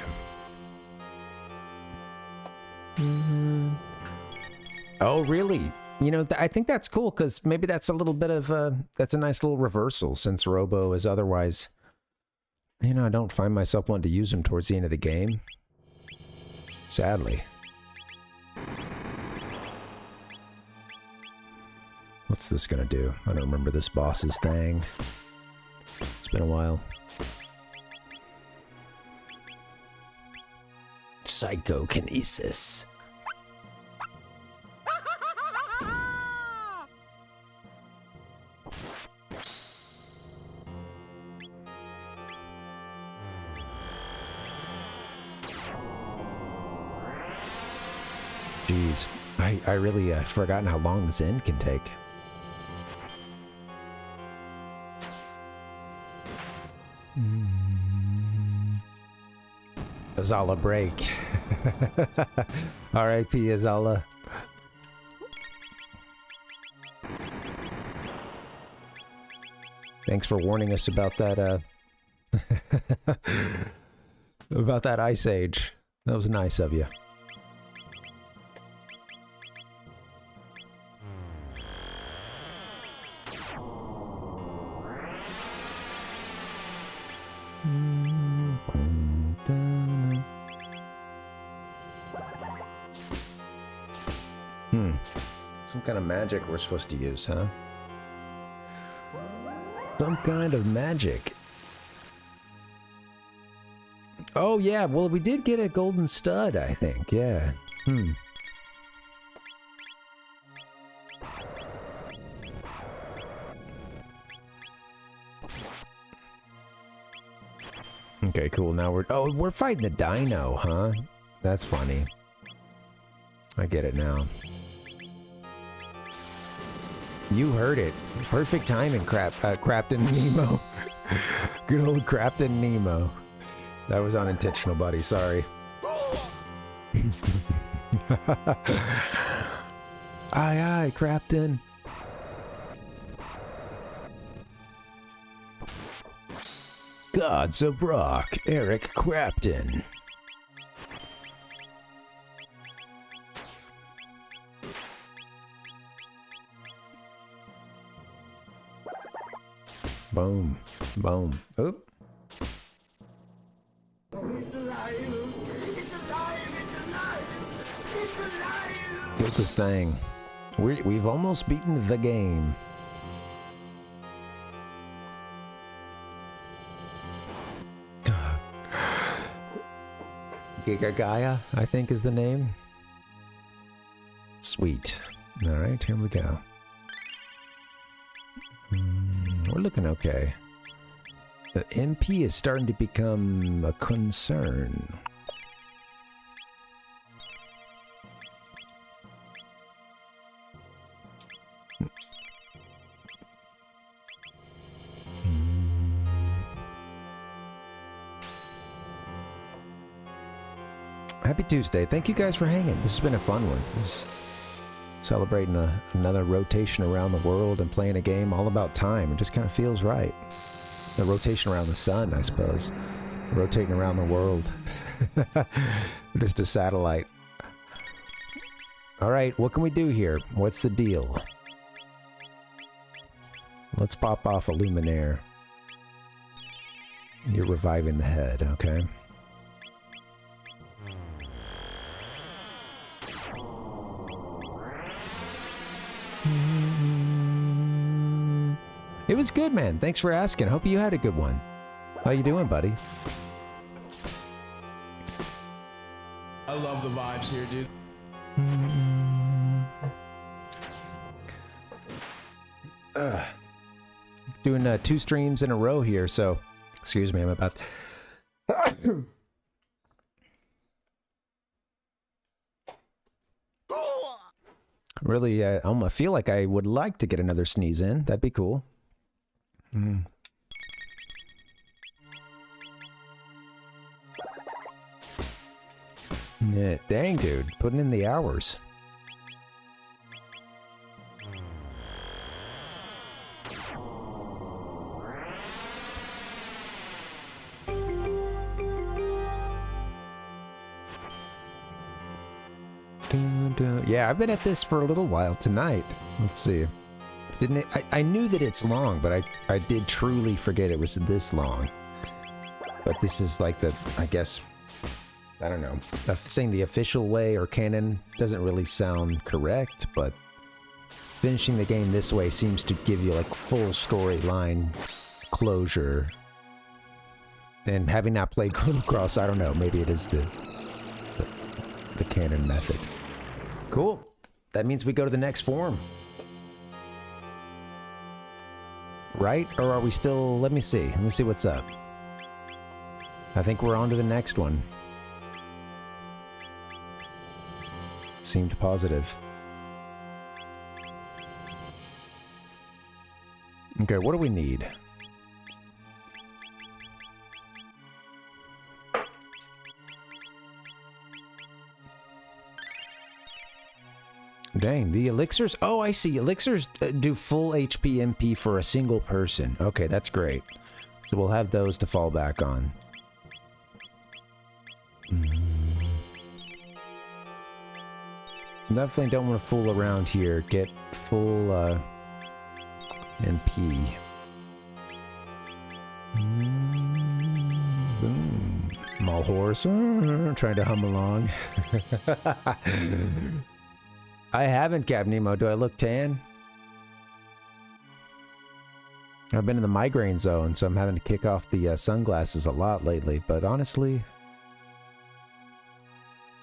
Oh, really? You know, I think that's cool because maybe that's a little bit of that's a nice little reversal since Robo is otherwise, you know, I don't find myself wanting to use him towards the end of the game. Sadly. What's this gonna do? I don't remember this boss's thing. It's been a while. Psychokinesis. Jeez, I really forgotten how long this end can take. Azala break. R.I.P. Azala. Thanks for warning us about that, about that Ice Age. That was nice of you. Some kind of magic we're supposed to use, huh? Some kind of magic. Oh yeah, well we did get a golden stud, I think, yeah. Okay, cool, now we're fighting the dino, huh? That's funny. I get it now. You heard it. Perfect timing, Captain Nemo. Good old Captain Nemo. That was unintentional, buddy. Sorry. Aye, aye, Captain. Gods of Rock, Eric Crafton. Boom. Boom. Oop. Get this thing. We've almost beaten the game. Giga Gaia, I think is the name. Sweet. Alright, here we go. We're looking okay. The MP is starting to become a concern. Happy Tuesday. Thank you guys for hanging. This has been a fun one. This is celebrating another rotation around the world and playing a game all about time. It just kind of feels right. The rotation around the sun, I suppose. Rotating around the world. Just a satellite. Alright, what can we do here? What's the deal? Let's pop off a Luminaire. You're reviving the head, okay? It was good, man. Thanks for asking. Hope you had a good one. How you doing, buddy? I love the vibes here, dude. Doing 2 streams in a row here, so excuse me, I'm about really, I feel like I would like to get another sneeze in. That'd be cool. Yeah, dang, dude. Putting in the hours. Yeah, I've been at this for a little while tonight. Let's see. Didn't it? I knew that it's long, but I did truly forget it was this long. But this is like the, I guess, I don't know. Saying the official way or canon doesn't really sound correct, but finishing the game this way seems to give you like full storyline closure. And having not played Chrono Cross, I don't know, maybe it is the canon method. Cool. That means we go to the next form. Right? Or are we still... Let me see. Let me see what's up. I think we're on to the next one. Seemed positive. Okay, what do we need? Dang, the elixirs? Oh, I see. Elixirs do full HP MP for a single person. Okay, that's great. So we'll have those to fall back on. Definitely don't want to fool around here. Get full MP. Boom. Mall horse. Trying to hum along. I haven't, Cap Nemo. Do I look tan? I've been in the migraine zone, so I'm having to kick off the sunglasses a lot lately, but honestly,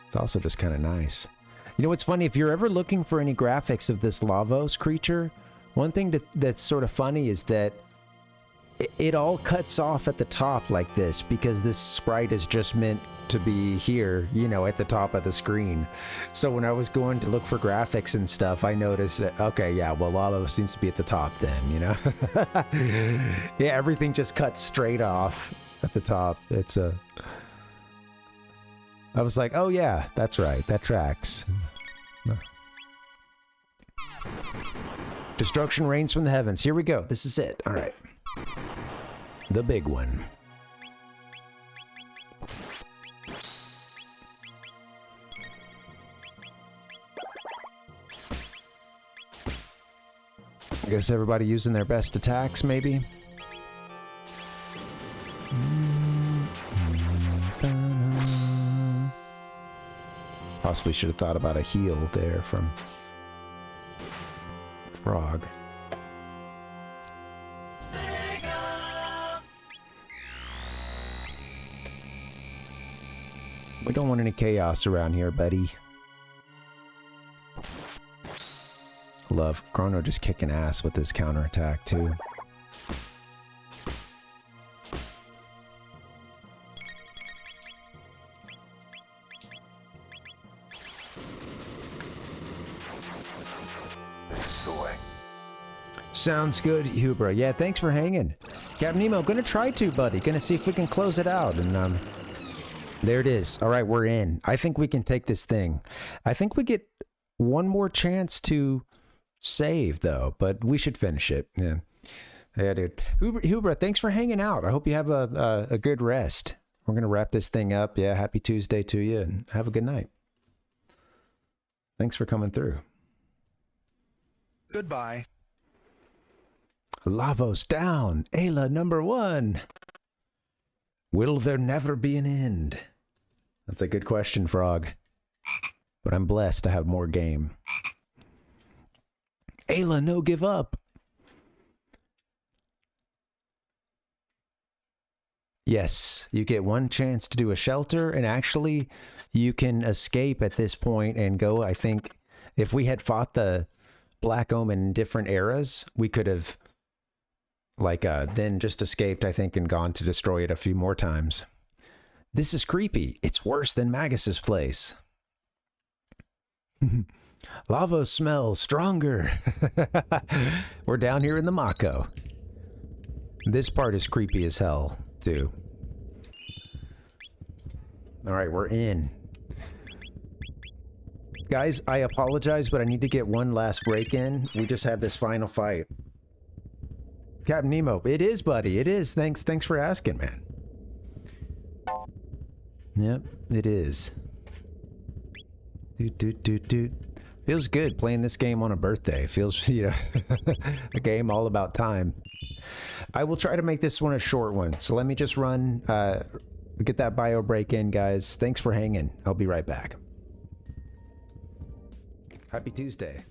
it's also just kind of nice. You know what's funny? If you're ever looking for any graphics of this Lavos creature, one thing that's sort of funny is that it all cuts off at the top like this, because this sprite is just meant to be here, you know, at the top of the screen. So when I was going to look for graphics and stuff, I noticed that, okay, yeah, well, Lavos seems to be at the top then, you know? Yeah, everything just cuts straight off at the top. It's a... I was like, oh yeah, that's right, that tracks. Destruction rains from the heavens. Here we go. This is it. All right. The big one. I guess everybody using their best attacks, maybe? Possibly should have thought about a heal there from Frog. We don't want any chaos around here, buddy. Love Chrono just kicking ass with his counterattack too. Sounds good, Hubra. Yeah, thanks for hanging. Captain Nemo, gonna try to, buddy. Gonna see if we can close it out. And there it is. All right, we're in. I think we can take this thing. I think we get one more chance to save, though, but we should finish it. Yeah, yeah, dude. Hubra, thanks for hanging out. I hope you have a good rest. We're gonna wrap this thing up. Yeah, happy Tuesday to you, and have a good night. Thanks for coming through. Goodbye. Lavos down. Ayla #1. Will there never be an end? That's a good question, Frog. But I'm blessed to have more game. Ayla, no give up. Yes, you get one chance to do a shelter, and actually you can escape at this point and go, I think, if we had fought the Black Omen in different eras, we could have then just escaped, I think, and gone to destroy it a few more times. This is creepy. It's worse than Magus's place. Lavos smells stronger. We're down here in the Mako. This part is creepy as hell, too. All right, we're in. Guys, I apologize, but I need to get one last break in. We just have this final fight. Captain Nemo, it is, buddy. It is. Thanks for asking, man. Yep, it is. Feels good playing this game on a birthday. Feels, you know, a game all about time. I will try to make this one a short one. So let me just run, get that bio break in, guys. Thanks for hanging. I'll be right back. Happy Tuesday.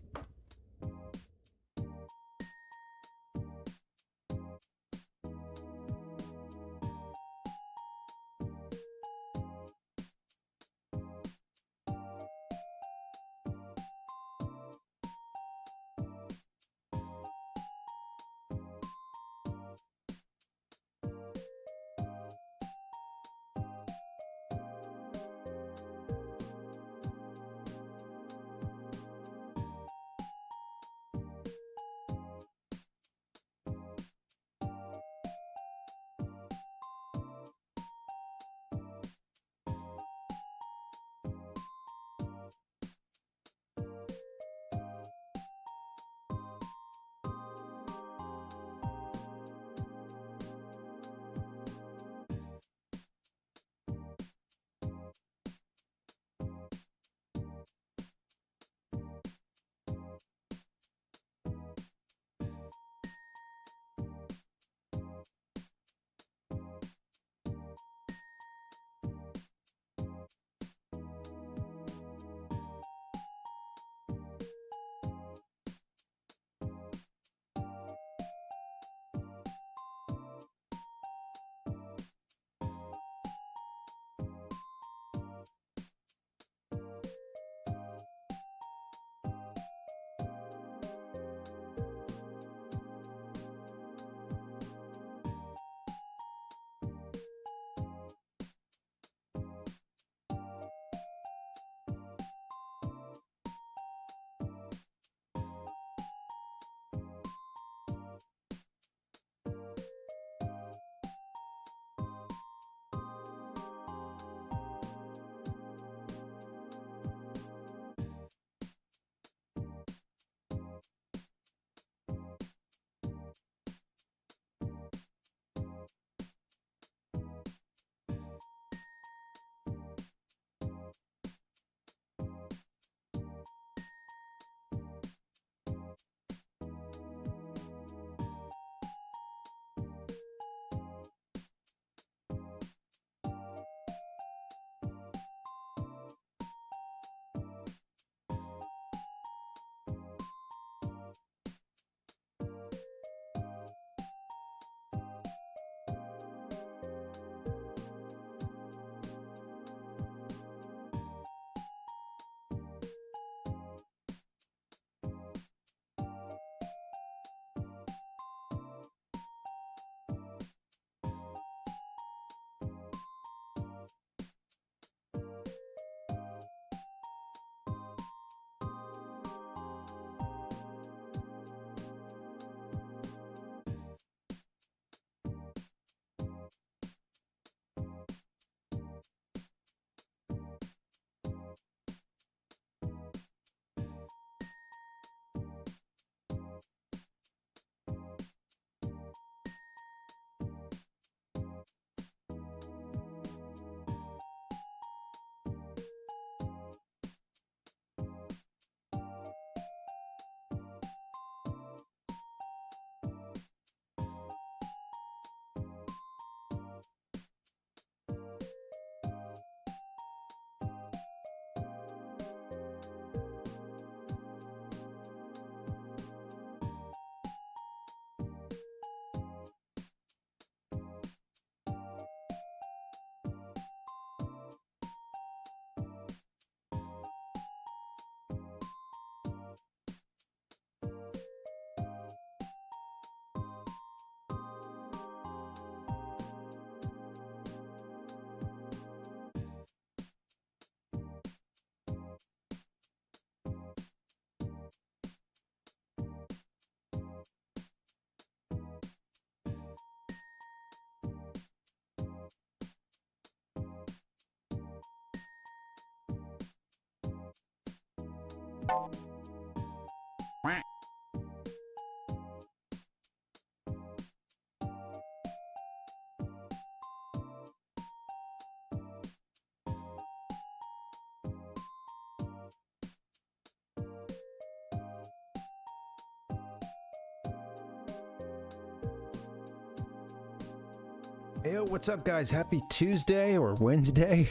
Yo, what's up, guys? Happy Tuesday or Wednesday,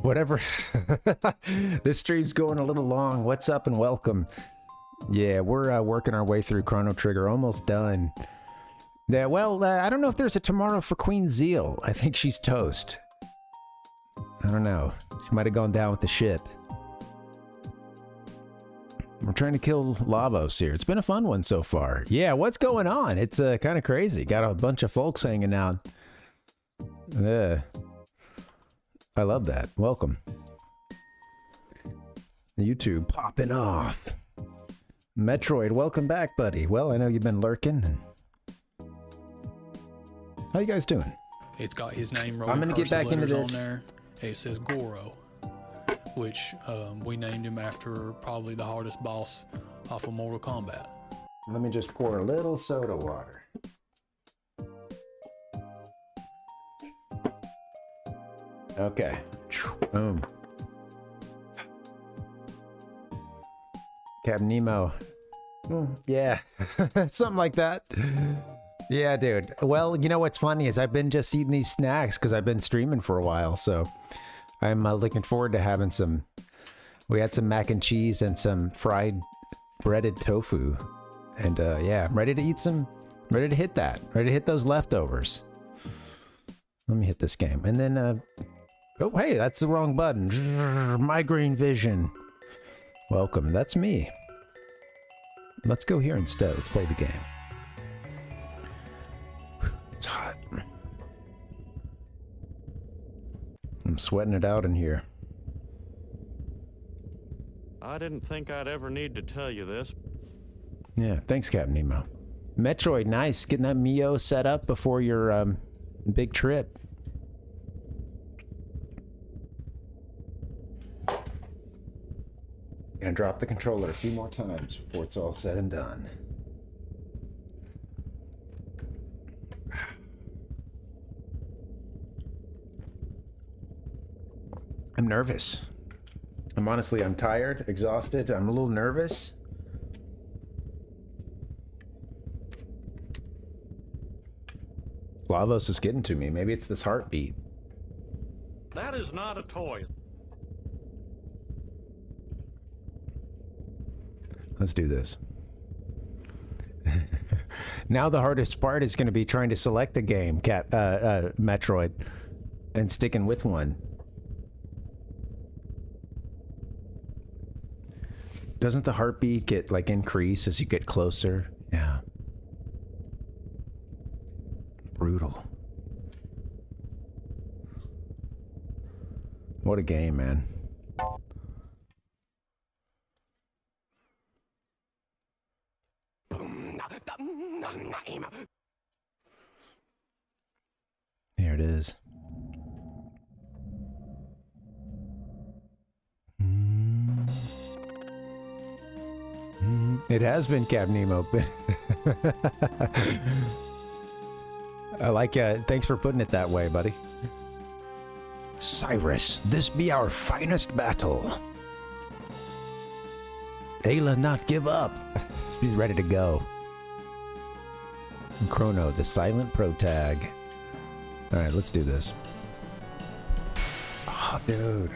whatever. This stream's going a little long. What's up and welcome. Yeah, we're working our way through Chrono Trigger, almost done. Yeah, well, I don't know if there's a tomorrow for Queen Zeal. I think she's toast. I don't know. She might have gone down with the ship. We're trying to kill Lavos here. It's been a fun one so far. Yeah, what's going on? It's kind of crazy. Got a bunch of folks hanging out. I love that. Welcome. YouTube popping off. Metroid, welcome back, buddy. Well, I know you've been lurking. How you guys doing? It's got his name right. I'm gonna get back into this. On there. It says Goro, which we named him after probably the hardest boss off of Mortal Kombat. Let me just pour a little soda water. Okay. Boom. Captain Nemo. Yeah. Something like that. Yeah, dude. Well, you know what's funny is I've been just eating these snacks because I've been streaming for a while, so I'm looking forward to having some. We had some mac and cheese and some fried breaded tofu, and yeah, I'm ready to eat some. Ready to hit that. Ready to hit those leftovers. Let me hit this game, and then. Oh, hey, that's the wrong button. Migraine vision. Welcome. That's me. Let's go here instead. Let's play the game. It's hot. I'm sweating it out in here. I didn't think I'd ever need to tell you this. Yeah, thanks, Captain Nemo. Metroid, nice. Getting that Mio set up before your big trip. Gonna drop the controller a few more times before it's all said and done. I'm nervous. I'm tired, exhausted. I'm a little nervous. Lavos is getting to me. Maybe it's this heartbeat. That is not a toy. Let's do this. Now the hardest part is going to be trying to select a game, Metroid, and sticking with one. Doesn't the heartbeat get, like, increase as you get closer? Yeah. Brutal. What a game, man. Here it is. It has been Captain Nemo. I like thanks for putting it that way, buddy. Cyrus, this be our finest battle. Ayla not give up. She's ready to go. Chrono, the silent protag. Alright, let's do this. Oh, dude.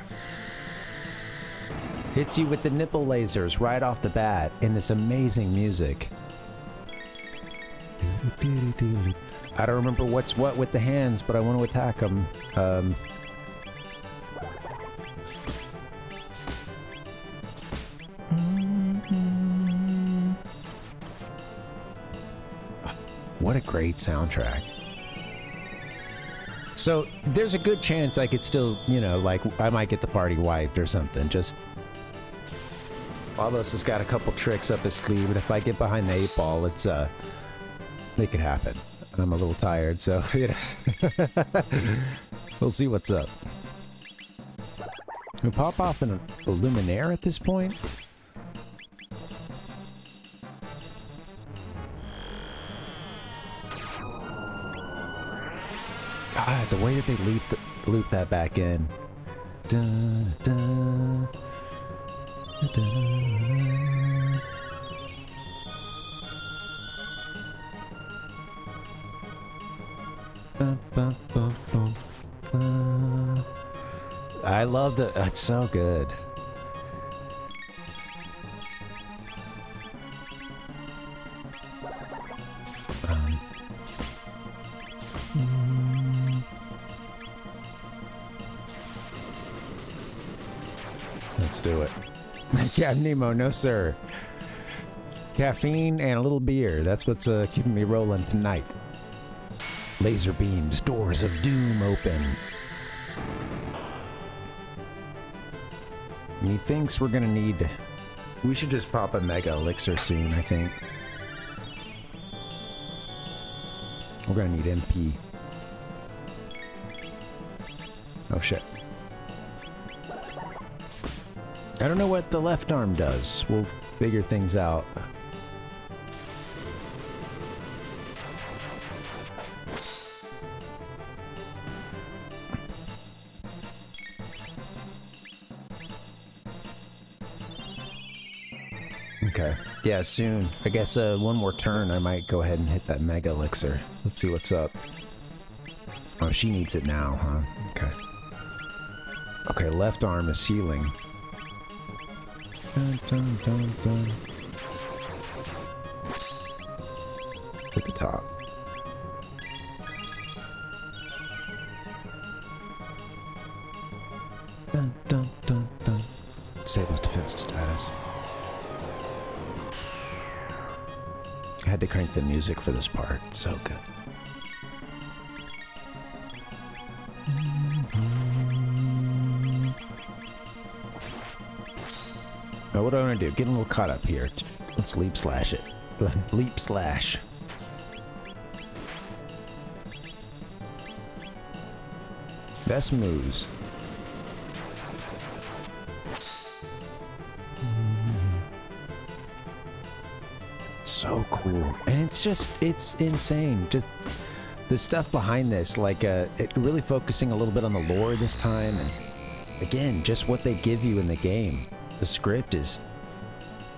Hits you with the nipple lasers right off the bat in this amazing music. I don't remember what's what with the hands, but I want to attack them. What a great soundtrack. So there's a good chance I could still, you know, like I might get the party wiped or something. Just Lavos has got a couple tricks up his sleeve, but if I get behind the 8-ball, it's make it happen. I'm a little tired, so you know, we'll see what's up. Can we pop off a Luminaire at this point? God, the way that they loop that back in. Dun, dun, dun. I love the. It's so good. Let's do it. Captain Nemo, no sir. Caffeine and a little beer. That's what's keeping me rolling tonight. Laser beams, doors of doom open. And he thinks we're gonna need... We should just pop a mega elixir soon, I think. We're gonna need MP. Oh shit. I don't know what the left arm does. We'll figure things out. Okay. Yeah, soon. I guess one more turn I might go ahead and hit that mega elixir. Let's see what's up. Oh, she needs it now, huh? Okay. Okay, left arm is healing. Dun, dun, dun, dun. To the top. Dun, dun, dun, dun. Disables defensive status. I had to crank the music for this part. It's so good. Now what do I want to do? Get a little caught up here. Let's leap slash it. Leap slash. Best moves. So cool. And it's just, it's insane. Just the stuff behind this, like it really focusing a little bit on the lore this time. And again, just what they give you in the game. The script is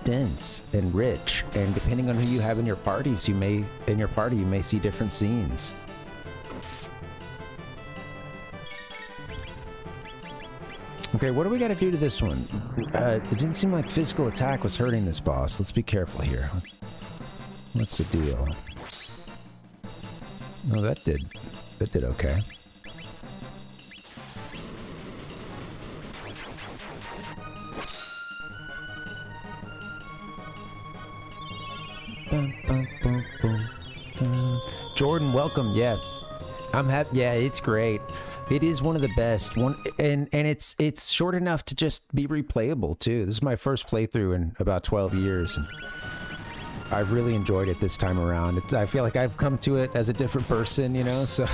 dense and rich, and depending on who you have in your parties, you may see different scenes. Okay, what do we got to do to this one? It didn't seem like physical attack was hurting this boss. Let's be careful here. What's the deal? Oh, that did okay. Jordan, welcome. Yeah, I'm happy. Yeah, it's great. It is one of the best. And it's short enough to just be replayable too. This is my first playthrough in about 12 years. And I've really enjoyed it this time around. I feel like I've come to it as a different person, you know. So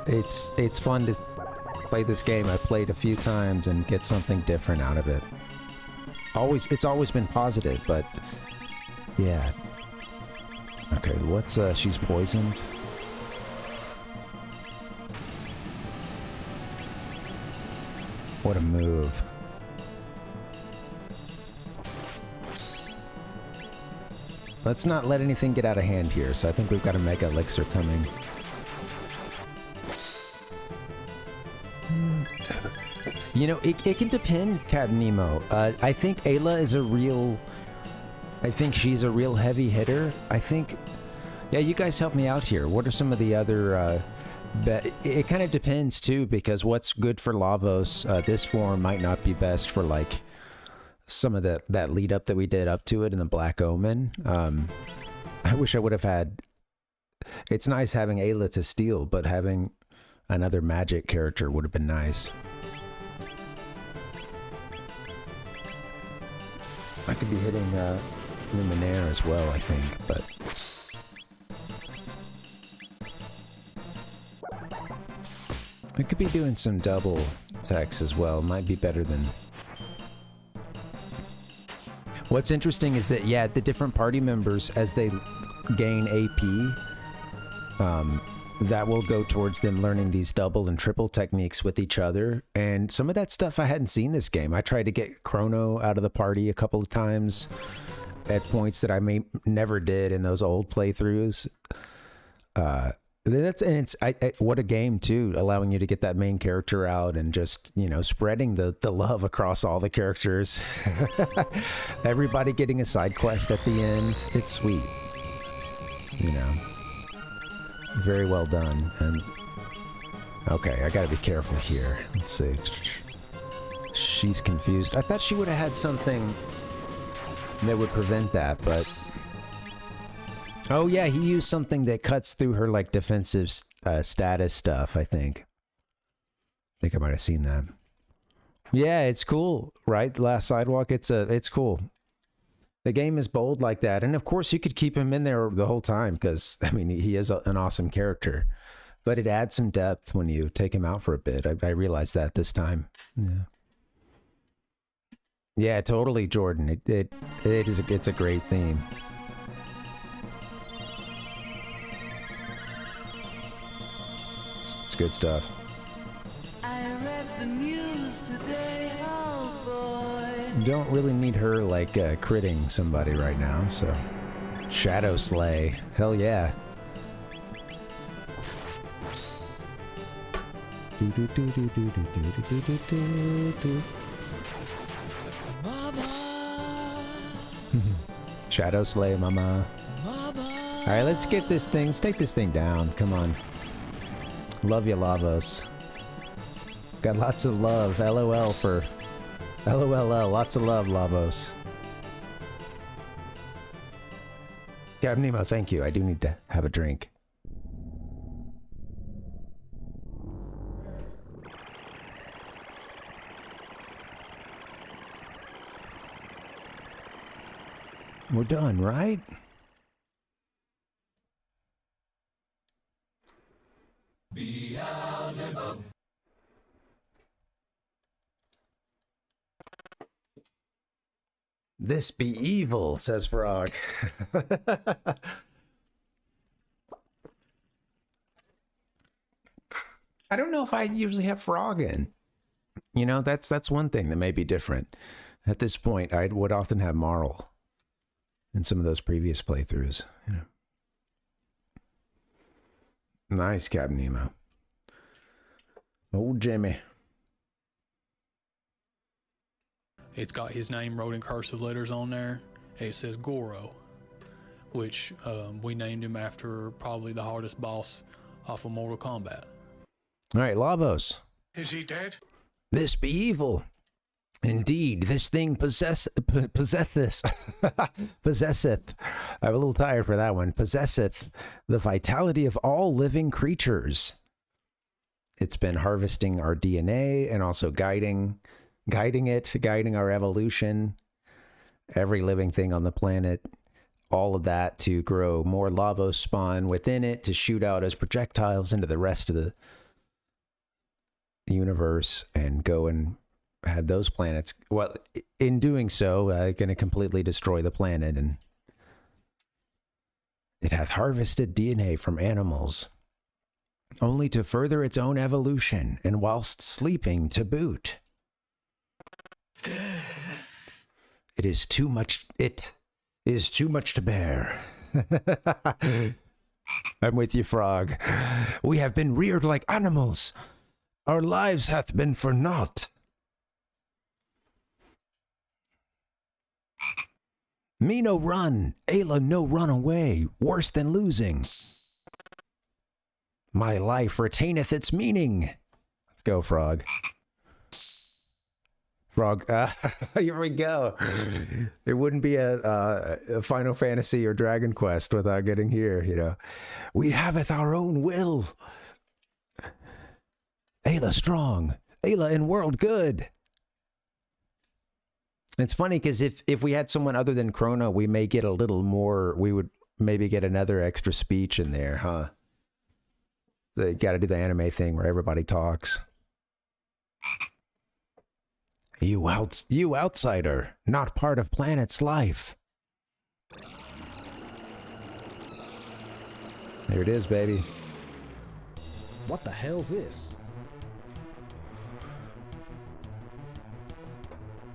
it's fun to play this game. I played a few times and get something different out of it. It's always been positive, but yeah. Okay, what's she's poisoned. What a move. Let's not let anything get out of hand here, so I think we've got a mega elixir coming. You know, it can depend, Captain Nemo. I think Ayla is I think she's a real heavy hitter. I think... Yeah, you guys help me out here. What are some of the other... it kind of depends, too, because what's good for Lavos, this form might not be best for, like, some of that lead up that we did up to it in the Black Omen. I wish I would have had... It's nice having Ayla to steal, but having another magic character would have been nice. I could be hitting Luminaire as well, I think, but... I could be doing some double attacks as well. Might be better than... What's interesting is that, yeah, the different party members, as they gain AP, that will go towards them learning these double and triple techniques with each other. And some of that stuff I hadn't seen this game. I tried to get Chrono out of the party a couple of times at points that I never did in those old playthroughs. What a game too, allowing you to get that main character out and just, you know, spreading the love across all the characters. Everybody getting a side quest at the end. It's sweet. You know. Very well done. And okay, I gotta be careful here. Let's see. She's confused. I thought she would have had something that would prevent that, but oh yeah, he used something that cuts through her like defensive status stuff, I think I might have seen that. Yeah, it's cool, right? Last Sidewalk, it's cool. The game is bold like that, and of course you could keep him in there the whole time because I mean he is an awesome character, but it adds some depth when you take him out for a bit. I realized that this time. Yeah, totally, Jordan. It's a great theme. It's good stuff. I read the news today, oh boy. Don't really need her like critting somebody right now, so Shadow Slay, hell yeah. Shadow Slay, mama. All right, let's get this thing. Let's take this thing down. Come on. Love you, Lavos. Got lots of love. LOL for LOL. Lots of love, Lavos. Captain Nemo, thank you. I do need to have a drink. We're done, right? Beelzebub. This be evil, says Frog. I don't know if I usually have Frog in. You know, that's one thing that may be different. At this point, I would often have Marl in some of those previous playthroughs. You know. Nice, Captain Nemo. Old Jimmy. It's got his name wrote in cursive letters on there. It says Goro, which we named him after probably the hardest boss off of Mortal Kombat. All right, Lavos. Is he dead? This be evil. Indeed, this thing possesseth. Possesseth. I'm a little tired for that one. Possesseth the vitality of all living creatures. It's been harvesting our DNA and also guiding our evolution, every living thing on the planet, all of that to grow more Lavos spawn within it to shoot out as projectiles into the rest of the universe and go and have those planets, well, in doing so, going to completely destroy the planet. And it hath harvested DNA from animals, only to further its own evolution, and whilst sleeping to boot. It is too much to bear. I'm with you, Frog. We have been reared like animals. Our lives hath been for naught. Me no run, Ayla no run away, worse than losing. My life retaineth its meaning. Let's go, Frog. Frog, here we go. There wouldn't be a Final Fantasy or Dragon Quest without getting here, you know. We haveth our own will. Ayla strong, Ayla in world good. It's funny because if we had someone other than Chrono, we may get a little more, we would maybe get another extra speech in there, huh? So you got to do the anime thing where everybody talks. You outsider, not part of planet's life. There it is, baby. What the hell's this?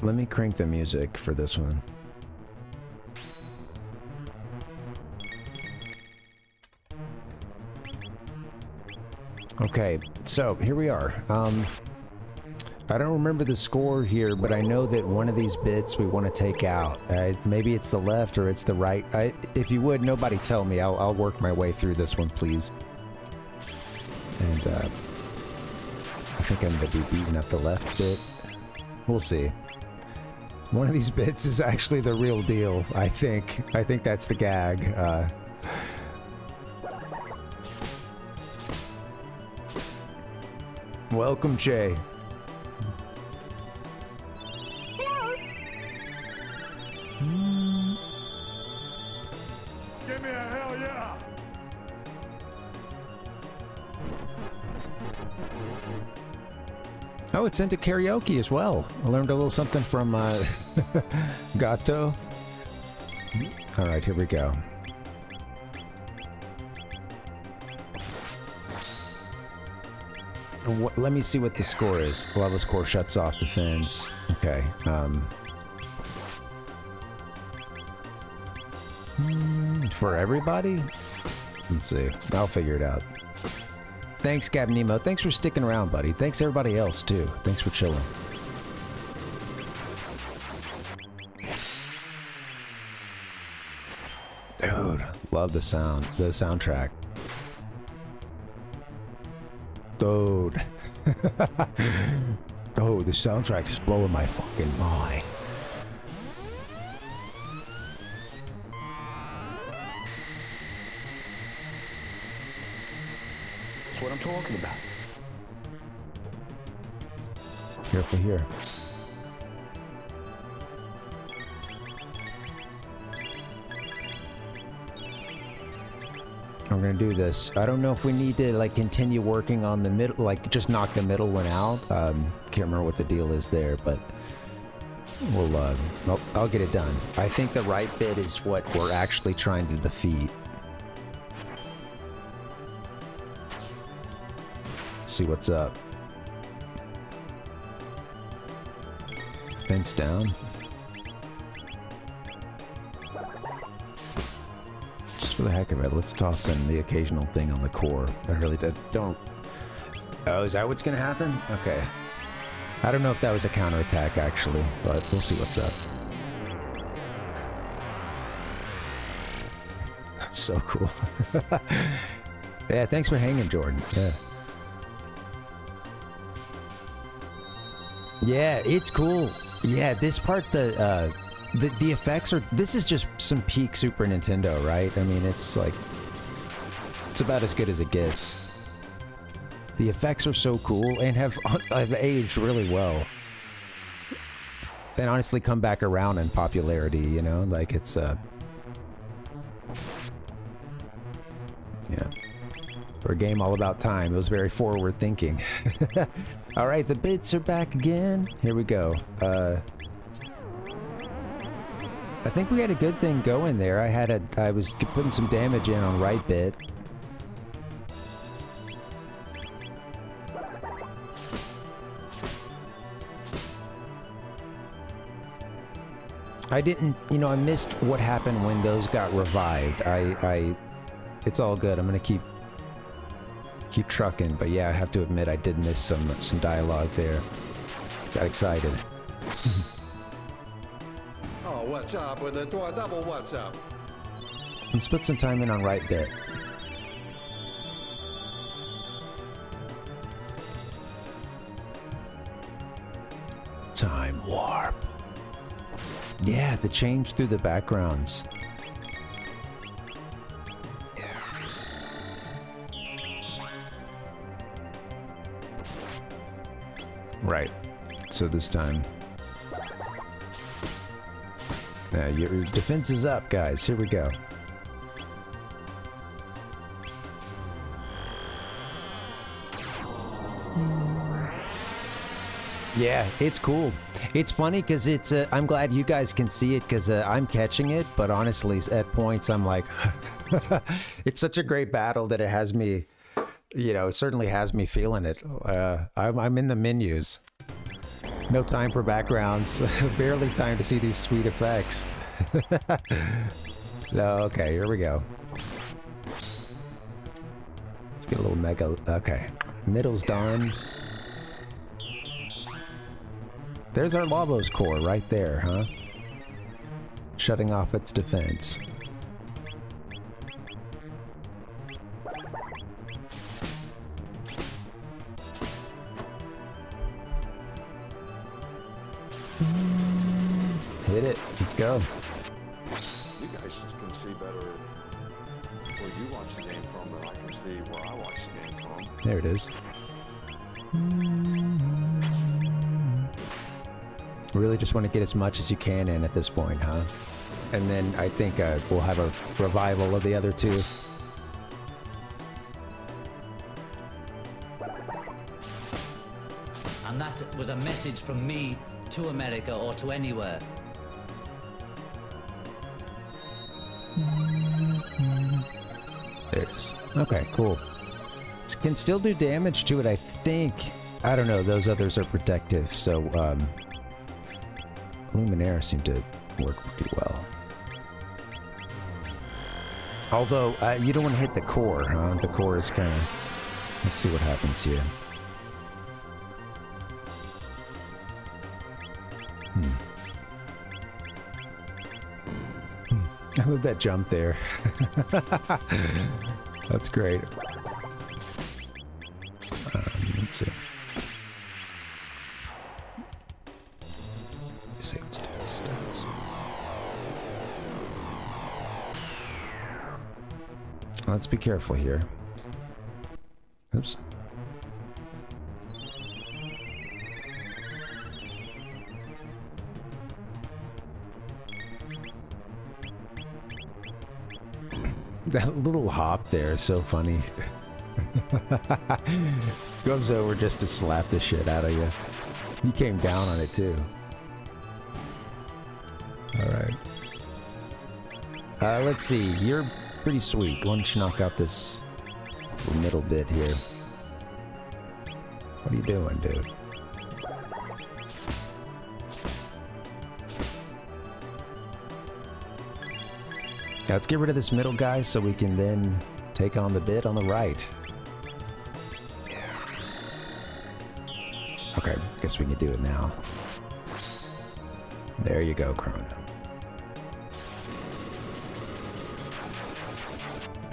Let me crank the music for this one. Okay, so here we are. I don't remember the score here, but I know that one of these bits we want to take out. Maybe it's the left or it's the right. If you would, nobody tell me. I'll work my way through this one, please. And I think I'm going to be beating up the left bit. We'll see. One of these bits is actually the real deal, I think. I think that's the gag. Welcome, Jay. Give me a hell yeah! Oh, it's into karaoke as well. I learned a little something from Gato. All right, here we go. Let me see what the score is. Lavos core shuts off the fins. Okay. For everybody? Let's see. I'll figure it out. Thanks, Gab Nemo. Thanks for sticking around, buddy. Thanks everybody else, too. Thanks for chilling. Dude, love the sound. The soundtrack. Dude. Oh, the soundtrack is blowing my fucking mind. That's what I'm talking about. Careful here. I'm gonna do this. I don't know if we need to like continue working on the middle, like just knock the middle one out. Can't remember what the deal is there, but we'll I'll get it done. I think the right bit is what we're actually trying to defeat. See what's up. Fence down. Just for the heck of it, let's toss in the occasional thing on the core. I really don't. Oh, is that what's gonna happen? Okay. I don't know if that was a counterattack actually, but we'll see what's up. That's so cool. Yeah, thanks for hanging, Jordan. Yeah. Yeah, it's cool. Yeah, this part, the effects are, this is just some peak Super Nintendo, right? I mean, it's like, it's about as good as it gets. The effects are so cool and have aged really well. And honestly come back around in popularity, you know? Like, it's, yeah. For a game all about time, it was very forward thinking. All right, the bits are back again. Here we go. I think we had a good thing going there. I was putting some damage in on right bit. I didn't, you know, I missed what happened when those got revived. It's all good. I'm gonna keep trucking, but yeah, I have to admit I did miss some dialogue there. Got excited. Oh, what's up with the double what's up? Let's put some time in on right bit. Time warp. Yeah, the change through the backgrounds. Right. So this time. Now your defense is up, guys. Here we go. Yeah, it's cool. It's funny because it's, I'm glad you guys can see it because I'm catching it, but honestly, at points I'm like, it's such a great battle that it has me, you know, certainly has me feeling it. I'm in the menus. No time for backgrounds. Barely time to see these sweet effects. No, okay, here we go. Let's get a little mega, okay. Middle's done. There's our Lavos core right there, huh? Shutting off its defense. Hit it. Let's go. You guys can see better where you watch the game from than I can see where I watch the game from. There it is. Really just want to get as much as you can in at this point, huh? And then I think we'll have a revival of the other two. And that was a message from me to America or to anywhere. There it is. Okay, cool. It can still do damage to it, I think. I don't know, those others are protective, so Luminaire seemed to work pretty well. Although, you don't want to hit the core, huh? The core is kind of... Let's see what happens here. I love that jump there. That's great. Let's see. Save stats. Let's be careful here. Oops. That little hop there is so funny. Comes over just to slap the shit out of you. He came down on it too. Alright. Let's see. You're pretty sweet. Why don't you knock out this middle bit here? What are you doing, dude? Now let's get rid of this middle guy so we can then take on the bit on the right. Okay, guess we can do it now. There you go, Chrono.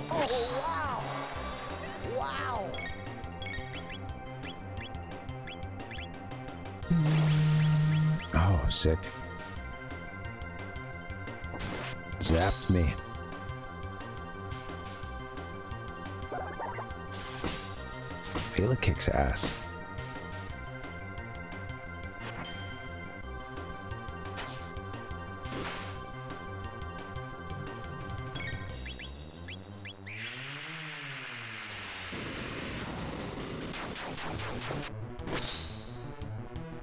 Oh, wow! Wow! Oh, sick. Zapped me. Feel it kicks ass.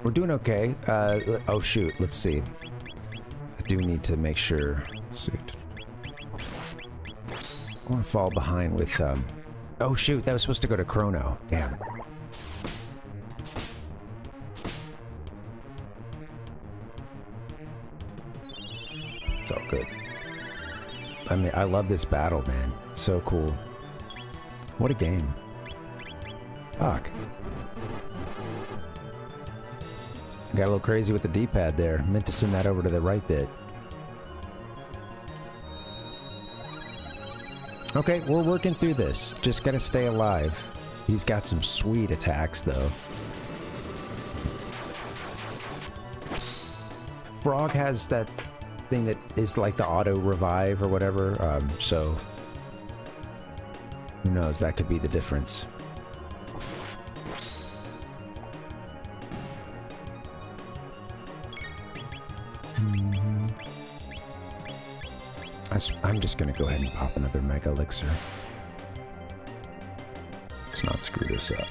We're doing okay. Oh shoot, let's see. I do need to make sure. Let's see. I want to fall behind with, oh shoot, that was supposed to go to Chrono. Damn. It's all good. I mean, I love this battle, man. It's so cool. What a game. Fuck. Got a little crazy with the D-pad there. Meant to send that over to the right bit. Okay, we're working through this. Just gotta stay alive. He's got some sweet attacks, though. Frog has that thing that is like the auto-revive or whatever, so... Who knows, that could be the difference. I'm just gonna go ahead and pop another Mega Elixir. Let's not screw this up.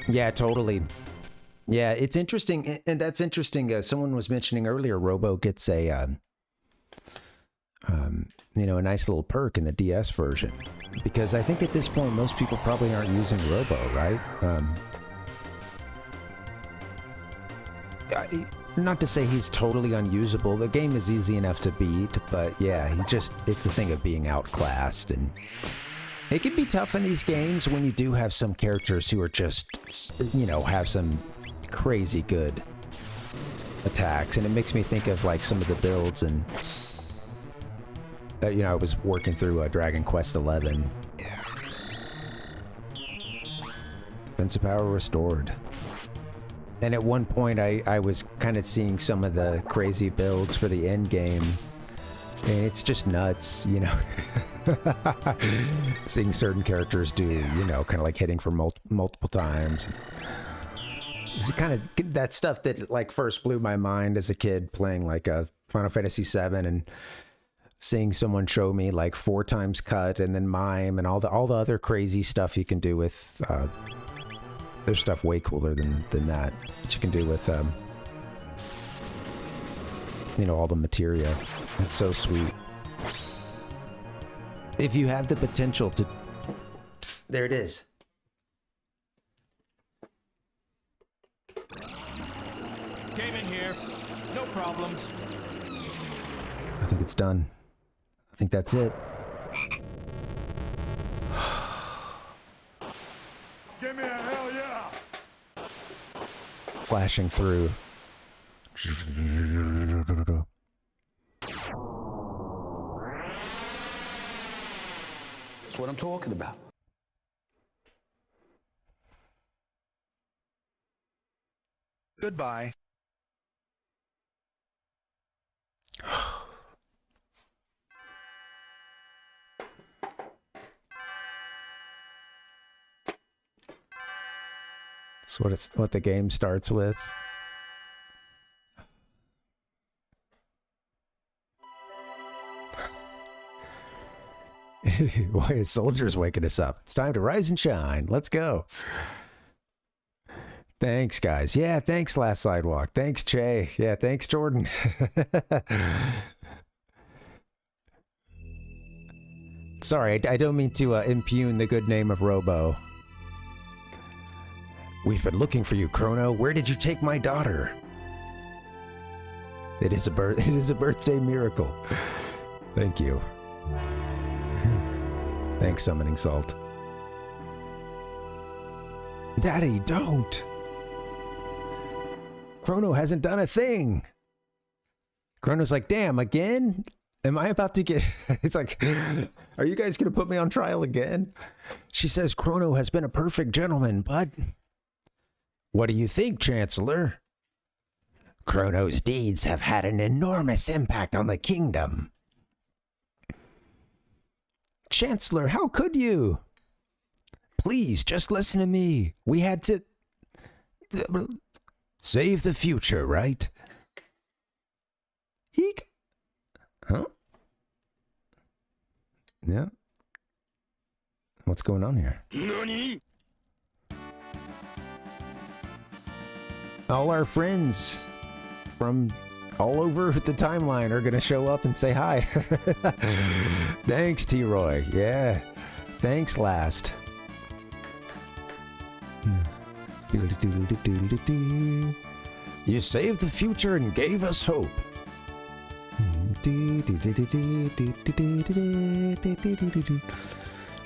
Yeah, totally. Yeah, it's interesting, and that's interesting. Someone was mentioning earlier, Robo gets a, you know, a nice little perk in the DS version, because I think at this point most people probably aren't using Robo, right? not to say he's totally unusable. The game is easy enough to beat, but yeah, it's a thing of being outclassed, and it can be tough in these games when you do have some characters who are just, you know, have some crazy good attacks, and it makes me think of like some of the builds, and you know, I was working through Dragon Quest XI. Defensive power restored. And at one point I was kind of seeing some of the crazy builds for the end game, and it's just nuts, you know. Seeing certain characters do, you know, kind of like hitting for multiple times. It's kind of that stuff that like first blew my mind as a kid playing like a Final Fantasy VII, and seeing someone show me like 4 times cut and then mime and all the other crazy stuff you can do with there's stuff way cooler than that you can do with you know, all the materia. It's so sweet. If you have the potential to, there it is. Game in here. No problems. I think it's done. I think that's it. Give me a hell yeah! Flashing through. That's what I'm talking about. Goodbye. That's what the game starts with. Why is soldiers waking us up? It's time to rise and shine. Let's go. Thanks, guys. Yeah, thanks, Last Sidewalk. Thanks, Che. Yeah, thanks, Jordan. Sorry, I don't mean to impugn the good name of Robo. We've been looking for you, Chrono. Where did you take my daughter? It is a birthday miracle. Thank you. Thanks, Summoning Salt. Daddy, don't! Chrono hasn't done a thing! Chrono's like, damn, again? Am I about to get... It's like, are you guys gonna put me on trial again? She says Chrono has been a perfect gentleman, but... What do you think, Chancellor? Chrono's deeds have had an enormous impact on the kingdom. Chancellor, how could you? Please, just listen to me. We had to... Save the future, right? Eek. Huh? Yeah. What's going on here? Nani? All our friends from all over the timeline are going to show up and say hi. Thanks, T-Roy. Yeah. Thanks, Last. You saved the future and gave us hope.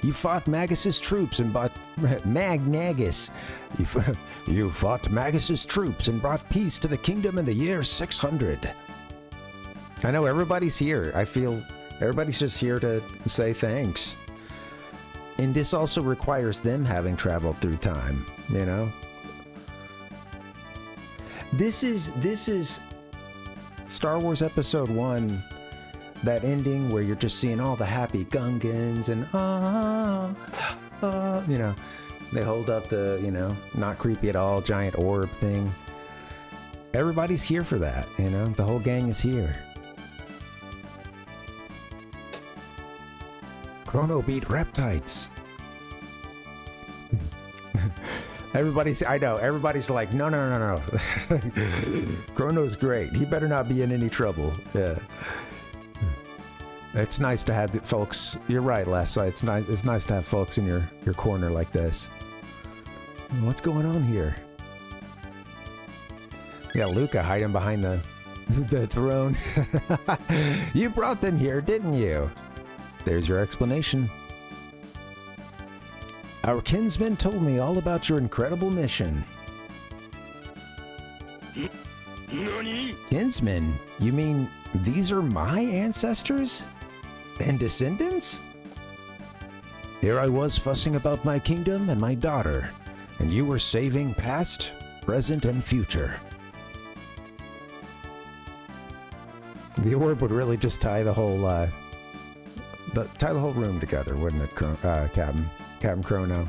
You fought Magus's troops and brought... Magnagus. You fought Magus's troops and brought peace to the kingdom in the year 600. I know everybody's here. I feel everybody's just here to say thanks. And this also requires them having traveled through time, you know? This is Star Wars Episode 1, that ending where you're just seeing all the happy Gungans and you know, they hold up the, you know, not creepy at all, giant orb thing. Everybody's here for that, you know? The whole gang is here. Chrono beat Reptites. I know, everybody's like, no. Chrono's great. He better not be in any trouble. Yeah. It's nice to have the folks, you're right, Les. It's nice to have folks in your corner like this. What's going on here? Yeah, Luca hiding behind the throne. You brought them here, didn't you? There's your explanation. Our kinsman told me all about your incredible mission. Nani? Kinsman? You mean these are my ancestors? And descendants? Here I was fussing about my kingdom and my daughter, and you were saving past, present, and future. The orb would really just tie the whole room together, wouldn't it, Captain Chrono?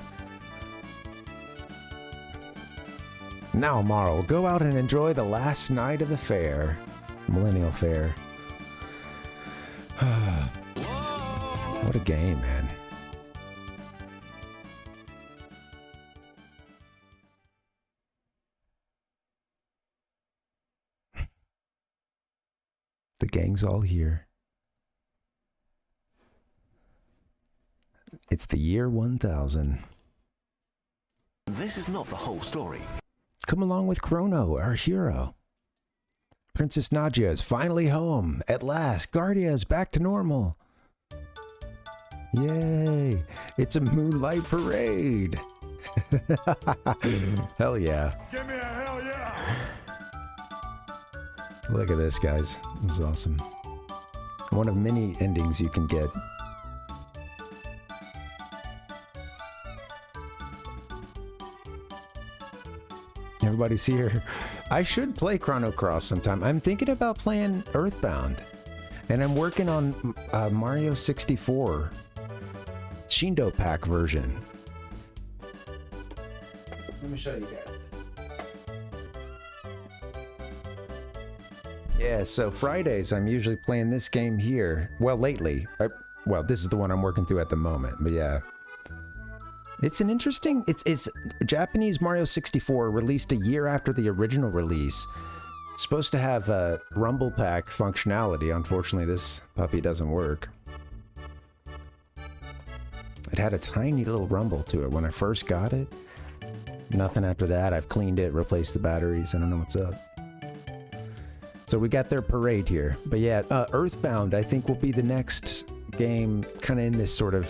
Now, Marl, go out and enjoy the last night of the fair. Millennial Fair. What a game, man. The gang's all here. It's the year 1000. This is not the whole story. Come along with Chrono, our hero. Princess Nadia is finally home. At last, Guardia is back to normal. Yay! It's a moonlight parade. Hell yeah. Give me a hell yeah! Look at this, guys. This is awesome. One of many endings you can get. Everybody's here. I should play Chrono Cross sometime. I'm thinking about playing Earthbound. And I'm working on Mario 64 Shindo Pack version. Let me show you guys. Yeah, so Fridays I'm usually playing this game here. Well, lately. Well, this is the one I'm working through at the moment, but yeah. It's an interesting... It's Japanese Mario 64 released a year after the original release. It's supposed to have a Rumble Pack functionality. Unfortunately, this puppy doesn't work. It had a tiny little rumble to it when I first got it. Nothing after that. I've cleaned it, replaced the batteries. I don't know what's up. So we got their parade here. But yeah, Earthbound, I think, will be the next game kind of in this sort of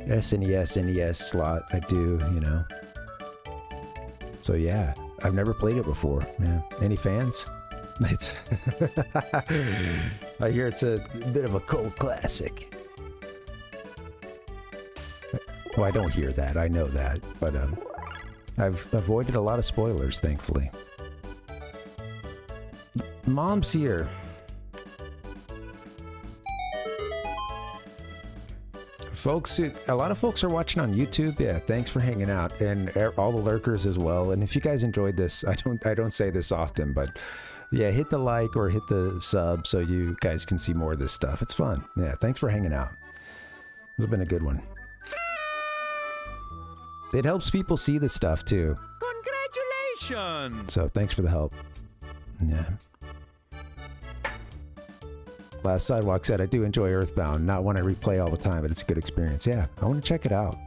SNES, NES slot. I do, you know. So yeah, I've never played it before. Yeah. Any fans? It's I hear it's a bit of a cult classic. Well, I don't hear that. I know that. But I've avoided a lot of spoilers, thankfully. Mom's here. Folks, a lot of folks are watching on YouTube. Yeah, thanks for hanging out, and all the lurkers as well. And if you guys enjoyed this, I don't say this often, but yeah, hit the like or hit the sub so you guys can see more of this stuff. It's fun. Yeah, thanks for hanging out. This has been a good one. It helps people see the stuff too. Congratulations! So thanks for the help. Yeah. Last Sidewalk said, I do enjoy Earthbound, not one I replay all the time, but it's a good experience. Yeah, I want to check it out.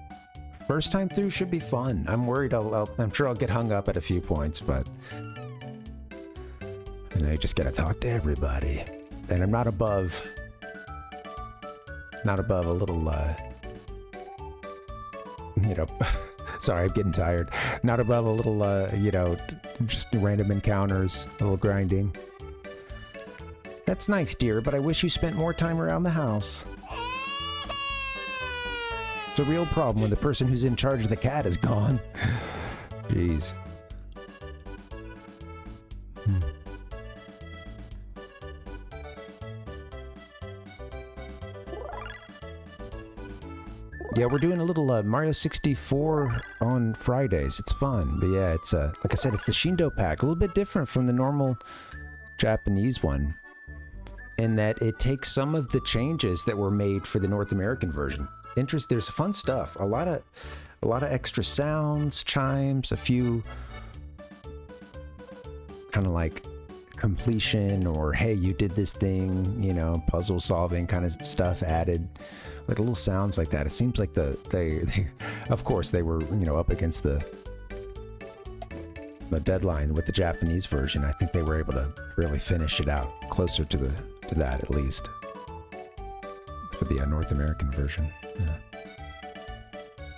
First time through should be fun. I'm worried I'm sure I'll get hung up at a few points, but you know, you just gotta talk to everybody. And I'm not above a little, you know, sorry, I'm getting tired. Not above a little, you know, just random encounters, a little grinding. That's nice, dear, but I wish you spent more time around the house. It's a real problem when the person who's in charge of the cat is gone. Jeez. Yeah, we're doing a little Mario 64 on Fridays. It's fun, but yeah, it's like I said, it's the Shindo Pack, a little bit different from the normal Japanese one, in that it takes some of the changes that were made for the North American version. There's fun stuff, a lot of extra sounds, chimes, a few kind of like completion or hey, you did this thing, you know, puzzle solving kind of stuff added, like little sounds like that. It seems like they of course they were, you know, up against the a deadline with the Japanese version. I think they were able to really finish it out closer to that at least for the North American version.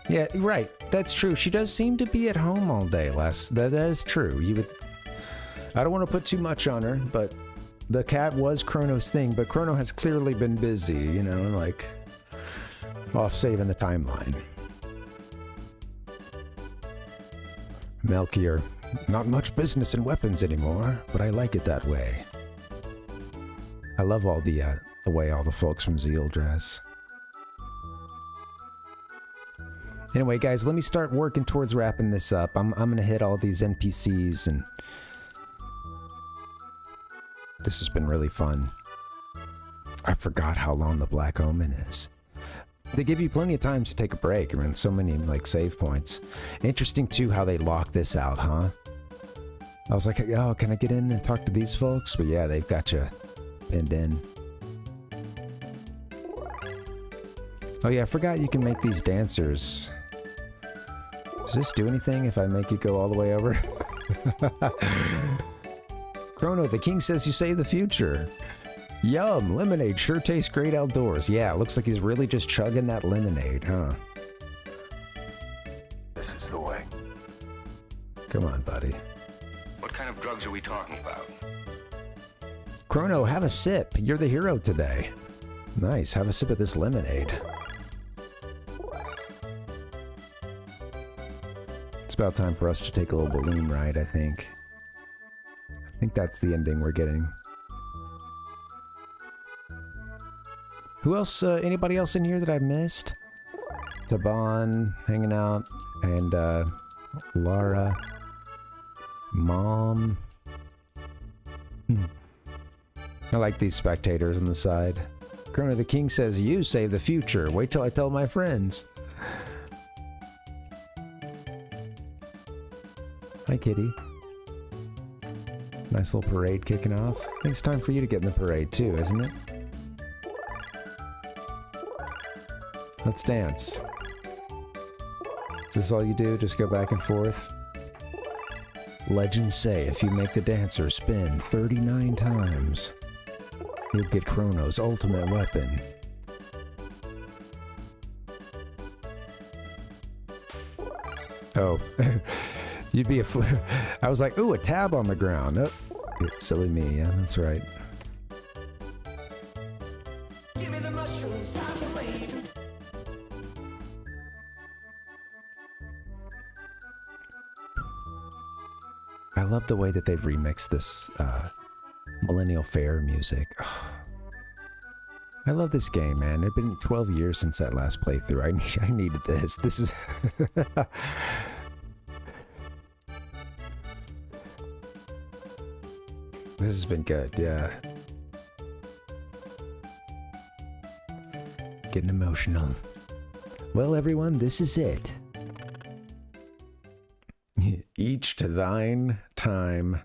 Yeah, right. That's true. She does seem to be at home all day. That is true. I don't want to put too much on her, but the cat was Chrono's thing. But Chrono has clearly been busy, you know, like off saving the timeline. Melchior, not much business in weapons anymore, but I like it that way. I love all the way all the folks from Zeal dress. Anyway, guys, let me start working towards wrapping this up. I'm gonna hit all these NPCs, and this has been really fun. I forgot how long the Black Omen is. They give you plenty of time to take a break. I mean, so many, like, save points. Interesting, too, how they lock this out, huh? I was like, oh, can I get in and talk to these folks? But yeah, they've got you pinned in. Oh yeah, I forgot you can make these dancers. Does this do anything if I make you go all the way over? Chrono, the king says you save the future. Yum, lemonade sure tastes great outdoors. Yeah, it looks like he's really just chugging that lemonade, huh? This is the way. Come on, buddy. What kind of drugs are we talking about? Chrono, have a sip. You're the hero today. Nice, have a sip of this lemonade. It's about time for us to take a little balloon ride, I think. I think that's the ending we're getting. Who else, anybody else in here that I missed? Taban, hanging out, and, Lara. Mom. I like these spectators on the side. Chrono the King says, you save the future. Wait till I tell my friends. Hi, kitty. Nice little parade kicking off. I think it's time for you to get in the parade too, isn't it? Let's dance. Is this all you do? Just go back and forth? Legends say if you make the dancer spin 39 times, you'll get Chrono's ultimate weapon. Oh, you'd be I was like, ooh, a tab on the ground. Oh, silly me, yeah, that's right. Give me the mushrooms, time to leave. I love the way that they've remixed this Millennial Fair music. Oh, I love this game, man. It's been 12 years since that last playthrough. I needed this. This is... This has been good, yeah. Getting emotional. Well, everyone, this is it. Each to thine time.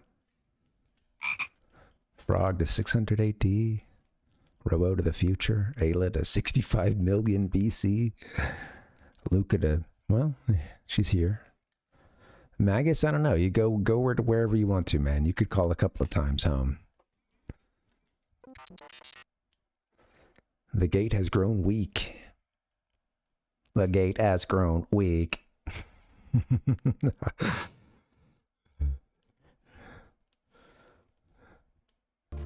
Frog to 600 AD. Robo to the future. Ayla to 65 million BC. Luca to, well, she's here. Magus, I don't know. You go wherever you want to, man. You could call a couple of times home. The gate has grown weak. The gate has grown weak.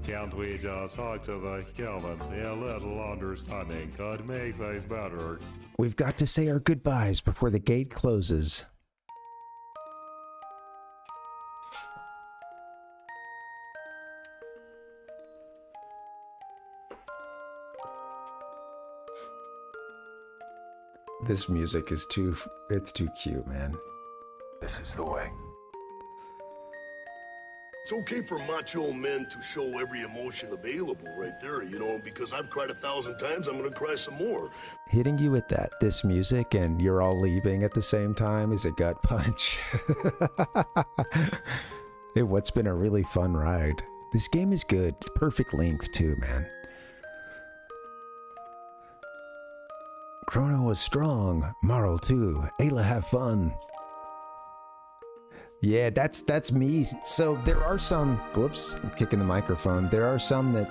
Can't we just talk to the humans? A little understanding could make things better. We've got to say our goodbyes before the gate closes. This music is it's too cute, man. This is the way. It's okay for macho men to show every emotion available right there, you know, because I've cried 1,000 times, I'm gonna cry some more. Hitting you with this music and you're all leaving at the same time is a gut punch. What's been a really fun ride. This game is good. Perfect length too, man. Chrono was strong. Marl too. Ayla have fun. Yeah, that's me. So there are some. Whoops, I'm kicking the microphone. There are some that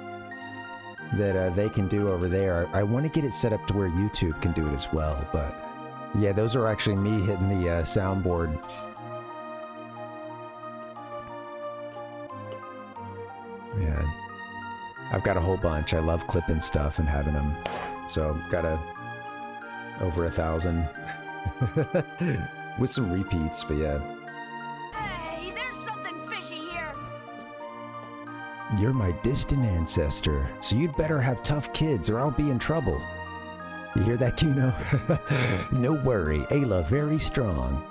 they can do over there. I want to get it set up to where YouTube can do it as well. But yeah, those are actually me hitting the soundboard. Yeah, I've got a whole bunch. I love clipping stuff and having them. So got over 1,000 with some repeats. But yeah. Hey, there's something fishy here. You're my distant ancestor, so you'd better have tough kids or I'll be in trouble. You hear that, Kino? No worry, Ayla very strong.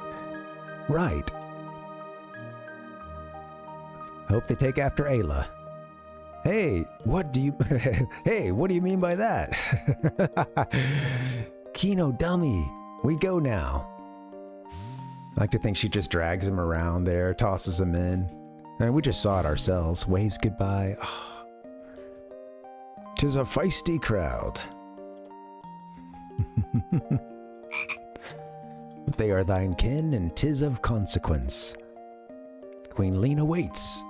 Right. Hope they take after Ayla. Hey, what do you... Hey, what do you mean by that? Kino dummy, we go now. I like to think she just drags him around there, tosses him in. And we just saw it ourselves. Waves goodbye. Oh. 'Tis a feisty crowd. They are thine kin, and 'tis of consequence. Queen Lena waits.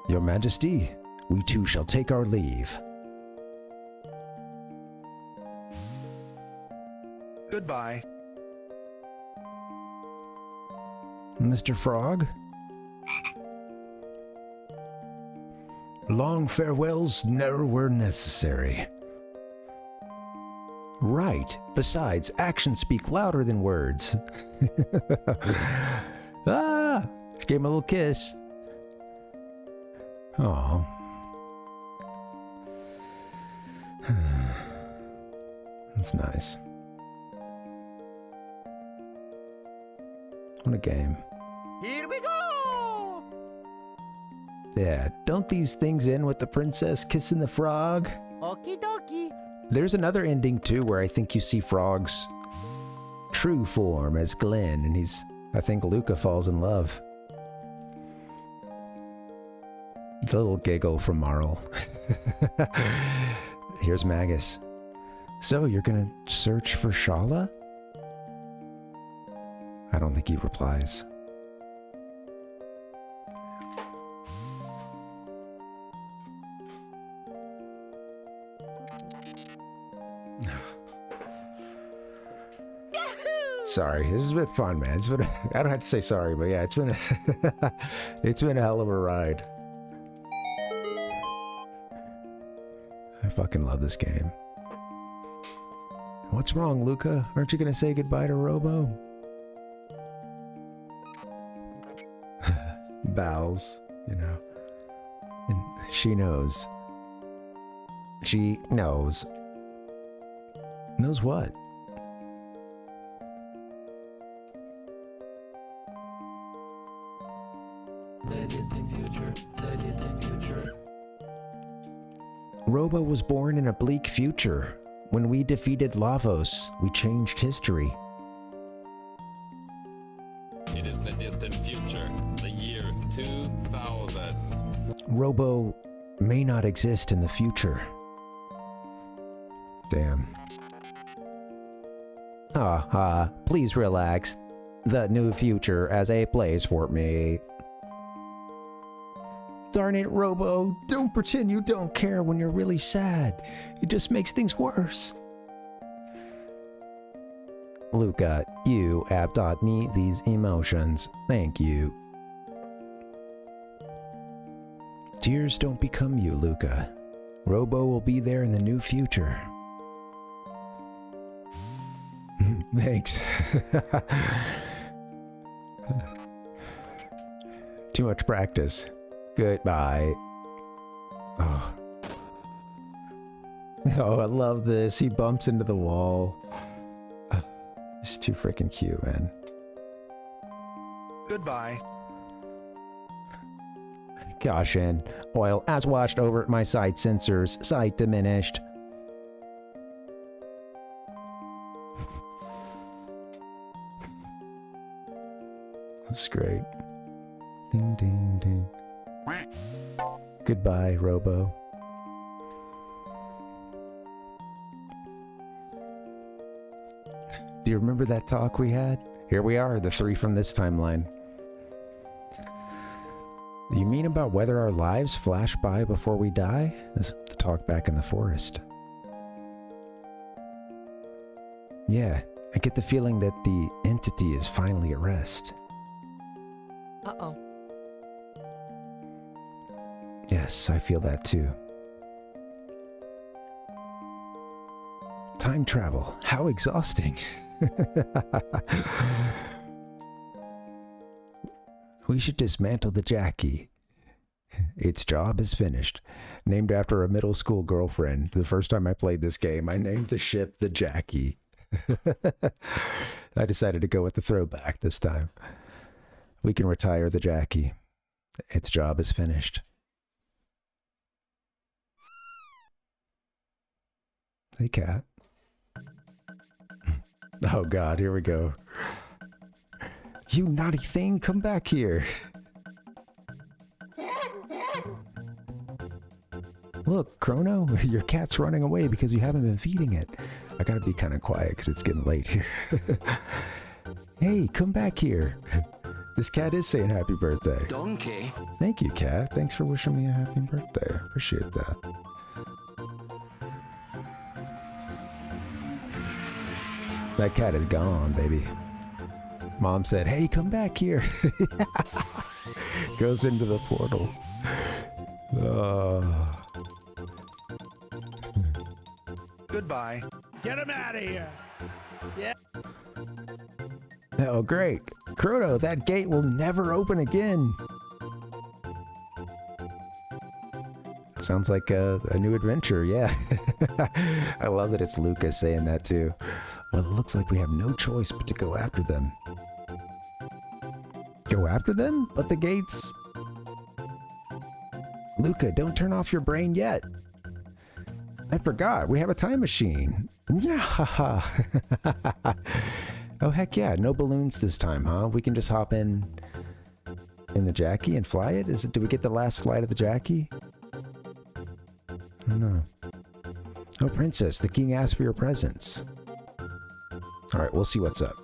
Your Majesty, we too shall take our leave. Goodbye. Mr. Frog? Long farewells never were necessary. Right. Besides, actions speak louder than words. Ah! She gave him a little kiss. Aw. That's nice. What a game. Here we go! Yeah, don't these things end with the princess kissing the frog? Okie dokie. There's another ending too where I think you see Frog's true form as Glenn, and I think Luca falls in love. The little giggle from Marl. Here's Magus. So, you're gonna search for Shala? I don't think he replies. Sorry, this has been fun, man. It's been I don't have to say sorry, but yeah, it's been it's been a hell of a ride. I fucking love this game. What's wrong, Luca? Aren't you gonna say goodbye to Robo? Bows, you know. And she knows. She knows. Knows what? The distant future, the distant future. Robo was born in a bleak future. When we defeated Lavos, we changed history. It is the distant future, the year 2000. Robo may not exist in the future. Damn. Please relax. The new future as a place for me. Darn it, Robo. Don't pretend you don't care when you're really sad. It just makes things worse. Luca, you have taught me these emotions. Thank you. Tears don't become you, Luca. Robo will be there in the new future. Thanks. Too much practice. Goodbye. Oh. Oh, I love this. He bumps into the wall. It's too freaking cute, man. Goodbye. Caution. Oil has washed over my sight sensors. Sight diminished. That's great. Ding, ding, ding. Goodbye, Robo. Do you remember that talk we had? Here we are, the three from this timeline. You mean about whether our lives flash by before we die? That's the talk back in the forest. Yeah, I get the feeling that the entity is finally at rest. Uh-oh. Yes, I feel that too. Time travel, how exhausting. We should dismantle the Jackie. Its job is finished. Named after a middle school girlfriend. The first time I played this game, I named the ship the Jackie. I decided to go with the throwback this time. We can retire the Jackie. Its job is finished. Hey, cat. Oh God, here we go. You naughty thing, come back here. Look, Chrono, your cat's running away because you haven't been feeding it. I gotta be kind of quiet because it's getting late here. Hey, come back here. This cat is saying happy birthday. Donkey. Thank you, cat. Thanks for wishing me a happy birthday. Appreciate that. That cat is gone, baby. Mom said, hey, come back here. Goes into the portal. Goodbye. Get him out of here. Yeah. Oh, great. Chrono, that gate will never open again. Sounds like a new adventure, yeah. I love that it's Lucas saying that too. Well, it looks like we have no choice but to go after them. Go after them? But the gates... Luca, don't turn off your brain yet. I forgot, we have a time machine. Yeah. Oh, heck yeah, no balloons this time, huh? We can just hop in the Jackie and fly it? Do we get the last flight of the Jackie? I don't know. Oh, princess, the king asked for your presents. All right, we'll see what's up.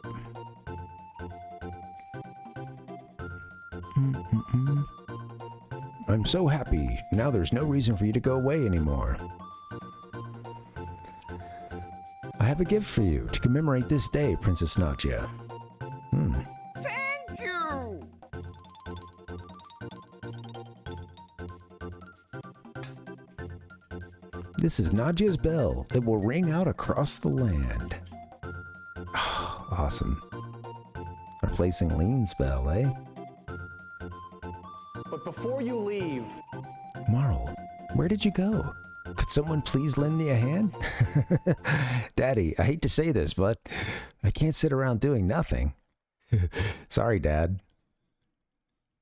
I'm so happy. Now there's no reason for you to go away anymore. I have a gift for you to commemorate this day, Princess Nadia. Thank you! This is Nadia's bell. It will ring out across the land. Oh, awesome. Replacing Lean's bell, eh? But before you leave... Marl, where did you go? Could someone please lend me a hand? Daddy, I hate to say this, but I can't sit around doing nothing. Sorry, Dad.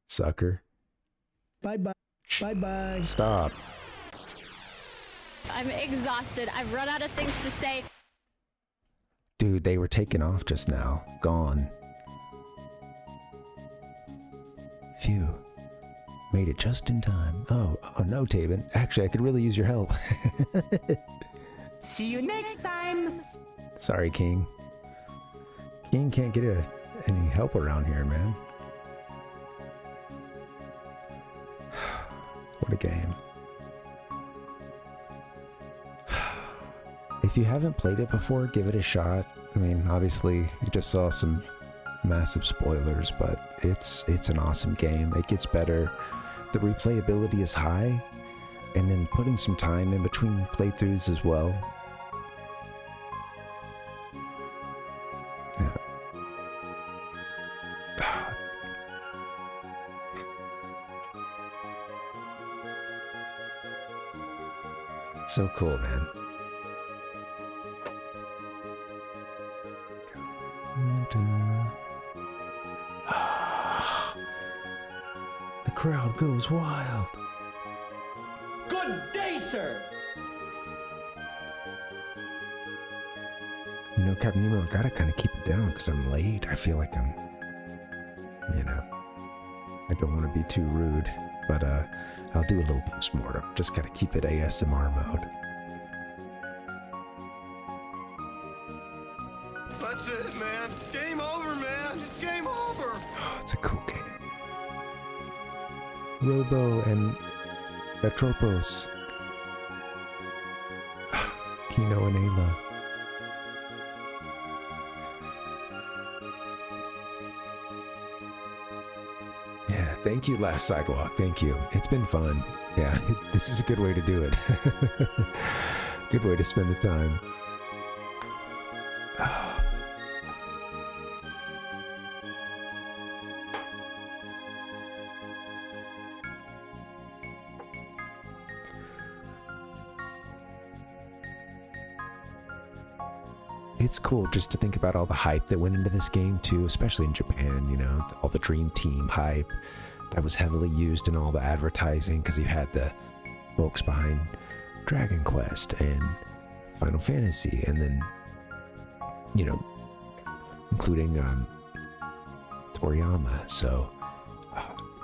Sucker. Bye-bye. Bye-bye. Stop. I'm exhausted. I've run out of things to say. Dude, they were taken off just now. Gone. Phew. Made it just in time. Oh no, Taven. Actually, I could really use your help. See you next time. Sorry, King. King can't get any help around here, man. What a game. If you haven't played it before, give it a shot. I mean, obviously, you just saw some massive spoilers, but it's an awesome game. It gets better. The replayability is high, and then putting some time in between playthroughs as well. Yeah. So cool, man. The crowd goes wild. Good day, sir. You know, Captain Nemo, I gotta kind of keep it down because I'm late. I feel like I'm, you know, I don't want to be too rude, but I'll do a little post-mortem. Just gotta keep it ASMR mode. That's it, man. Game over, man. It's game over. Oh, it's a cool game. Robo and Atropos. Kino and Ayla. Yeah, thank you, Last Sidewalk. Thank you. It's been fun. Yeah, this is a good way to do it. Good way to spend the time. It's cool just to think about all the hype that went into this game too, especially in Japan, you know, all the Dream Team hype that was heavily used in all the advertising because you had the folks behind Dragon Quest and Final Fantasy, and then, you know, including Toriyama. So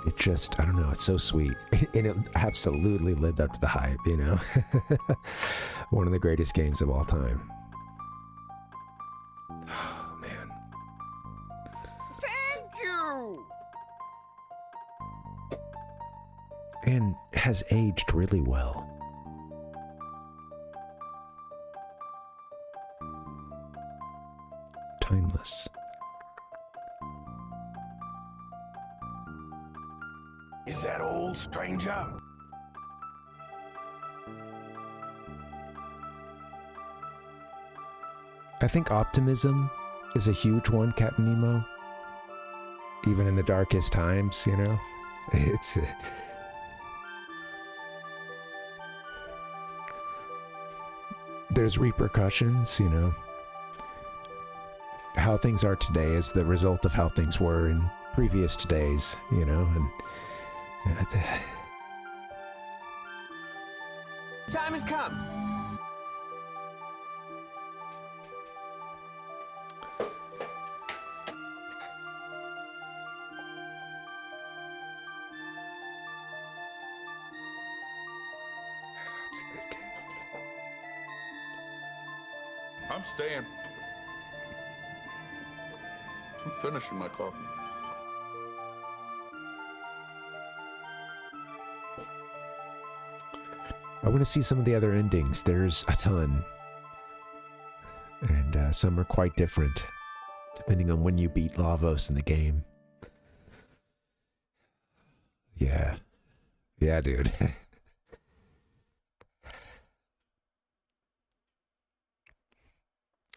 it just, I don't know, it's so sweet. And it absolutely lived up to the hype, you know. One of the greatest games of all time. Oh, man. Thank you! And has aged really well. Timeless. Is that all, stranger? I think optimism is a huge one, Captain Nemo. Even in the darkest times, you know? It's... there's repercussions, you know? How things are today is the result of how things were in previous days, you know? And... Time has come. It's a good game. I'm staying. I'm finishing my coffee. I want to see some of the other endings. There's a ton. And some are quite different, depending on when you beat Lavos in the game. Yeah. Yeah, dude.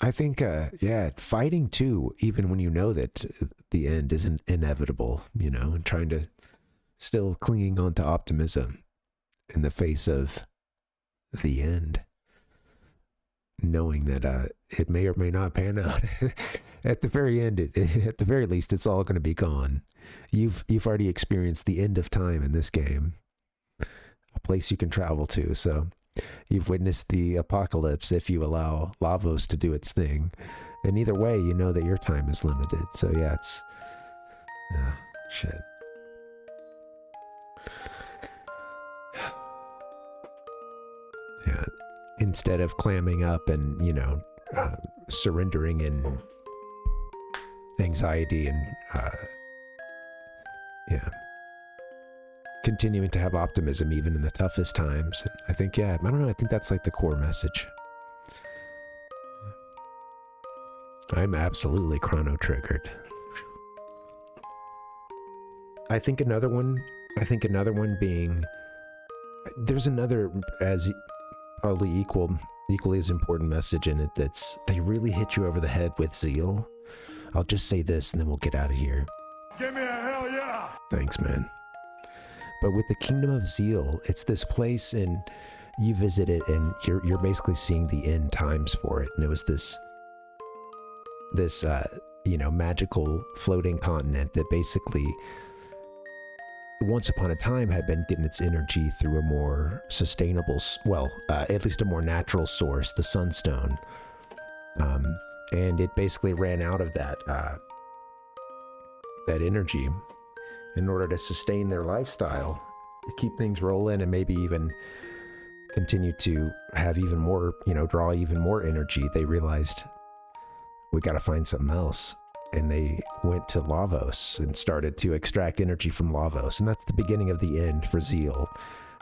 I think, yeah, fighting too, even when you know that the end isn't inevitable, you know, and trying to still clinging on to optimism in the face of the end, knowing that it may or may not pan out. At the very end, at the very least, it's all going to be gone. You've already experienced the end of time in this game, a place you can travel to. So you've witnessed the apocalypse if you allow Lavos to do its thing. And either way, you know that your time is limited. So yeah, it's shit. Yeah, instead of clamming up and, you know, surrendering in anxiety and, yeah, continuing to have optimism even in the toughest times. And I think, yeah, I don't know, I think that's like the core message. I'm absolutely chrono triggered. I think another one being, there's another as probably equally as important message in it that's, they really hit you over the head with zeal. I'll just say this and then we'll get out of here. Give me a hell yeah! Thanks, man. But with the Kingdom of Zeal, it's this place and you visit it and you're basically seeing the end times for it. And it was this you know, magical floating continent that basically once upon a time had been getting its energy through a more sustainable, well, at least a more natural source, the Sunstone. And it basically ran out of that energy in order to sustain their lifestyle, to keep things rolling and maybe even continue to have even more, you know, draw even more energy. They realized we got to find something else. and they went to Lavos and started to extract energy from Lavos, and that's the beginning of the end for Zeal,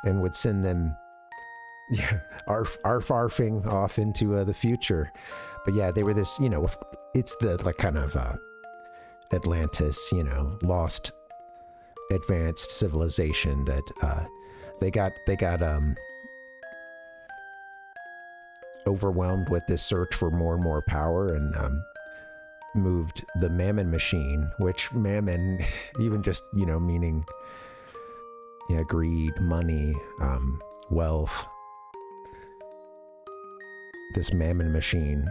and would send them, yeah, arfing off into the future. But yeah, they were this, you know, it's the like kind of Atlantis, you know, lost advanced civilization that they got overwhelmed with this search for more and more power, and moved the Mammon machine, which Mammon, even just, you know, meaning, yeah, greed, money, wealth. This Mammon machine,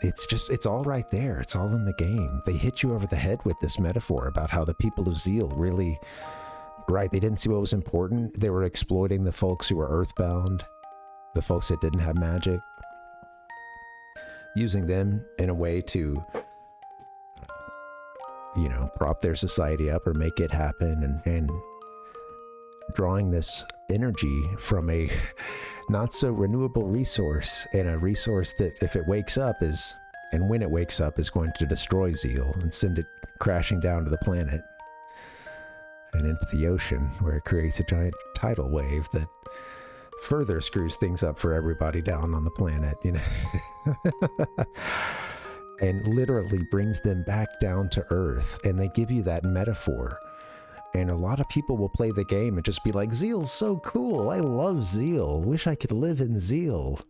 it's all right there. It's all in the game. They hit you over the head with this metaphor about how the people of Zeal really, right, they didn't see what was important. They were exploiting the folks who were earthbound, the folks that didn't have magic, using them in a way to, you know, prop their society up or make it happen, and drawing this energy from a not so renewable resource, and a resource that if it wakes up is, and when it wakes up, is going to destroy Zeal and send it crashing down to the planet and into the ocean, where it creates a giant tidal wave that further screws things up for everybody down on the planet, you know. And literally brings them back down to earth. And they give you that metaphor. And a lot of people will play the game and just be like, Zeal's so cool. I love Zeal. Wish I could live in Zeal.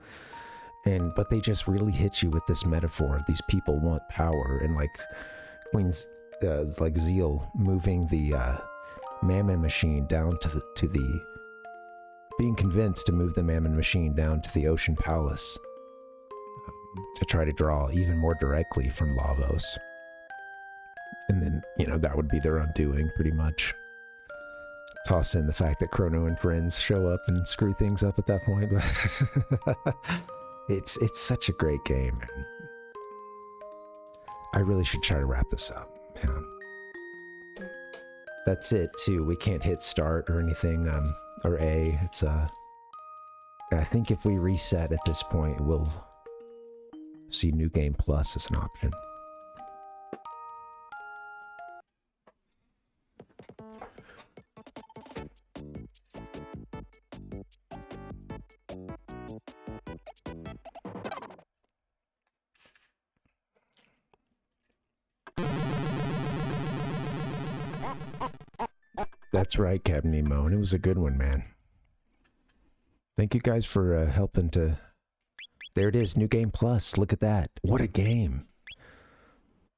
But they just really hit you with this metaphor of these people want power. And like Queen's, like Zeal moving the Mammon machine down to the being convinced to move the Mammon machine down to the Ocean Palace to try to draw even more directly from Lavos. And then, you know, that would be their undoing, pretty much. Toss in the fact that Chrono and friends show up and screw things up at that point. It's such a great game, man. I really should try to wrap this up. Yeah. That's it, too. We can't hit start or anything, or A. It's, I think if we reset at this point, we'll see New Game Plus as an option. That's right, Captain Nemo, and it was a good one, man. Thank you guys for helping to... There it is, New Game Plus. Look at that. What a game.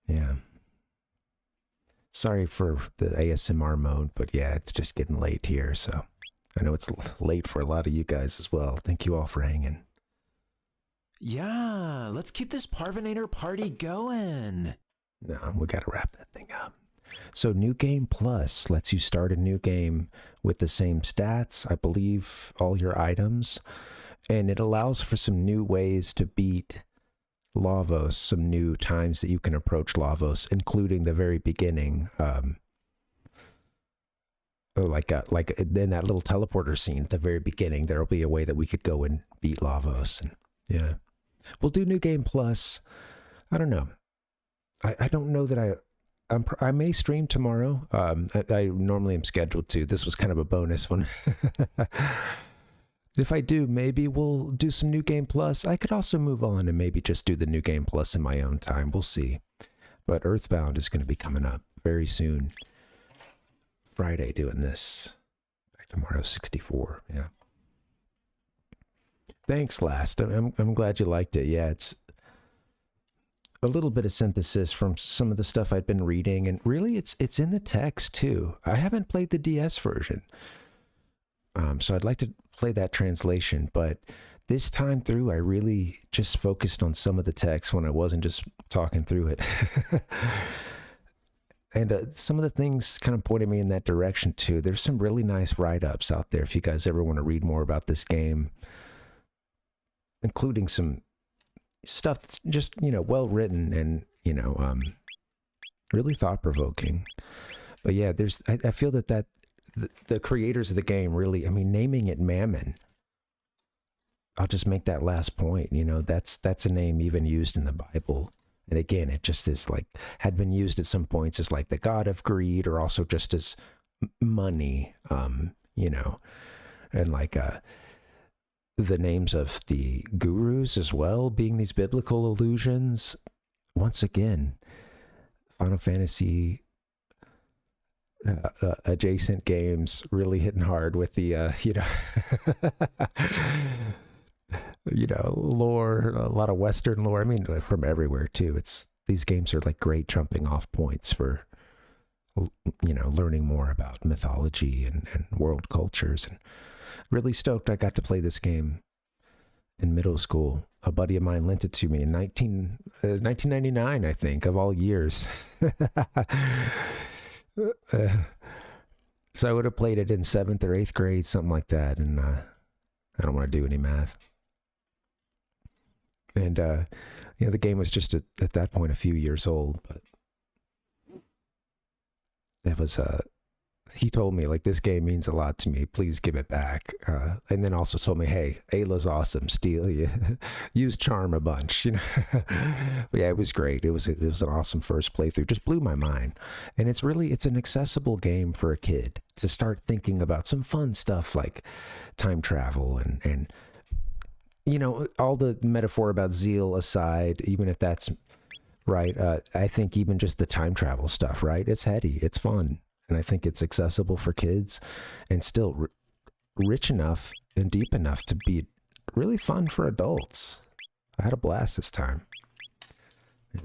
Yeah. Sorry for the ASMR mode, but yeah, it's just getting late here, so I know it's late for a lot of you guys as well. Thank you all for hanging. Yeah, let's keep this Parvinator party going. No, we gotta wrap that thing up. So New Game Plus lets you start a new game with the same stats, I believe, all your items, and it allows for some new ways to beat Lavos, some new times that you can approach Lavos, including the very beginning, like in that little teleporter scene at the very beginning, there'll be a way that we could go and beat Lavos. And yeah, we'll do New Game Plus. I don't know. I don't know that I may stream tomorrow. I normally am scheduled to. This was kind of a bonus one. If I do, maybe we'll do some New Game Plus. I could also move on and maybe just do the New Game Plus in my own time. We'll see. But Earthbound is going to be coming up very soon. Friday doing this. Back tomorrow, 64. Yeah. Thanks, Last. I'm glad you liked it. Yeah, it's a little bit of synthesis from some of the stuff I'd been reading, and really it's in the text too. I haven't played the DS version, so I'd like to play that translation, but this time through I really just focused on some of the text when I wasn't just talking through it. And some of the things kind of pointed me in that direction too. There's some really nice write-ups out there if you guys ever want to read more about this game, including some stuff that's just, you know, well written and, you know, really thought-provoking. But yeah, I feel that the creators of the game really, I mean, naming it Mammon, I'll just make that last point, you know, that's a name even used in the Bible And again, it just is like, had been used at some points as like the god of greed, or also just as money, you know, and like the names of the gurus as well being these biblical allusions. Once again, Final Fantasy adjacent games really hitting hard with the you know, lore, a lot of Western lore. I mean, from everywhere too. It's, these games are like great jumping off points for, you know, learning more about mythology and world cultures. And really stoked I got to play this game in middle school. A buddy of mine lent it to me in 1999, I think, of all years. So I would have played it in 7th or 8th grade, something like that. And I don't want to do any math. And, you know, the game was just at that point a few years old, but it was, he told me, like, this game means a lot to me. Please give it back. And then also told me, hey, Ayla's awesome. Steal, use charm a bunch, you know. But yeah, it was great. It was an awesome first playthrough. Just blew my mind. And it's an accessible game for a kid to start thinking about some fun stuff like time travel and you know, all the metaphor about zeal aside, even if that's right, I think even just the time travel stuff, right? It's heady, it's fun. And I think it's accessible for kids and still rich enough and deep enough to be really fun for adults. I had a blast this time. Yeah.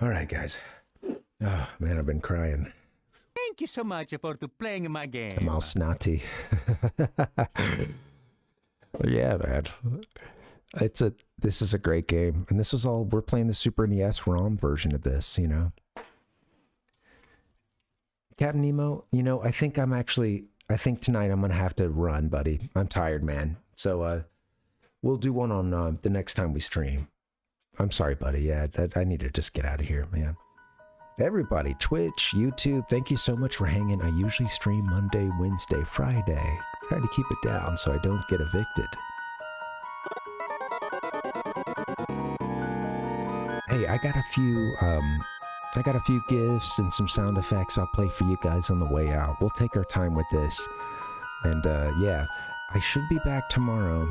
All right, guys. Oh, man, I've been crying. Thank you so much for playing my game. I'm all snotty. Yeah, man. This is a great game. And this was all, we're playing the Super NES ROM version of this, you know. Captain Nemo, you know, I think tonight I'm going to have to run, buddy. I'm tired, man. So, we'll do one on the next time we stream. I'm sorry, buddy. Yeah, I need to just get out of here, man. Everybody, Twitch, YouTube, thank you so much for hanging. I usually stream Monday, Wednesday, Friday. Try to keep it down so I don't get evicted. Hey, I got a few gifts and some sound effects I'll play for you guys on the way out. We'll take our time with this. And yeah, I should be back tomorrow.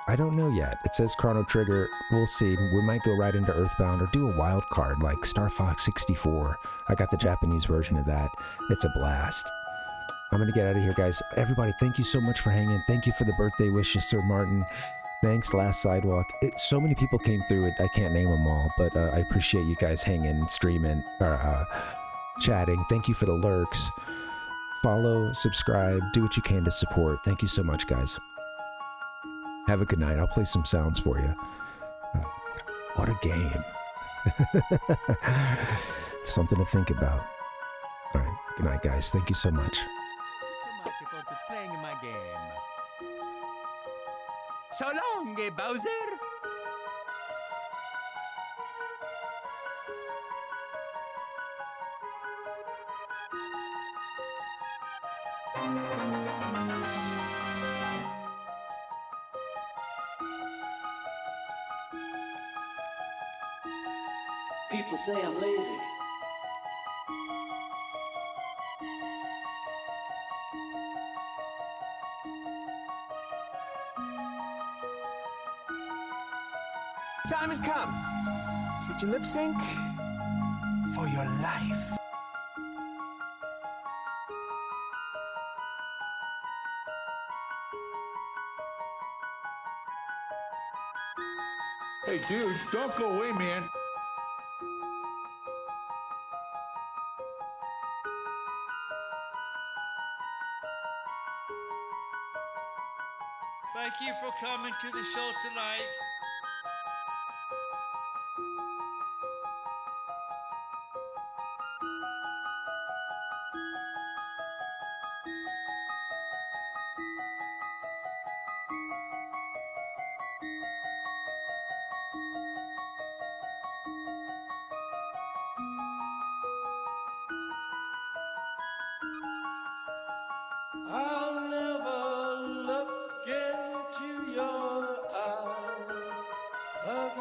I don't know yet. It says Chrono Trigger. We'll see. We might go right into Earthbound or do a wild card like Star Fox 64. I got the Japanese version of that. It's a blast. I'm going to get out of here, guys. Everybody, thank you so much for hanging. Thank you for the birthday wishes, Sir Martin. Thanks, Last Sidewalk. So many people came through it. I can't name them all, but I appreciate you guys hanging, streaming, or chatting. Thank you for the lurks. Follow, subscribe, do what you can to support. Thank you so much, guys. Have a good night. I'll play some sounds for you. What a game. Something to think about. All right. Good night, guys. Thank you so much. Thank you so much for playing my game. So long, Bowser. People say I'm lazy. Time has come. Should you lip sync for your life? Hey, dude, don't go away, man. Thank you for coming to the show tonight. I'll never look into your eyes again.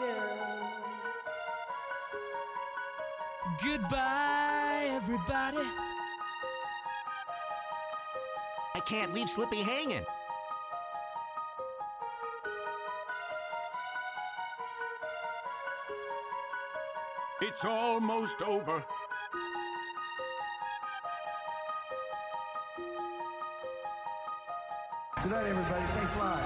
Goodbye, everybody. I can't leave Slippy hanging. It's almost over. Good night, everybody. Thanks a lot.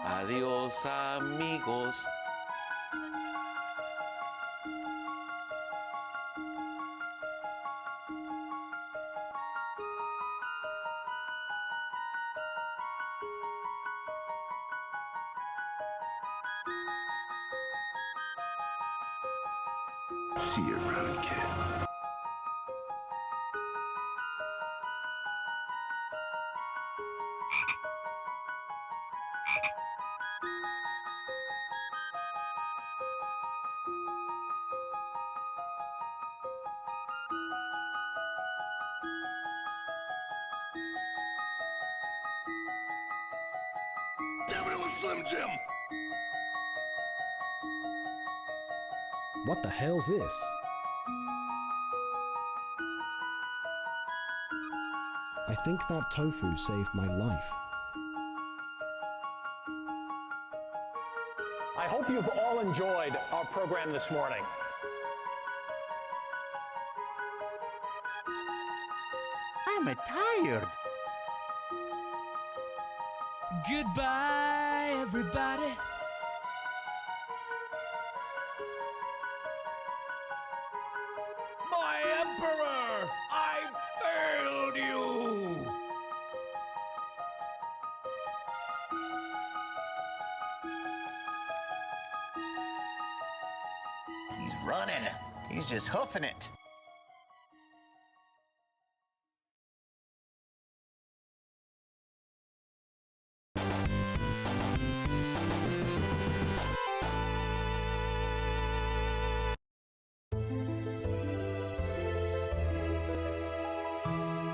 Adios, amigos. See you around, kid. Damn it, it was Slim Jim! What the hell's this? I think that tofu saved my life. I hope you've all enjoyed our program this morning. I'm tired. Goodbye, everybody. My Emperor! I failed you! He's running. He's just hoofing it.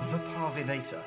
The Parvinator.